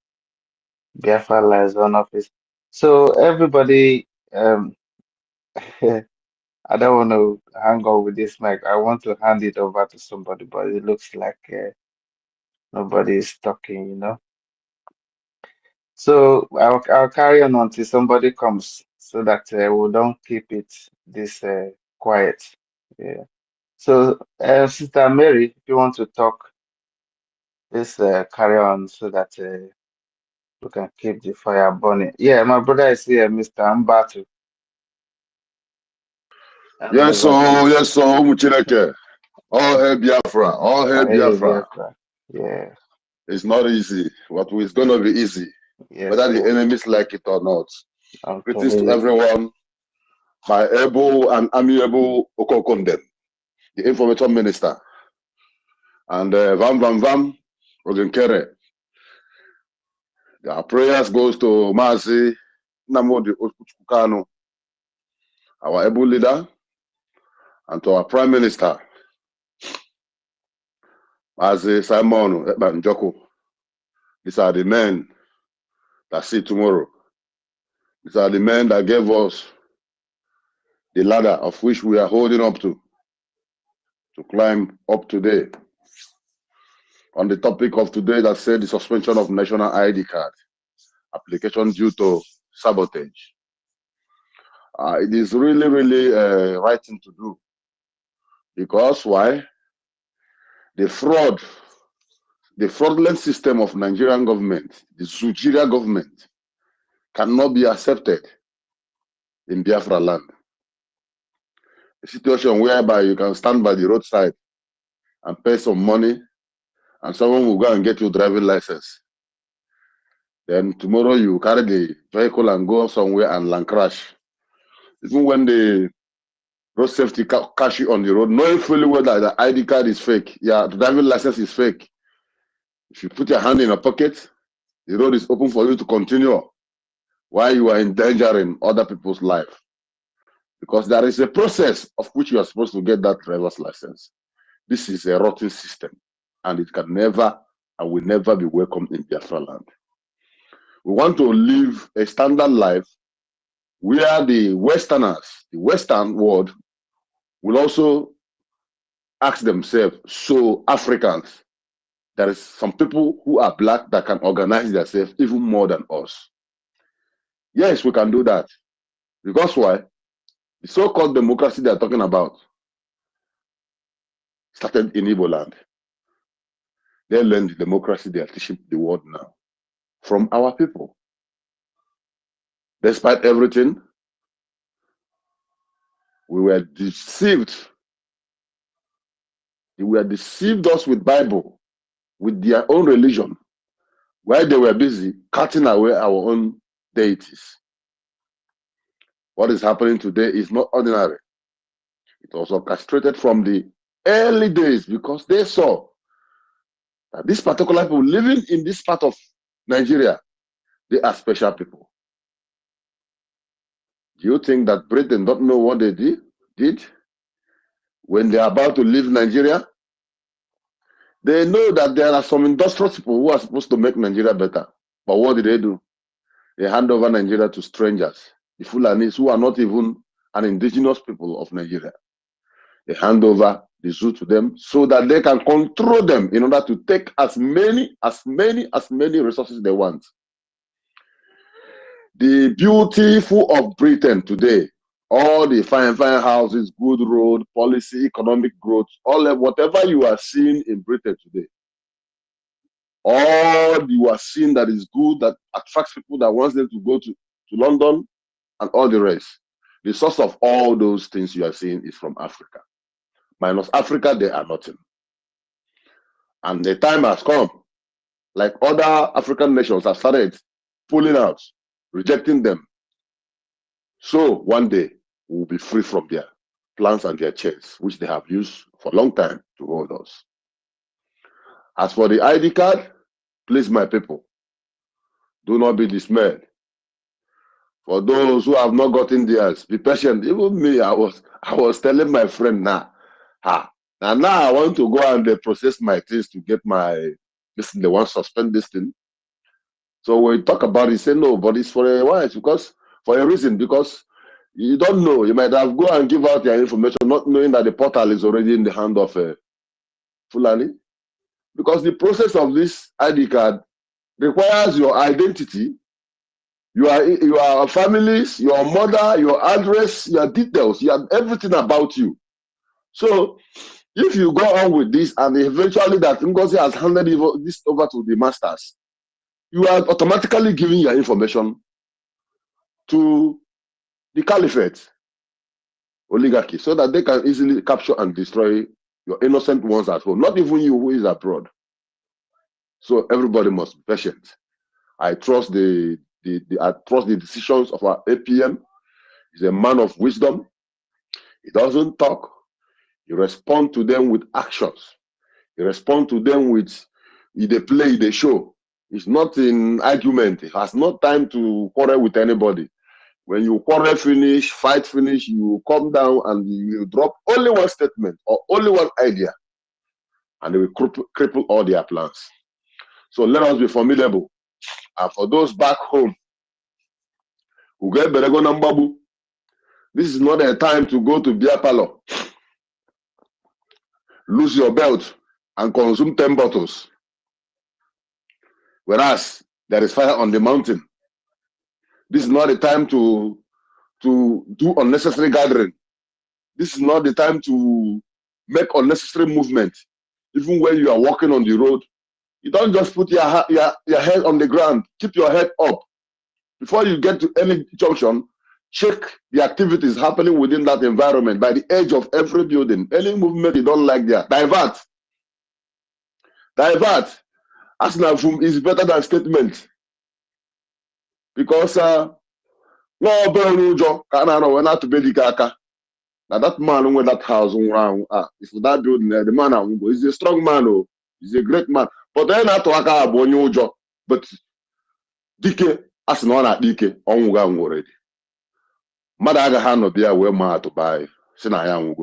Biafra Liaison Office. So everybody, I don't want to hang on with this mic. I want to hand it over to somebody, but it looks like nobody is talking, you know. So I'll carry on until somebody comes, so that we don't keep it this quiet. Yeah. So Sister Mary, if you want to talk, please carry on so that we can keep the fire burning. Yeah, my brother is here, Mr. Mbatu. And Yes, over to so you. yes, so Muchineke. All hail Biafra, all hail Hey, Biafra. Biafra. Yeah, It's not easy, but it's gonna be easy, yes, whether the sir. enemies like it or not. I'm Greetings telling to you. everyone, my able and amiable Okokondem, the information minister, and Vam Vam Vam Rogenkere. Our prayers goes to Mazi Namodi Otukano, our able leader, and to our prime minister, Mazi Simon Ekbanjoko. These are the men that see tomorrow. These are the men that gave us the ladder of which we are holding up to climb up today. On the topic of today that said the suspension of national ID card application due to sabotage. It is really, really right thing to do. Because why? The fraudulent system of Nigerian government, the Sujiria government, cannot be accepted in Biafra land. A situation whereby you can stand by the roadside and pay some money and someone will go and get your driving license. Then tomorrow you carry the vehicle and go somewhere and land crash. Even when the road safety catch you on the road, knowing fully well that the ID card is fake, yeah, the driving license is fake. If you put your hand in a pocket, the road is open for you to continue while you are endangering other people's life. Because there is a process of which you are supposed to get that driver's license. This is a rotten system, and it can never and will never be welcomed in Biafra land. We want to live a standard life where the Westerners, the Western world, will also ask themselves, so Africans, there is some people who are black that can organize themselves even more than us. Yes, we can do that. Because why? The so-called democracy they are talking about started in Igbo land. They learned the democracy they are teaching the world now from our people. Despite everything, we were deceived. They were deceived us with Bible, with their own religion, while they were busy cutting away our own deities. What is happening today is not ordinary. It was orchestrated from the early days because they saw that these particular people living in this part of Nigeria, they are special people. Do you think that Britain don't know what they did when they're about to leave Nigeria? They know that there are some industrious people who are supposed to make Nigeria better. But what do? They hand over Nigeria to strangers, the Fulanis, who are not even an indigenous people of Nigeria. They hand over the zoo to them so that they can control them in order to take as many resources they want. The beautiful of Britain today, all the fine houses, good road, policy, economic growth, all of whatever you are seeing in Britain today, all you are seeing that is good, that attracts people, that wants them to go to London and all the rest. The source of all those things you are seeing is from Africa. Minus Africa, they are nothing. And the time has come, like other African nations have started pulling out, rejecting them. So one day, we will be free from their plans and their chains, which they have used for a long time to hold us. As for the ID card, please, my people, do not be dismayed. For those who have not gotten theirs, be patient. Even me, I was telling my friend now, and now I want to go and process my things to get my listen. They want to suspend this thing. So when we talk about it, say no, but it's for a while, because for a reason, because you don't know. You might have go and give out your information, not knowing that the portal is already in the hand of Fulani. Because the process of this ID card requires your identity, your families, your mother, your address, your details, everything about you. So if you go on with this and eventually that Ngozi has handed this over to the masters, you are automatically giving your information to the caliphate oligarchy so that they can easily capture and destroy your innocent ones at home, not even you who is abroad. So everybody must be patient. I trust the decisions of our APM. He's a man of wisdom. He doesn't talk. He responds to them with actions. He responds to them with they play, they show. It's not in argument. He has no time to quarrel with anybody. When you quarrel finish, fight finish, you come down and you drop only one statement or only one idea, and they will cripple all their plans. So let us be formidable. And for those back home who get Berego Nambabu, this is not a time to go to beer parlor, lose your belt, and consume 10 bottles. Whereas there is fire on the mountain. This is not the time to do unnecessary gathering. This is not the time to make unnecessary movement. Even when you are walking on the road, you don't just put your head on the ground. Keep your head up. Before you get to any junction, check the activities happening within that environment by the edge of every building. Any movement you don't like there, divert. Divert. Asnafum is better than statement. Because no Berujo Kanano went out to Bedikaka. Now that man with that house around, if that building there, the man is a strong man, oh, he's a great man. But then I talk about Bonyojo, but Dike as no na Dike on already. Madaga Hano be where ma to buy. Sina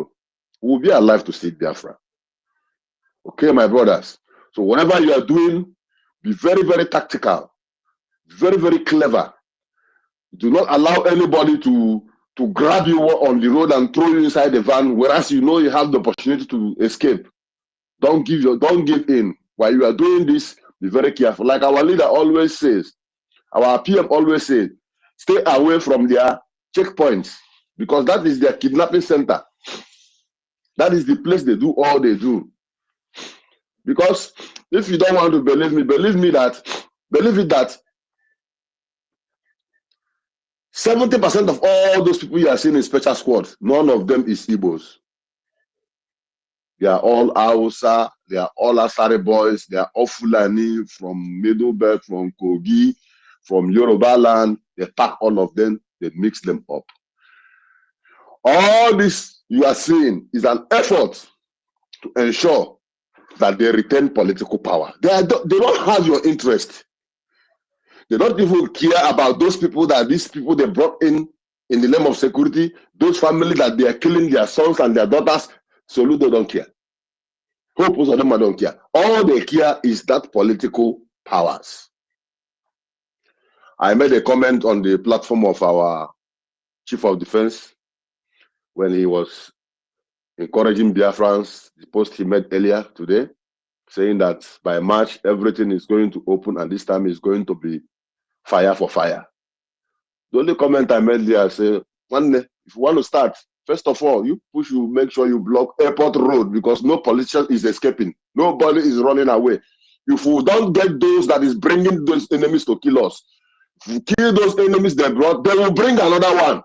we'll be alive to see Biafra. Okay, my brothers. So whatever you are doing, be very, very tactical, very, very clever. Do not allow anybody to grab you on the road and throw you inside the van, whereas you know you have the opportunity to escape. Don't give in. While you are doing this, be very careful. Like our leader always says, our PM always says, stay away from their checkpoints, because that is their kidnapping center. That is the place they do all they do. Because if you don't want to believe it that 70% of all those people you are seeing in special squads, none of them is Igbos. They are all Hausa, they are all Asare boys, they are all Fulani from Middle Belt, from Kogi, from Yoruba land. They pack all of them, they mix them up. All this you are seeing is an effort to ensure that they retain political power. They don't have your interest. They don't even care about those people, that these people they brought in in the name of security, those families that they are killing their sons and their daughters, Soludo don't care. Hope of them don't care. All they care is that political powers. I made a comment on the platform of our Chief of Defense when he was encouraging Biafrans, the post he made earlier today, saying that by March, everything is going to open and this time is going to be fire for fire. The only comment I made there, I say, if you want to start, first of all, you make sure you block airport road because no politician is escaping. Nobody is running away. If we don't get those that is bringing those enemies to kill us, if we kill those enemies they brought, they will bring another one.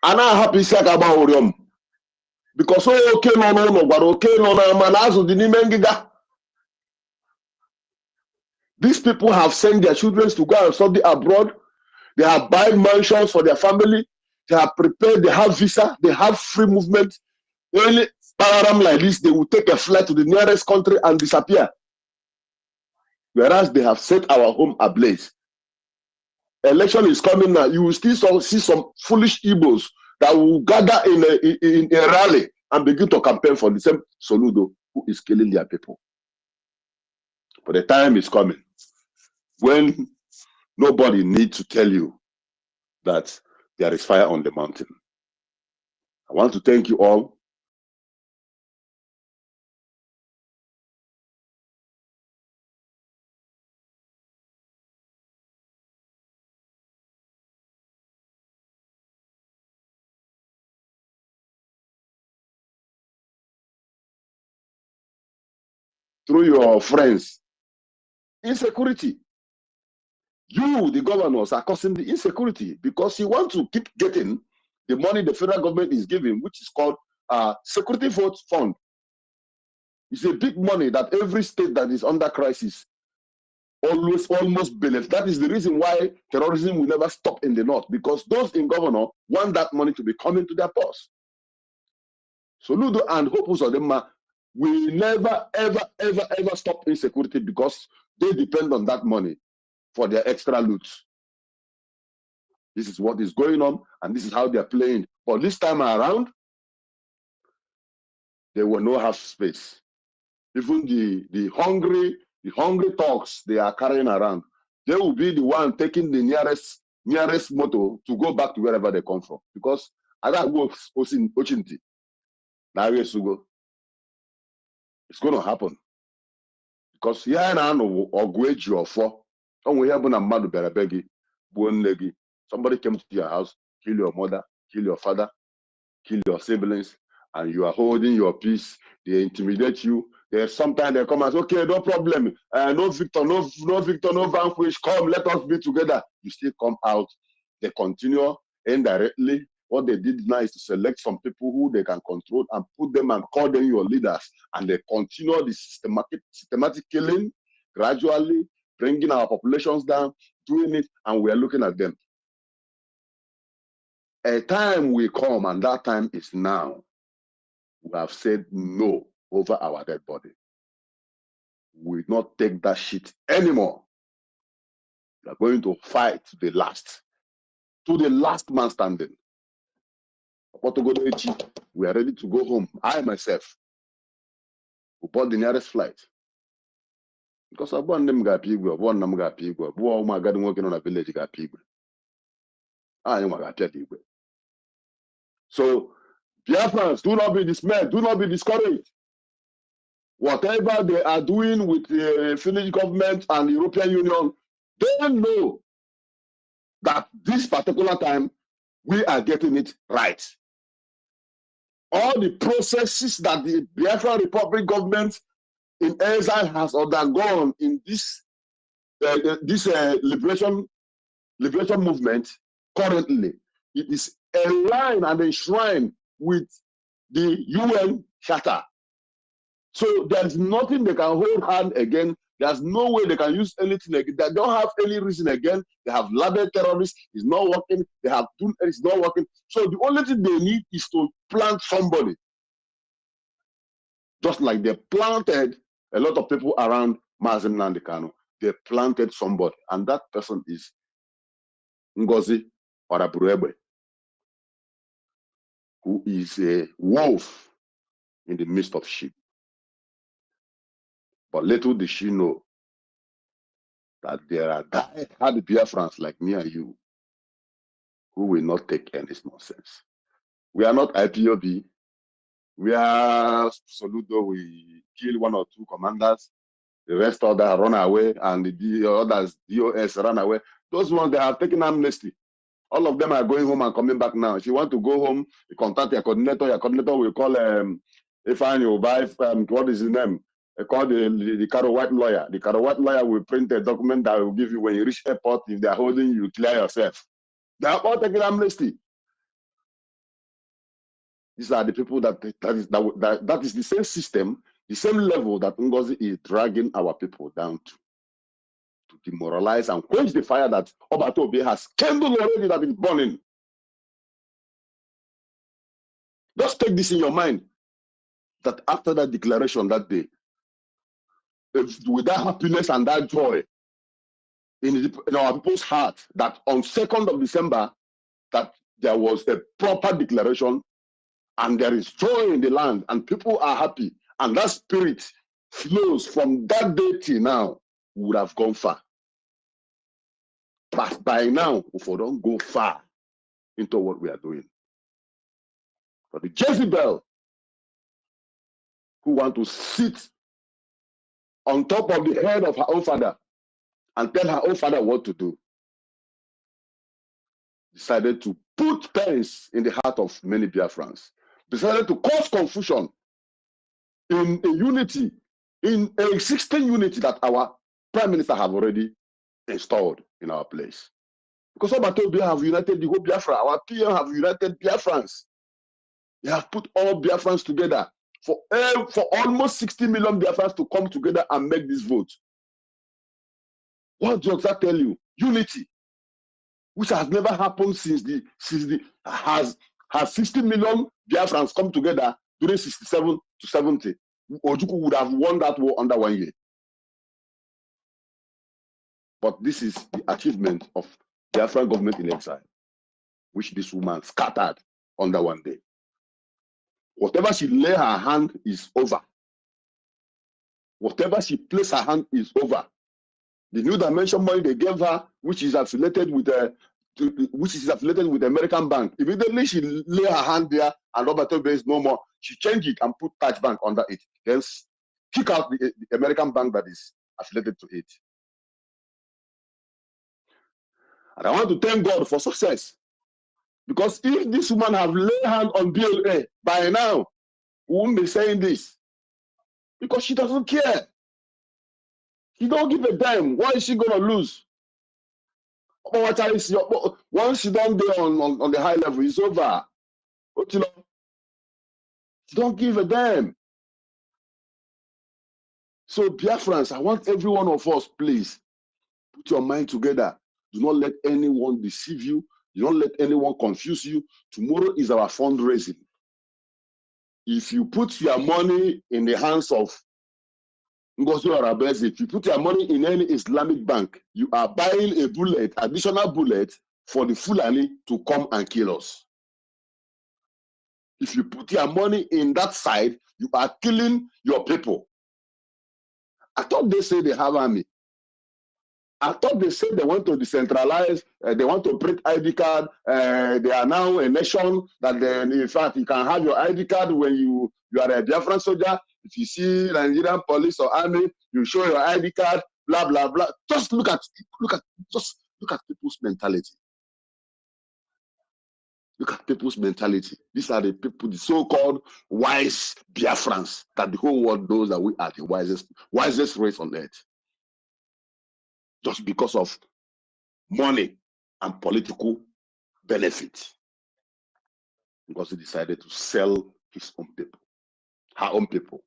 And I'm happy about Orium. Because okay, no, but okay, no, these people have sent their children to go and study abroad. They have bought mansions for their family. They have prepared. They have visa. They have free movement. Any paradigm like this, they will take a flight to the nearest country and disappear. Whereas they have set our home ablaze. Election is coming now. You will still see some foolish Igbos that will gather in a rally and begin to campaign for the same Soludo who is killing their people. But the time is coming when nobody needs to tell you that there is fire on the mountain. I want to thank you all. Through your friends, insecurity. You, the governors, are causing the insecurity because you want to keep getting the money the federal government is giving, which is called Security Vote Fund. It's a big money that every state that is under crisis almost benefits. That is the reason why terrorism will never stop in the north, because those in governor want that money to be coming to their purse. So Ludo and Hopus of them will never, ever stop insecurity because they depend on that money for their extra loot. This is what is going on, and this is how they are playing. But this time around, they will not have space. Even the hungry talks they are carrying around, they will be the one taking the nearest motor to go back to wherever they come from. Because that works in Ochinti. Now it's going to happen. Because here now Ogweji or four, somebody came to your house, kill your mother, kill your father, kill your siblings, and you are holding your peace. They intimidate you. Sometimes they come and say, okay, no problem. No victor, no vanquish. Come, let us be together. You still come out. They continue indirectly. What they did now is to select some people who they can control and put them and call them your leaders. And they continue the systematic killing, gradually bringing our populations down, doing it, and we are looking at them. A time will come, and that time is now. We have said no over our dead body. We will not take that shit anymore. We are going to fight to the last man standing. We are ready to go home. I myself will board the nearest flight. Because I want them to be one them got people. Oh my God, I'm working on a village got people. I am going to So, Biafrans, do not be dismayed, do not be discouraged. Whatever they are doing with the Finnish government and the European Union, they know that this particular time we are getting it right. All the processes that the Biafran Republic government in exile has undergone in this liberation movement currently, it is aligned and enshrined with the UN Charter. So there's nothing they can hold hand again. There's no way they can use anything again. They don't have any reason again. They have labeled terrorists. It's not working. They have done it's not working. So the only thing they need is to plant somebody. Just like they planted a lot of people around Mazin Nandekano. They planted somebody. And that person is Ngozi Oraburuegbe, who is a wolf in the midst of sheep. But little did she know that there are die-hard Biafrans like me and you who will not take any nonsense. We are not IPOB. We are Soludo. We kill one or two commanders. The rest of them run away, and the others, DOS, run away. Those ones, they have taken amnesty. All of them are going home and coming back now. If you want to go home, you contact your coordinator will call if you will buy what is his name? They call the Caro White lawyer. The Caro White lawyer will print a document that will give you when you reach airport. If they are holding you, clear yourself. They are all taking amnesty. These are the people that is the same system, the same level that Ngozi is dragging our people down to demoralize and quench the fire that Obatobe has kindled already, that is burning. Just take this in your mind, that after that declaration that day, with that happiness and that joy in our people's heart, that on 2nd of December, that there was a proper declaration and there is joy in the land and people are happy, and that spirit flows from that day till now, we would have gone far. But by now, if we don't go far into what we are doing. But the Jezebel who want to sit on top of the head of her own father and tell her own father what to do, decided to put pains in the heart of many Biafrans, decided to cause confusion in a unity, in a existing unity that our Prime Minister have already installed in our place. Because Obatobe have united the whole Biafra, our PM have united Biafrans. They have put all Biafrans together for almost 60 million Biafrans to come together and make this vote. What does that tell you? Unity, which has never happened has 60 million Biafrans come together during 67 to 70. Ojukwu would have won that war under 1 year. But this is the achievement of the Biafran government in exile, which this woman scattered under 1 day. Whatever she lay her hand is over. Whatever she placed her hand is over. The new dimension money they gave her, which is affiliated with the American bank, immediately she lay her hand there and Obatobe is no more. She changed it and put Touch Bank under it. Then kick out the American bank that is affiliated to it. And I want to thank God for success. Because if this woman have laid hand on BLA, by now, we won't be saying this. Because she doesn't care. She don't give a damn. Why is she going to lose? Once you don't be on the high level, it's over. But, she don't give a damn. So Biafrans, I want every one of us, please, put your mind together. Do not let anyone deceive you. Do not let anyone confuse you. Tomorrow is our fundraising. If you put your money in the hands of Ngozi Orabeze, if you put your money in any Islamic bank, you are buying a bullet, additional bullet, for the Fulani to come and kill us. If you put your money in that side, you are killing your people. I thought they say they have army. I thought they said they want to decentralize, they want to print ID card. They are now a nation that in fact, you can have your ID card when you are a Biafran soldier. If you see Nigerian police or army, you show your ID card, blah, blah, blah. Just look at people's mentality. Look at people's mentality. These are the people, the so-called wise Biafrans, that the whole world knows that we are the wisest race on earth. Just because of money and political benefit. Because he decided to sell his own people, her own people.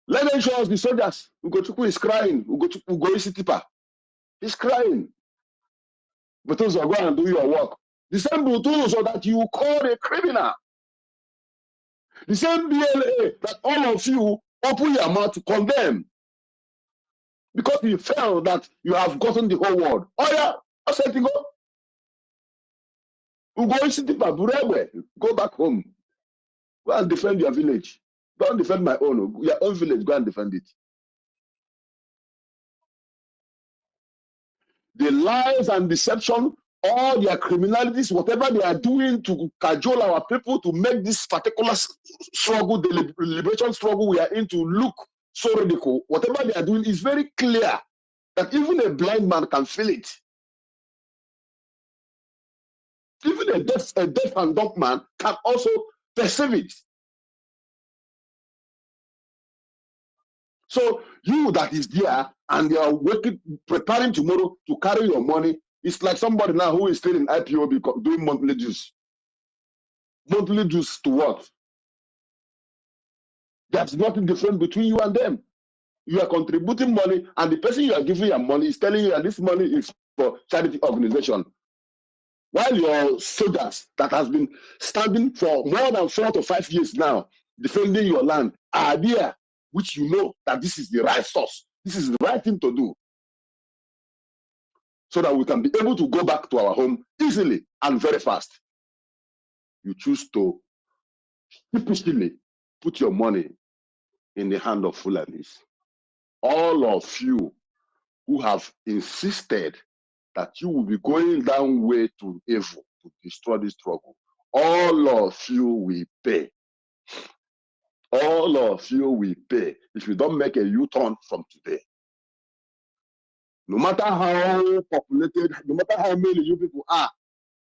Let them show us the soldiers. Ugochukwu is crying. Ugo Isitipa. He's crying. But those are going and do your work. The same Butuso that you call a criminal. The same BLA that all of you open your mouth to condemn. Because you felt that you have gotten the whole world. Oh yeah, I said to go. Go back home. Go and defend your village. Don't defend my own. Your own village, go and defend it. The lies and deception, all their criminalities, whatever they are doing to cajole our people to make this particular struggle, the liberation struggle we are in, to look so radical, whatever they are doing is very clear that even a blind man can feel it. Even a deaf and dumb man can also perceive it. So you that is there and they are working, preparing tomorrow to carry your money, it's like somebody now who is still in IPO doing monthly dues. Monthly dues to what? There's nothing different between you and them. You are contributing money, and the person you are giving your money is telling you that this money is for charity organization. While your soldiers that has been standing for more than 4 to 5 years now, defending your land, are there, which you know that this is the right source. This is the right thing to do, so that we can be able to go back to our home easily and very fast. You choose to typically put your money in the hand of Fulanis. All of you who have insisted that you will be going down way to evil to destroy this struggle, all of you will pay. All of you will pay if you don't make a U-turn from today. No matter how populated, no matter how many you people are,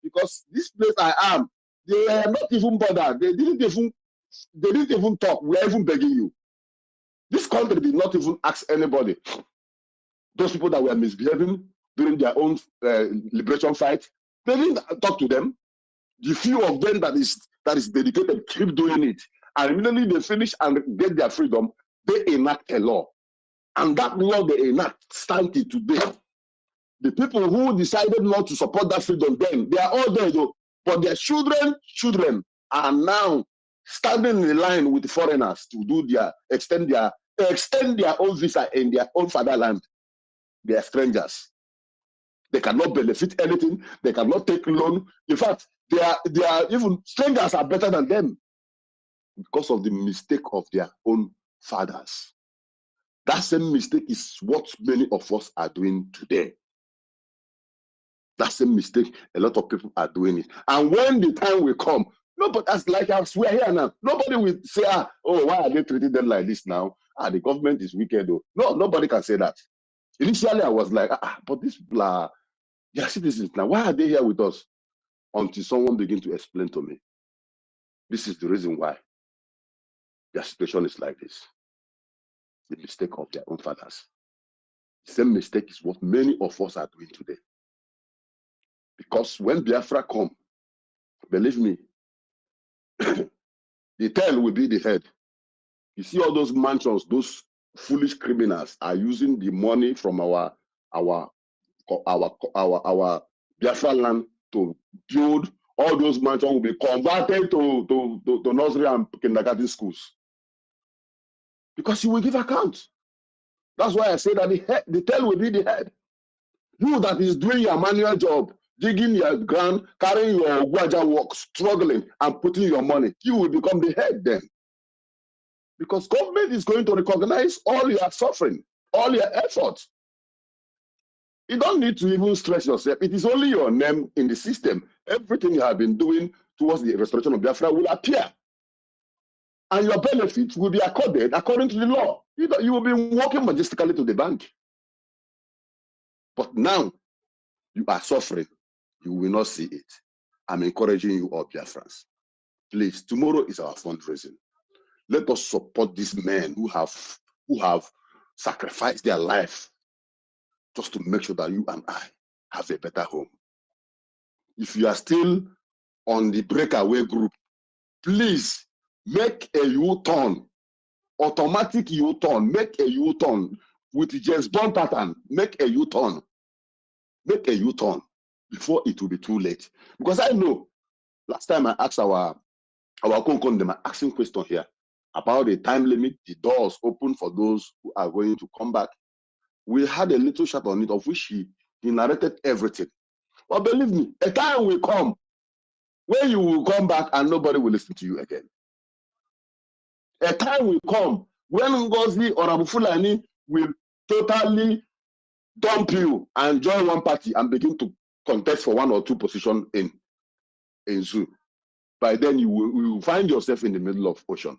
because this place I am, they are not even bothered. They didn't even talk. We are even begging you. This country did not even ask anybody. Those people that were misbehaving during their own liberation fight, they didn't talk to them. The few of them that is dedicated keep doing it. And immediately they finish and get their freedom, they enact a law. And that law they enact stands today. The people who decided not to support that freedom then, they are all there though. But their children are now standing in line with foreigners to do extend their own visa in their own fatherland. They are strangers. They cannot benefit anything. They cannot take loan. In fact, they are even strangers are better than them because of the mistake of their own fathers. That same mistake is what many of us are doing today. That same mistake, a lot of people are doing it. And when the time will come, nobody, as like as we are here now, nobody will say, oh, why are they treating them like this now? The government is wicked. Though. No, nobody can say that. Initially, I was like, but these people are citizens now. Why are they here with us? Until someone begin to explain to me, this is the reason why their situation is like this. The mistake of their own fathers. The same mistake is what many of us are doing today. Because when Biafra come, believe me, the tail will be the head. You see all those mansions, those foolish criminals are using the money from our Biafra land to build. All those mansions will be converted to nursery and kindergarten schools. Because you will give account. That's why I say that the tail will be the head. You that is doing your manual job, digging your ground, carrying your waja work, struggling and putting your money, you will become the head then. Because government is going to recognize all your suffering, all your efforts. You don't need to even stress yourself. It is only your name in the system. Everything you have been doing towards the restoration of Biafra will appear. And your benefits will be accorded according to the law. You will be walking majestically to the bank. But now, you are suffering. You will not see it. I'm encouraging you all, Biafrans. Please, tomorrow is our fundraising. Let us support these men who have sacrificed their life just to make sure that you and I have a better home. If you are still on the breakaway group, please make a U-turn, automatic U-turn, make a U-turn with the James Bond pattern, make a U-turn. Make a U-turn before it will be too late. Because I know, last time I asked our Konkon, they are asking question here about the time limit, the doors open for those who are going to come back. we had a little chat on it, of which he narrated everything. But believe me, a time will come when you will come back and nobody will listen to you again. A time will come when Ngozi or Abu Fulani will totally dump you and join one party and begin to contest for 1 or 2 positions in zoo. By then, you will find yourself in the middle of ocean.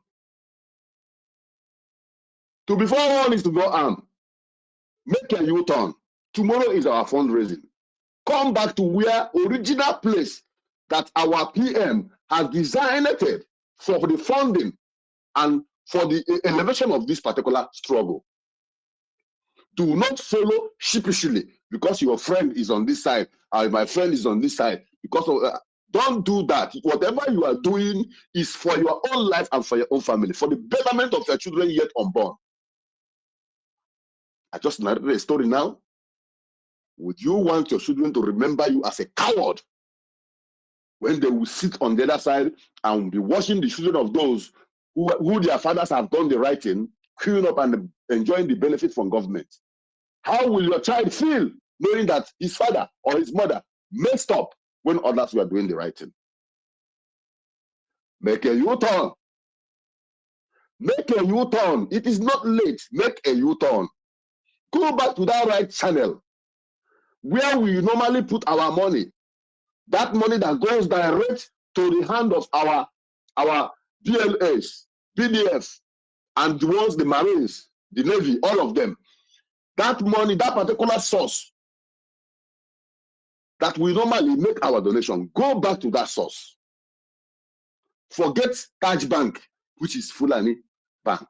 To before one is to go arm, make a U-turn. Tomorrow is our fundraising. Come back to where original place that our PM has designated for the funding and for the elevation of this particular struggle. Do not follow sheepishly because your friend is on this side and my friend is on this side. Because of, don't do that. Whatever you are doing is for your own life and for your own family, for the betterment of your children yet unborn. I just narrated a story now. Would you want your children to remember you as a coward when they will sit on the other side and be watching the children of those who their fathers have done the right thing, queuing up and enjoying the benefit from government? How will your child feel knowing that his father or his mother messed up when others were doing the right thing? Make a U-turn. Make a U-turn. It is not late. Make a U-turn. Go back to that right channel where we normally put our money. That money that goes direct to the hand of our BLAs, BDF, and the ones, the Marines, the Navy, all of them. That money, that particular source that we normally make our donation, go back to that source. Forget Taj Bank, which is Fulani Bank.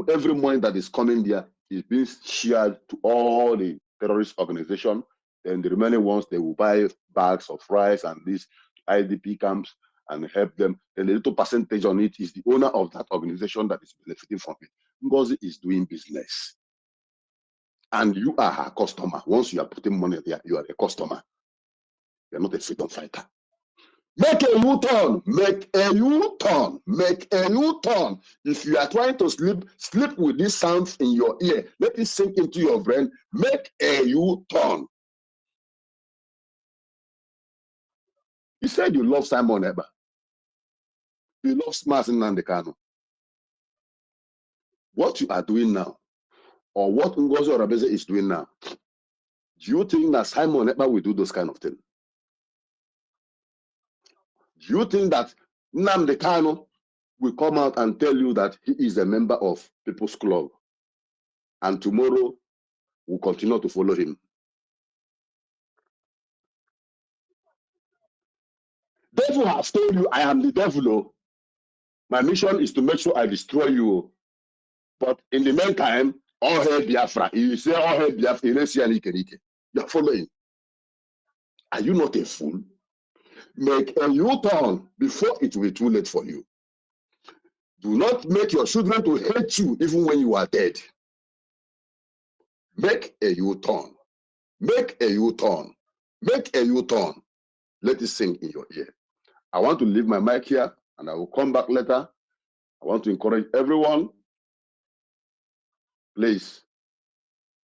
Every money that is coming there is being shared to all the terrorist organizations. Then the remaining ones, they will buy bags of rice and these IDP camps and help them. Then a little percentage on it is the owner of that organization that is benefiting from it. Ngozi is doing business. And you are her customer. Once you are putting money there, you are a customer. You are not a freedom fighter. Make a U-turn. Make a U-turn. Make a U-turn. If you are trying to sleep, sleep with these sounds in your ear. Let it sink into your brain. Make a U-turn. You said you love Simon Eba. You love Mazi Nnamdi Kanu. What you are doing now, or what Ngozi Orebeze is doing now, do you think that Simon Eba will do those kind of things? Do you think that Nnamdi Kanu will come out and tell you that he is a member of People's Club and tomorrow will continue to follow him? Devil has told you, I am the devil. Oh. My mission is to make sure I destroy you. But in the meantime, all hail Biafra. You say all hail Biafra, you are following. Are you not a fool? Make a U-turn before it will be too late for you. Do not make your children to hate you even when you are dead. Make a U-turn. Make a U-turn. Make a U-turn. Let it sing in your ear. I want to leave my mic here and I will come back later. I want to encourage everyone. Please,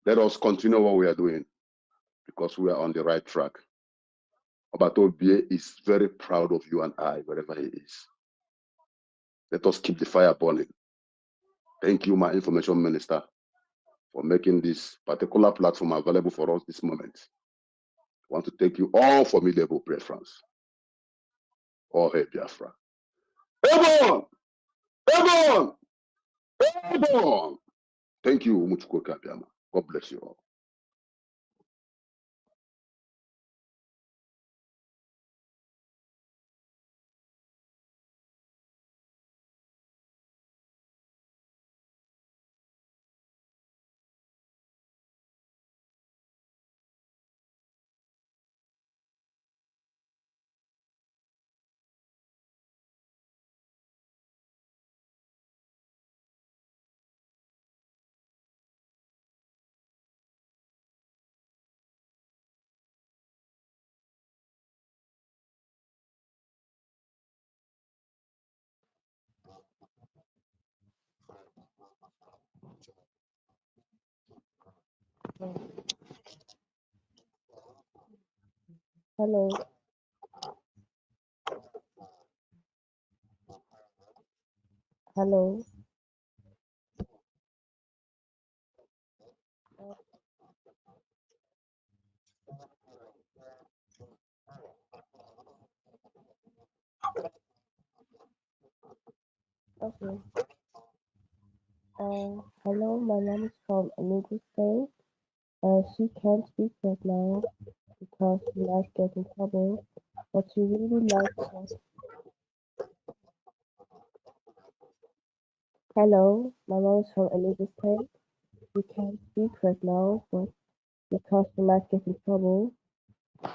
let us continue what we are doing because we are on the right track. Obato Bie is very proud of you and I, wherever he is. Let us keep the fire burning. Thank you, my information minister, for making this particular platform available for us this moment. I want to thank you all formidable Biafrans. All hail Biafra. Everyone! Everyone! Everyone! Thank you, Umuchukwu Kabiama. God bless you all. Hello. Hello. Okay. Hello, my mom is from Enugu State. She can't speak right now because she might get in trouble, but she really likes us. Hello, my mom is from Enugu State. She can't speak right now, but because she might get in trouble,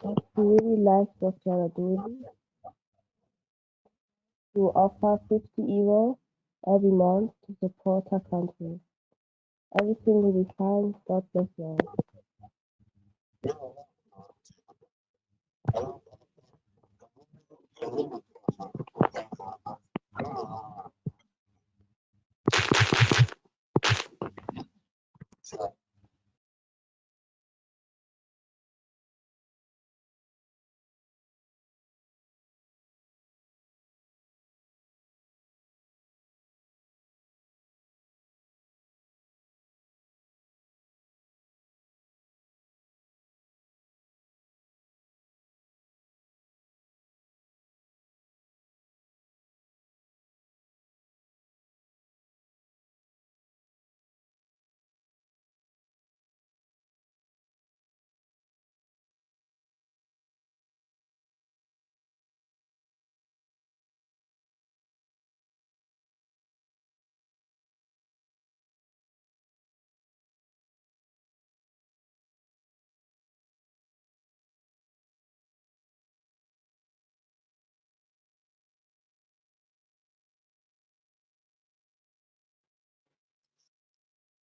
but she really likes what you are doing. You offer 50 euro every month to support her country. Everything will be fine. God bless you.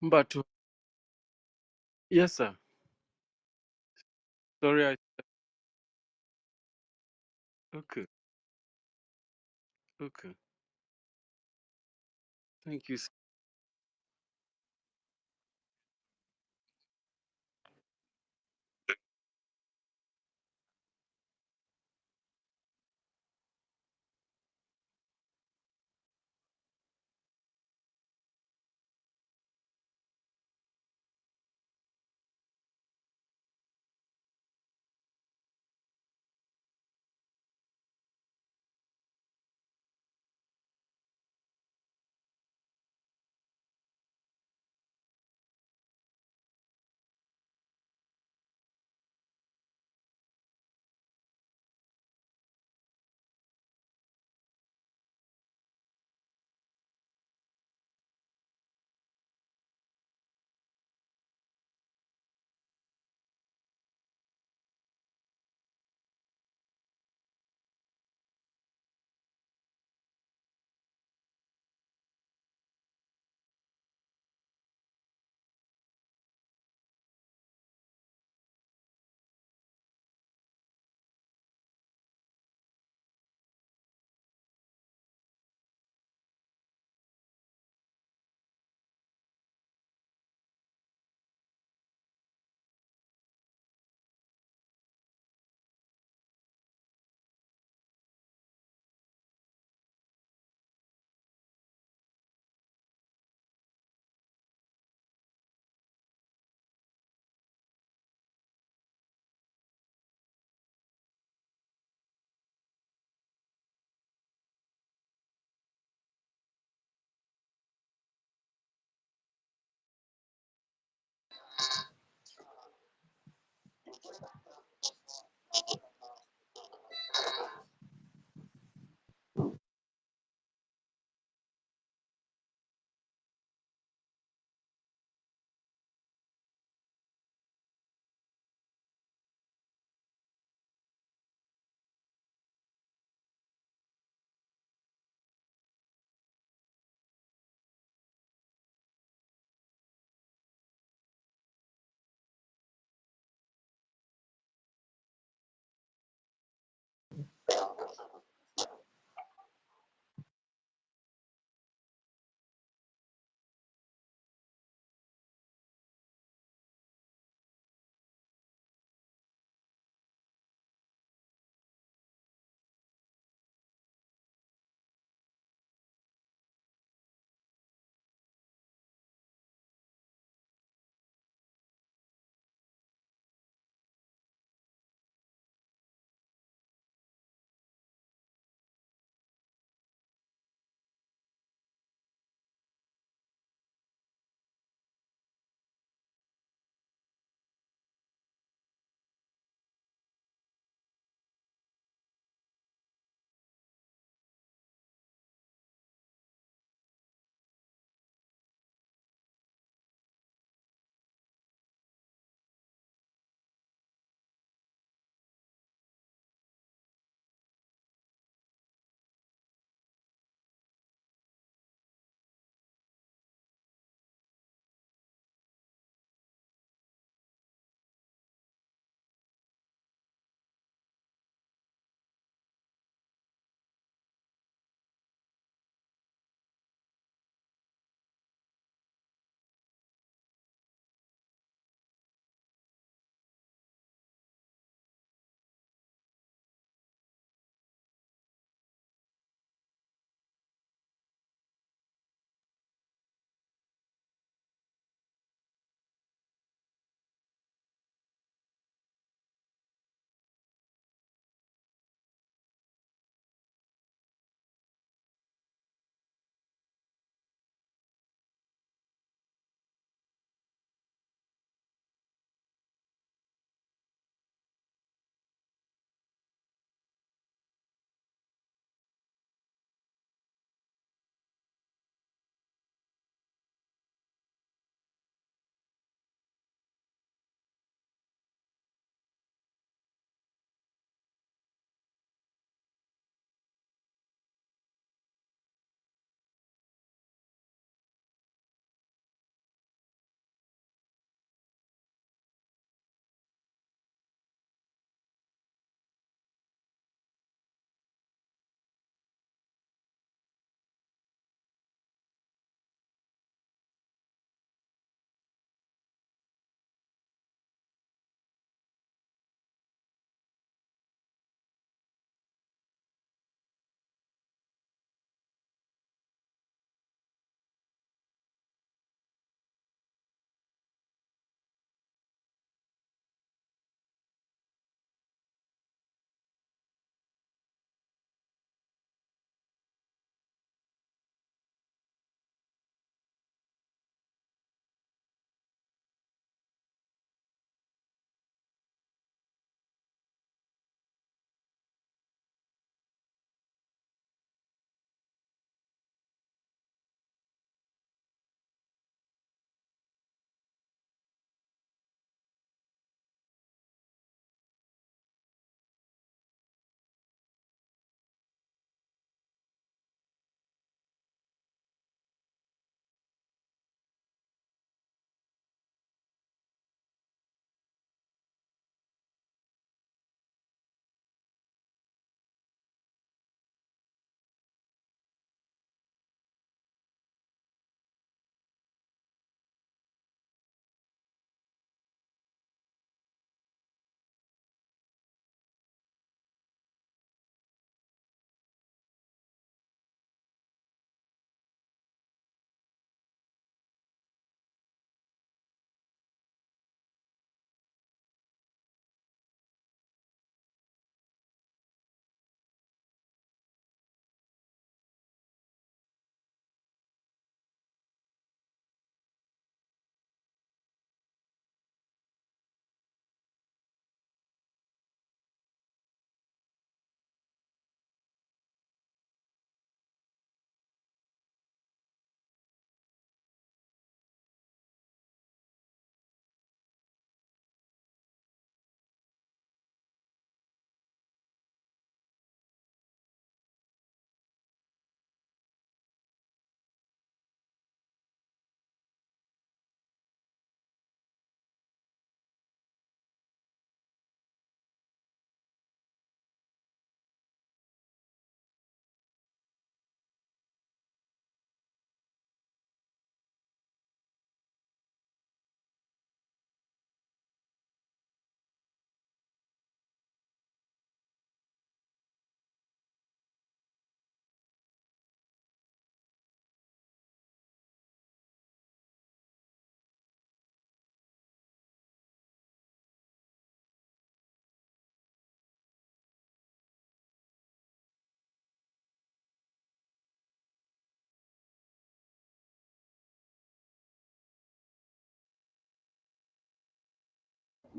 But yes, sir. Sorry, okay, okay. Thank you, sir.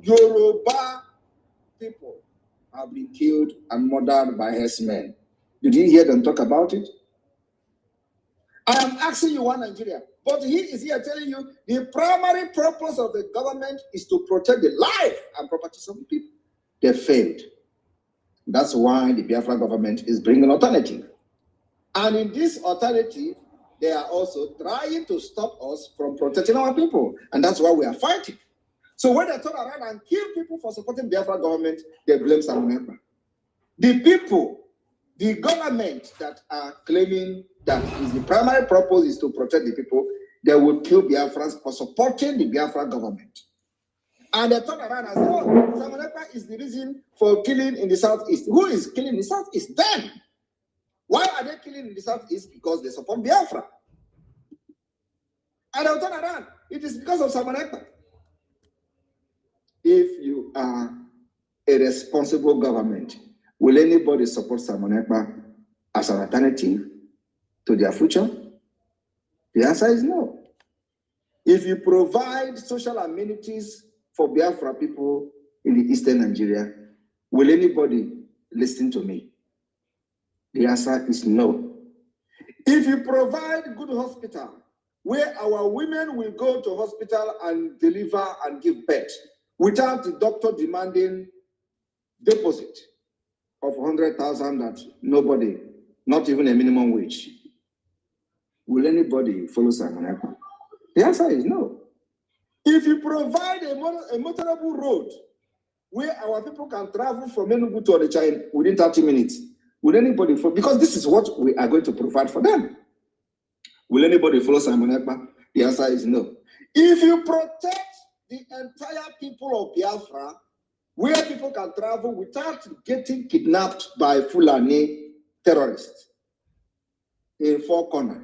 Yoruba people have been killed and murdered by herdsmen. Did you hear them talk about it? I am asking you, one Nigeria, but he is here telling you the primary purpose of the government is to protect the life and property of people. They failed. That's why the Biafra government is bringing alternative. And in this alternative, they are also trying to stop us from protecting our people. And that's why we are fighting. So when they turn around and kill people for supporting Biafra government, they blame Sabotage. The people, the government that are claiming that is the primary purpose is to protect the people, they will kill Biafrans for supporting the Biafra government. And they turn around and say, oh, Sabotage is the reason for killing in the southeast. Who is killing in the southeast? Them. Why are they killing in the southeast? Because they support Biafra. And they'll turn around. It is because of Sabotage. If you are a responsible government, will anybody support Sabotage as an alternative to their future? The answer is no. If you provide social amenities for Biafra people in the eastern Nigeria, will anybody listen to me? The answer is no. If you provide good hospital where our women will go to hospital and deliver and give birth without the doctor demanding deposit of 100,000 that nobody, not even a minimum wage, will anybody follow Sabotage? The answer is no. If you provide a motorable road where our people can travel from Enugu to Onitsha within 30 minutes, will anybody follow? Because this is what we are going to provide for them. Will anybody follow Sabotage? The answer is no. If you protect the entire people of Biafra, where people can travel without getting kidnapped by Fulani terrorists in Four Corners,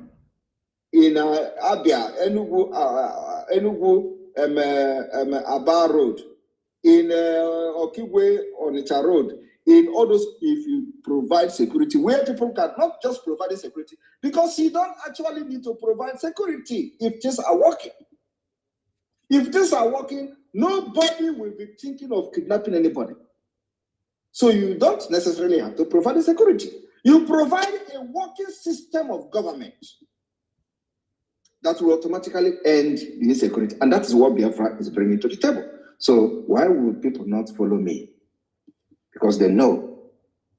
in Abia, Enugu, Aba Road, in Okigwe, Onitsha Road, in all those, if you provide security, where people can not just provide security, because you don't actually need to provide security if things are working. If things are working, nobody will be thinking of kidnapping anybody. So you don't necessarily have to provide the security. You provide a working system of government that will automatically end the insecurity. And that is what Biafra is bringing to the table. So why would people not follow me? Because they know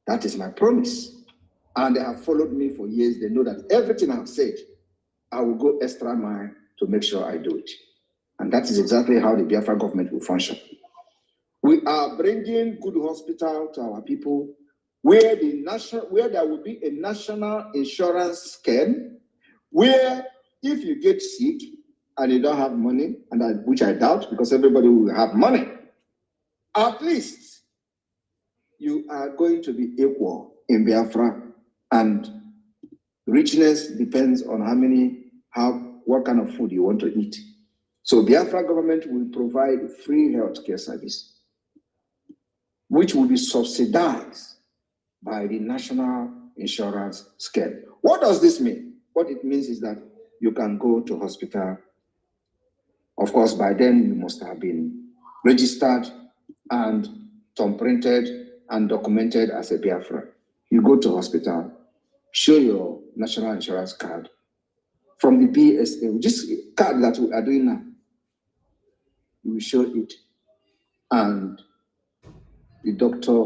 that is my promise. And they have followed me for years. They know that everything I've said, I will go extra mile to make sure I do it. And that is exactly how the Biafra government will function. We are bringing good hospital to our people where there will be a national insurance scheme where if you get sick and you don't have money, which I doubt because everybody will have money, at least you are going to be equal in Biafra, and richness depends on what kind of food you want to eat. So Biafra government will provide free healthcare service, which will be subsidized by the national insurance scheme. What does this mean? What it means is that you can go to hospital. Of course, by then you must have been registered and thumbprinted and documented as a Biafra. You go to hospital, show your national insurance card from the BSA, this card that we are doing now. You will show it, and the doctor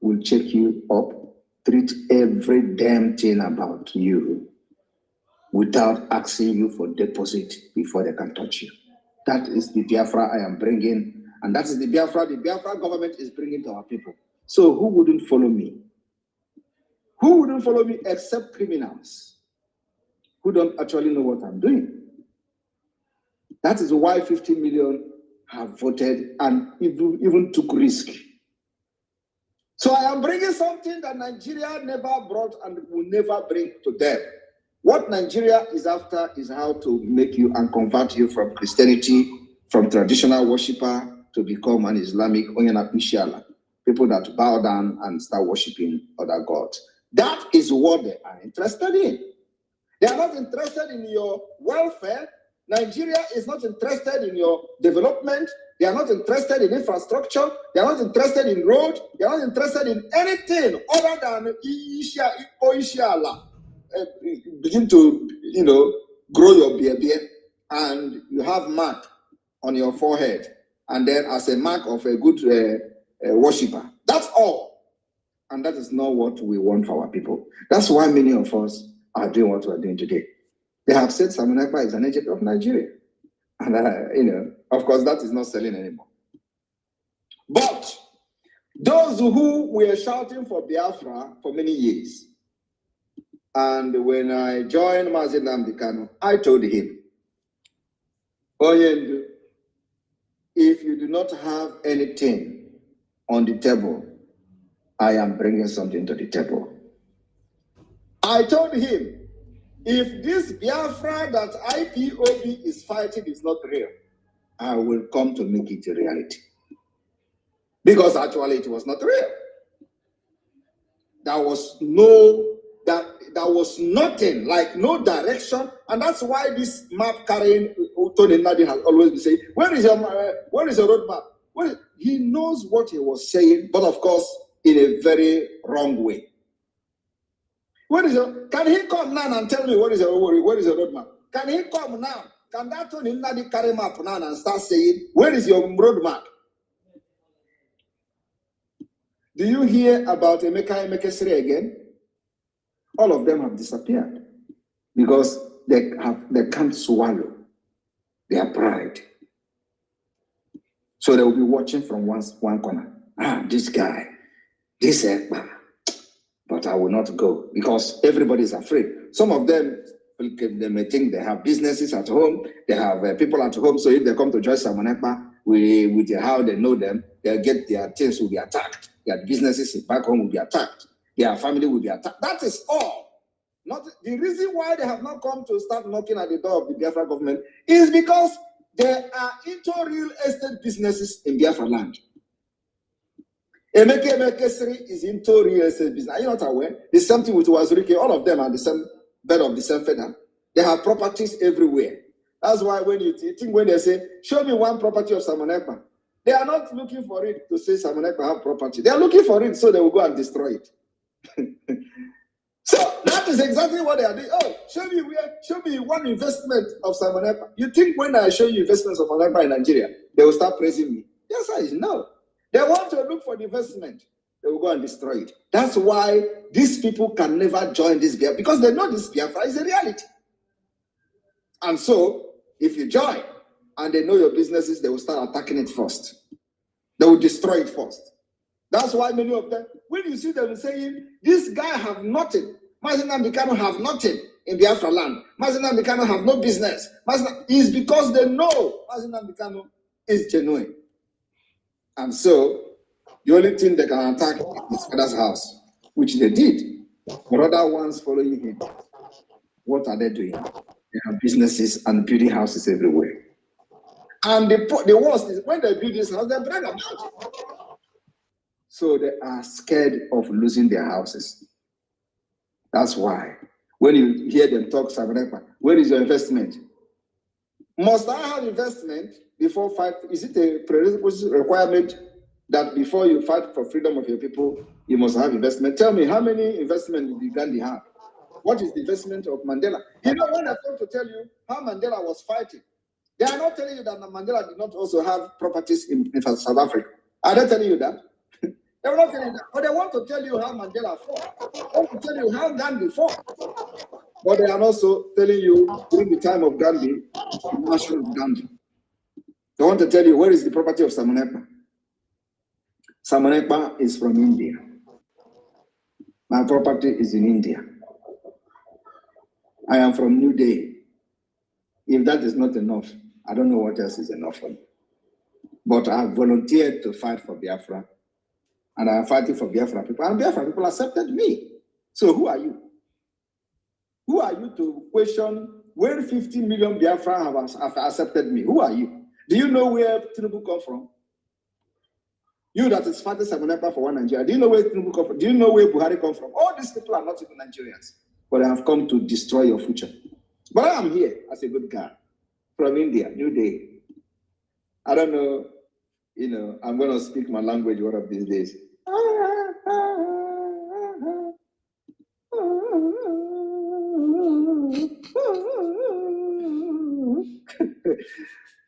will check you up, treat every damn thing about you without asking you for deposit before they can touch you. That is the Biafra I am bringing, and that is the Biafra government is bringing to our people. So who wouldn't follow me? Who wouldn't follow me except criminals who don't actually know what I'm doing? That is why 50 million have voted and even took risk. So I am bringing something that Nigeria never brought and will never bring to them. What Nigeria is after is how to make you and convert you from Christianity, from traditional worshiper to become an Islamic Onyanapishiyala, people that bow down and start worshiping other gods. That is what they are interested in. They are not interested in your welfare. Nigeria is not interested in your development. They are not interested in infrastructure. They are not interested in road. They are not interested in anything other than begin to, grow your beard, and you have mark on your forehead, and then as a mark of a good worshipper. That's all. And that is not what we want for our people. That's why many of us are doing what we are doing today. They have said Simon Ekpa is an agent of Nigeria. And, of course, that is not selling anymore. But those who were shouting for Biafra for many years, and when I joined Mazi Nnamdi Kanu, I told him, Oyendu, if you do not have anything on the table, I am bringing something to the table. I told him, if this Biafra that IPOB is fighting is not real, I will come to make it a reality. Because actually it was not real. There was nothing, like no direction, and that's why this map carrying Tony Nadi has always been saying, where is your roadmap? He knows what he was saying, but of course in a very wrong way. Can he come now and tell me what is your roadmap? Can he come now? Can that Tony Nadi carry map now and start saying, where is your roadmap? Do you hear about Emeka Emekesiri again? All of them have disappeared because they can't swallow their pride. So they will be watching from one corner. This guy, this Ekpa. But I will not go because everybody is afraid. Some of them, they may think they have businesses at home, they have people at home. So if they come to join Simon Ekpa, with how they know them, they'll get their things will be attacked. Their businesses back home will be attacked. Their family will be attacked. That is all. Not the reason why they have not come to start knocking at the door of the Biafra government is because they are into real estate businesses in Biafra land. Emeka Emekesiri is into real estate business. Are you not aware? It's something with Wazirike. All of them are the same bed of the same feather. They have properties everywhere. That's why when you think when they say, show me one property of Simon Ekpa, they are not looking for it to say Simon Ekpa have property. They are looking for it so they will go and destroy it. So that is exactly what they are doing. Oh, show me one investment of Simon Ekpa. You think when I show you investments of Simon Ekpa in Nigeria, they will start praising me? Yes, I know. They want to look for the investment. They will go and destroy it. That's why these people can never join this Biafra because they know this Biafra is a reality. And so, if you join and they know your businesses, they will start attacking it first. They will destroy it first. That's why many of them, when you see them saying, this guy have nothing, Mazi Nnamdi Kanu have nothing in Biafra land, Mazi Nnamdi Kanu have no business, is because they know Mazi Nnamdi Kanu is genuine. And so, the only thing they can attack is his father's house, which they did. But other ones following him, what are they doing? They have businesses and building houses everywhere. And the worst is when they build this house, they brag about it. So they are scared of losing their houses. That's why when you hear them talk, where is your investment? Must I have investment before fight? Is it a prerequisite requirement that before you fight for freedom of your people, you must have investment? Tell me, how many investments did Gandhi have? What is the investment of Mandela? You know, when I come to tell you how Mandela was fighting, they are not telling you that Mandela did not also have properties in South Africa. Are they telling you that? They are not telling you that. But they want to tell you how Mandela fought. They want to tell you how Gandhi fought. But they are also telling you during the time of Gandhi, the marshal of Gandhi. They want to tell you where is the property of Simon Ekpa. Simon Ekpa is from India. My property is in India. I am from New Delhi. If that is not enough, I don't know what else is enough for me. But I have volunteered to fight for Biafra. And I am fighting for Biafra people. And Biafra people accepted me. So who are you? Who are you to question when 50 million Biafra have accepted me? Who are you? Do you know where Tinubu come from? You that is fighting Simon Ekpa for one Nigeria. Do you know where Tinubu come from? Do you know where Buhari come from? All these people are not even Nigerians. But they have come to destroy your future. But I am here as a good guy from India, New Delhi. I don't know You know, I'm going to speak my language one of these days.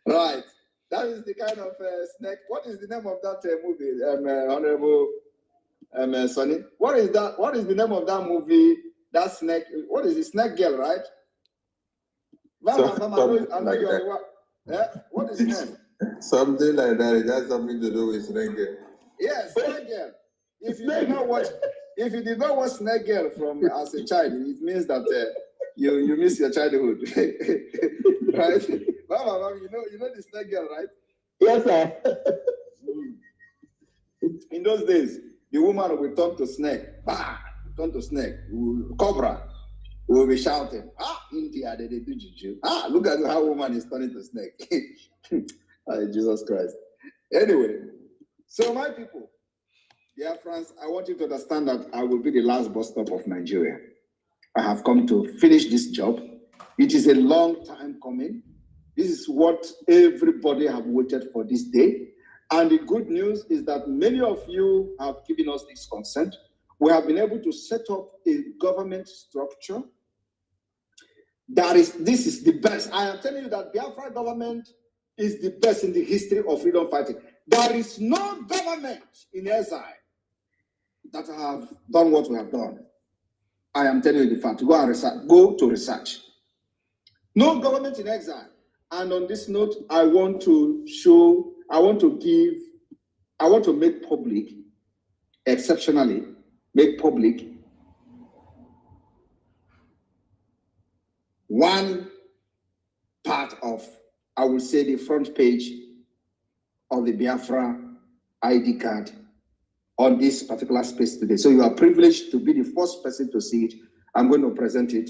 Right. That is the kind of snake. What is the name of that movie, Honorable Sonny? What is that? What is the name of that movie? That snake. What is it? Snake Girl, right? What is the name? Something like that. It has something to do with Snake Girl. Yes, Snake Girl. If you did not watch Snake Girl from as a child, it means that you miss your childhood, right? Mama, you know the Snake Girl, right? Yes, sir. In those days, the woman will turn to snake, turn to snake, cobra. We will be shouting, India, they do juju. Look at how woman is turning to snake. Jesus Christ. Anyway, so my people, Biafrans, I want you to understand that I will be the last bus stop of Nigeria. I have come to finish this job. It is a long time coming. This is what everybody have waited for this day. And the good news is that many of you have given us this consent. We have been able to set up a government structure. This is the best. I am telling you that Biafra government is the best in the history of freedom fighting. There is no government in exile that have done what we have done. I am telling you the fact. Go and research. Go to research. No government in exile. And on this note, I want to make public, exceptionally, make public one part of, I will say, the front page of the Biafra ID card on this particular space today. So you are privileged to be the first person to see it. I'm going to present it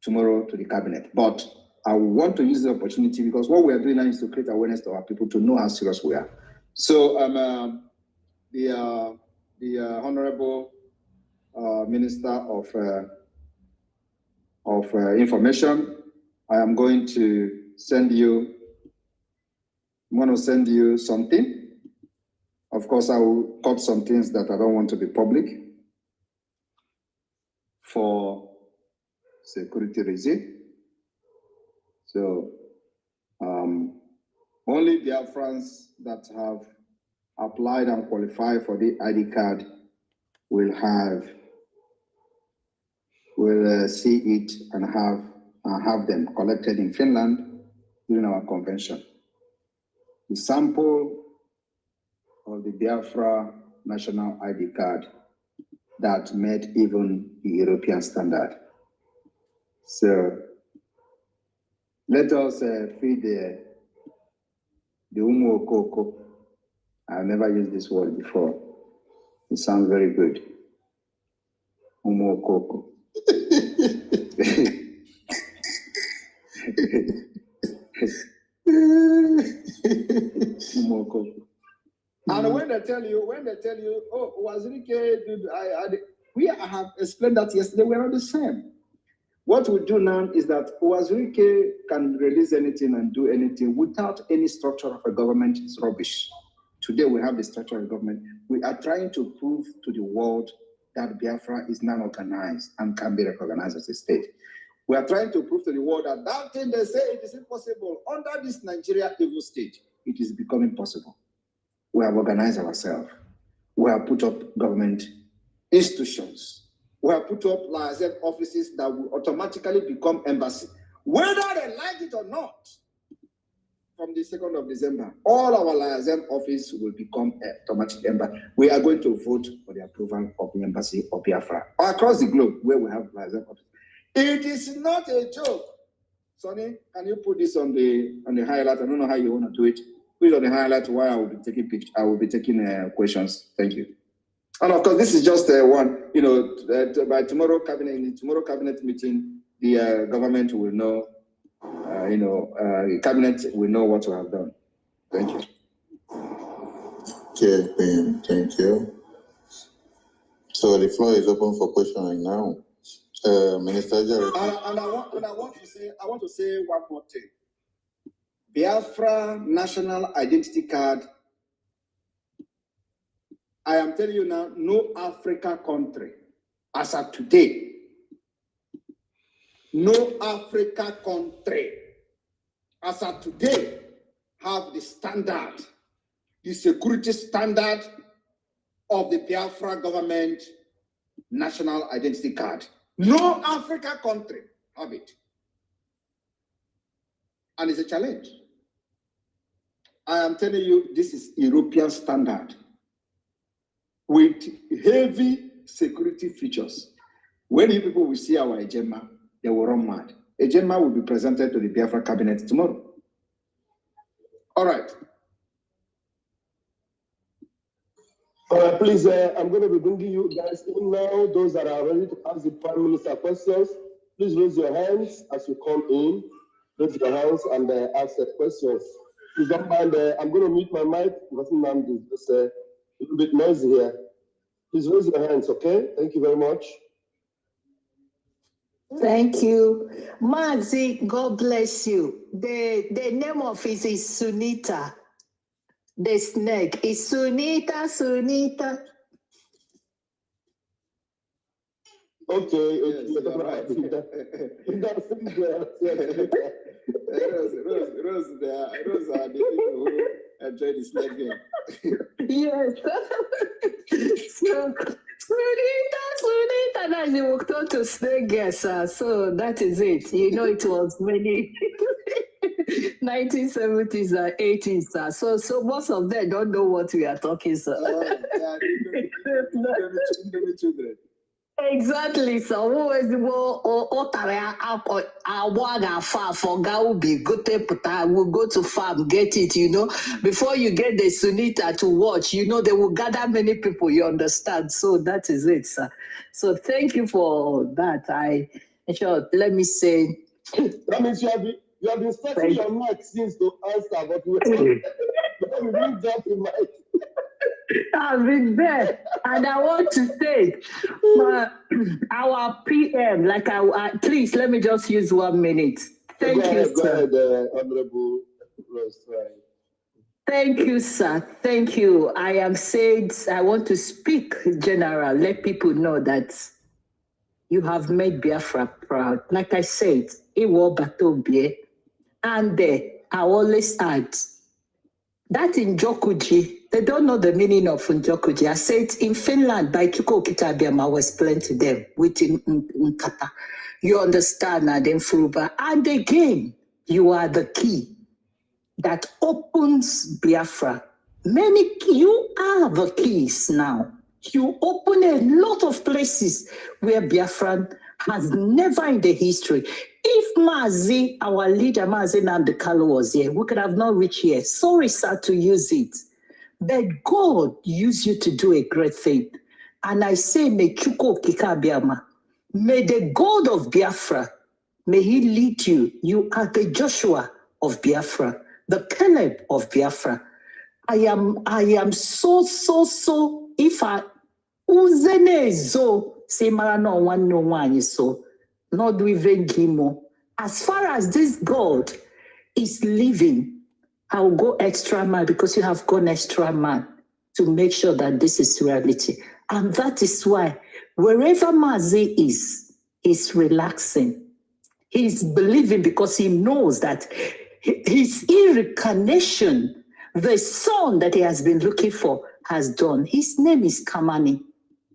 tomorrow to the cabinet. But I want to use the opportunity because what we are doing now is to create awareness to our people to know how serious we are. So the Honorable Minister of Information, I'm going to send you something. Of course, I will cut some things that I don't want to be public for security reasons. So only Biafrans that have applied and qualified for the ID card will see it and have them collected in Finland during our convention. The sample of the Biafra national ID card that met even the European standard. So let us feed the Umu Okoko. I've never used this word before. It sounds very good. Umu Okoko. Umu Okoko. And when they tell you, oh, Wazirike, we have explained that yesterday, we are not the same. What we do now is that Wazirike can release anything and do anything without any structure of a government. It's rubbish. Today we have the structure of government. We are trying to prove to the world that Biafra is now organized and can be recognized as a state. We are trying to prove to the world that that thing they say it is impossible. Under this Nigeria evil state, it is becoming possible. We have organized ourselves. We have put up government institutions. We have put up liaison offices that will automatically become embassy. Whether they like it or not, from the 2nd of December, all our liaison office will become automatic embassy. We are going to vote for the approval of the embassy of Biafra across the globe where we have liaison office. It is not a joke. Sonny, can you put this on the highlight? I don't know how you want to do it. Put it on the highlight while I will be taking pictures. I will be taking questions. Thank you. And of course, this is just one. You know, by tomorrow cabinet meeting, the government will know. The cabinet will know what we have done. Thank you. Okay, thank you. So the floor is open for questioning now. Minister Jerry. And I want to say one more thing. Biafra national identity card I am telling you now, no African country, as of today, no African country, as of today, have the standard, the security standard of the Biafra government national identity card. No African country have it. And it's a challenge. I am telling you, this is European standard with heavy security features. When you people will see our agenda, they will run mad. Agenda will be presented to the Biafra cabinet tomorrow. All right. All right, please, I'm going to be bringing you guys in now. Those that are ready to ask the Prime Minister questions, please raise your hands as you come in. Raise your hands and ask the questions. Please don't mind, I'm going to mute my mic because it's a little bit noisy here. Please raise your hands, okay? Thank you very much. Thank you. Mazi, God bless you. The name of it is Sunita. The snake is Sunita, Sunita. Okay, Yes, you're right. Rose are the people who enjoy the snake game. Yes. So, Sunita, that's the Octo to snake, yes, sir. So that is it. You know, it was many 1970s and 80s, sir. So most of them don't know what we are talking, sir. Children. Exactly, so always we'll go to farm, get it, you know. Before you get the Sunita to watch, you know, they will gather many people, you understand. So that is it, sir. So thank you for that. Let me say. That means you have been setting your mic since to answer, but we didn't drop the mic. I've been there, and I want to say, our PM, please let me just use 1 minute. Thank you, sir. Go ahead, Honorable Rose. Thank you, sir. Thank you. I want to speak general, let people know that you have made Biafra proud. Like I said, Iwo Batobie, and I always add, that in Njokuji, they don't know the meaning of Njokuji. I said in Finland, by Chuko Kitabiama, I was explained to them within Nkata. You understand, and then Furuba. And again, you are the key that opens Biafra. You are the keys now. You open a lot of places where Biafran has never in the history. If Mazi, our leader, Mazi Nandekalo was here, we could have not reached here. Sorry, sir, to use it. But God used you to do a great thing. And I say, may Chuko Kikabiama, may the God of Biafra, may he lead you. You are the Joshua of Biafra, the Caleb of Biafra. I am so, if I uzenezo, say marano one no one so, not do even gimo. As far as this God is living, I'll go extra mile because you have gone extra mile to make sure that this is reality. And that is why wherever Mazi is, he's relaxing. He's believing because he knows that his reincarnation, the son that he has been looking for, has done. His name is Kamani.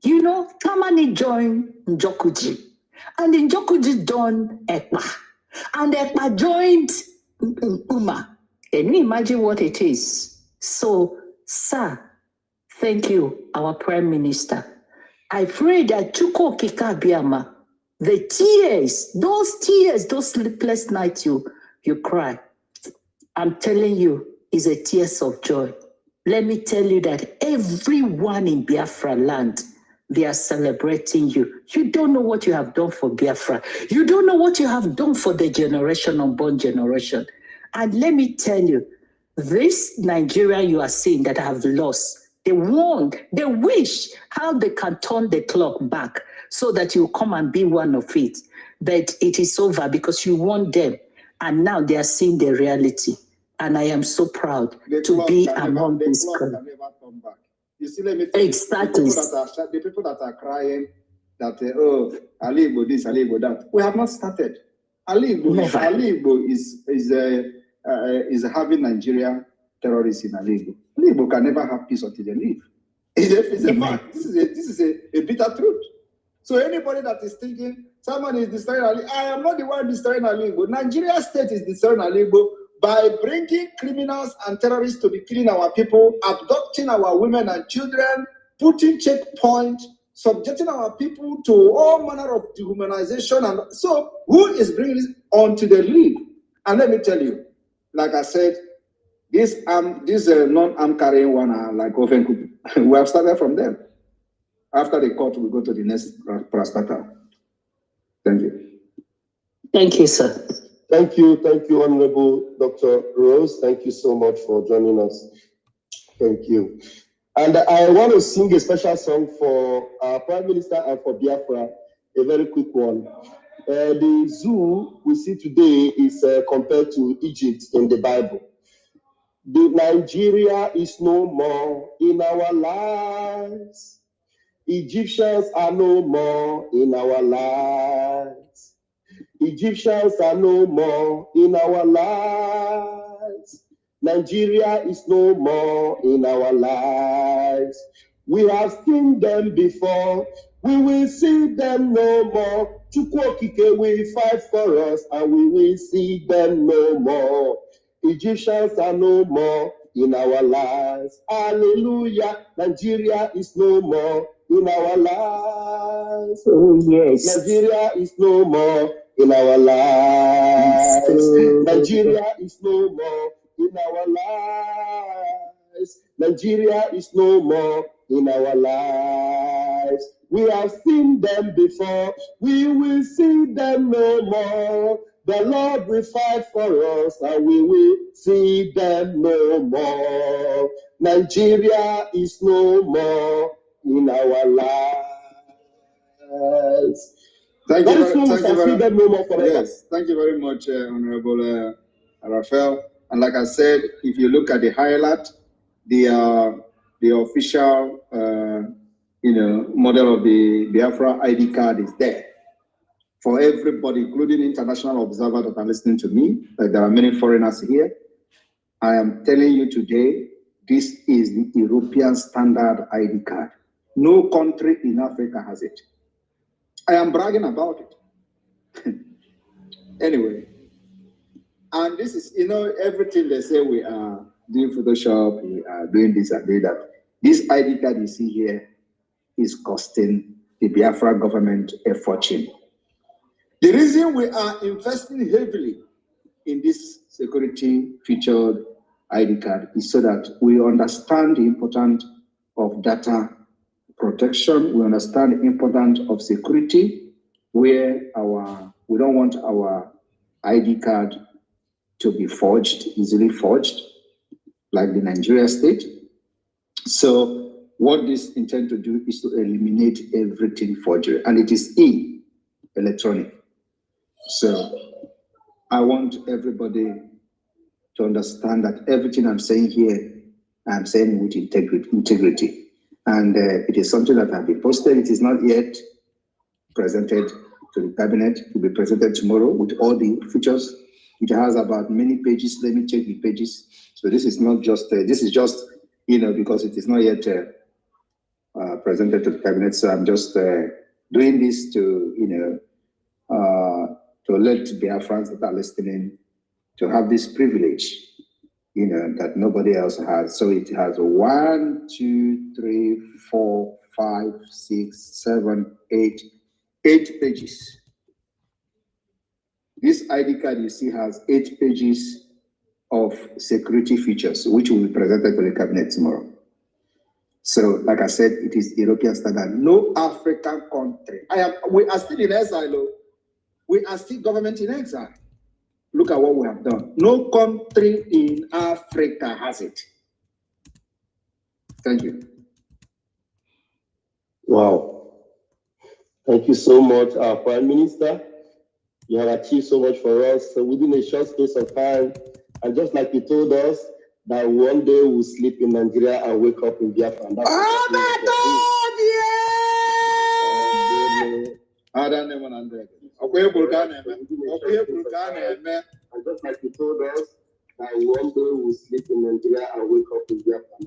You know, Kamani joined Njokuji. And Njokuji joined Ekpa. And Ekpa joined Uma. Can you imagine what it is? So, sir, thank you, our Prime Minister. I pray that Chuko Kikabiama, the tears, those sleepless nights you cry, I'm telling you, is a tears of joy. Let me tell you that everyone in Biafra land, they are celebrating you. You don't know what you have done for Biafra. You don't know what you have done for the generation, unborn generation. And let me tell you, this Nigeria you are seeing that have lost, they want, they wish how they can turn the clock back so that you come and be one of it. But it is over because you want them. And now they are seeing the reality. And I am so proud to be among this group. You see, let me tell you, the people that are crying that oh, Ali Igbo this, Ali Igbo that. We have not started. Ali Igbo is having Nigeria terrorists in Ali Igbo. Ali Igbo can never have peace until they leave. It's a fact. This is a bitter truth. So anybody that is thinking someone is destroying Ali, I am not the one destroying Ali Igbo. Nigeria state is destroying Ali Igbo by bringing criminals and terrorists to be killing our people, abducting our women and children, putting checkpoint, subjecting our people to all manner of dehumanization. And so who is bringing this onto the lead? And let me tell you, like I said, this non-arm carrying one like Ofen we have started from them. After the court, we go to the next prostata. Thank you. Thank you, sir. Thank you, Honorable Dr. Rose. Thank you so much for joining us. Thank you. And I want to sing a special song for our Prime Minister and for Biafra, a very quick one. The zoo we see today is compared to Egypt in the Bible. The Nigeria is no more in our lives. Egyptians are no more in our lives. Egyptians are no more in our lives. Nigeria is no more in our lives. We have seen them before. We will see them no more. Chukwokike will fight for us and we will see them no more. Egyptians are no more in our lives. Hallelujah. Nigeria is no more in our lives. Oh, yes. Nigeria is no more in our lives. Nigeria is no more in our lives. Nigeria is no more in our lives. We have seen them before. We will see them no more. The Lord will fight for us and we will see them no more. Nigeria is no more in our lives. Thank you very much. Yes, thank you very much, Honorable Raphael. And like I said, if you look at the highlight, the official, model of the Biafra ID card is there for everybody, including international observers that are listening to me. Like there are many foreigners here. I am telling you today, this is the European standard ID card. No country in Africa has it. I am bragging about it. Anyway, and this is, everything they say we are doing Photoshop, we are doing this and doing that. This ID card you see here is costing the Biafra government a fortune. The reason we are investing heavily in this security featured ID card is so that we understand the importance of data protection. We understand the importance of security, where we don't want our ID card to be forged, easily forged, like the Nigeria state. So what this intends to do is to eliminate everything forgery, and it is electronic. So I want everybody to understand that everything I'm saying here, I'm saying with integrity. And it is something that has been posted. It is not yet presented to the cabinet. It will be presented tomorrow with all the features. It has about many pages. Let me check the pages. So this is not just, this is just, because it is not yet presented to the cabinet. So I'm just doing this to, to let Biafrans that are listening to have this privilege, that nobody else has. So it has 1, 2, 3, 4, 5, 6, 7, 8 pages. This ID card you see has 8 pages of security features, which will be presented to the cabinet tomorrow. So, like I said, it is European standard. No African country. We are still in exile. We are still government in exile. Look at what we have done. No country in Africa has it. Thank you. Wow. Thank you so much, our Prime Minister. You have achieved so much for us within a short space of time. And just like you told us, that one day we'll sleep in Nigeria and wake up in Biafra. And that's and just like you told us, that one day we'll sleep in Nigeria and wake up in Biafra.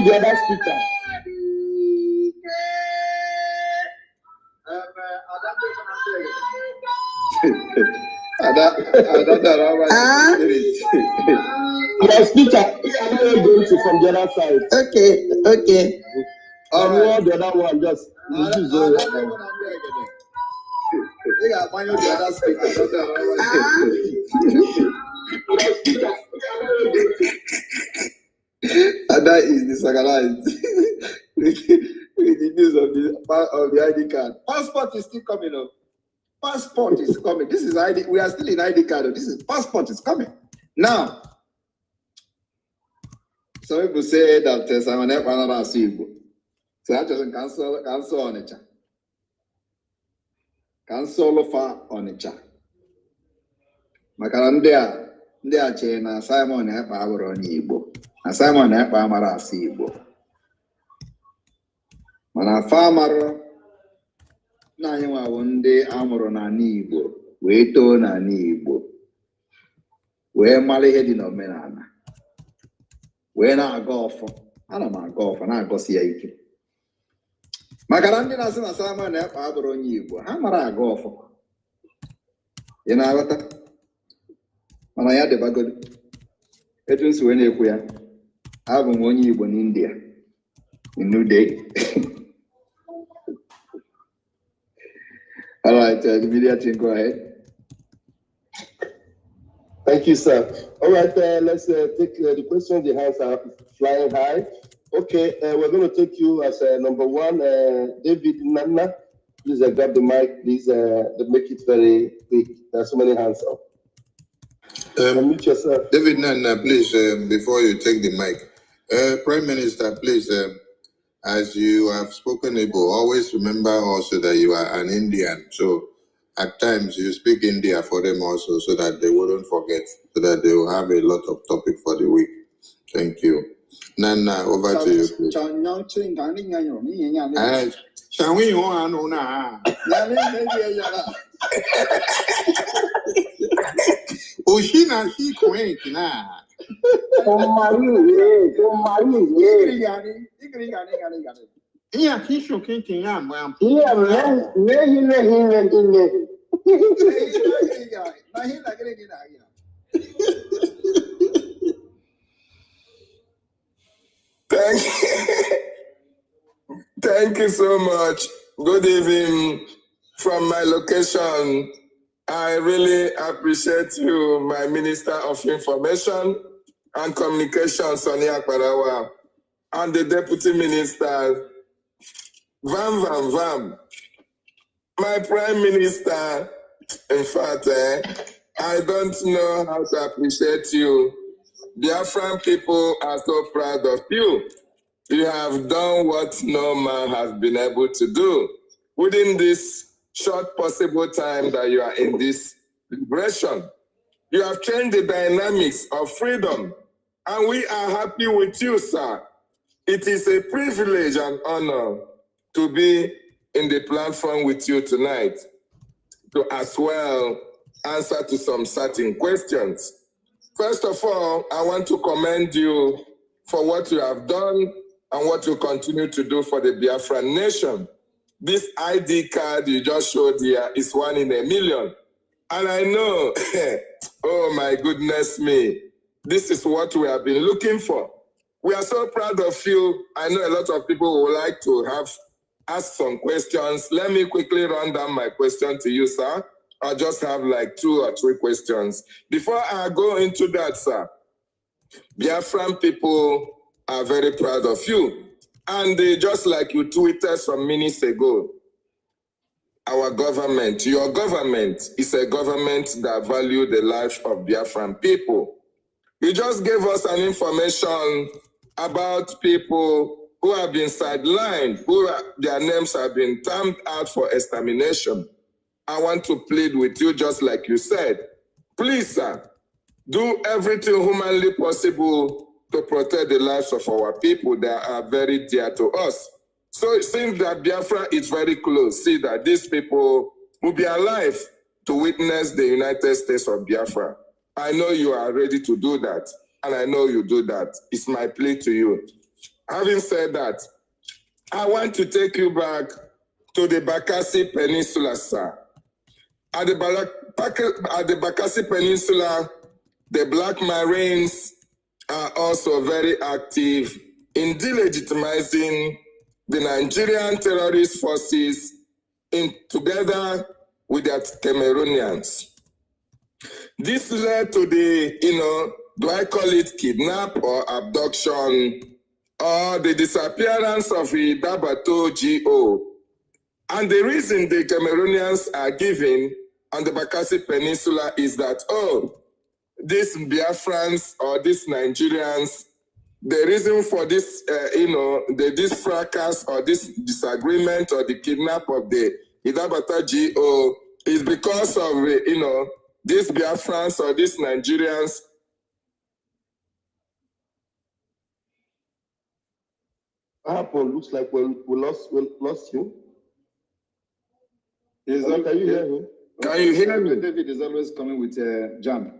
The other speaker. Your speaker, I'm not going to from the other side. Okay. All right. The other one, just That is disorganized with the news of the ID card. Passport is still coming up. Passport is coming. This is ID. We are still in ID card. This is passport is coming. Now, some people say that Simon Ekwana is Igbo. So I just cancel on it. Cancel on it. Maka ndị a che na Simon Ekpa abụrụ onye Igbo. Na Simon Ekpa amara asị Igbo. Mana famaro na anyị nwawo ndị amụrụ n'ala Igbo wee too n'ala Igbo wee mara ihe dị n'omenala wee na-aga ọfọ. Ana m aga ọfọ na-agọsi ya ike. Maka na ndị na-asị na Simon Ekpa abụrụ onye Igbo ha mara aga ọfọ. Ị na-aghọta? Mana ya dịbagodo etu nsi wee na-ekwu ya abụ m onye Igbo n'India in New Day. All right, the media team, go ahead. Thank you, sir. All right, let's take the questions. The hands are flying high. Okay, we're going to take you as number one, David Nana. Please grab the mic. Please make it very quick. There are so many hands up. Unmute yourself. David Nana, please, before you take the mic, Prime Minister, please, as you have spoken Igbo, always remember also that you are an Indian. So at times you speak India for them also so that they wouldn't forget, so that they will have a lot of topic for the week. Thank you. Nana, over to you, please. Oshina she quaint na. Yeah, he should continue. Thank you so much. Good evening from my location. I really appreciate you, my Minister of Information and Communication, Sonia Akbarawa, and the Deputy Minister, Vam. My Prime Minister, in fact, I don't know how to appreciate you. Biafran people are so proud of you. You have done what no man has been able to do within this short possible time that you are in this liberation. You have changed the dynamics of freedom, and we are happy with you, sir. It is a privilege and honor to be in the platform with you tonight to as well answer to some certain questions. First of all, I want to commend you for what you have done and what you continue to do for the Biafran nation. This ID card you just showed here is 1 in a million. And I know, oh my goodness me, this is what we have been looking for. We are so proud of you. I know a lot of people would like to have asked some questions. Let me quickly run down my question to you, sir. I just have like 2 or 3 questions. Before I go into that, sir, Biafran people are very proud of you. And just like you tweeted some minutes ago, our government, your government, is a government that values the life of Biafran people. You just gave us an information about people who have been sidelined, their names have been termed out for extermination. I want to plead with you, just like you said. Please, sir, do everything humanly possible to protect the lives of our people that are very dear to us. So it seems that Biafra is very close. See that these people will be alive to witness the United States of Biafra. I know you are ready to do that, and I know you do that. It's my plea to you. Having said that, I want to take you back to the Bakassi Peninsula, sir. At the Bakassi Peninsula, the Black Marines are also very active in delegitimizing the Nigerian terrorist forces together with the Cameroonians. This led to the, do I call it kidnap or abduction, or the disappearance of the Dabato GO. And the reason the Cameroonians are giving on the Bakassi Peninsula is that, these Biafrans or these Nigerians, the reason for this, this fracas or this disagreement or the kidnap of the Idabata GO is because of, these Biafrans or these Nigerians. Apple looks like we lost you. Can you hear me? Can you hear me? David is always coming with jam.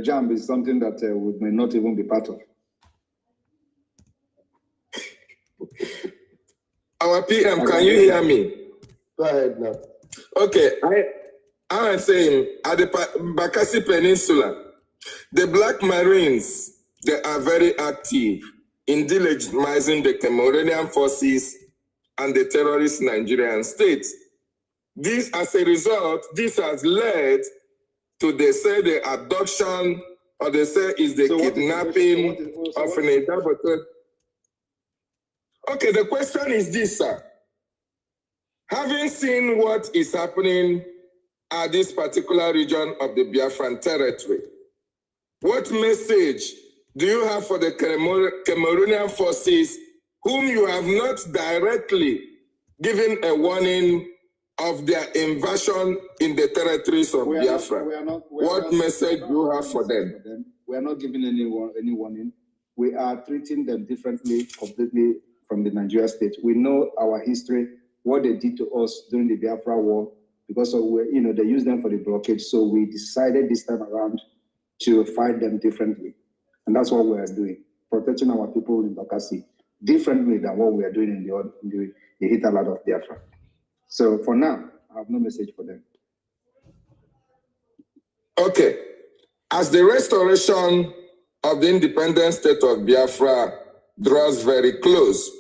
Jam is something that we may not even be part of. Our PM, can you hear me? Go ahead now. Okay, I am saying at the Bakassi Peninsula, the Black Marines, they are very active in delegitimizing the Cameroonian forces and the terrorist Nigerian state. This, as a result, this has led to, they say, the abduction, or they say is the kidnapping of an Idabata. Okay, the question is this, sir. Having seen what is happening at this particular region of the Biafran territory, what message do you have for the Cameroonian forces whom you have not directly given a warning of their invasion in the territories of Biafra? What message do you have for them? We are not giving any warning. We are treating them differently, completely from the Nigeria state. We know our history, what they did to us during the Biafra war, because of, they used them for the blockade. So we decided this time around to fight them differently. And that's what we are doing, protecting our people in Bakassi differently than what we are doing in the hinterland of Biafra. So for now, I have no message for them. Okay. As the restoration of the independent state of Biafra draws very close,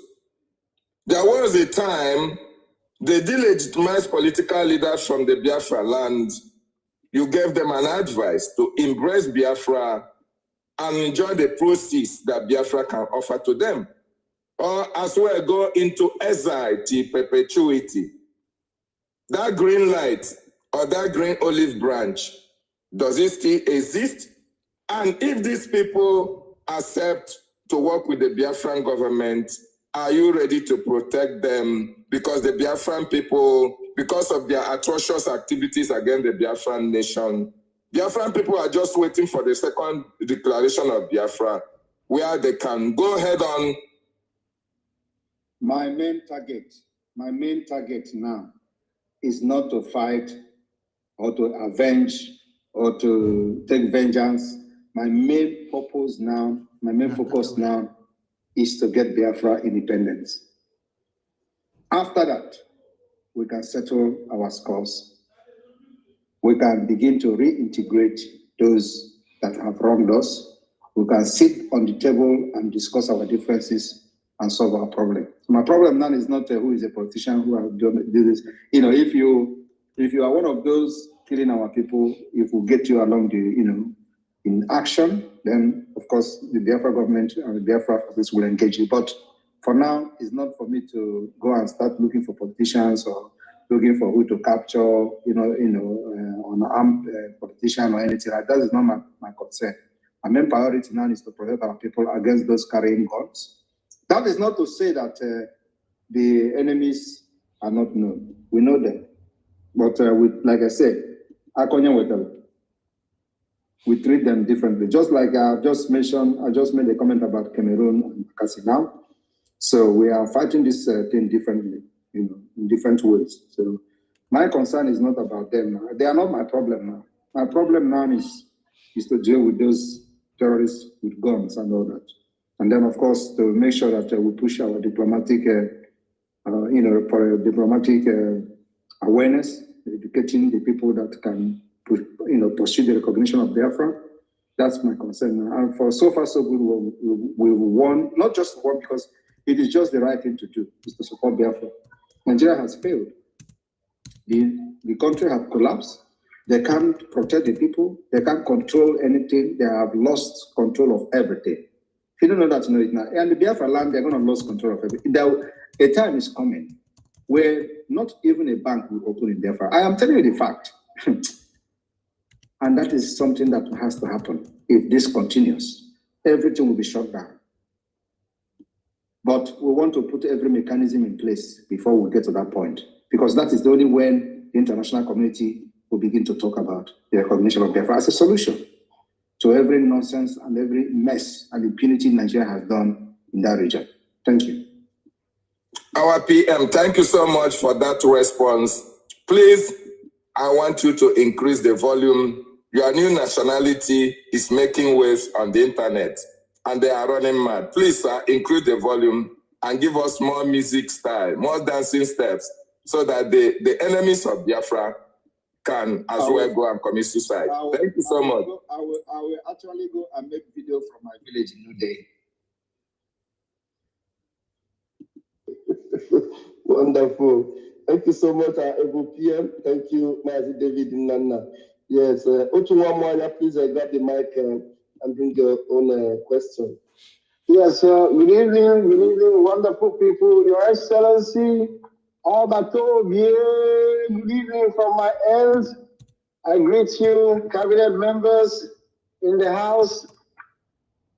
there was a time the delegitimized political leaders from the Biafra land, you gave them an advice to embrace Biafra and enjoy the proceeds that Biafra can offer to them, or as well go into exile to perpetuity. That green light or that green olive branch, does it still exist? And if these people accept to work with the Biafran government, are you ready to protect them? Because the Biafran people, because of their atrocious activities against the Biafran nation, Biafran people are just waiting for the second declaration of Biafra, where they can go head on. My main target now is not to fight or to avenge or to take vengeance. My main purpose now, my main focus now is to get Biafra independence. After that, we can settle our scores. We can begin to reintegrate those that have wronged us. We can sit on the table and discuss our differences and solve our problem. So my problem now is not who is a politician who have done this. If you are one of those killing our people, if we get you along the, in action, then of course the Biafra government and the Biafra forces will engage you. But For now, it's not for me to go and start looking for politicians or looking for who to capture, on an armed politician or anything. That is not my concern. My main priority now is to protect our people against those carrying guns. That is not to say that the enemies are not known. We know them. But like I said, we treat them differently. Just like I just made a comment about Cameroon and Bakassi now. So we are fighting this thing differently, in different ways. So my concern is not about them. They are not my problem now. My problem now is to deal with those terrorists with guns and all that. And then, of course, to make sure that we push our diplomatic, diplomatic awareness, educating the people that can, pursue the recognition of Biafra. That's my concern. And for so far, so good, we won, not just won because it is just the right thing to do, is to support Biafra. Nigeria has failed. The country has collapsed. They can't protect the people. They can't control anything. They have lost control of everything. If you don't know that, you know it now. And the Biafra land, they're going to lose control of everything. A time is coming where not even a bank will open in Biafra. I am telling you the fact. And that is something that has to happen. If this continues, everything will be shut down. But we want to put every mechanism in place before we get to that point, because that is the only when the international community will begin to talk about the recognition of Biafra as a solution to every nonsense and every mess and impunity Nigeria has done in that region. Thank you. Our PM, thank you so much for that response. Please, I want you to increase the volume. Your new nationality is making waves on the internet, and they are running mad. Please, sir, increase the volume and give us more music style, more dancing steps, so that the enemies of Biafra can as well go and commit suicide. Thank you so much. I will actually go and make video from my village in New Day. Wonderful. Thank you so much, Evo PM. Thank you, Mazi David Nana. Yes, Otuwamwanya, please grab the mic and bring your own question. Yes, good evening, wonderful people. Your Excellency, Obato, good evening from my end. I greet you, cabinet members in the house.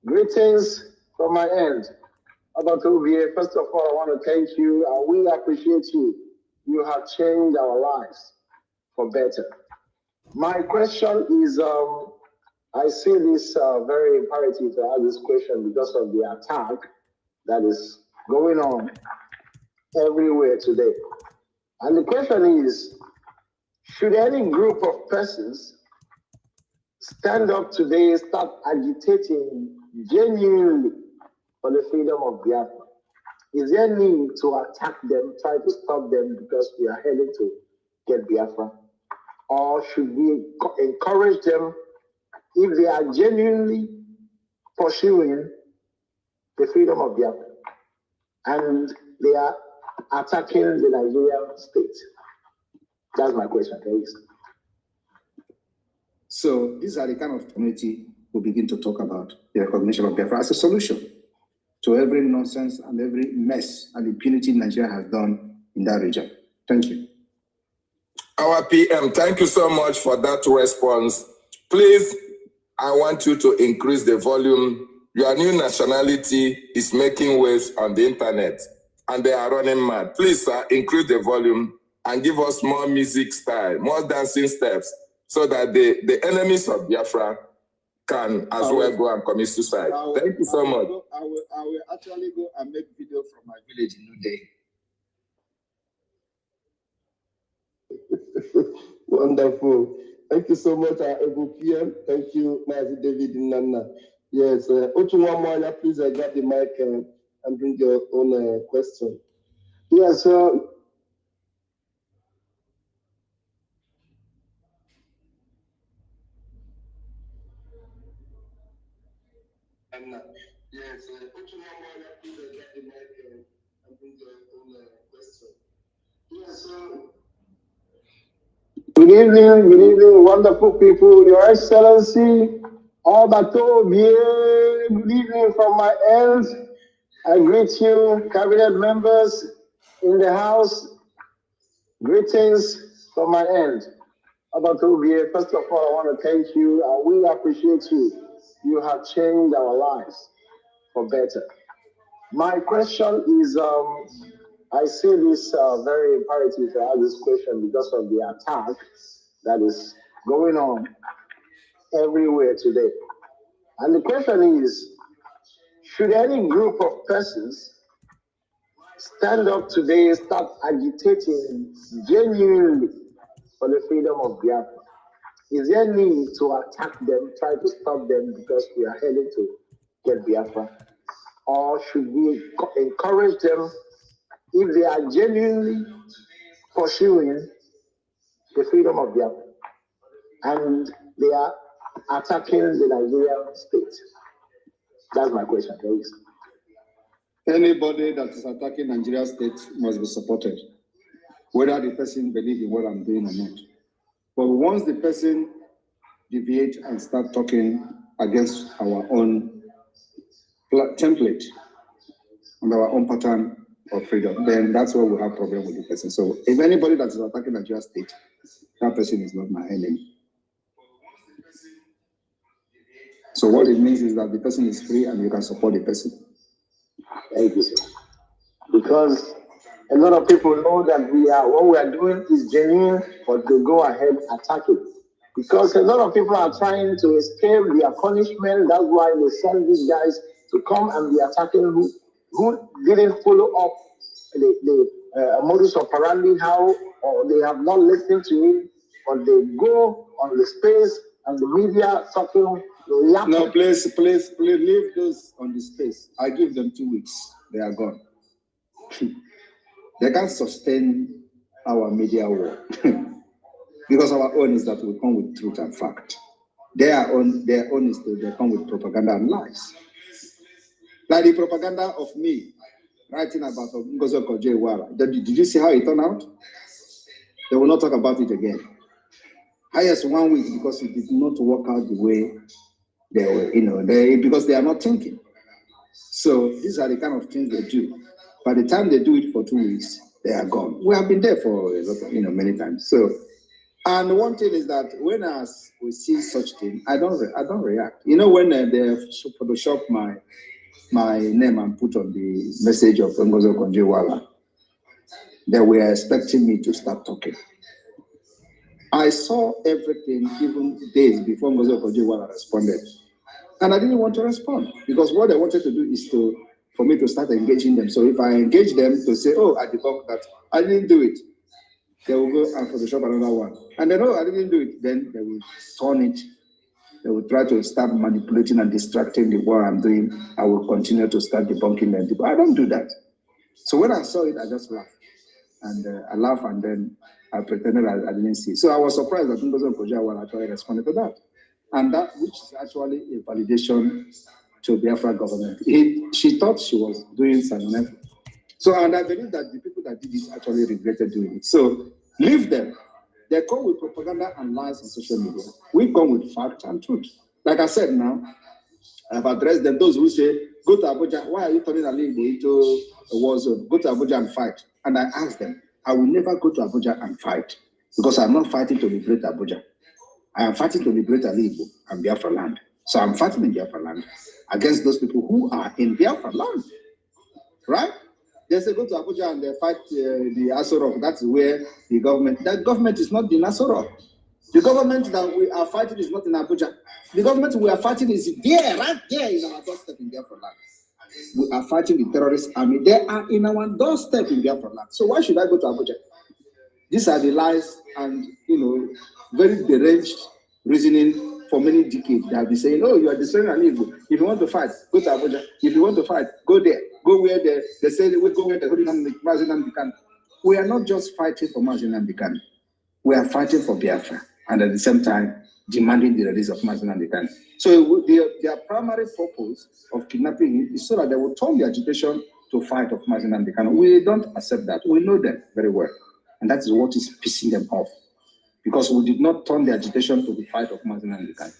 Greetings from my end. Obato, first of all, I want to thank you, and we appreciate you. You have changed our lives for better. My question is, I see this very imperative to ask this question because of the attack that is going on everywhere today. And the question is, should any group of persons stand up today, start agitating genuinely for the freedom of Biafra? Is there need to attack them, try to stop them because we are heading to get Biafra? Or should we encourage them if they are genuinely pursuing the freedom of Biafra and they are attacking the Nigerian state? That's my question, please. So these are the kind of community who begin to talk about the recognition of Biafra as a solution to every nonsense and every mess and impunity Nigeria has done in that region. Thank you. Our PM, thank you so much for that response. Please, I want you to increase the volume. Your new nationality is making waves on the internet, and they are running mad. Please, sir, increase the volume and give us more music style, more dancing steps, so that the enemies of Biafra can as well go and commit suicide. Thank you so much. I will actually go and make video from my village in New Day. Wonderful. Thank you so much, Evo PM. Thank you, Mazi David Nana. Yes, Otuwamwanya, please grab the mic and bring your own question. Yes, Yes, Otuwamwanya, please grab the mic and bring your own question. Yes, good evening, wonderful people. Your Excellency, Obato, good evening from my end. I greet you, cabinet members in the house. Greetings from my end. Abatobie, first of all, I want to thank you. We appreciate you. You have changed our lives for better. My question is, I see this very imperative to ask this question because of the attack that is going on everywhere today. And the question is, should any group of persons stand up today, start agitating genuinely for the freedom of Biafra? Is there need to attack them, try to stop them because we are heading to get Biafra? Or should we encourage them if they are genuinely pursuing the freedom of Biafra and they are attacking the Nigerian state? That's my question, please. Anybody that is attacking Nigeria state must be supported, whether the person believes in what I'm doing or not. But once the person deviates and start talking against our own template and our own pattern of freedom, then that's where we have problem with the person. So if anybody that is attacking Nigeria state, that person is not my enemy. So what it means is that the person is free and you can support the person. Thank you, sir. Because a lot of people know that what we are doing is genuine, but they go ahead attacking. Because a lot of people are trying to escape their punishment. That's why they send these guys to come and be attacking who didn't follow up the modus operandi, how, or they have not listened to it, but they go on the space and the media talking. No, please leave those on the space. I give them 2 weeks. They are gone. They can't sustain our media war. Because our own is that we come with truth and fact. Their own is that they come with propaganda and lies. Like the propaganda of me writing about Ngozi Okonjo-Iweala. Did you see how it turned out? They will not talk about it again. Highest 1 week because it did not work out the way they were, because they are not thinking. So these are the kind of things they do. By the time they do it for 2 weeks, they are gone. We have been there for a lot of, many times. So, and one thing is that when we see such thing, I don't react. When they Photoshop my name and put on the message of Ngozi Okonjo-Iweala, they were expecting me to start talking. I saw everything even days before Ngozi Okonjo-Iweala responded. And I didn't want to respond because what I wanted to do is for me to start engaging them. So if I engage them to say, oh, I debunked that, I didn't do it, they will go and Photoshop another one. And they know I didn't do it, then they will turn it. They will try to start manipulating and distracting the work I'm doing. I will continue to start debunking them. I don't do that. So when I saw it, I just laughed. And I laughed and then I pretended I didn't see. So I was surprised that Ngozi Okonjo-Iweala actually responded to that. And that, which is actually a validation to the Biafra government. She thought she was doing something. So, and I believe that the people that did it actually regretted doing it. So, leave them. They come with propaganda and lies on social media. We come with fact and truth. Like I said now, I've addressed them. Those who say, go to Abuja, why are you turning Aligbo into a war zone? Go to Abuja and fight. And I asked them, I will never go to Abuja and fight because I'm not fighting to liberate Abuja. I am fighting to liberate Aligbo and Biafra land. So I'm fighting in Biafra land against those people who are in Biafra land. Right? They say go to Abuja and they fight the Aso Rock. That's where the government, that government is not the Aso Rock. The government that we are fighting is not in Abuja. The government we are fighting is there, right there in our doorstep in Biafra land. We are fighting the terrorist army. They are in our doorstep in Biafra land. So why should I go to Abuja? These are the lies and, very deranged reasoning for many decades. They have been saying, oh, you are destroying Aligbo. If you want to fight, go to Abuja. If you want to fight, go there. Go where they say we go where the Mazi Nnamdi Kanu. We are not just fighting for Mazi Nnamdi Kanu. We are fighting for Biafra. And at the same time, demanding the release of Mazi Nnamdi Kanu. So their primary purpose of kidnapping him is so that they will turn the agitation to fight of Mazi Nnamdi Kanu. We don't accept that. We know them very well. And that is what is pissing them off. Because we did not turn the agitation to the fight of Mazi Nnamdi Kanu.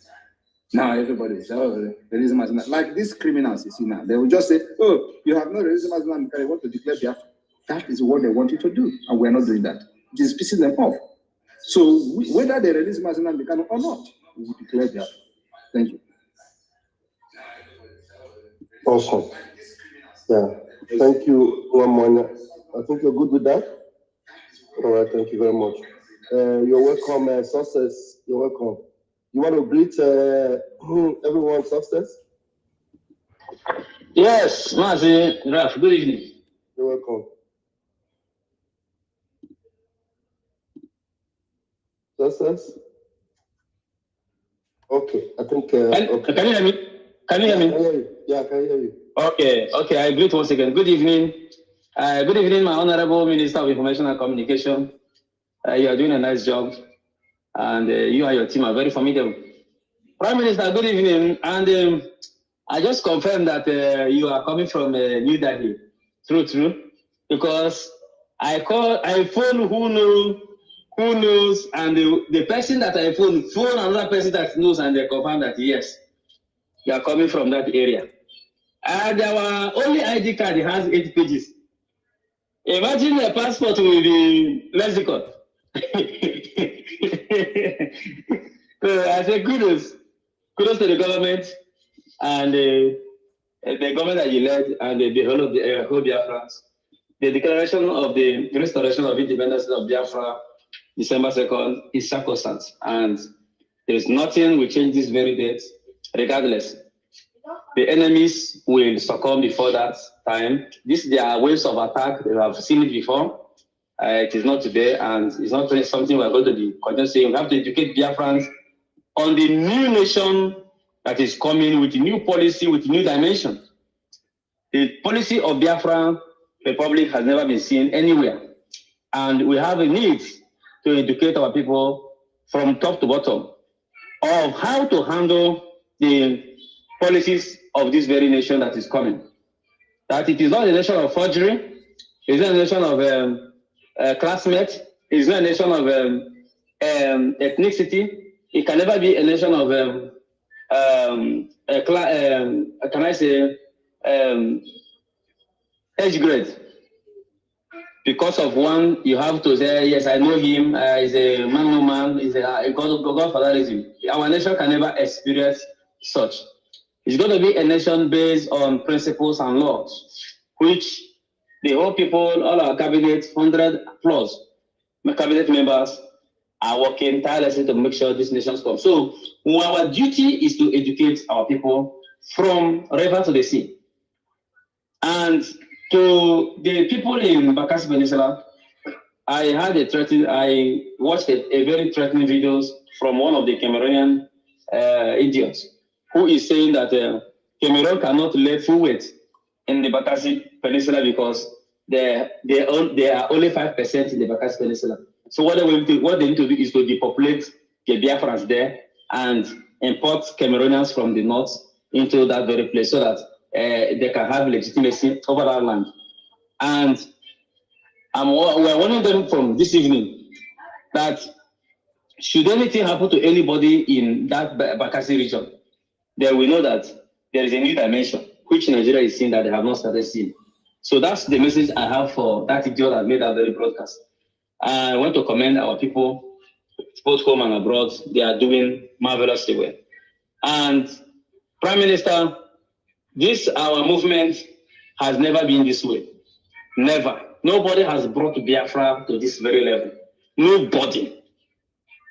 Now everybody is, oh, realism has not. Like these criminals you see now, they will just say, oh, you have no realism as long as you want to declare Biafra. That is what they want you to do, and we're not doing that. It is pissing them off. So whether they release Mazinam Bikano or not, we will declare Biafra. Thank you. Awesome. Yeah. Thank you, Wamwana. I think you're good with that. All right. Thank you very much. You're welcome, Success. You're welcome. You want to greet everyone, Success? Yes, Mazi, Raf, good evening. You're welcome. Success? Okay, I think... okay. Can you hear me? Can you hear me? I hear you. Yeah, I can hear you. Okay, I greet once again. Good evening. Good evening, my Honorable Minister of Information and Communication. You are doing a nice job, and you and your team are very formidable. Prime Minister, good evening. And I just confirmed that you are coming from New Delhi. True. Because I phone who knows, and the person that I phone another person that knows, and they confirm that yes, you are coming from that area. And our only ID card has 8 pages. Imagine a passport will be lexicon. So I say kudos to the government and the government that you led and the whole of the whole Biafrans. The declaration of the restoration of independence of Biafra, December 2nd, is sacrosanct, and there is nothing will change this very date, regardless. The enemies will succumb before that time. There are waves of attack. We have seen it before. It is not today, and it's not something we are going to be continuing. We have to educate Biafrans on the new nation that is coming with new policy, with new dimension. The policy of Biafra Republic has never been seen anywhere, and we have a need to educate our people from top to bottom of how to handle the policies of this very nation that is coming. That it is not a nation of forgery, it's not a nation of classmates, it's not a nation of ethnicity. It can never be a nation of age grade. Because of one, you have to say, yes, I know him, he's a man, he's a godfatherism. Our nation can never experience such. It's going to be a nation based on principles and laws, which the whole people, all our cabinet, 100 plus cabinet members are working tirelessly to make sure this nation comes. So our duty is to educate our people from river to the sea. And to the people in Bakassi Peninsula, I watched a very threatening videos from one of the Cameroonian idiots who is saying that Cameroon cannot lay full weight in the Bakassi Peninsula because they are only 5% in the Bakassi Peninsula. So what they need to do is to depopulate the Biafrans there and import Cameroonians from the north into that very place so that they can have legitimacy over that land. And we're warning them from this evening that should anything happen to anybody in that Bakassi region, then we know that there is a new dimension which Nigeria is seeing that they have not started seeing. So that's the message I have for that idiot that made that very broadcast. I want to commend our people, both home and abroad. They are doing marvelously well. And Prime Minister, our movement has never been this way. Never. Nobody has brought Biafra to this very level. Nobody,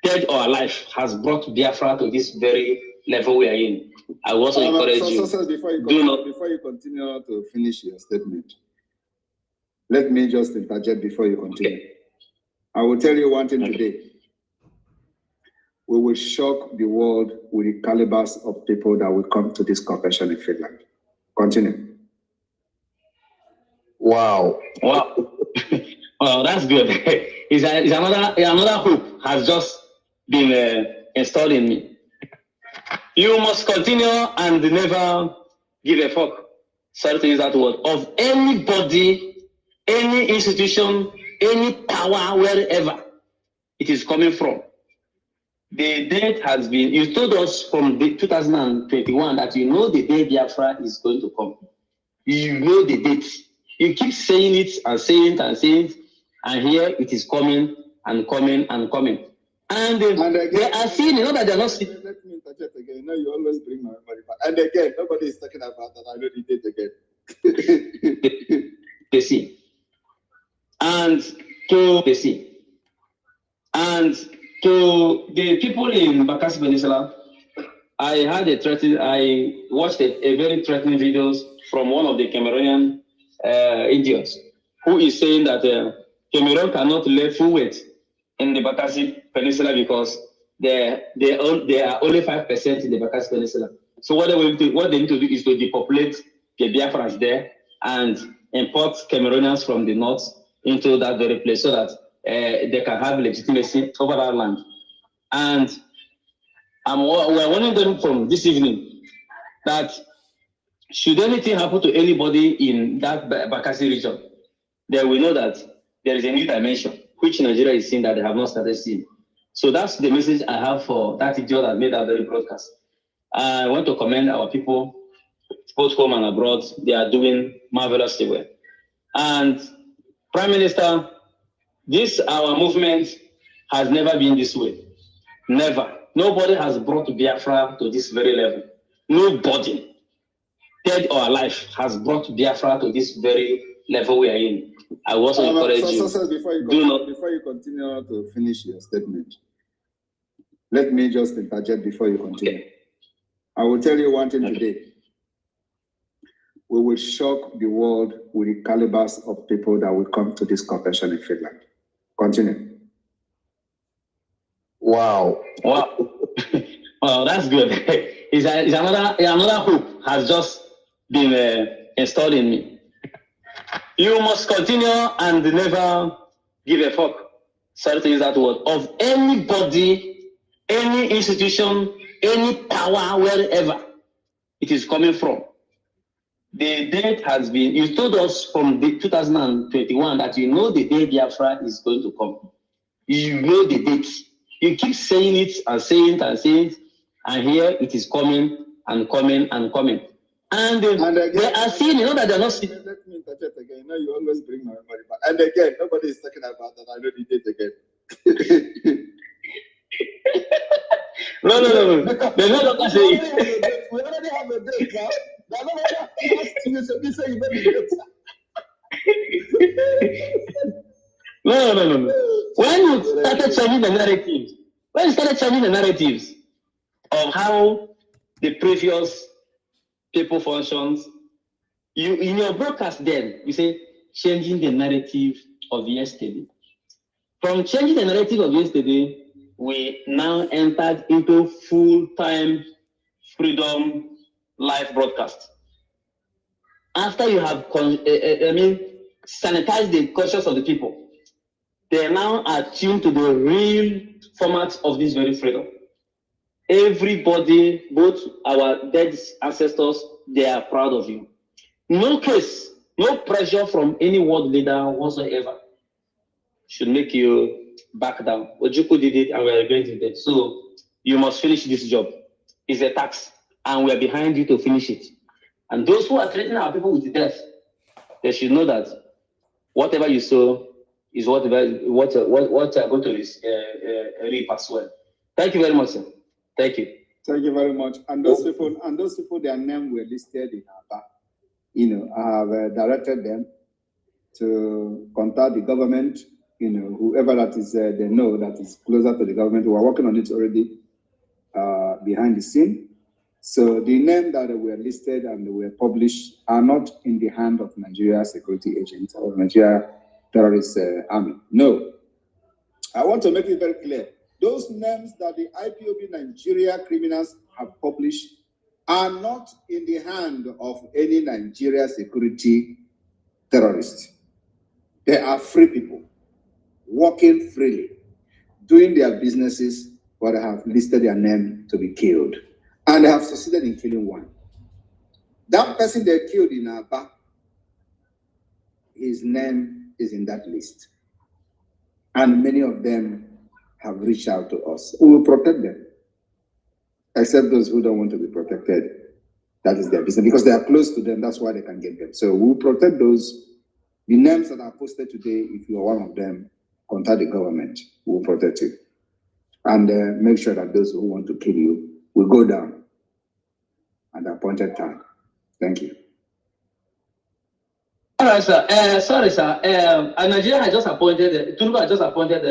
dead or alive, has brought Biafra to this very level we are in. I also encourage you. Before you continue to finish your statement, let me just interject before you continue. Okay. I will tell you one thing today. We will shock the world with the calibers of people that will come to this convention in Finland. Continue. Wow. Well, that's good. It's another hope has just been installed in me. You must continue and never give a fuck. Sorry to use that word. Of anybody, any institution, any power, wherever it is coming from. The date has been, you told us from the 2021 that you know the day Biafra is going to come. You know the date. You keep saying it and saying it and saying it, and here it is coming and coming and coming. And again, they are seeing, you know that they're not seeing. Let me interject again. You know, you always bring my memory back. And again, nobody is talking about that. I know the date again. They see. And to they see. And to the people in Bakassi Peninsula, I watched a very threatening videos from one of the Cameroonian idiots who is saying that Cameroon cannot lay full weight in the Bakassi Peninsula because they are only 5% in the Bakassi Peninsula. So what they need to do is to depopulate the Biafrans there and import Cameroonians from the north into that very place so that they can have legitimacy over our land. And we're warning them from this evening that should anything happen to anybody in that Bakassi region, they will know that there is a new dimension which Nigeria is seeing that they have not started seeing. So that's the message I have for that idiot that made that very broadcast. I want to commend our people, both home and abroad. They are doing marvelously well. And Prime Minister, our movement has never been this way. Never. Nobody has brought Biafra to this very level. Nobody, dead or alive, has brought Biafra to this very level we are in. I also encourage you. Before you continue to finish your statement, let me just interject before you continue. Okay. I will tell you one thing today. We will shock the world with the calibers of people that will come to this convention in Finland. Continue. Wow. Wow. Well, that's good. It's another hope has just been installed in me. You must continue and never give a fuck. Sorry to use that word. Of anybody, any institution, any power, wherever it is coming from. The date has been, you told us from the 2021 that you know the day Biafra is going to come. You know the date. You keep saying it and saying it and saying it, and here it is coming and coming and coming. And again, they are seeing, you know that they're not seeing. Let me interject again. You know, you always bring my memory back. And again, nobody is talking about that. I know the date again. No. They're not looking at it. We already have a date now. They're not asking you, so you say you know the date. No. When you started changing the narratives, of how the previous people functions, you in your broadcast then you say changing the narrative of yesterday. From changing the narrative of yesterday, we now entered into full-time freedom live broadcast. After you have sanitized the conscience of the people, they now are tuned to the real format of this very freedom. Everybody, both our dead ancestors, they are proud of you. No case, no pressure from any world leader whatsoever should make you back down. Ojukwu did it and we are going to do it. So you must finish this job. It's a tax and we are behind you to finish it. And those who are threatening our people with death, they should know that whatever you sow is what you are going to reap as well. Thank you very much, sir. Thank you. Thank you very much. And those people, their names were listed in ABA. I have directed them to contact the government. Whoever that is, they know that is closer to the government. We are working on it already behind the scene. So the names that were listed and were published are not in the hand of Nigeria security agents or Nigeria terrorist army. No. I want to make it very clear. Those names that the IPOB Nigeria criminals have published are not in the hand of any Nigeria security terrorists. They are free people, working freely, doing their businesses, but they have listed their name to be killed. And they have succeeded in killing one. That person they killed in Aba, his name is in that list. And many of them have reached out to us. We will protect them, except those who don't want to be protected. That is their business, because they are close to them. That's why they can get them. So we'll protect those. The names that are posted today, if you are one of them, contact the government. We'll protect you. And make sure that those who want to kill you will go down at the appointed time. Thank you. All right, sir. Sorry, sir. Nigeria has just appointed, Tinubu has just appointed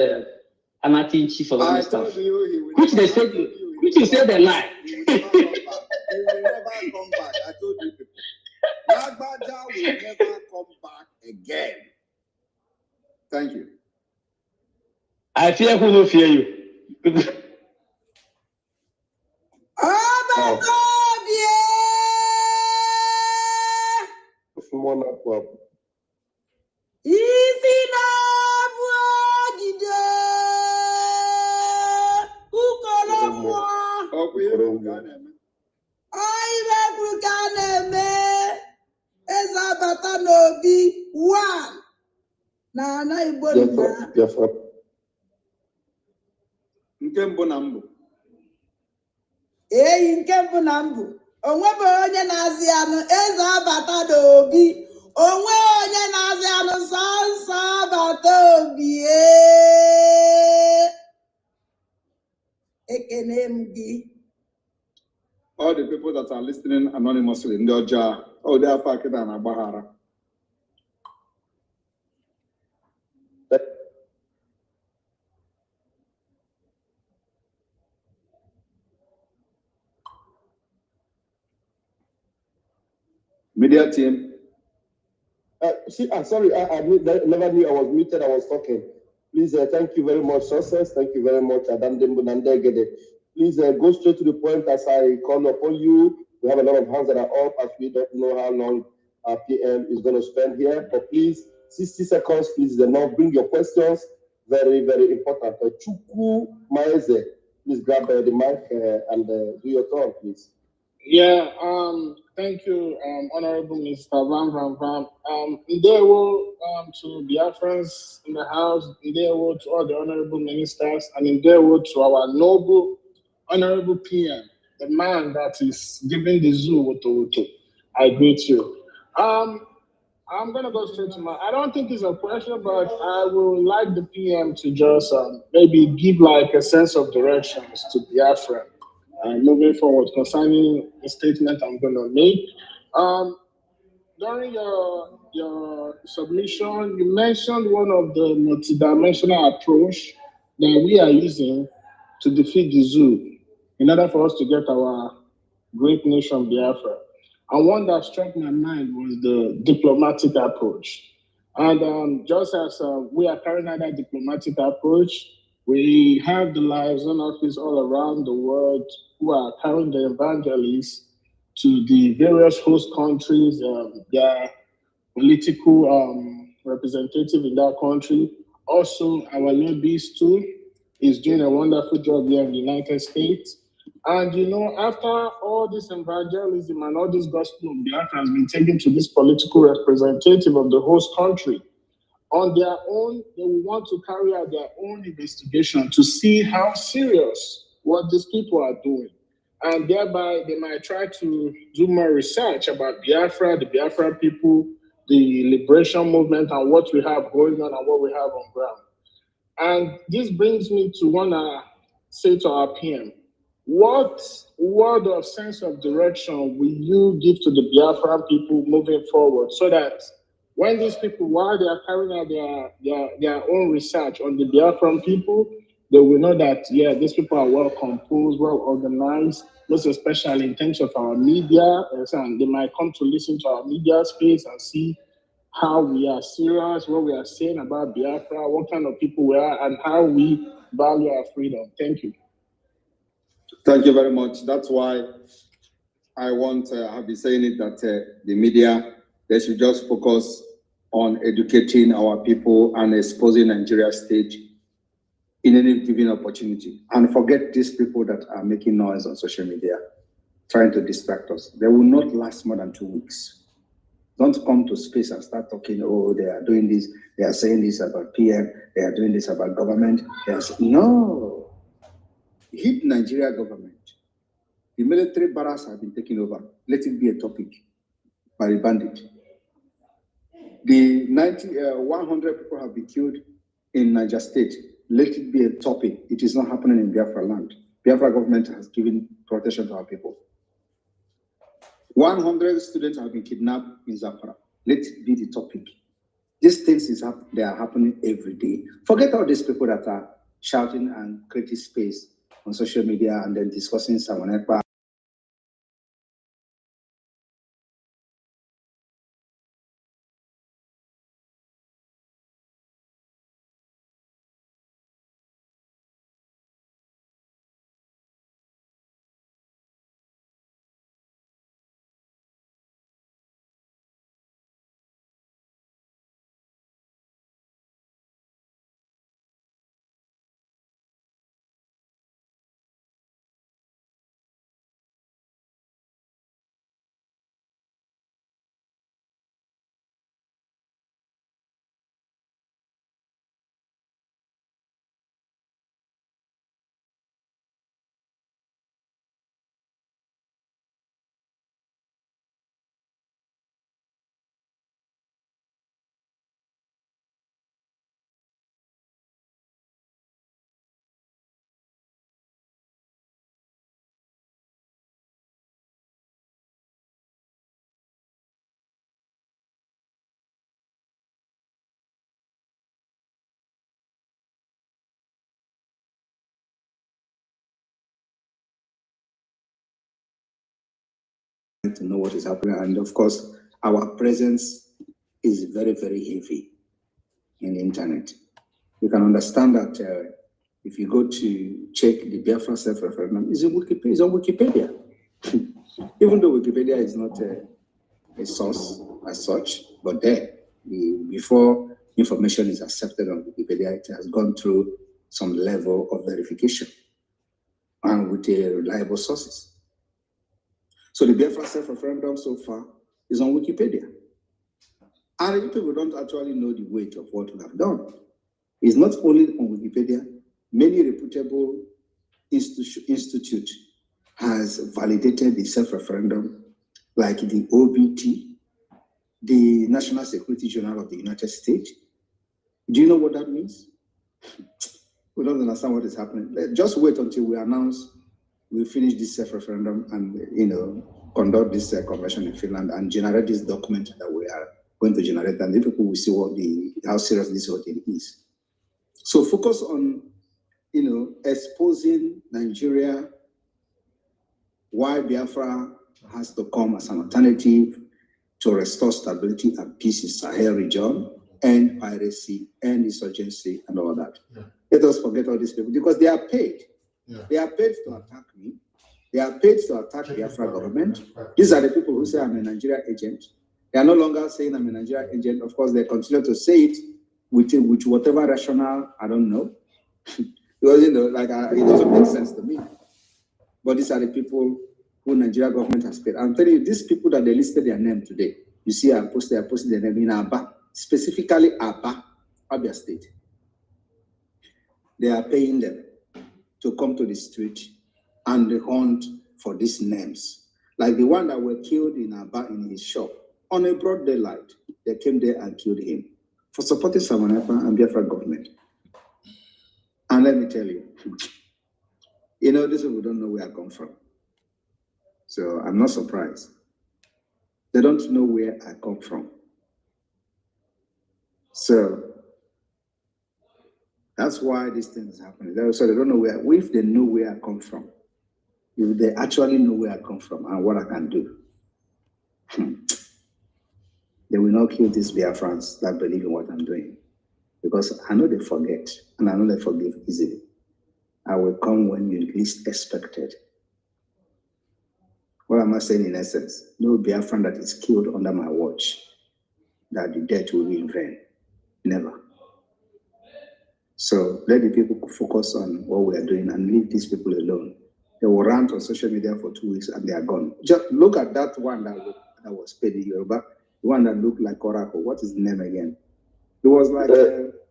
an acting chief of army staff. Which they said, which you said they lie. He will never come back. I told you people. Lagbaja will never come back again. Thank you. I fear who will fear you. Oh my God, yeah! Easy nke mbụ na mbụ. Eyi nke mbụ na mbụ. Onwebe onye na-azị anụ eze abata n'obi. Onwe onye na-azị anụ sọnsọ abata obi. Ekene m gị. All the people that are listening anonymously, ndị ọjọọ, they are fucking na Bahara. Media team. Sorry, I never knew I was muted. I was talking. Please, thank you very much, Success. Thank you very much, Adam Dembunandegede. Please go straight to the point as I call upon you. We have a lot of hands that are up as we don't know how long our PM is going to spend here. But please, 60 seconds, please, enough. Bring your questions. Very, very important. Chukwu Maeze, please grab the mic and do your turn, please. Yeah, thank you, Honorable Mr. Van Van Van. Ndewo to Biafrans in the house, Ndewo to all the honorable ministers, and Ndewo to our noble Honorable PM, the man that is giving the zoo Woto. I greet you. I'm going to go straight to I don't think it's a question, but I would like the PM to just maybe give like a sense of directions to Biafra. Moving forward concerning the statement I'm going to make. During your submission, you mentioned one of the multidimensional approach that we are using to defeat the zoo in order for us to get our great nation Biafra. And one that struck my mind was the diplomatic approach. And just as we are carrying out that diplomatic approach, we have the liaison office all around the world who are carrying the evangelists to the various host countries, their political representative in that country. Also, our lobbyist too is doing a wonderful job here in the United States. And you know, after all this evangelism and all this gospel of Biafra has been taken to this political representative of the host country, on their own, they will want to carry out their own investigation to see how serious what these people are doing. And thereby, they might try to do more research about Biafra, the Biafra people, the liberation movement, and what we have going on and what we have on ground. And this brings me to want to say to our PM, what word of sense of direction will you give to the Biafra people moving forward so that when these people, while they are carrying out their own research on the Biafran people, they will know that, yeah, these people are well composed, well organized, most especially in terms of our media. And they might come to listen to our media space and see how we are serious, what we are saying about Biafra, what kind of people we are, and how we value our freedom. Thank you. Thank you very much. That's why I want, I've been saying it, that the media, they should just focus on educating our people and exposing Nigeria stage in any given opportunity. And forget these people that are making noise on social media, trying to distract us. They will not last more than 2 weeks. Don't come to space and start talking, oh, they are doing this, they are saying this about PM, they are doing this about government. No. Hit Nigeria government. The military barracks have been taken over. Let it be a topic by the bandit. The 100 people have been killed in Niger State. Let it be a topic. It is not happening in Biafra land. Biafra government has given protection to our people. 100 students have been kidnapped in Zamfara. Let it be the topic. These things they are happening every day. Forget all these people that are shouting and creating space on social media and then discussing someone. To know what is happening, and of course our presence is very, very heavy in the internet. You can understand that if you go to check the Biafra self-referendum, it's on Wikipedia. Even though Wikipedia is not a source as such, but there, before information is accepted on Wikipedia, it has gone through some level of verification and with reliable sources. So the Biafra self-referendum so far is on Wikipedia. And people don't actually know the weight of what we have done. It's not only on Wikipedia, many reputable institute has validated the self-referendum, like the OBT, the National Security Journal of the United States. Do you know what that means? We don't understand what is happening. Just wait until we finish this self-referendum and, conduct this convention in Finland and generate this document that we are going to generate, and the people will see how serious this whole thing is. So focus on, exposing Nigeria, why Biafra has to come as an alternative to restore stability and peace in Sahel region, and piracy and insurgency and all that. Yeah. Let us forget all these people because they are paid. Yeah. They are paid to attack me. They are paid to attack the Biafra government. These are the people who say I'm a Nigeria agent. They are no longer saying I'm a Nigeria agent. Of course, they continue to say it with whatever rationale, I don't know. Because, it doesn't make sense to me. But these are the people who Nigeria government has paid. I'm telling you, these people that they listed their name today, you see, I posted their name in Aba, specifically Aba, Abia State. They are paying them to come to the street and hunt for these names. Like the one that were killed in Aba in his shop on a broad daylight. They came there and killed him for supporting Sabotage and Biafra government. And let me tell you, these people don't know where I come from. So I'm not surprised. They don't know where I come from. So that's why this thing is happening. So they don't know where, if they know where I come from, if they actually know where I come from and what I can do, they will not kill these Biafrans that believe in what I'm doing. Because I know they forget, and I know they forgive easily. I will come when you least expected. What am I saying in essence? No Biafran that is killed under my watch, that the death will be in vain. Never. So let the people focus on what we are doing and leave these people alone. They will rant on social media for 2 weeks and they are gone. Just look at that one that was paid in Yoruba. The one that looked like Oracle. What is the name again? It was like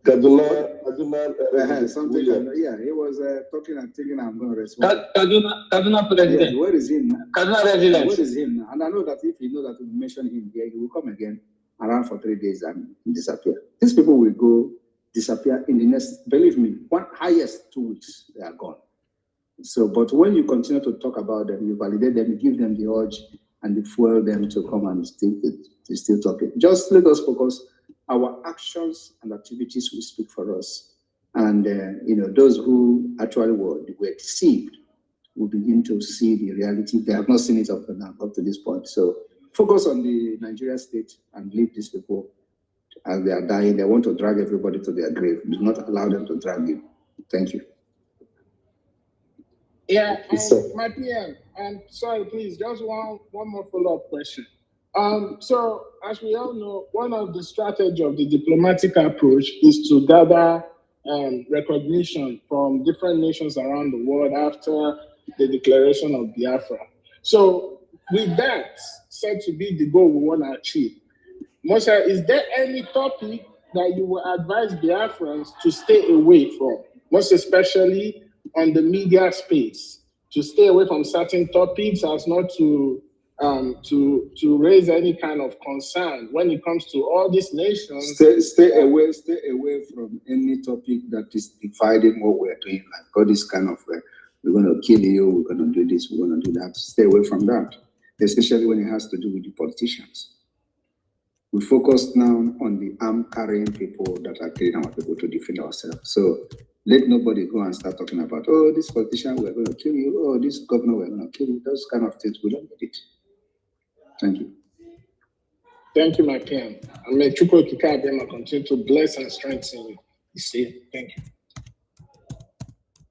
Kaduna, something. Yeah, he was talking and thinking I'm going to respond. Kaduna president. Yeah, where is him now? Kaduna resident. Where is him now? And I know that if you know that we mention him here, he will come again around for 3 days and disappear. These people will go disappear in the next, believe me, one highest 2 weeks, they are gone. So, but when you continue to talk about them, you validate them, you give them the urge and you fuel them to come and still talking. Just let us focus. Our actions and activities will speak for us. And, those who actually were deceived will begin to see the reality. They have not seen it up to this point. So focus on the Nigerian state and leave these people as they are dying. They want to drag everybody to their grave. Do not allow them to drag you. Thank you. Yeah, my PM, and sorry, please, just one more follow-up question. So, as we all know, one of the strategies of the diplomatic approach is to gather recognition from different nations around the world after the declaration of Biafra. So, with that said to be the goal we want to achieve, Moshe, is there any topic that you will advise Biafrans to stay away from, most especially on the media space, to stay away from certain topics as not to raise any kind of concern when it comes to all these nations? Stay away from any topic that is dividing what we're doing. Like all this kind of we're going to kill you, we're going to do this, we're going to do that. Stay away from that, especially when it has to do with the politicians. We focus now on the arm-carrying people that are killing our people to defend ourselves. So let nobody go and start talking about, oh, this politician, we're going to kill you. Oh, this governor, we're going to kill you. Those kind of things, we don't need it. Thank you. Thank you, my PM. And may Chukwu Kikabema continue to bless and strengthen you. You see, thank you.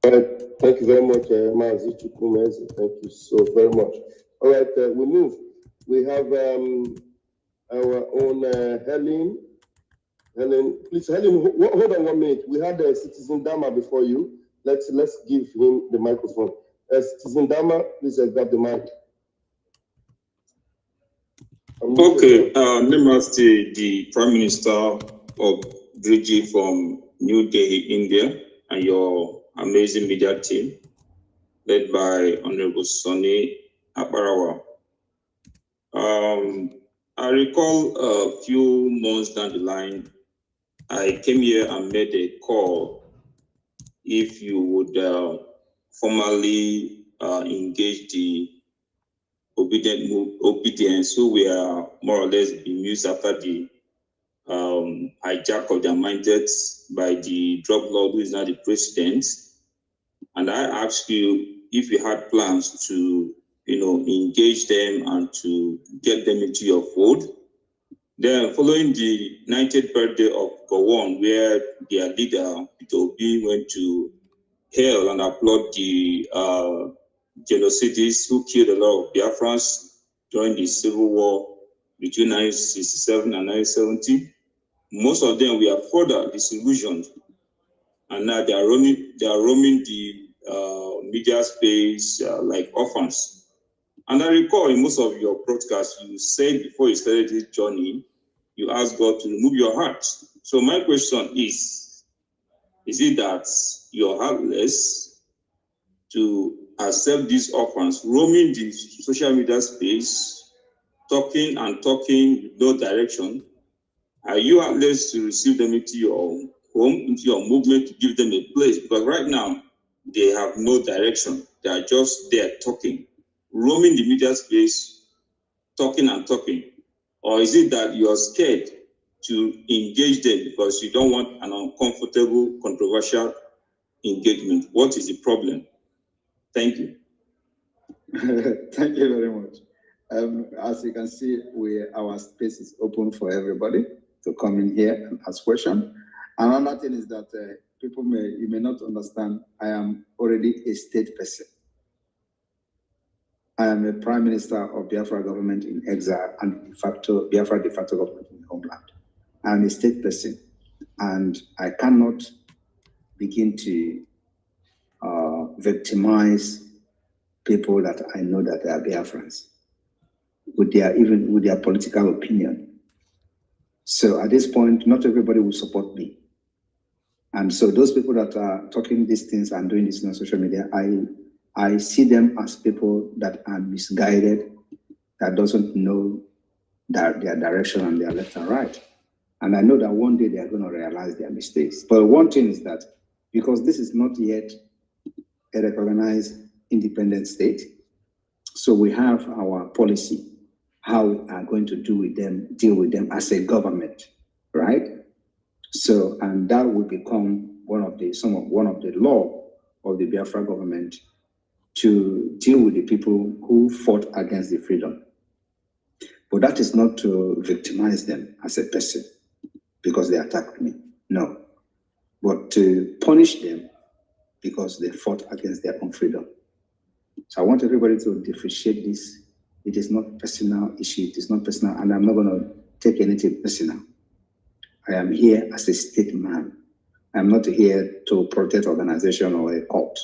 All right, thank you very much, Mazi Chukwumeze. Thank you so very much. All right, we move. We have our own Helen. Helen, please, Helen, hold on 1 minute. We had Citizen Dama before you. Let's give him the microphone. Citizen Dama, please grab the mic. Okay, Namaste, the Prime Minister of Brgie from New Delhi, India, and your amazing media team, led by Honorable Sonny Abarawa. I recall a few months down the line, I came here and made a call if you would formally engage the obedience, who were more or less bemused after the hijack of their mindsets by the drug lord who is now the president. And I asked you if you had plans to, engage them and to get them into your fold. Then, following the 90th birthday of Gowon, where their leader, Peter Obi, went to hail and applaud the genocides who killed a lot of Biafrans during the civil war between 1967 and 1970. Most of them were further disillusioned, and now they are roaming the media space like orphans. And I recall in most of your broadcasts, you said before you started this journey, you asked God to remove your heart. So my question is it that you're heartless to accept these orphans roaming the social media space, talking and talking with no direction? Are you heartless to receive them into your home, into your movement, to give them a place? Because right now, they have no direction. They are just there talking, roaming the media space, talking and talking. Or is it that you're scared to engage them because you don't want an uncomfortable, controversial engagement? What is the problem? Thank you. Thank you very much. As you can see, our space is open for everybody to come in here and ask questions. Another thing is that you may not understand, I am already a state person. I am a Prime Minister of Biafra government in exile and Biafra de facto government in the homeland. I am a state person, and I cannot begin to victimize people that I know that they are Biafrans with their political opinion. So at this point, not everybody will support me. And so those people that are talking these things and doing this on social media, I see them as people that are misguided, that doesn't know their direction and their left and right. And I know that one day they are going to realize their mistakes. But one thing is that because this is not yet a recognized independent state, so we have our policy, how we are going to deal with them as a government, right? So, and that will become one of the law of the Biafra government to deal with the people who fought against the freedom. But that is not to victimize them as a person because they attacked me, no, but to punish them because they fought against their own freedom. So I want everybody to differentiate this. It is not personal issue, it is not personal, and I'm not going to take anything personal. I am here as a state man. I'm not here to protect organization or a cult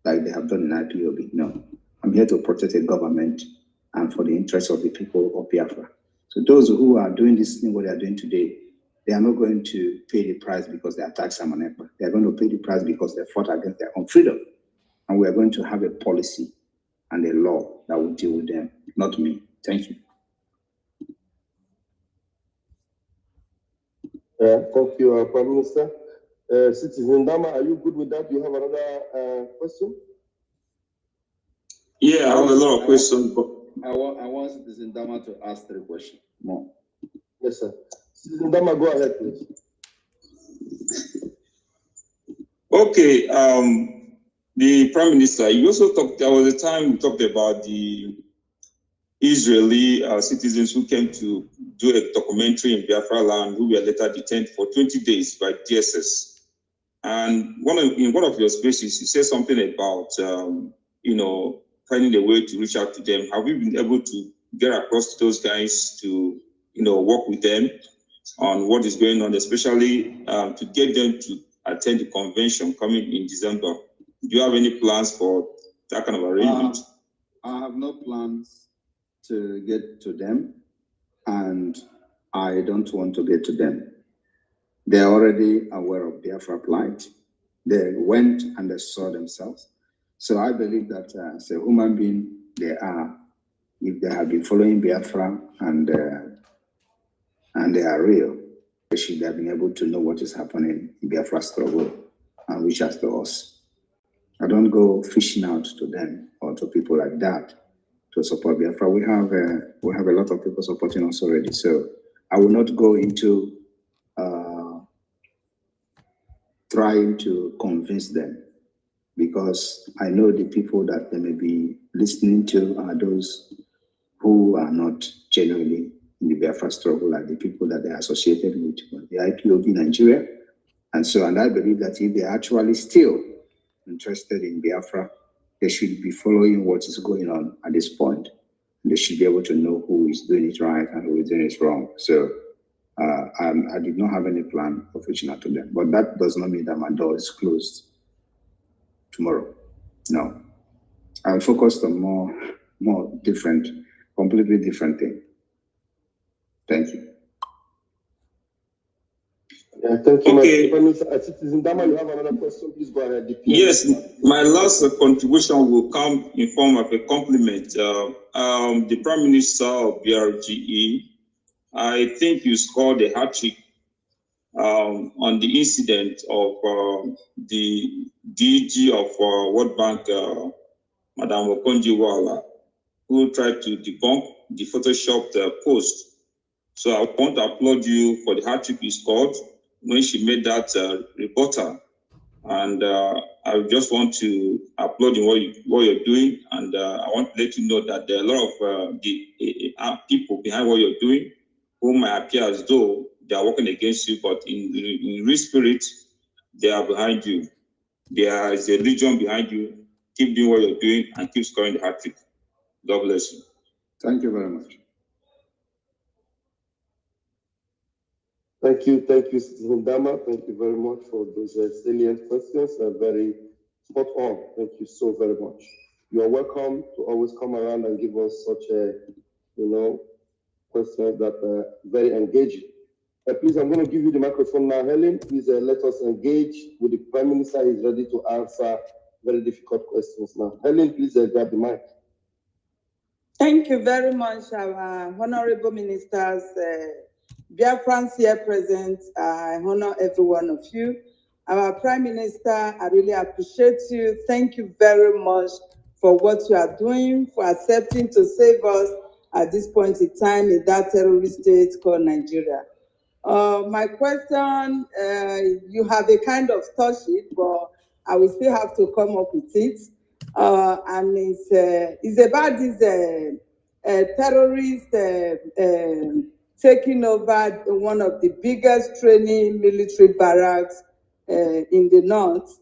like they have done in IPOB. No, I'm here to protect a government and for the interests of the people of Biafra. So those who are doing this thing, what they are doing today, they are not going to pay the price because they attacked Simon Ekpa. They are going to pay the price because they fought against their own freedom. And we are going to have a policy and a law that will deal with them, not me. Thank you. Thank you, Prime Minister. Citizen Dama, are you good with that? Do you have another question? Yeah, I have a lot of questions. I want Citizen Dama to ask 3 questions more. Yes, sir. Citizen Dama, go ahead, please. Okay, the Prime Minister, you also talked, there was a time we talked about the Israeli citizens who came to do a documentary in Biafra land who were later detained for 20 days by DSS. And in one of your spaces, you said something about, finding a way to reach out to them. Have you been able to get across to those guys to, work with them on what is going on, especially to get them to attend the convention coming in December? Do you have any plans for that kind of arrangement? I have no plans to get to them, and I don't want to get to them. They're already aware of Biafra plight. They went and they saw themselves. So I believe that as a human being, they are, if they have been following Biafra and they are real, they should have been able to know what is happening in Biafra struggle and reach out to us. I don't go fishing out to them or to people like that to support Biafra. We have a lot of people supporting us already. So I will not go into trying to convince them, because I know the people that they may be listening to are those who are not genuinely in the Biafra struggle, like the people that they are associated with the IPOB Nigeria. And I believe that if they're actually still interested in Biafra, they should be following what is going on at this point. They should be able to know who is doing it right and who is doing it wrong. So I did not have any plan of reaching out to them, but that does not mean that my door is closed tomorrow. No, I'm focused on more different, completely different thing. Thank you. Yeah, thank you, Okay. Citizen Dama, you have another question? Please go ahead. Yes, my last contribution will come in form of a compliment. The Prime Minister of BRGE, I think you scored a hat-trick on the incident of the DG of World Bank, Madam Okonjo-Iweala, who tried to debunk the photoshopped post. So I want to applaud you for the hat-trick you scored when she made that rebuttal. And I just want to applaud you what you're doing, and I want to let you know that there are a lot of the people behind what you're doing who might appear as though they are working against you, but in real spirit, they are behind you. There is a legion behind you. Keep doing what you're doing and keep scoring the hat-trick. God bless you. Thank you very much. Thank you, Citizen Dama. Thank you very much for those salient questions. Very spot on. Thank you so very much. You are welcome to always come around and give us such questions that are very engaging. Please, I'm going to give you the microphone now, Helen. Please let us engage with the Prime Minister. He's ready to answer very difficult questions now. Helen, please grab the mic. Thank you very much, our honorable ministers, Biafrans here present. I honor every one of you. Our Prime Minister, I really appreciate you. Thank you very much for what you are doing, for accepting to save us at this point in time in that terrorist state called Nigeria. My question, you have a kind of touched it, but I will still have to come up with it. And it's about this terrorist taking over one of the biggest training military barracks in the north.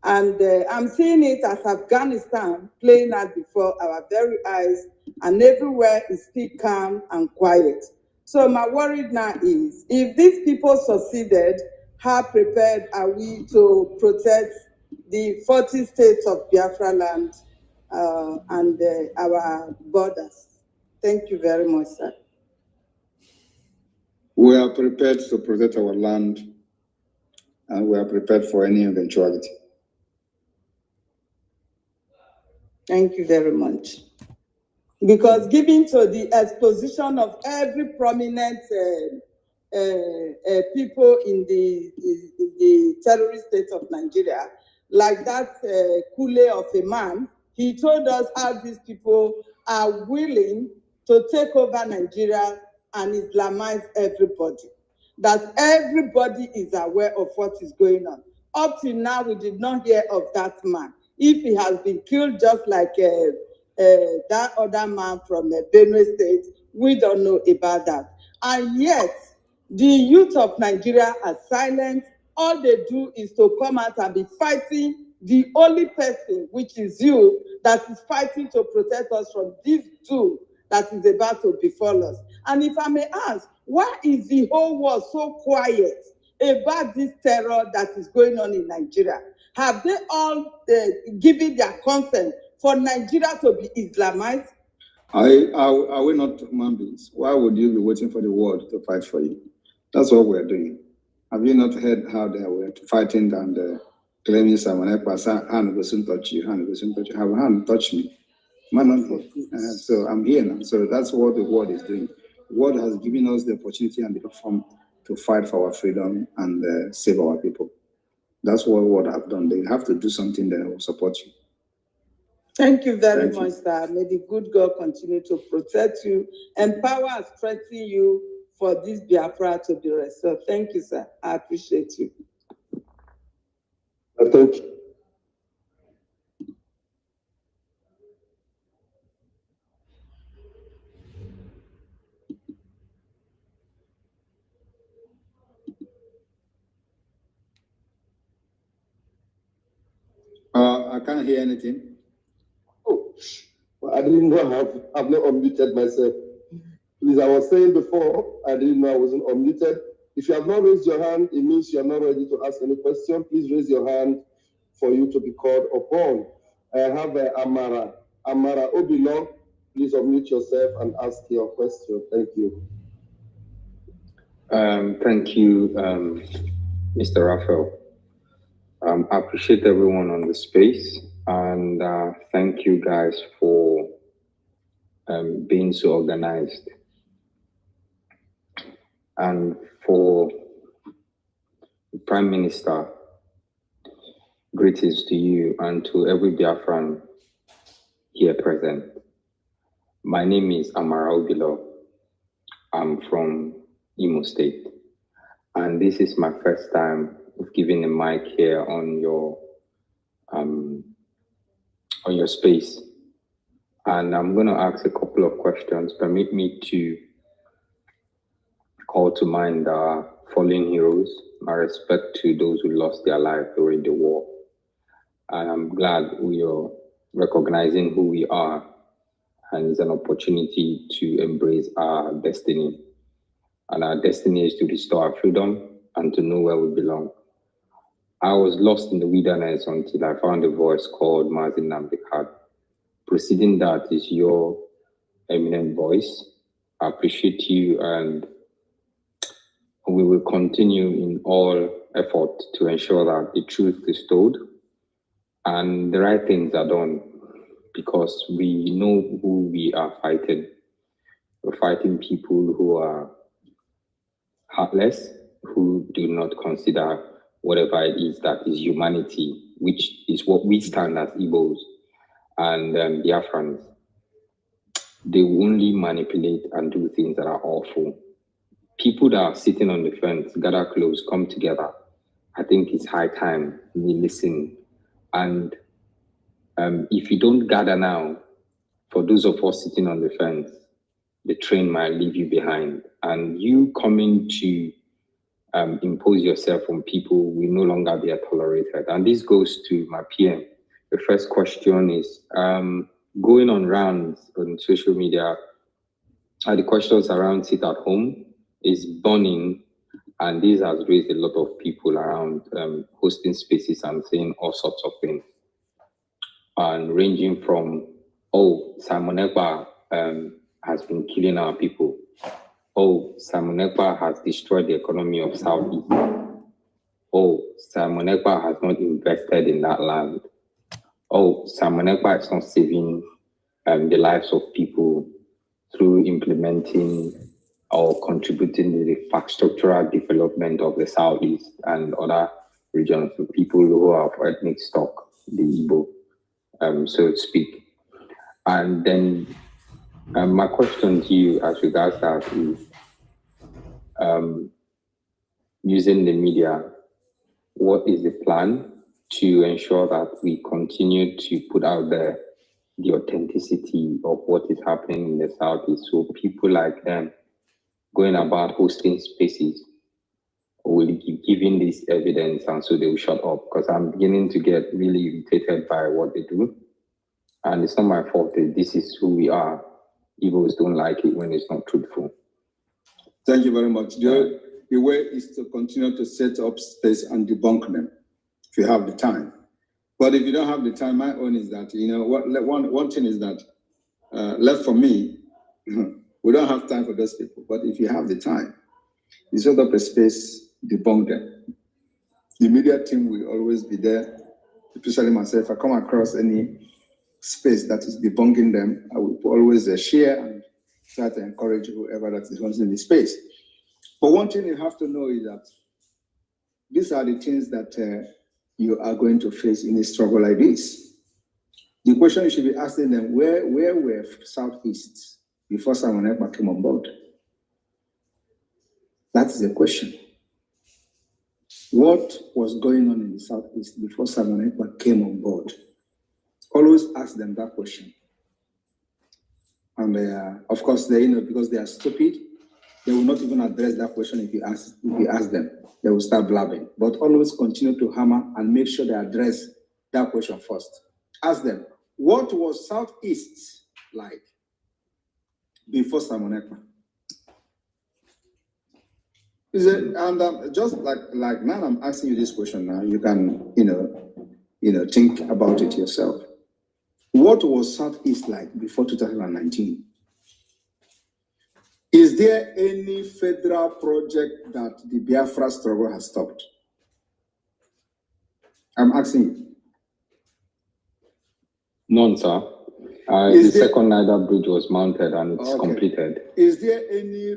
I'm seeing it as Afghanistan playing out before our very eyes, and everywhere is still calm and quiet. So my worry now is, if these people succeeded, how prepared are we to protect the 40 states of Biafra land and our borders? Thank you very much, sir. We are prepared to protect our land, and we are prepared for any eventuality. Thank you very much. Because given to the exposition of every prominent people in the terrorist state of Nigeria, like that Kule of a man, he told us how these people are willing to take over Nigeria and Islamize everybody. That everybody is aware of what is going on. Up till now, we did not hear of that man. If he has been killed just like that other man from Benue State, we don't know about that. And yet, the youth of Nigeria are silent. All they do is to come out and be fighting the only person, which is you, that is fighting to protect us from this doom that is about to befall us. And if I may ask, why is the whole world so quiet about this terror that is going on in Nigeria? Have they all given their consent for Nigeria to be Islamized? Are we not human beings? Why would you be waiting for the world to fight for you? That's what we're doing. Have you not heard how they were fighting and claiming someone else, hand will soon touch you, hand will soon touch you, have a hand touch me? So I'm here now. So that's what the world is doing. The world has given us the opportunity and the platform to fight for our freedom and save our people. That's what world have done. They have to do something that will support you. Thank you very much, sir. May the good God continue to protect you, empower and strengthen you for this Biafra to be restored. So thank you, sir. I appreciate you. Thank you. I can't hear anything. Oh, well, I didn't know I've not unmuted myself. Please, I was saying before, I didn't know I wasn't unmuted. If you have not raised your hand, it means you are not ready to ask any question. Please raise your hand for you to be called upon. I have Amara Obilo. Please unmute yourself and ask your question. Thank you. Thank you, Mr. Raphael. I appreciate everyone on the space, and thank you guys for being so organized. And for the Prime Minister, greetings to you and to every Biafran here present. My name is Amara Obilo. I'm from Imo State, and this is my first time giving a mic here on your space. And I'm going to ask a couple of questions. Permit me to call to mind our fallen heroes, my respect to those who lost their life during the war. And I'm glad we are recognizing who we are, and it's an opportunity to embrace our destiny. And our destiny is to restore our freedom and to know where we belong. I was lost in the wilderness until I found a voice called Mazin Namdekad. Preceding that is your eminent voice. I appreciate you, and we will continue in all effort to ensure that the truth is told and the right things are done, because we know who we are fighting. We're fighting people who are heartless, who do not consider whatever it is that is humanity, which is what we stand as Igbos and Biafrans. They will only manipulate and do things that are awful. People that are sitting on the fence, gather close, come together. I think it's high time we listen. And if you don't gather now, for those of us sitting on the fence, the train might leave you behind. And you coming to impose yourself on people will no longer be tolerated. And this goes to my PM. The first question is going on rounds on social media. The questions around sit at home is burning, and this has raised a lot of people around hosting spaces and saying all sorts of things, and ranging from, oh, Simon Ekpa has been killing our people. Oh, Simon Ekpa has destroyed the economy of Southeast. Oh, Simon Ekpa has not invested in that land. Oh, Simon Ekpa is not saving the lives of people through implementing or contributing to the infrastructural development of the Southeast and other regions for people who are of ethnic stock, the Igbo, so to speak. And then my question to you as regards that is using the media, what is the plan to ensure that we continue to put out there the authenticity of what is happening in the Southeast, so people like them going about hosting spaces will be giving this evidence, and so they will shut up? Because I'm beginning to get really irritated by what they do. And it's not my fault. This is who we are. Igbos don't like it when it's not truthful. Thank you very much. The way is to continue to set up space and debunk them if you have the time. But if you don't have the time, my own is that, one thing is that left for me, we don't have time for those people. But if you have the time, you set up a space, debunk them. The media team will always be there, especially myself. If I come across any space that is debunking them, I will always share and try to encourage whoever that is in the space. But one thing you have to know is that these are the things that you are going to face in a struggle like this. The question you should be asking them, where were Southeast before Simon Ekpa came on board? That is the question. What was going on in the Southeast before Simon Ekpa came on board? Always ask them that question. And of course, because they are stupid, they will not even address that question if you ask them. They will start blabbing. But always continue to hammer and make sure they address that question first. Ask them, what was Southeast like before Simon Ekpa? And just like now I'm asking you this question now, you can, think about it yourself. What was Southeast like before 2019? Is there any federal project that the Biafra struggle has stopped? I'm asking you. None, sir. The second Niger Bridge was mounted and it's completed. Is there any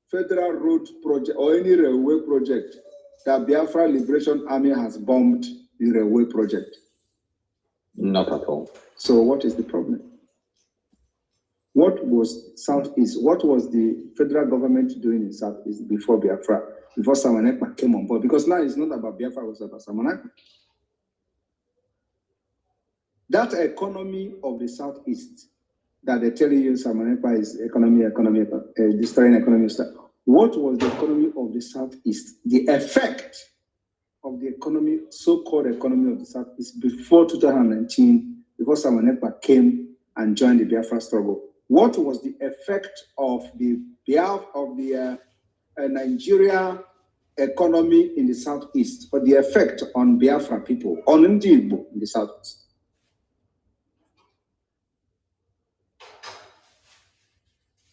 federal road project or any railway project that Biafra Liberation Army has bombed the railway project? Not at all. So what is the problem? What was Southeast? What was the federal government doing in Southeast before Biafra, before Simon Ekpa came on board? Because now it's not about Biafra, it's about Simon Ekpa. That economy of the Southeast that they're telling you Simon Ekpa is destroying economy. What was the economy of the Southeast? The effect of the economy, so-called economy of the Southeast before 2019, before Simon Ekpa came and joined the Biafra struggle. What was the effect of the Nigeria economy in the Southeast, or the effect on Biafra people, on Igbo in the Southeast?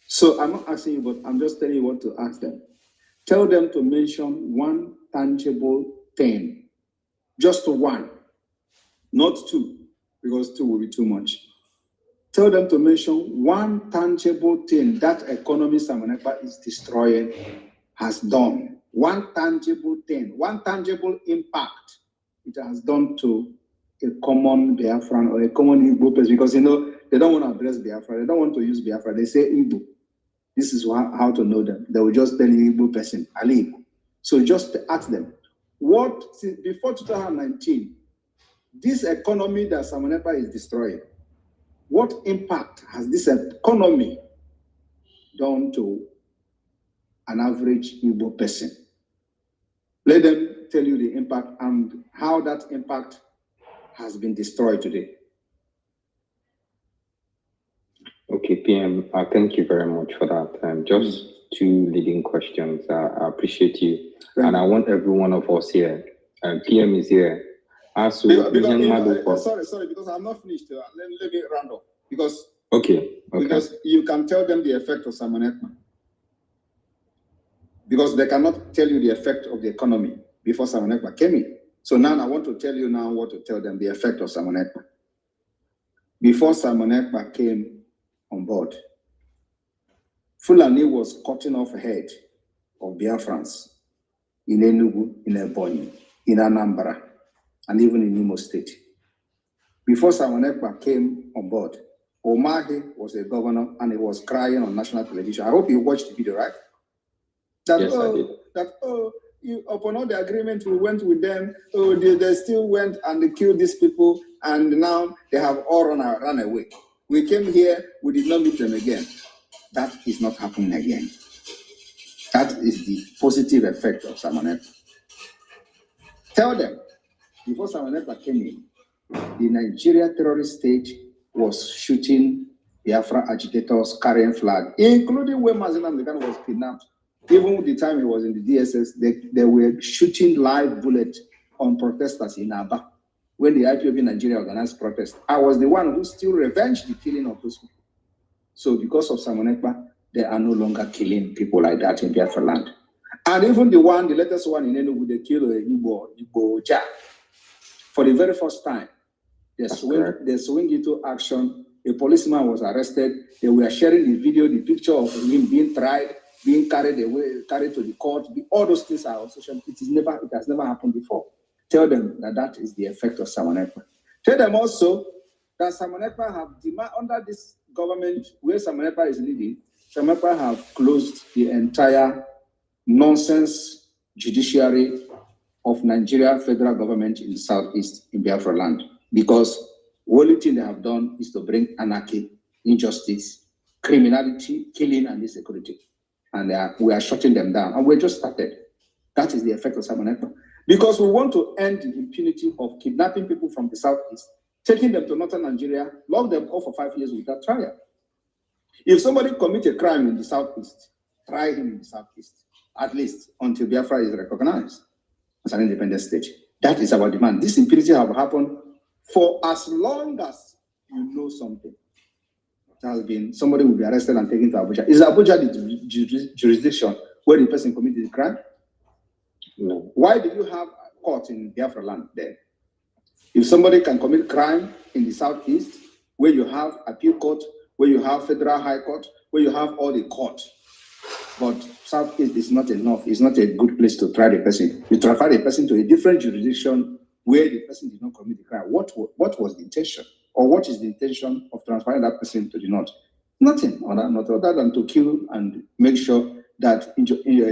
So I'm not asking you, but I'm just telling you what to ask them. Tell them to mention one tangible thing, just one, not two, because two will be too much. Tell them to mention one tangible thing that economy Samanekpa is destroying has done. One tangible thing, one tangible impact it has done to a common Biafran or a common Igbo person, because they don't want to address Biafra, they don't want to use Biafra, they say Igbo. This is how to know them. They will just tell you Igbo person, Ali Igbo. So just ask them, before 2019, this economy that Samanekpa is destroying, what impact has this economy done to an average Igbo person? Let them tell you the impact and how that impact has been destroyed today. Okay, PM, thank you very much for that. Just two leading questions. I appreciate you. And I want every one of us here, PM is here. Sorry, because I'm not finished. Let me round up. Because you can tell them the effect of Samanekpa. Because they cannot tell you the effect of the economy before Samanekpa came in. So now I want to tell you now what to tell them, the effect of Samanekpa. Before Samanekpa came on board, Fulani was cutting off head of Biafrans in Enugu, in Ebonyi, in Anambra, and even in Imo State. Before Samanekpa came on board, Omahe was a governor and he was crying on national television. I hope you watched the video, right? That, yes, I did. Upon all the agreement, we went with them. They still went and they killed these people, and now they have all run away. We came here, we did not meet them again. That is not happening again. That is the positive effect of Samanekpa. Tell them, before Samanekpa came in, the Nigeria terrorist state was shooting Biafra agitators carrying flag, including when Mazinam Degan was kidnapped. Even the time he was in the DSS, they were shooting live bullets on protesters in Aba. When the IPOB Nigeria organized protest, I was the one who still revenged the killing of those people. So because of Samanekpa, they are no longer killing people like that in Biafra land. And even the latest one in Enugu, they killed Igbo Ja. For the very first time, they swing into action. A policeman was arrested. They were sharing the video, the picture of him being tried, being carried to the court. All those things are on social media. It has never happened before. Tell them that is the effect of Samanekpa. Tell them also that Samanekpa have demand under this government where Samanekpa is leading. Samanekpa have closed the entire nonsense judiciary of Nigeria federal government in the southeast in Biafra land, because the only thing they have done is to bring anarchy, injustice, criminality, killing, and insecurity. And we are shutting them down. And we just started. That is the effect of Samanekpa. Because we want to end the impunity of kidnapping people from the southeast, taking them to northern Nigeria, lock them up for 5 years without trial. If somebody commits a crime in the southeast, try him in the southeast, at least until Biafra is recognized as an independent state. That is our demand. This impunity have happened for as long as you know something. It has been, somebody will be arrested and taken to Abuja. Is Abuja the jurisdiction where the person committed the crime? No. Why do you have a court in Biafra land there? If somebody can commit crime in the southeast, where you have appeal court, where you have federal high court, where you have all the court, but southeast is not enough. It's not a good place to try the person. You transfer the person to a different jurisdiction where the person did not commit the crime. What was the intention? Or what is the intention of transferring that person to the north? Nothing other than to kill and make sure that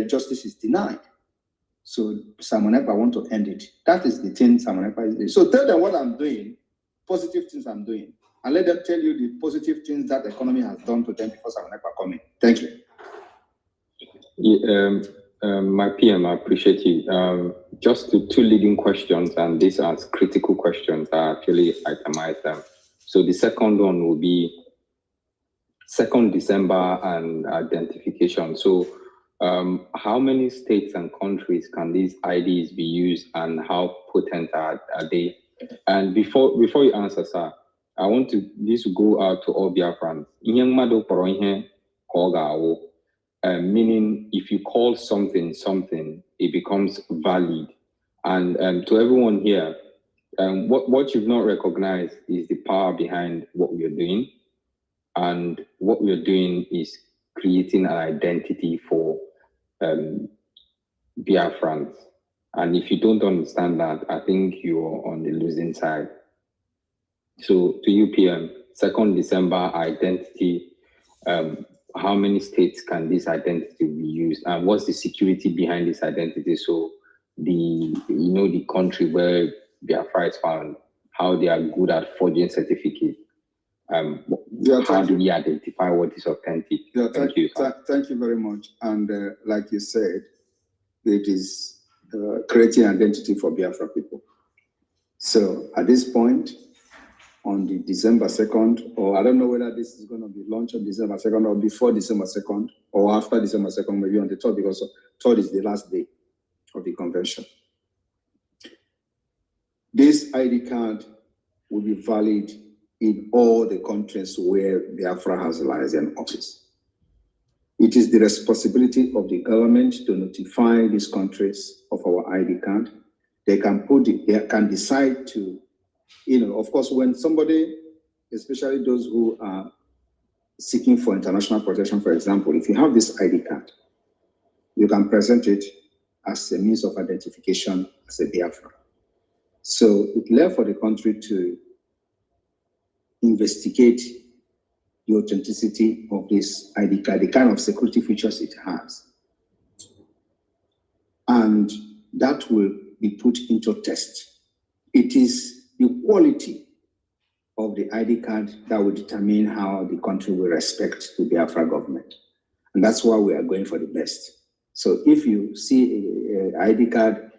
justice is denied. So Samanekpa want to end it. That is the thing Samanekpa is doing. So tell them what I'm doing, positive things I'm doing, and let them tell you the positive things that the economy has done to them before Samanekpa come in. Thank you. Yeah, my PM, I appreciate you. Just two leading questions, and these are critical questions. I actually itemized them. So the second one will be 2nd December and identification. So how many states and countries can these IDs be used, and how potent are they? And before you answer, sir, I want this to go out to all Biafrans. meaning if you call something, it becomes valid. And to everyone here, what you've not recognized is the power behind what we are doing. And what we are doing is creating an identity for Biafrans. And if you don't understand that, I think you're on the losing side. So to you, PM, 2nd December identity, how many states can this identity be used? And what's the security behind this identity? So the country where Biafra is found, how they are good at forging certificates. How do we identify what is authentic? Yeah, thank you. Thank you very much. And like you said, it is creating identity for Biafra people. So at this point, on the December 2nd, or I don't know whether this is going to be launched on December 2nd or before December 2nd, or after December 2nd, maybe on the 3rd, because 3rd is the last day of the convention. This ID card will be valid in all the countries where Biafra has a liaison office. It is the responsibility of the government to notify these countries of our ID card. They can decide to, of course, when somebody, especially those who are seeking for international protection, for example, if you have this ID card, you can present it as a means of identification as a Biafra. So it left for the country to investigate the authenticity of this ID card, the kind of security features it has. And that will be put into test. It is the quality of the ID card that will determine how the country will respect the Biafra government. And that's why we are going for the best. So if you see an ID card,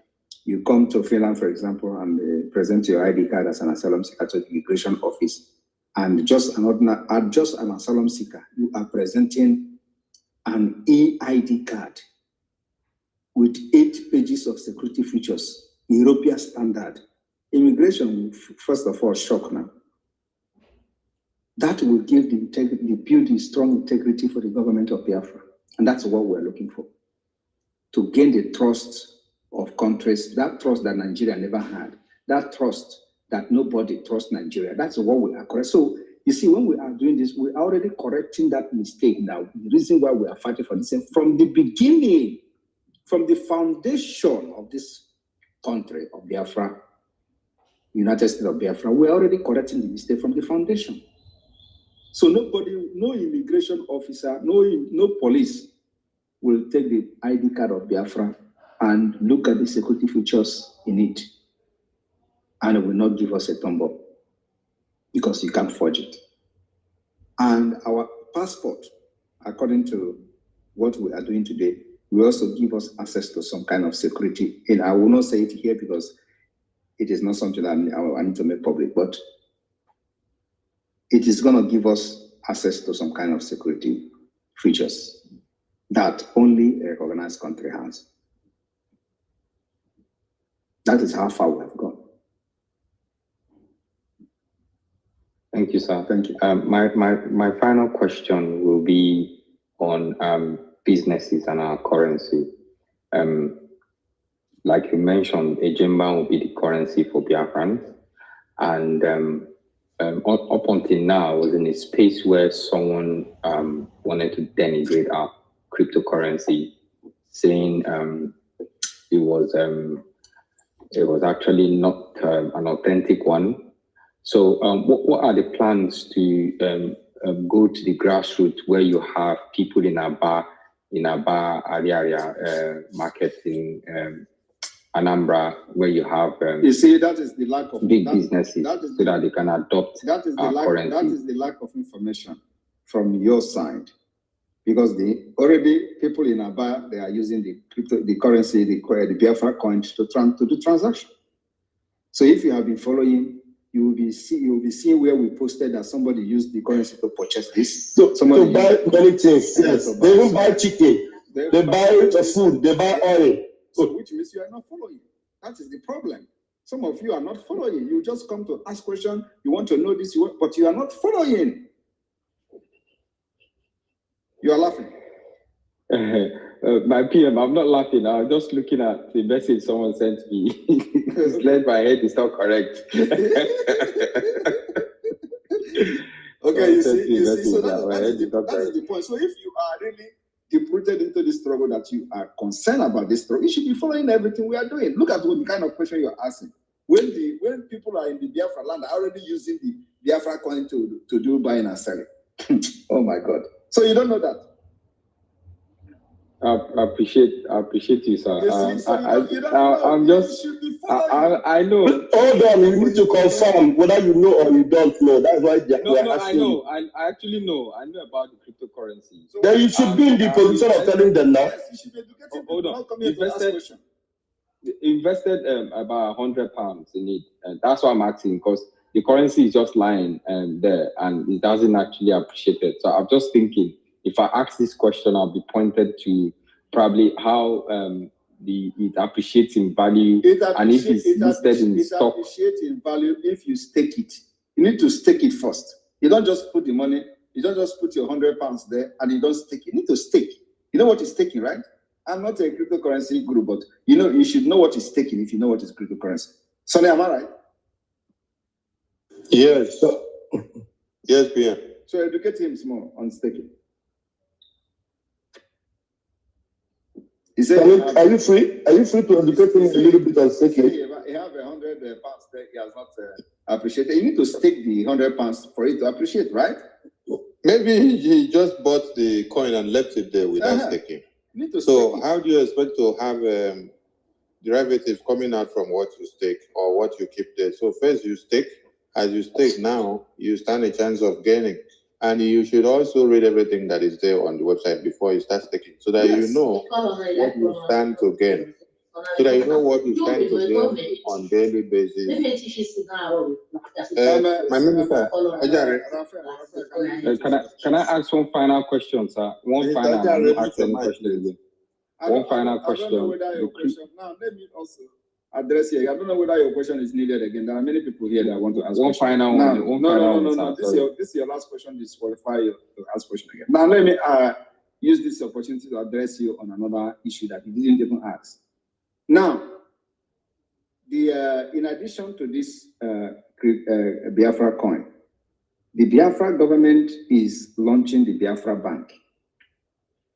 you come to Finland, for example, and present your ID card as an asylum seeker to the immigration office, and just an asylum seeker, you are presenting an EID card with 8 pages of security features, European standard. Immigration, first of all, shock now. That will give the integrity, build the strong integrity for the government of Biafra. And that's what we're looking for. To gain the trust of countries, that trust that Nigeria never had, that trust that nobody trusts Nigeria. That's what we are correct. So you see, when we are doing this, we are already correcting that mistake now. The reason why we are fighting for this, from the beginning, from the foundation of this country of Biafra, United States of Biafra, we are already correcting the mistake from the foundation. So nobody, no immigration officer, no police will take the ID card of Biafra and look at the security features in it, and it will not give us a thumb up because you can't forge it. And our passport, according to what we are doing today, will also give us access to some kind of security. And I will not say it here because it is not something that I need to make public, but it is going to give us access to some kind of security features that only a recognized country has. That is how far we have gone. Thank you, sir. Thank you. My final question will be on businesses and our currency. Like you mentioned, Ejimba will be the currency for Biafrans. And up until now, I was in a space where someone wanted to denigrate our cryptocurrency, saying it was actually not an authentic one. So what are the plans to go to the grassroots where you have people in Aba area market in Anambra, where you have you see, that is the lack of big businesses so that they can adopt our currency. That is the lack of information from your side, because already people in Aba, they are using the currency, the Biafra coin to do transaction. So if you have been following, you will be seeing where we posted that somebody used the currency to purchase this. To buy many things. Yes, they even buy chicken. They buy the food. They buy oil. So which means you are not following. That is the problem. Some of you are not following. You just come to ask questions. You want to know this, but you are not following. You are laughing. My PM, I'm not laughing. I'm just looking at the message someone sent me. It's led my head is not correct. Okay, you see, so that is the point. So if you are really deep-rooted into this struggle, that you are concerned about this struggle, you should be following everything we are doing. Look at what the kind of question you're asking. When people are in the Biafra land, are already using the Biafra coin to do buying and selling. Oh my God. So you don't know that. I appreciate you, sir. I know. Hold on, you need to confirm whether you know or you don't know. That's why I know. I actually know. I know about the cryptocurrency. So then you should be in the position of telling them now. Yes, you should be educating. Hold on. Invested about £100 in it, and that's why I'm asking, because the currency is just lying there, and it doesn't actually appreciate it. So I'm just thinking, if I ask this question, I'll be pointed to probably how it appreciates in value, and if it's listed in stock. It appreciates in value if you stake it. You need to stake it first. You don't just put the money. You don't just put your £100 there and you don't stake. You need to stake. You know what is staking, right? I'm not a cryptocurrency guru, but you should know what is staking if you know what is cryptocurrency. Sonny, am I right? Yes. Yes, PM. So educate him more on staking. He said, are you free? Are you free to educate him a little bit on staking? He have £100 there. He has not appreciated. You need to stake the £100 for it to appreciate, right? Maybe he just bought the coin and left it there without staking. So how do you expect to have derivatives coming out from what you stake or what you keep there? So first you stake. As you stake now, you stand a chance of gaining. And you should also read everything that is there on the website before you start staking, so that you know what you stand to gain. So that you know what you stand to gain on daily basis. My minister, can I ask one final question, sir? One final question again. One final question. Now, let me also address here. I don't know whether your question is needed again. There are many people here that want to ask. One final one. No. This is your last question. Disqualify you to ask question again. Now, let me use this opportunity to address you on another issue that you didn't even ask. Now, in addition to this Biafra coin, the Biafra government is launching the Biafra Bank,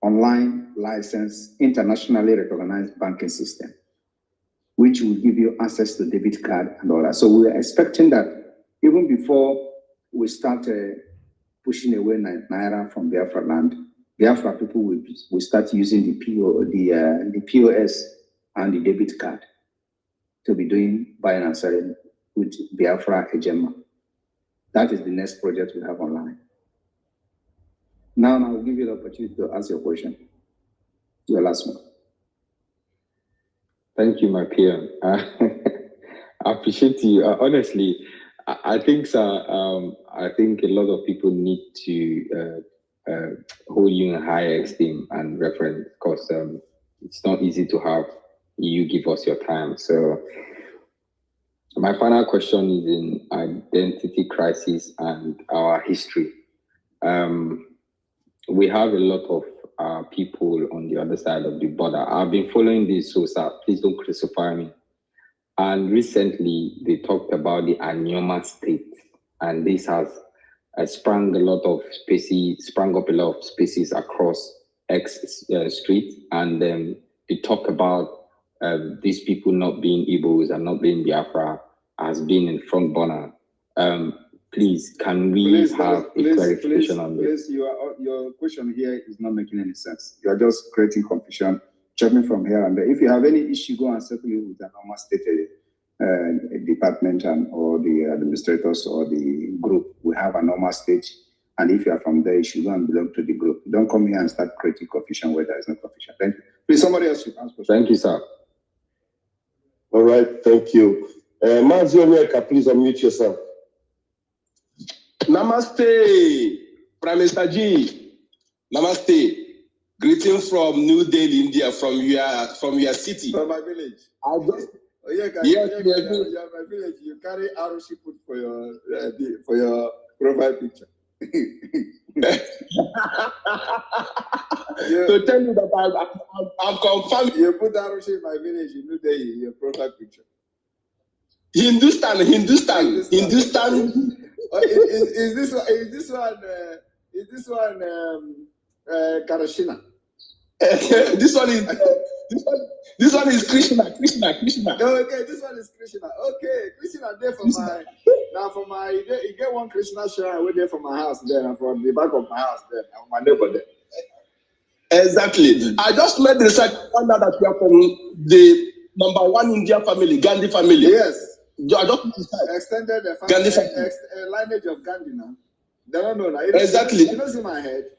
online licensed, internationally recognized banking system, which will give you access to debit card and all that. So we're expecting that even before we start pushing away Naira from Biafra land, Biafra people will start using the POS and the debit card to be doing buying and selling with Biafra Ejema. That is the next project we have online. Now I'll give you the opportunity to ask your question. Your last one. Thank you, my PM. I appreciate you. Honestly, I think, sir, I think a lot of people need to hold you in high esteem and reference, because it's not easy to have you give us your time. So my final question is in identity crisis and our history. We have a lot of people on the other side of the border. I've been following this, so sir, please don't crucify me. And recently, they talked about the Anyoma state, and this has sprung up a lot of spaces across X Street, and they talk about these people not being Igbos and not being Biafra as being in front burner. Please, can we have a clarification on this? Your question here is not making any sense. You are just creating confusion, jumping from here and there. If you have any issue, go and settle it with the normal state department or the administrators or the group. We have a normal stage, and if you are from there, you should go and belong to the group. Don't come here and start creating confusion where there is no confusion. Thank you. Please, somebody else should answer. Thank you, sir. All right, thank you. Mazionyeka, please unmute yourself. Namaste, Prime Minister G. Namaste. Greetings from New Delhi, India, from your city. From my village. Yes, my village. You carry Arushi put for your profile picture. to tell you that I'm confirmed. You put Arusha in my village, you know, your profile picture. Hindustan. Is this one Karashina? This one is Krishna. No, okay, this one is Krishna. Okay, Krishna there for my you get one Krishna shrine way there for my house there, and from the back of my house there, and my neighbor there. Exactly. I just made the research and found out that we are from the #1 India family, Gandhi family. Yes. I just extended the Gandhi family, lineage of Gandhi now. They don't know now. Exactly. You don't see my head.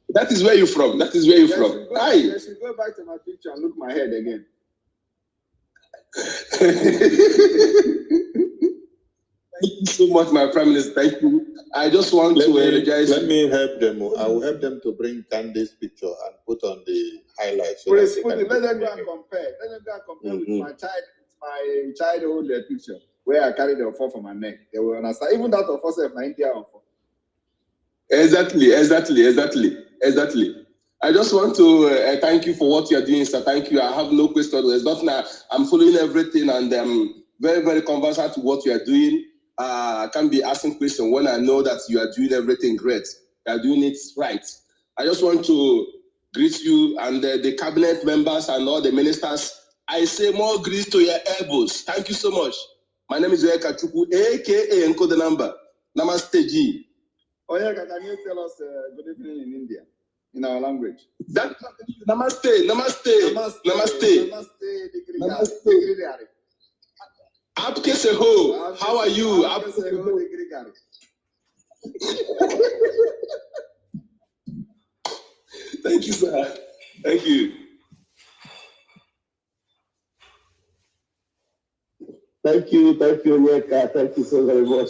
That is where you're from. That is where you're from. You should go back to my picture and look my head again. Thank you so much, my Prime Minister. Thank you. I just want to energize. Let me help them. I will help them to bring Candy's picture and put on the highlights. So let them go and compare. Let them go and compare with my childhood picture where I carried the offer for my neck. They will understand. Even that offer of my India offer. Exactly. I just want to thank you for what you are doing, sir. Thank you. I have no question. There's nothing. I'm following everything, and I'm very, very conversant to what you are doing. I can't be asking questions when I know that you are doing everything great. You are doing it right. I just want to greet you and the cabinet members and all the ministers. I say more grease to your elbows. Thank you so much. My name is Eka Chukwu, a.k.a. Enko the number. Namaste G. Oh yeah, can you tell us good evening in India, in our language? Namaste. Apke se ho. How are you? Thank you, sir. Thank you. Thank you, Nyeka. Thank you so very much.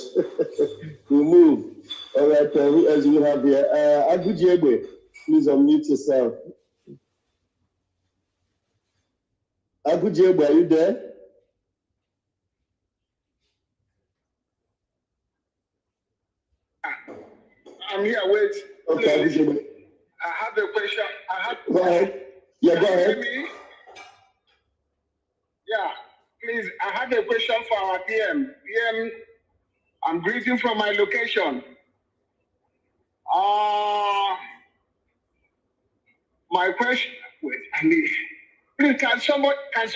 We move. All right, who else we have here? Agujegbe, please unmute yourself. Agujegbe, are you there? I'm here, wait. Okay, Agujegbe. I have a question. Go ahead. Yeah, go ahead. Me? Yeah, please, I have a question for our PM. PM, I'm greeting from my location. My question, wait, please, can somebody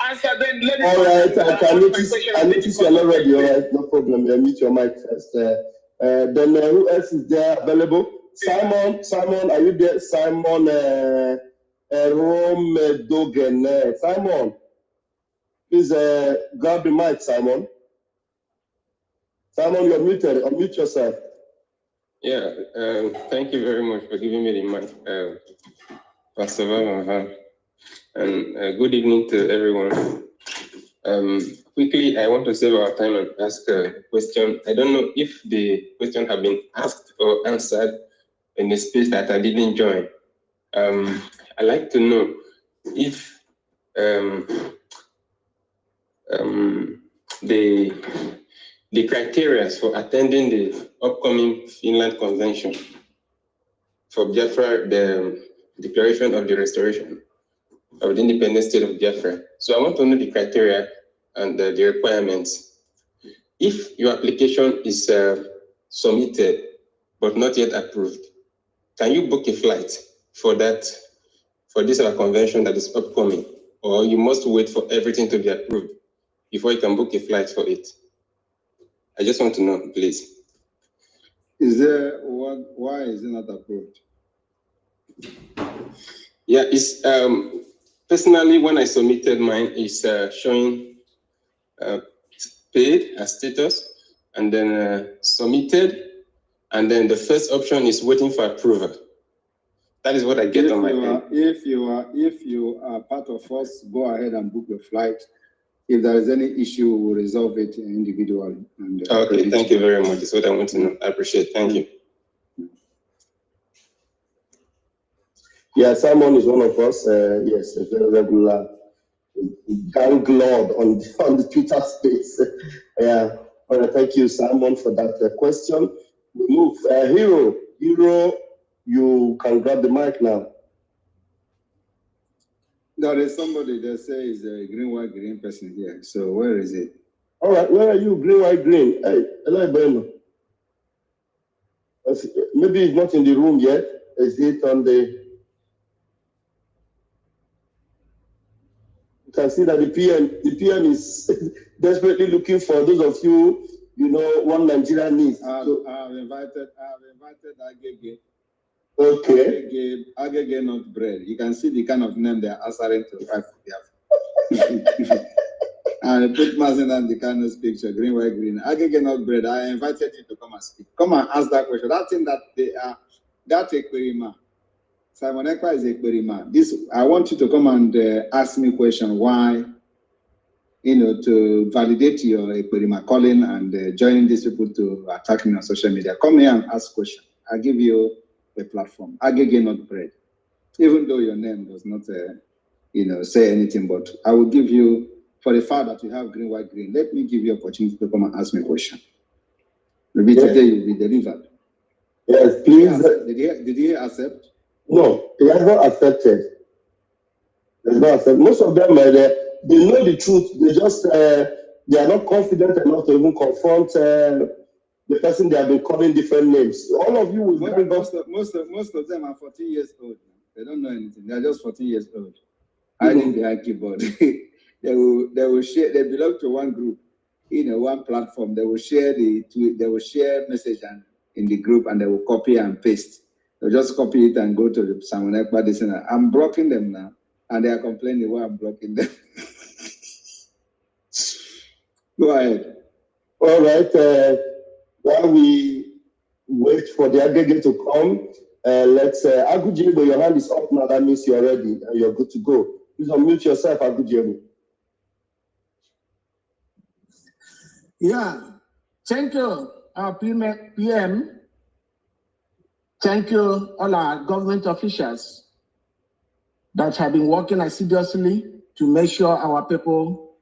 answer then? All right, I notice you're not ready. All right, no problem. Mute your mic first. Then who else is there available? Simon, are you there? Simon Rome Dogen. Simon, please grab the mic, Simon. Simon, you're muted. Unmute yourself. Yeah, thank you very much for giving me the mic, Pastor Vavan. And good evening to everyone. Quickly, I want to save our time and ask a question. I don't know if the question have been asked or answered in the space that I didn't join. I'd like to know if the criteria for attending the upcoming Finland Convention for Biafra, the Declaration of the Restoration of the Independent State of Biafra. So I want to know the criteria and the requirements. If your application is submitted but not yet approved, can you book a flight for this convention that is upcoming, or you must wait for everything to be approved before you can book a flight for it? I just want to know, please. Why is it not approved? Yeah, it's personally, when I submitted mine, it's showing paid as status, and then submitted, and then the first option is waiting for approval. That is what I get on my end. If you are part of us, go ahead and book your flight. If there is any issue, we'll resolve it individually. Okay, thank you very much. That's what I want to know. I appreciate it. Thank you. Yeah, Simon is one of us. Yes, a very regular gang lord on the Twitter space. Yeah. All right, thank you, Simon, for that question. We move. Hero, you can grab the mic now. There is somebody that says a green, white, green person here. So where is it? All right, where are you? Green, white, green. Hey, hello, Ben. Maybe it's not in the room yet. Is it on the... You can see that the PM is desperately looking for those of you, one Nigeria needs. I've invited Agege. Okay. Agege not bread. You can see the kind of name they are answering to. And put Mazen and the Kano's picture, green, white, green. Agege not bread. I invited you to come and speak. Come and ask that question. That thing that they are, that's a query man. Simon Ekpa is a query man. I want you to come and ask me a question why, to validate your Ekperima calling and joining these people to attack me on social media. Come here and ask questions. I'll give you a platform. Agege not bread. Even though your name does not, say anything, but I will give you, for the fact that you have green, white, green, let me give you opportunity to come and ask me a question. Maybe today you'll be delivered. Yes, please. Did he accept? No, he has not accepted. Most of them, they know the truth. They just, they are not confident enough to even confront the person they have been calling different names. All of you will most of them are 14 years old. They don't know anything. They are just 14 years old. Hiding behind keyboard. they will share. They belong to one group, one platform. They will share they will share message in the group, and they will copy and paste. They'll just copy it and go to the Simon Ekpa. They say, I'm blocking them now, and they are complaining why I'm blocking them. Go ahead. All right. While we wait for the aggregate to come, let's Agujibo, your hand is up now. That means you're ready and you're good to go. Please unmute yourself, Agujibo. Yeah, thank you, our PM. Thank you, all our government officials that have been working assiduously to make sure our people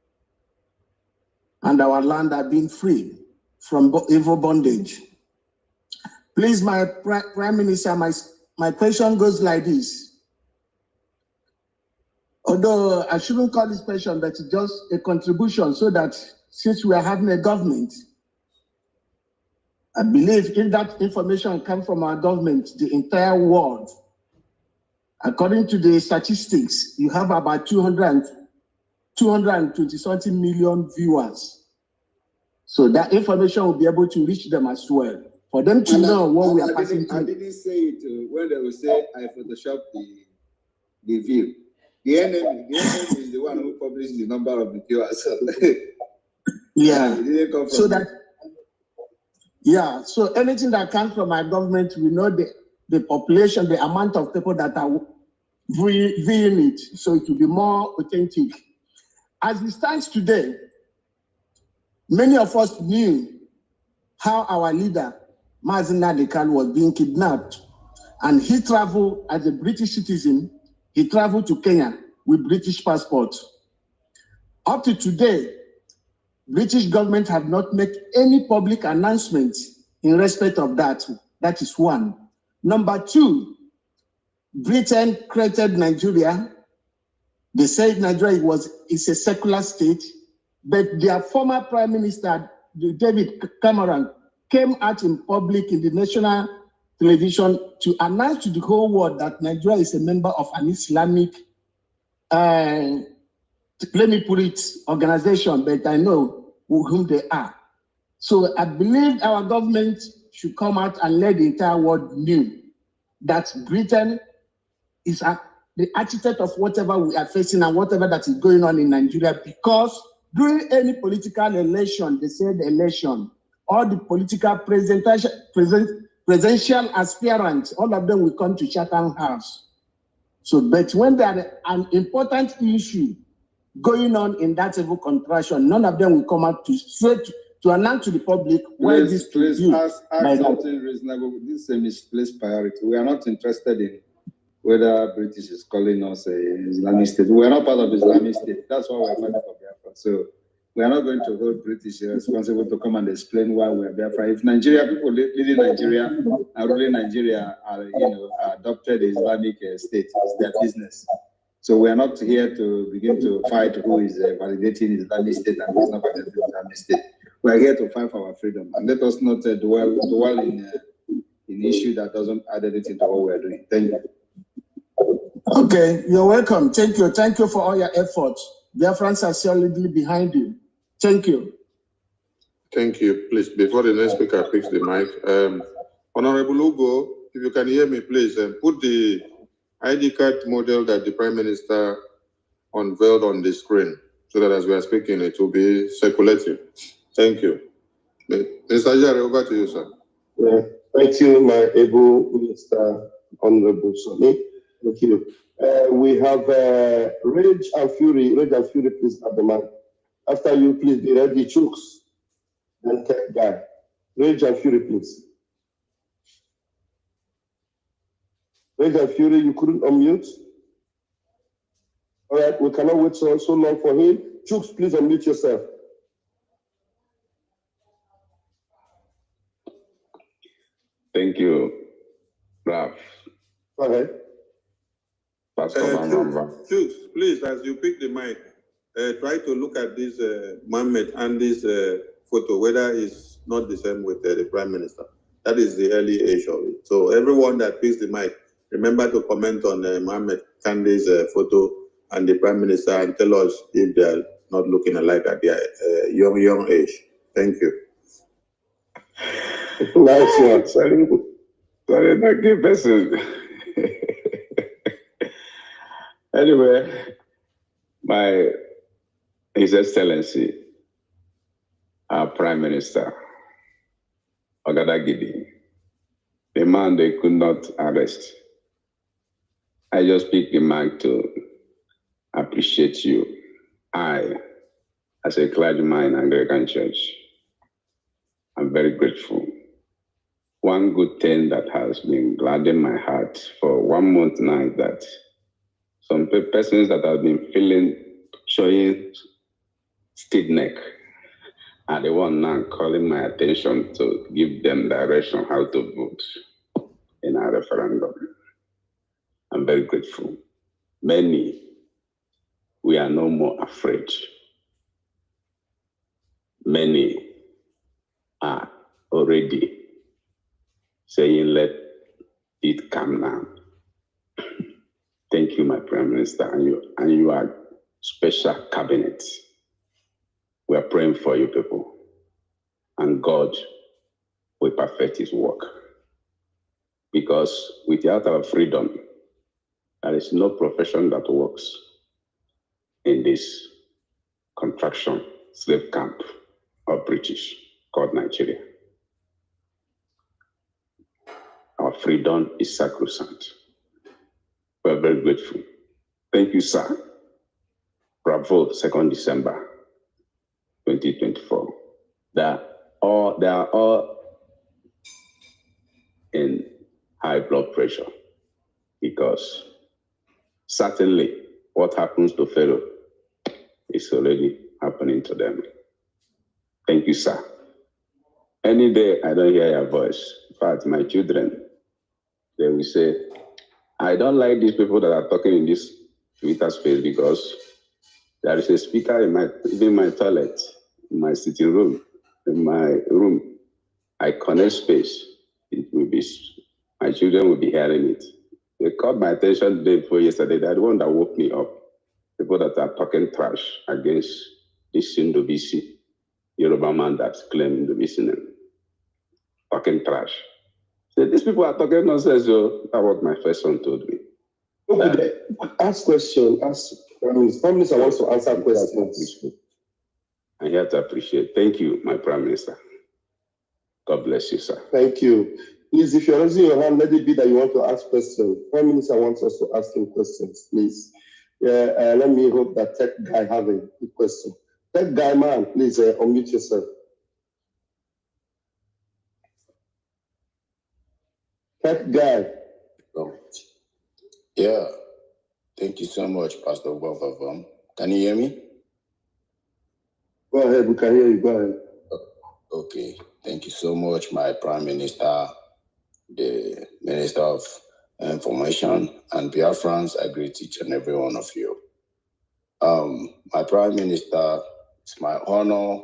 and our land are being free from evil bondage. Please, my Prime Minister, my question goes like this. Although I shouldn't call this question, but it's just a contribution so that since we are having a government, I believe if that information comes from our government, the entire world, according to the statistics, you have about 220-something million viewers. So that information will be able to reach them as well, for them to know what we are passing through. I didn't say it when they will say I photoshopped the view. The enemy is the one who published the number of the viewers. Yeah. It didn't come from so that. Yeah. So anything that comes from our government, we know the population, the amount of people that are viewing it, so it will be more authentic. As it stands today, many of us knew how our leader, Mazen Nadekal, was being kidnapped. And he traveled as a British citizen. He traveled to Kenya with British passport. Up to today, British government have not made any public announcements in respect of that. That is one. Number two, Britain created Nigeria. They said Nigeria is a secular state, but their former Prime Minister, David Cameron, came out in public in the national television to announce to the whole world that Nigeria is a member of an Islamic, let me put it, organization, but I know whom they are. So I believe our government should come out and let the entire world know that Britain is the architect of whatever we are facing and whatever that is going on in Nigeria, because during any political election, they say the election, all the political presidential aspirants, all of them will come to Chatham House. So, but when there is an important issue going on in that evil contraction, none of them will come out to announce to the public where this please ask something reasonable. This is a misplaced priority. We are not interested in whether British is calling us an Islamic state. We are not part of Islamic state. That's why we are fighting for Biafra. So We are not going to hold British responsible to come and explain why we are Biafra. If Nigeria, people living Nigeria and ruling Nigeria are, adopted Islamic state, it's their business. So we are not here to begin to fight who is validating Islamic state and who is not validating Islamic state. We are here to fight for our freedom, and let us not dwell in issue that doesn't add anything to what we are doing. Thank you. Okay, you're welcome. Thank you. Thank you for all your efforts. Biafrans are solidly behind you. Thank you. Thank you. Please, before the next speaker picks the mic, Honorable Ugo, if you can hear me, please put the ID card model that the Prime Minister unveiled on the screen so that as we are speaking, it will be circulating. Thank you. Mr. Jare, over to you, sir. Yeah, thank you, my able Minister, Honorable Sonny. Thank you. We have Rage and Fury. Rage and Fury, please, at the mic. After you, please be ready, Chooks. Then Tech Guy. Rage and Fury, please. Rage and Fury, you couldn't unmute? All right, we cannot wait so long for him. Chooks, please unmute yourself. Thank you, Ralph. Go ahead. Pastor Chooks, please, as you pick the mic, try to look at this Mohammed and this photo, whether it's not the same with the Prime Minister. That is the early age of it. So everyone that picks the mic, remember to comment on Mohammed Kandi's photo and the Prime Minister and tell us if they are not looking alike at their young age. Thank you. Nice one. Sorry, not give person. Anyway, His Excellency, our Prime Minister, Ogadagidi, the man they could not arrest. I just picked the mic to appreciate you. I, as a clergyman in Anglican Church, I'm very grateful. One good thing that has been gladdening my heart for 1 month now is that some persons that have been showing stiff neck are the one now calling my attention to give them direction how to vote in our referendum. I'm very grateful. Many, we are no more afraid. Many are already saying, let it come now. Thank you, my Prime Minister, and you are special cabinet. We are praying for you people, and God will perfect his work. Because without our freedom, there is no profession that works in this contraction slave camp of British called Nigeria. Our freedom is sacrosanct. We are very grateful. Thank you, sir. Bravo, 2nd December 2024. They are all in high blood pressure because certainly what happens to Pharaoh is already happening to them. Thank you, sir. Any day I don't hear your voice, in fact, my children, they will say, I don't like these people that are talking in this Twitter space because there is a speaker in my toilet, in my sitting room, in my room. I connect space. It will be, my children will be hearing it. They caught my attention the day before yesterday. They're the one that woke me up. People that are talking trash against this Sindobisi, Yoruba man that's claiming the name. Talking trash. So these people are talking nonsense, so that's what my first son told me. Okay, ask question. Prime Minister wants to answer questions. I have to appreciate. Thank you, my Prime Minister. God bless you, sir. Thank you. Please, if you're raising your hand, let it be that you want to ask questions. Prime Minister wants us to ask him questions, please. Yeah, let me hope that Tech Guy have a good question. Tech Guy, man, please unmute yourself. Tech Guy. Oh. Yeah. Thank you so much, Pastor Bovavam. Can you hear me? Go ahead, we can hear you. Go ahead. Okay, thank you so much, my Prime Minister, the Minister of Information, and Biafrans. I greet each and every one of you. My Prime Minister, it's my honor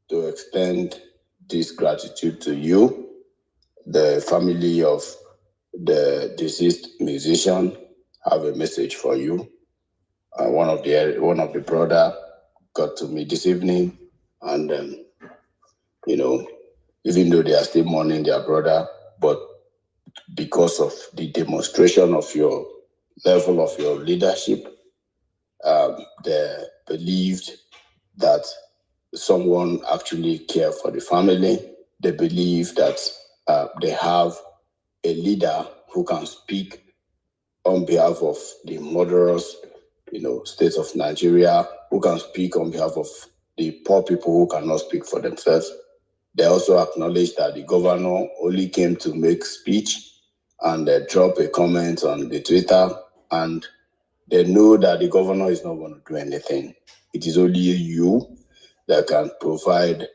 to extend this gratitude to you, the family of the deceased musician. I have a message for you. One of the brother got to me this evening, and even though they are still mourning their brother, but because of the demonstration of your level of your leadership, they believed that someone actually cared for the family. They believe that they have a leader who can speak on behalf of the murderous, states of Nigeria, who can speak on behalf of the poor people who cannot speak for themselves. They also acknowledge that the governor only came to make speech and drop a comment on the Twitter, and they know that the governor is not going to do anything. It is only you that can provide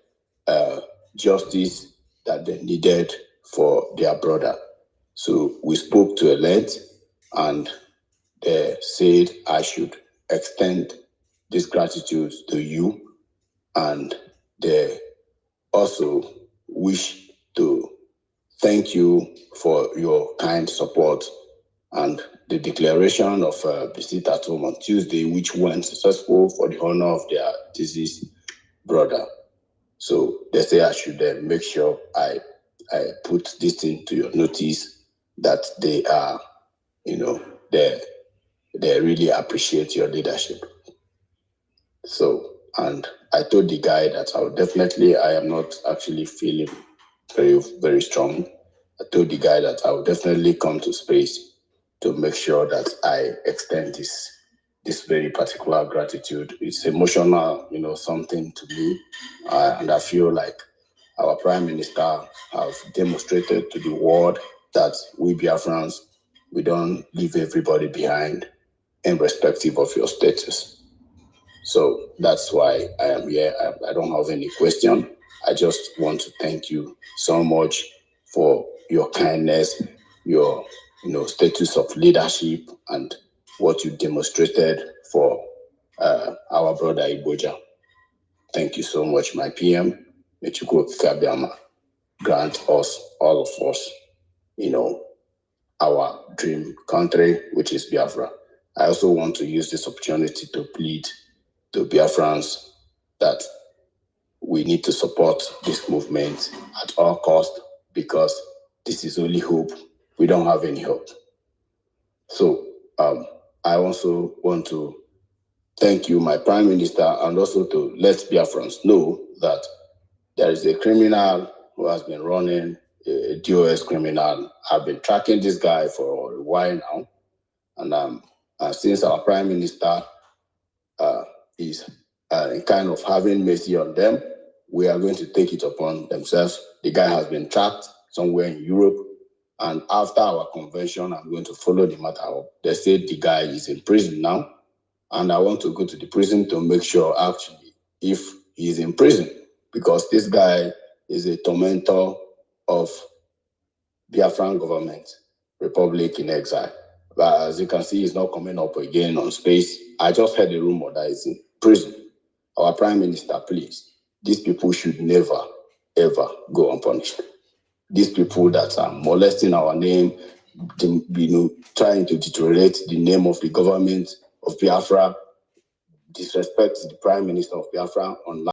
justice that they needed for their brother. So we spoke to a length, and they said I should extend this gratitude to you, and they also wish to thank you for your kind support and the declaration of visit at home on Tuesday, which went successful for the honor of their deceased brother. So they say I should make sure I put this thing to your notice, that they are, they really appreciate your leadership. So, and I told the guy that I am not actually feeling very, very strong. I told the guy that I would definitely come to space to make sure that I extend this very particular gratitude. It's emotional, something to me. And I feel like our Prime Minister have demonstrated to the world that we Biafrans, we don't leave everybody behind, irrespective of your status. So that's why I am here. I don't have any question. I just want to thank you so much for your kindness, your status of leadership, and what you demonstrated for our brother Iboja. Thank you so much, my PM. May Chukwu Kabiama grant us, all of us, our dream country, which is Biafra. I also want to use this opportunity to plead to Biafrans that we need to support this movement at all costs, because this is only hope. We don't have any hope. So I also want to thank you, my Prime Minister, and also to let Biafrans know that there is a criminal who has been running, a DOS criminal. I've been tracking this guy for a while now. And since our Prime Minister is kind of having mercy on them, we are going to take it upon themselves. The guy has been trapped somewhere in Europe. And after our convention, I'm going to follow the matter up. They said the guy is in prison now. And I want to go to the prison to make sure actually if he's in prison, because this guy is a tormentor of Biafran government, Republic in exile. But as you can see, he's not coming up again on space. I just heard a rumor that he's in prison. Our Prime Minister, please, these people should never, ever go unpunished. These people that are molesting our name, trying to deteriorate the name of the government of Biafra, disrespect the Prime Minister of Biafra online.